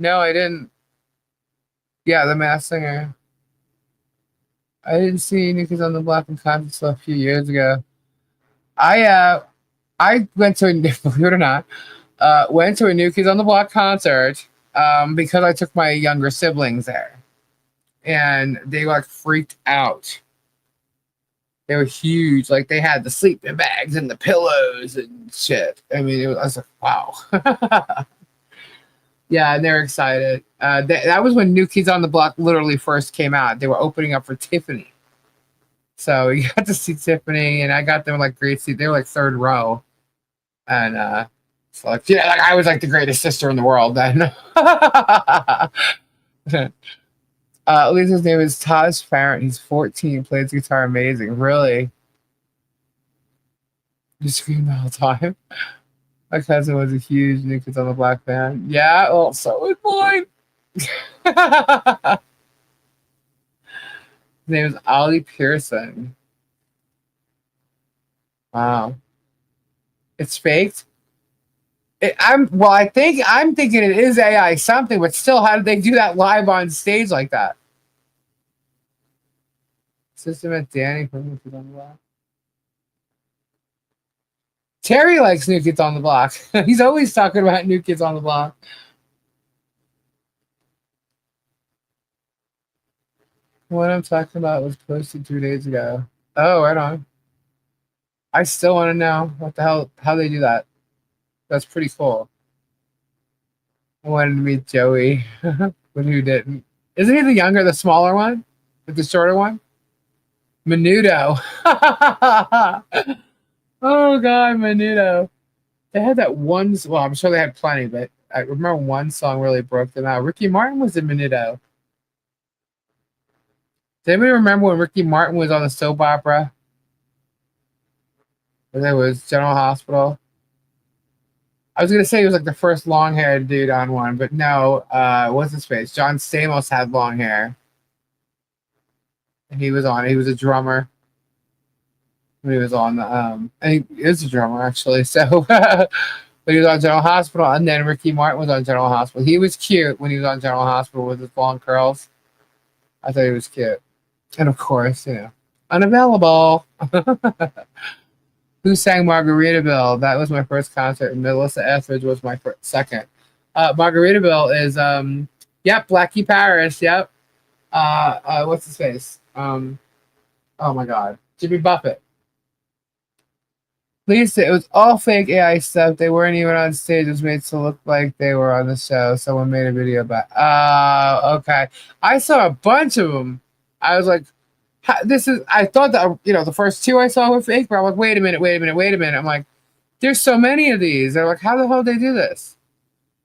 Speaker 1: I didn't. Yeah, the Masked Singer. I didn't see New Kids on the Block in concert until a few years ago. I went to believe it or not, went to a New Kids on the Block concert because I took my younger siblings there, and they like freaked out. They were huge. Like they had the sleeping bags and the pillows and shit. I mean, I was like, wow. Yeah, and they're excited. That was when New Kids on the Block literally first came out. They were opening up for Tiffany. So you got to see Tiffany, and I got them like great seat. They were like third row. And so like, yeah, like I was like the greatest sister in the world then. Lisa's name is Taj Farrant. He's 14, plays guitar amazing. Really? You scream the whole time? My cousin was a huge New Kids on the Block fan. Yeah, well, so was mine. His name is Ollie Pearson. Wow. It's faked? I'm thinking it is AI something, but still, how did they do that live on stage like that? Sister met Danny from New Kids on the Block. Terry likes New Kids on the Block. He's always talking about New Kids on the Block. What I'm talking about was posted 2 days ago. Oh, right on. I still want to know what the hell, how they do that. That's pretty cool. I wanted to meet Joey, but who didn't? Isn't he the younger, the smaller one? Like the shorter one? Menudo. Oh, God, Menudo. They had that one, well, I'm sure they had plenty, but I remember one song really broke them out. Ricky Martin was in Menudo. Does anybody remember when Ricky Martin was on the soap opera? There was General Hospital. I was gonna say he was like the first long-haired dude on one, but no. What's his face? John Stamos had long hair, and he was on. He was a drummer when he was on the. And he is a drummer actually. So, but he was on General Hospital, and then Ricky Martin was on General Hospital. He was cute when he was on General Hospital with his long curls. I thought he was cute, and of course, unavailable. Who sang Margaritaville? That was my first concert, and Melissa Etheridge was my second. Margaritaville is yep, Blackie Paris, yep. What's his face? Oh my God, Jimmy Buffett. Lisa, it was all fake AI stuff. They weren't even on stage. It was made to look like they were on the show. Someone made a video about. Okay. I saw a bunch of them. I was like, I thought that the first two I saw were fake, but I'm like, wait a minute. I'm like, there's so many of these. They're like, how the hell did they do this?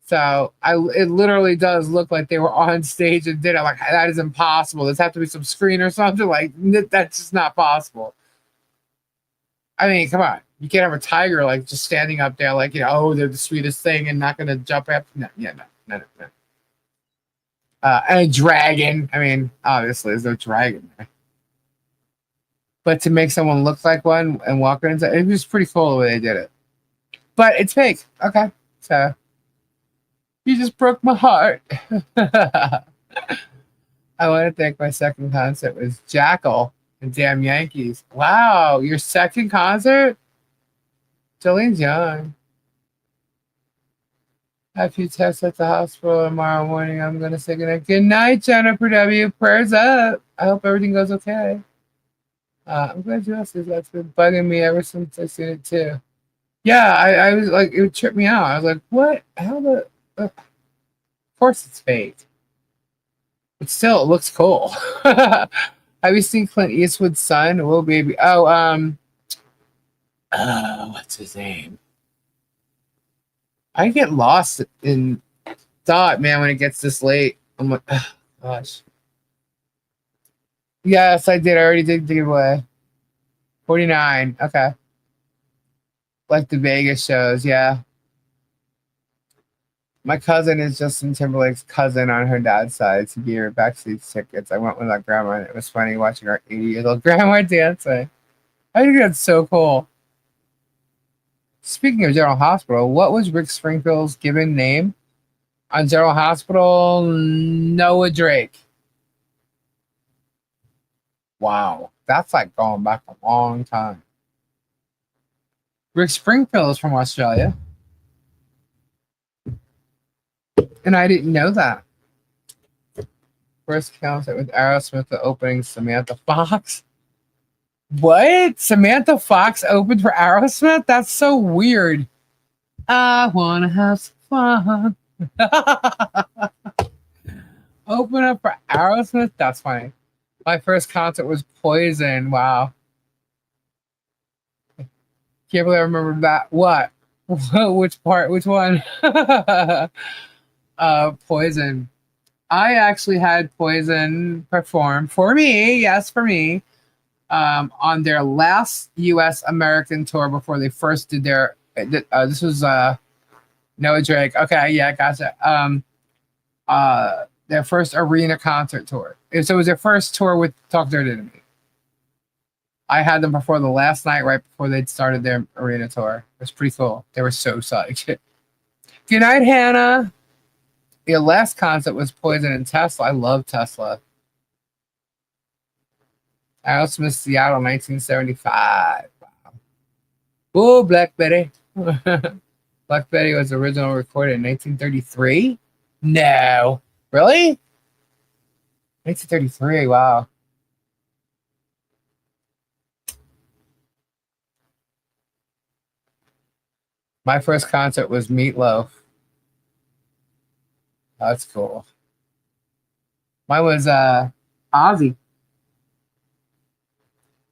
Speaker 1: So it literally does look like they were on stage and did it. Like, that is impossible. There's have to be some screen or something. Like, that's just not possible. I mean, come on. You can't have a tiger like just standing up there like, oh, they're the sweetest thing and not gonna jump up. No. And a dragon. I mean, obviously there's no dragon there. But to make someone look like one and walk into it was pretty cool the way they did it. But it's fake. Okay. So you just broke my heart. I want to thank my second concert was Jackal and Damn Yankees. Wow, your second concert? Jolene's young. I have a few tests at the hospital tomorrow morning. I'm going to say goodnight. Good night, Jennifer W. Prayers up. I hope everything goes okay. I'm glad you asked this. That's been bugging me ever since I seen it too. Yeah, I was like, it would trip me out. I was like, what? How the? Of course it's fake. But still, it looks cool. Have you seen Clint Eastwood's son? Oh, baby. Oh, what's his name? I get lost in thought, man, when it gets this late. I'm like, oh, gosh. Yes, I did. I already did the giveaway. 49. Okay. Like the Vegas shows, yeah. My cousin is Justin Timberlake's cousin on her dad's side. She gave her backstage tickets. I went with my grandma, and it was funny watching our 80-year-old grandma dancing. I think that's so cool. Speaking of General Hospital, what was Rick Springfield's given name on General Hospital? Noah Drake. Wow, that's like going back a long time. Rick Springfield is from Australia. And I didn't know that. First concert with Aerosmith, the opening Samantha Fox. What? Samantha Fox opened for Aerosmith? That's so weird. I want to have some fun. Open up for Aerosmith? That's funny. My first concert was Poison. Wow. Can't believe I remember that. What? Which part? Which one? Poison. I actually had Poison perform for me. Yes, for me. On their last U.S. American tour before they first did their. This was Noah Drake. Okay, yeah, gotcha. Their first arena concert tour. So it was their first tour with Talk Dirty to Me. I had them before the last night, right before they started their arena tour. It was pretty cool. They were so psyched. Good night, Hannah. Your last concert was Poison and Tesla. I love Tesla. Aerosmith, Seattle, 1975. Wow. Oh, Black Betty. Black Betty was originally recorded in 1933? No. Really? 1933, wow. My first concert was Meatloaf. That's cool. Mine was Ozzy.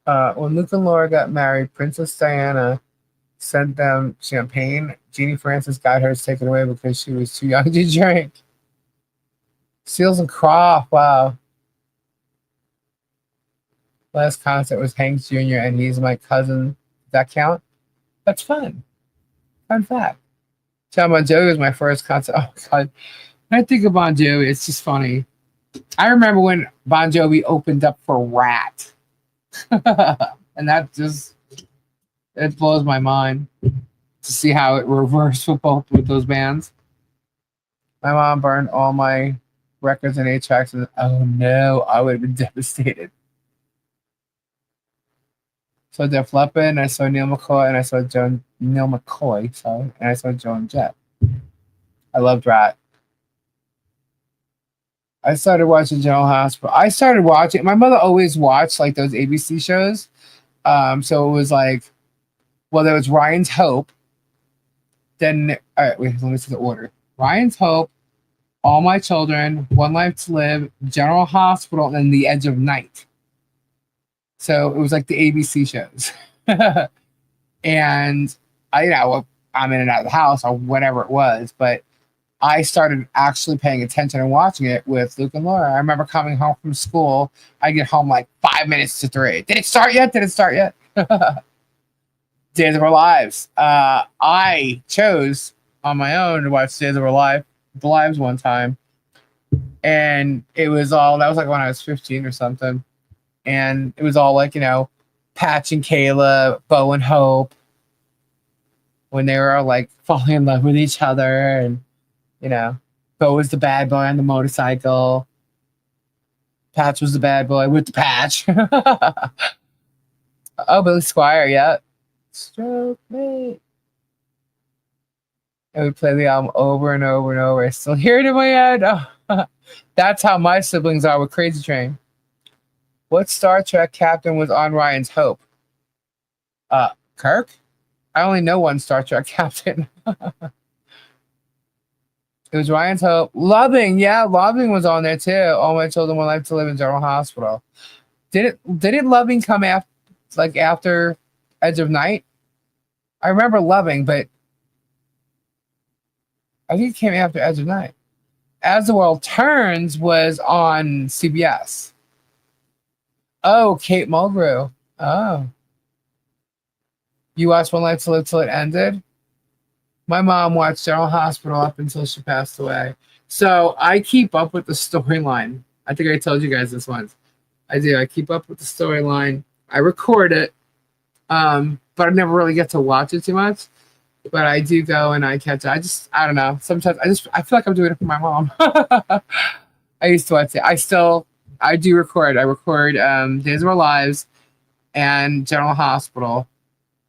Speaker 1: When Luke and Laura got married, Princess Diana sent them champagne. Jeannie Francis got hers taken away because she was too young to drink. Seals and Croft, wow. Last concert was Hanks Jr. and he's my cousin. Does that count? That's fun. Fun fact. John Bon Jovi was my first concert. Oh God, when I think of Bon Jovi, it's just funny. I remember when Bon Jovi opened up for Rat, and that just it blows my mind to see how it reversed with those bands. My mom burned all my records and 8 tracks, and oh no, I would have been devastated. So Def Leppard, and I saw Neil McCoy, and I saw Neil McCoy, sorry, and I saw Joan Jett. I loved Rat. I started watching General Hospital. I started watching. My mother always watched like those ABC shows. So it was like, well, there was Ryan's Hope. Then, all right, wait, let me see the order. Ryan's Hope, All My Children, One Life to Live, General Hospital, and then The Edge of Night. So it was like the ABC shows. And I'm in and out of the house or whatever it was, but I started actually paying attention and watching it with Luke and Laura. I remember coming home from school. I get home like 5 minutes to 3. Did it start yet? Days of Our Lives. I chose on my own to watch Days of Our Lives one time. And it was all, that was like when I was 15 or something. And it was all like, Patch and Kayla, Bo and Hope, when they were all like falling in love with each other. And, Bo was the bad boy on the motorcycle. Patch was the bad boy with the patch. Oh, Billy Squire, yeah. Stroke me. And we play the album over and over and over. I still hear it in my head. Oh, that's how my siblings are with Crazy Train. What Star Trek captain was on Ryan's Hope? Kirk? I only know one Star Trek captain. It was Ryan's Hope. Loving, yeah, Loving was on there too. All My Children, One Life to Live in General Hospital. Didn't Loving come after Edge of Night? I remember Loving, but I think it came after Edge of Night. As the World Turns was on CBS. Oh, Kate Mulgrew. Oh. You watched One Life to Live till it ended? My mom watched General Hospital up until she passed away. So I keep up with the storyline. I think I told you guys this once. I do. I keep up with the storyline. I record it, but I never really get to watch it too much. But I do go and I catch it. I don't know. Sometimes I feel like I'm doing it for my mom. I used to watch it. I do record. I record Days of Our Lives and General Hospital.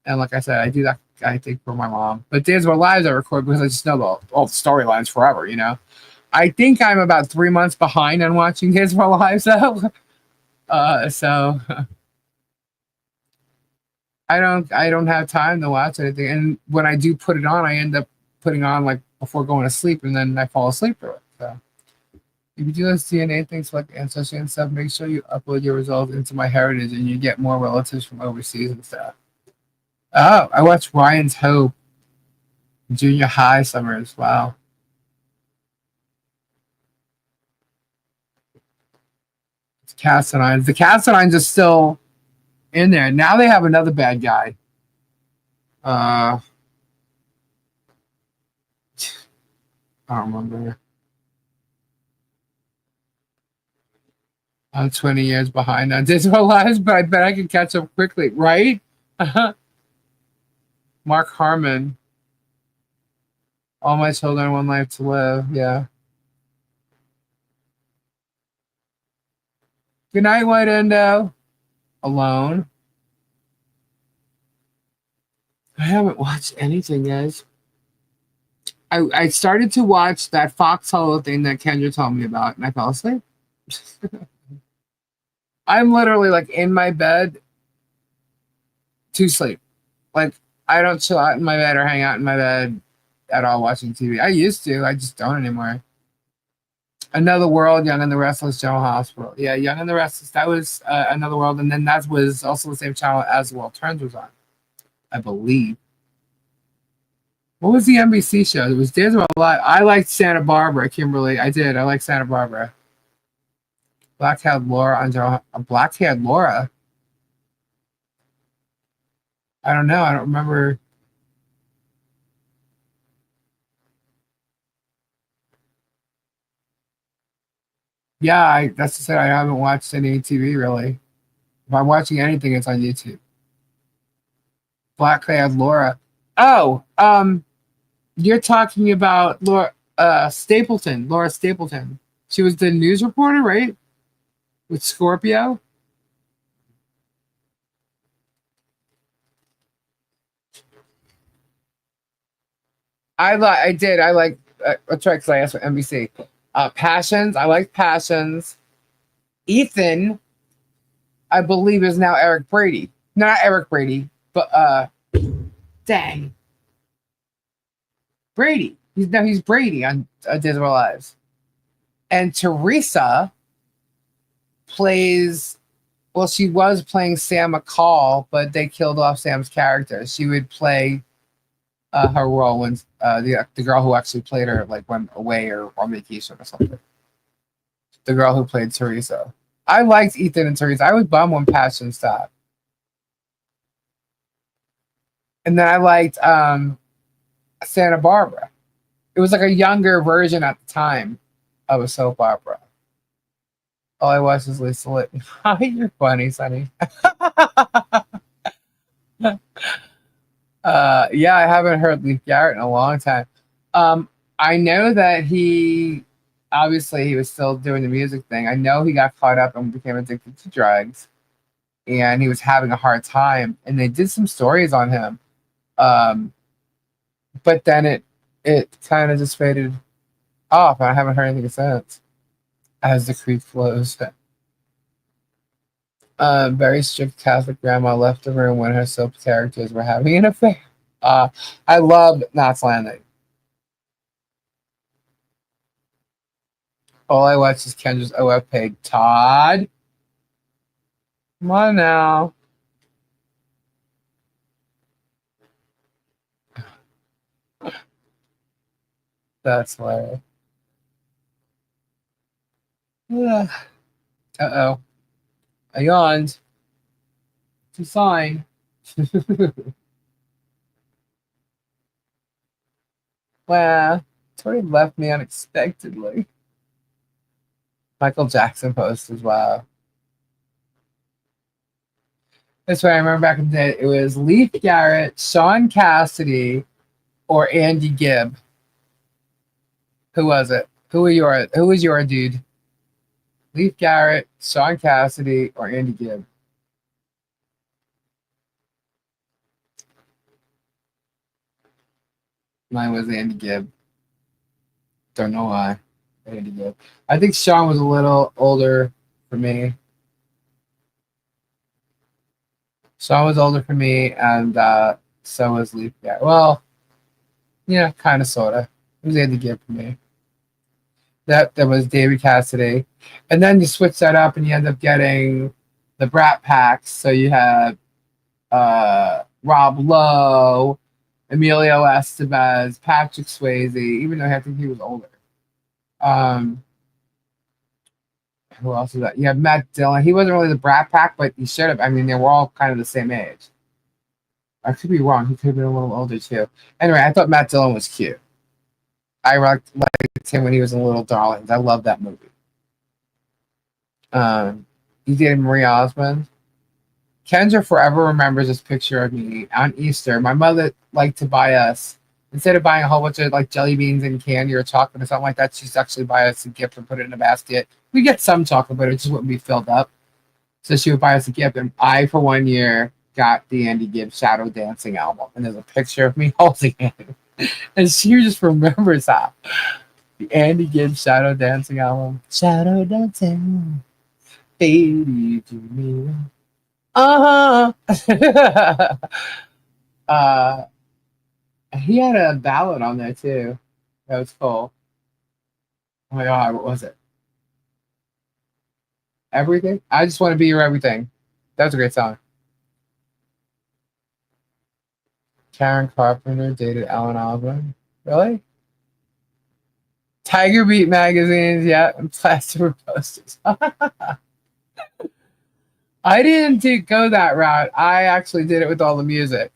Speaker 1: And like I said, I do that, I think, for my mom. But Days of Our Lives I record because I just know all the storylines forever, I think I'm about 3 months behind on watching Days of Our Lives, though. So I don't have time to watch anything. And when I do put it on, I end up putting on like before going to sleep, and then I fall asleep through it. So if you do those DNA things like Ancestry and stuff, make sure you upload your results into MyHeritage, and you get more relatives from overseas and stuff. Oh, I watched Ryan's Hope. Junior high summers. Wow. It's Cassadines. The Cassadines are still in there. Now they have another bad guy. I don't remember. I'm 20 years behind on Days of Our Lives, but I bet I can catch up quickly, right? Mark Harmon. All My Children, One Life to Live. Yeah. Good night, White Endo. Alone. I haven't watched anything, guys. I started to watch that Foxhole thing that Kendra told me about, and I fell asleep. I'm literally like in my bed to sleep. Like, I don't chill out in my bed or hang out in my bed at all watching TV. I used to. I just don't anymore. Another World, Young and the Restless, General Hospital. Yeah, Young and the Restless. That was Another World, and then that was also the same channel As the World Turns was on, I believe. What was the NBC show? It was Days of Our Lives. I liked Santa Barbara, Kimberly. I did. I like Santa Barbara. Black-haired Laura on General. Black-haired Laura. I don't know. I don't remember. Yeah, that's to say I haven't watched any TV really. If I'm watching anything, it's on YouTube. Black Cloud Laura. Oh, you're talking about Stapleton, Laura Stapleton. She was the news reporter, right? With Scorpio. I like. That's right, because I asked for NBC. Passions. I like Passions. Ethan, I believe, is now Eric Brady. No, not Eric Brady, but dang, Brady. He's Brady on Days of Our Lives. And Teresa plays. Well, she was playing Sam McCall, but they killed off Sam's character. She would play her role when the girl who actually played her like went away or on vacation or something. The girl who played Teresa. I liked Ethan and Teresa. I was bummed when Passion stopped. And then I liked Santa Barbara. It was like a younger version at the time of a soap opera. All I watched was Lisa Lit. You're funny, Sonny. Yeah, I haven't heard Leif Garrett in a long time. I know that he was still doing the music thing. I know he got caught up and became addicted to drugs, and he was having a hard time. And they did some stories on him, but then it kind of just faded off. I haven't heard anything since. As the creek flows. Very strict Catholic grandma left the room when her soap characters were having an affair. I loved Knots Landing. All I watched is Kendra's OF page. Todd, come on now. That's hilarious. Uh-oh. I yawned. It's a sign. Wow. Tori left me unexpectedly. Michael Jackson post as well. That's right. I remember back in the day, it was Leif Garrett, Sean Cassidy, or Andy Gibb. Who was it? Who was your dude? Leif Garrett, Sean Cassidy, or Andy Gibb? Mine was Andy Gibb. Don't know why. Andy Gibb. I think Sean was a little older for me. Sean was older for me, and so was Leif Garrett. Well, yeah, kind of, sort of. It was Andy Gibb for me. That was David Cassidy. And then you switch that up and you end up getting the Brat Packs. So you have Rob Lowe, Emilio Estevez, Patrick Swayze, even though I think he was older. Who else is that? You have Matt Dillon. He wasn't really the Brat Pack, but he should have. I mean, they were all kind of the same age. I could be wrong. He could have been a little older too. Anyway, I thought Matt Dillon was cute. I liked him when he was in Little Darlings. I love that movie. He did Marie Osmond. Kendra forever remembers this picture of me on Easter. My mother liked to buy us, instead of buying a whole bunch of like jelly beans and candy or chocolate or something like that, she'd actually buy us a gift and put it in a basket. We get some chocolate, but it just wouldn't be filled up. So she would buy us a gift, and I, for 1 year, got the Andy Gibb Shadow Dancing album, and there's a picture of me holding it. And she just remembers that. The Andy Gibb Shadow Dancing album. Shadow Dancing. Baby to me. He had a ballad on there too. That was cool. Oh my god, what was it? Everything? I just want to be your everything. That was a great song. Karen Carpenter dated Alan Alban. Really? Tiger Beat magazines, yeah, and plaster posters. I didn't go that route. I actually did it with all the music.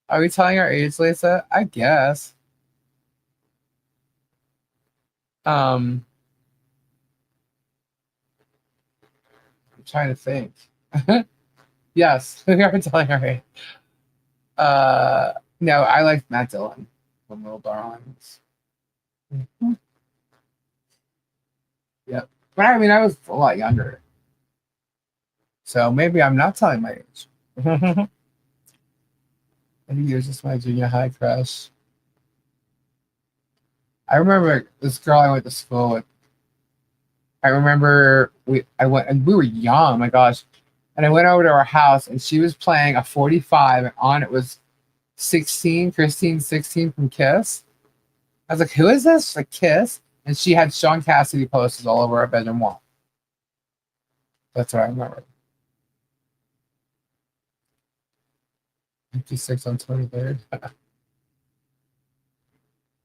Speaker 1: Are we telling our age, Lisa? I guess. I'm trying to think. Yes, we are telling her. Age. No, I like Matt Dillon from Little Darlings. Mm-hmm. Yep. But I mean, I was a lot younger. So maybe I'm not telling my age. I think it was just my junior high crush. I remember this girl I went to school with. I remember I went and we were young, my gosh. And I went over to her house and she was playing a 45 and on it was 16, Christine 16 from Kiss. I was like, who is this? She's like, Kiss. And she had Sean Cassidy posters all over our bedroom wall. That's what I remember. 56 on 23rd.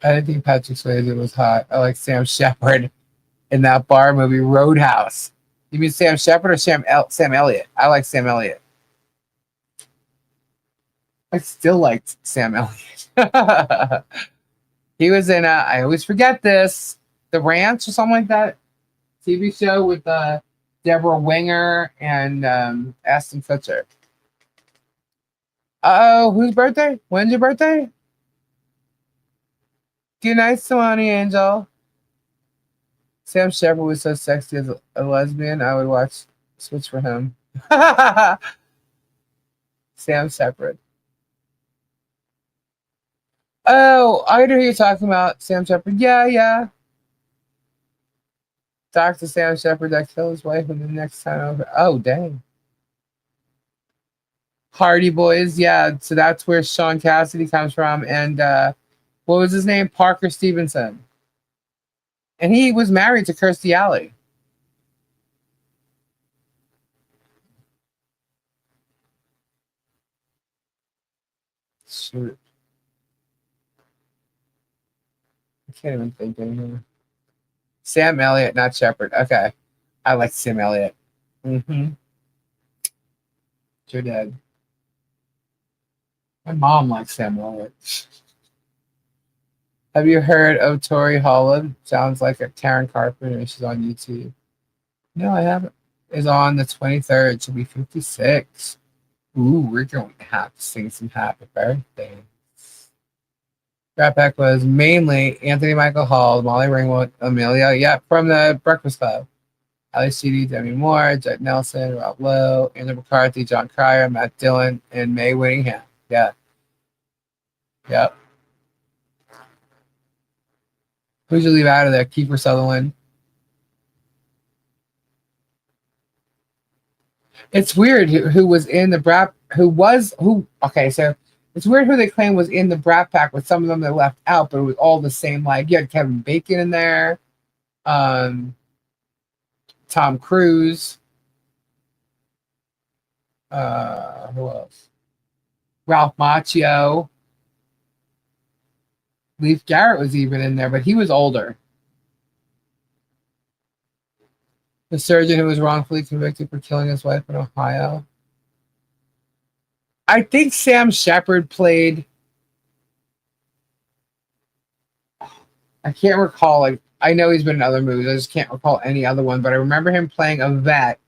Speaker 1: I didn't think Patrick Swayze was hot. I like Sam Shepard in that bar movie Roadhouse. You mean Sam Shepard or Sam Elliott? I like Sam Elliott. I still liked Sam Elliott. He was in I always forget this, The Ranch or something like that TV show with Deborah Winger and Ashton Kutcher. Oh, whose birthday? When's your birthday? Good night, Swanee Angel. Sam Shepard was so sexy as a lesbian. I would watch Switch for him. Sam Shepard. Oh, I know who you're talking about. Sam Shepard. Yeah. Dr. Sam Shepard that killed his wife in the next time over. Oh, dang. Hardy Boys. Yeah, so that's where Sean Cassidy comes from. And what was his name? Parker Stevenson. And he was married to Kirstie Alley. Shoot. I can't even think anymore. Sam Elliott, not Shepard. Okay. I like Sam Elliott. Mm-hmm. You're dead. My mom likes Sam Elliott. Have you heard of Tori Holland? Sounds like a Karen Carpenter. She's on YouTube. No, I haven't. Is on the 23rd. She'll be 56. Ooh, we're going to have to sing some happy birthday. Rat Pack was mainly Anthony Michael Hall, Molly Ringwald, Amelia, yeah, from the Breakfast Club. Ali Sheedy, Demi Moore, Jack Nelson, Rob Lowe, Andrew McCarthy, John Cryer, Matt Dillon, and Mae Winningham. Yeah. Yep. Who'd you leave out of there? Kiefer Sutherland. It's weird who was in the Brat, okay, so it's weird who they claim was in the Brat Pack with some of them they left out, but it was all the same. Like, you had Kevin Bacon in there, Tom Cruise, who else? Ralph Macchio. Leif Garrett was even in there, but he was older. The surgeon who was wrongfully convicted for killing his wife in Ohio. I think Sam Shepard played. I can't recall. Like, I know he's been in other movies. I just can't recall any other one. But I remember him playing a vet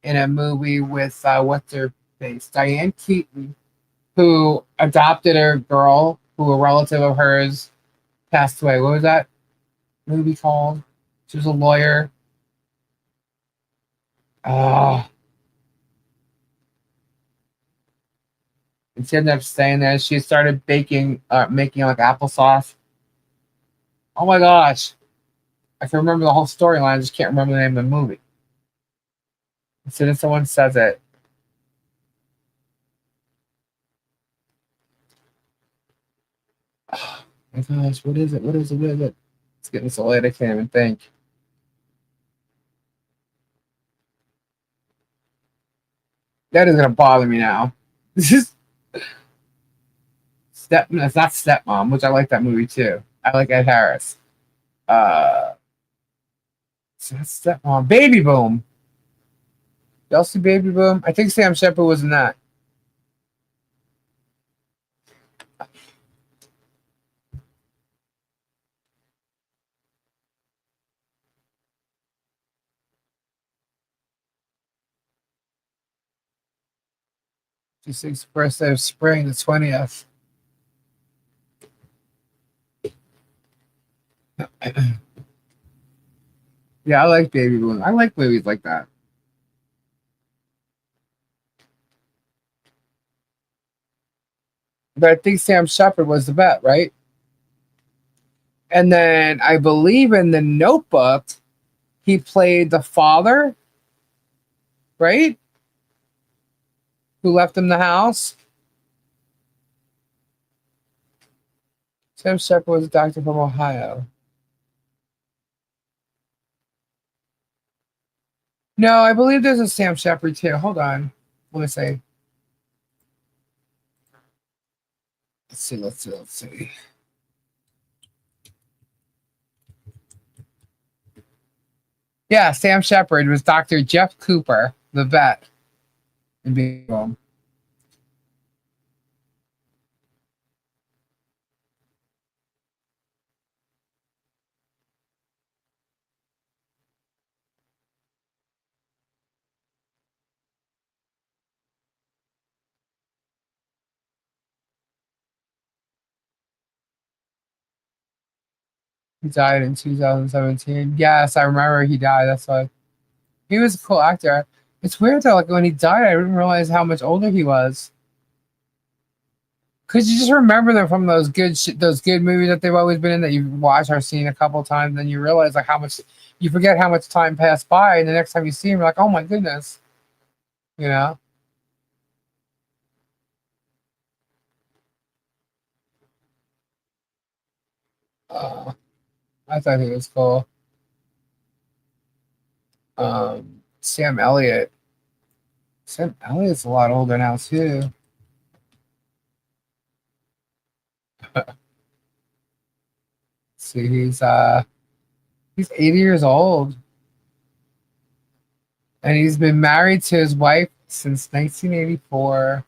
Speaker 1: in a movie with what's her face, Diane Keaton, who adopted a girl who a relative of hers passed away. What was that movie called? She was a lawyer. And she ended up staying there. She started making like applesauce. Oh my gosh. I can remember the whole storyline. I just can't remember the name of the movie. As soon as someone says it. Oh my gosh, what is it? It's getting so late I can't even think. That is gonna bother me now. This is It's not Stepmom, which I like that movie too. I like Ed Harris. So that's Stepmom. Baby Boom. Y'all see Baby Boom? I think Sam Shepard was in that. 56th birthday of spring, the 20th. Yeah, I like baby balloons. I like babies like that. But I think Sam Shepard was the vet, right? And then I believe in the Notebook, he played the father, right? Who left him the house. Sam Shepard was a doctor from Ohio. No, I believe there's a Sam Shepard too. Hold on. Let me see. Let's see. Yeah, Sam Shepard was Dr. Jeff Cooper, the vet in Beagle. He died in 2017. Yes, I remember he died. That's why he was a cool actor. It's weird though, like when he died, I didn't realize how much older he was. Cause you just remember them from those those good movies that they've always been in that you've watched or seen a couple of times, and then you realize like how much you forget how much time passed by, and the next time you see him, you're like, oh my goodness, you know. Uh, I thought he was cool. Sam Elliott. Sam Elliott's a lot older now too. See, he's 80 years old. And he's been married to his wife since 1984.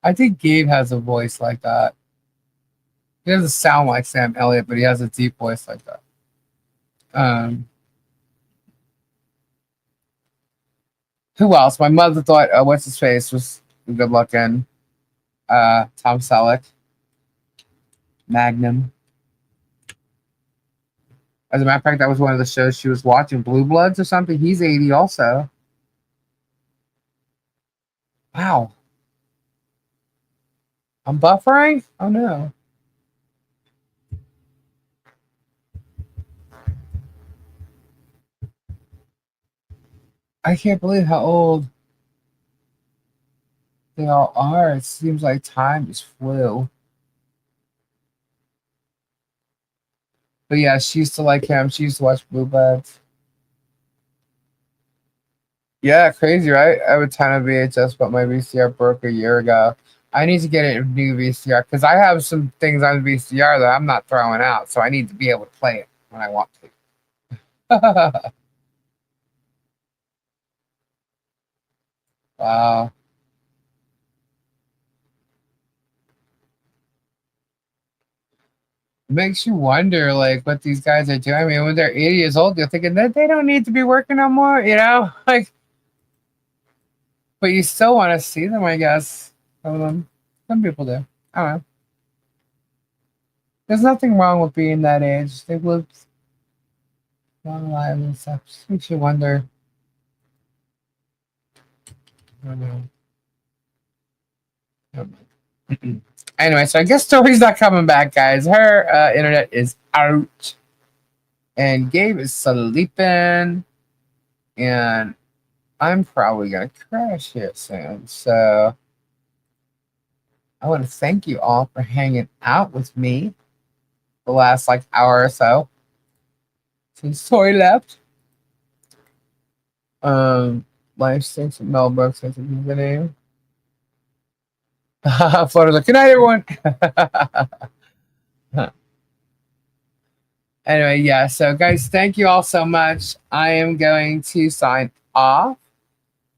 Speaker 1: I think Gabe has a voice like that. He doesn't sound like Sam Elliott, but he has a deep voice like that. Who else? My mother thought, what's his face was good looking. Tom Selleck. Magnum. As a matter of fact, that was one of the shows she was watching, Blue Bloods or something. He's 80 also. Wow. I'm buffering? Oh no. I can't believe how old they all are. It seems like time just flew. But yeah, she used to like him. She used to watch Blue Bloods. Yeah, crazy, right? I have a ton of VHS, but my VCR broke a year ago. I need to get a new VCR because I have some things on VCR that I'm not throwing out, so I need to be able to play it when I want to. Wow. It makes you wonder, like, what these guys are doing. I mean, when they're 80 years old, you're thinking that they don't need to be working no more, you know? Like, but you still want to see them, I guess. Some of them. Some people do. I don't know. There's nothing wrong with being that age. They've lived long lives and stuff. Just makes you wonder. I don't know. Anyway, so I guess Tori's not coming back, guys. Her internet is out. And Gabe is sleeping. And I'm probably going to crash here soon. So I want to thank you all for hanging out with me the last like hour or so since Tori left. Life stinks with Mel Brooks, I think is the name. Photos like, good night, everyone. Anyway, yeah, so guys, thank you all so much. I am going to sign off.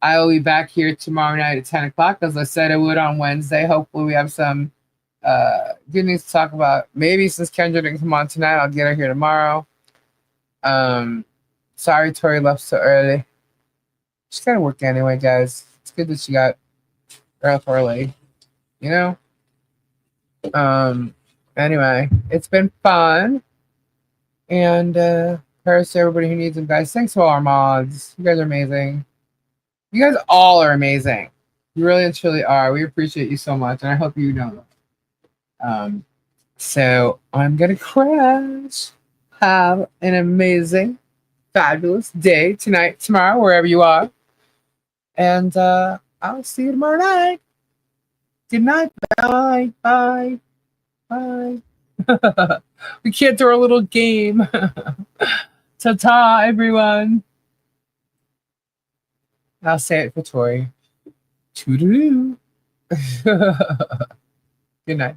Speaker 1: I will be back here tomorrow night at 10 o'clock, as I said I would on Wednesday. Hopefully we have some good news to talk about. Maybe since Kendra didn't come on tonight, I'll get her here tomorrow. Sorry Tori left so early. She's got to work anyway, guys. It's good that she got up early. You know? Anyway, it's been fun. And prayers to everybody who needs them, guys. Thanks to all our mods. You guys are amazing. You guys all are amazing. You really and truly are. We appreciate you so much, and I hope you know. So I'm gonna crash. Have an amazing, fabulous day tonight, tomorrow, wherever you are. And I'll see you tomorrow night. Good night. Bye. Bye. Bye. We can't do our little game. Ta-ta, everyone. I'll say it for Tori. Toodaloo. Good night.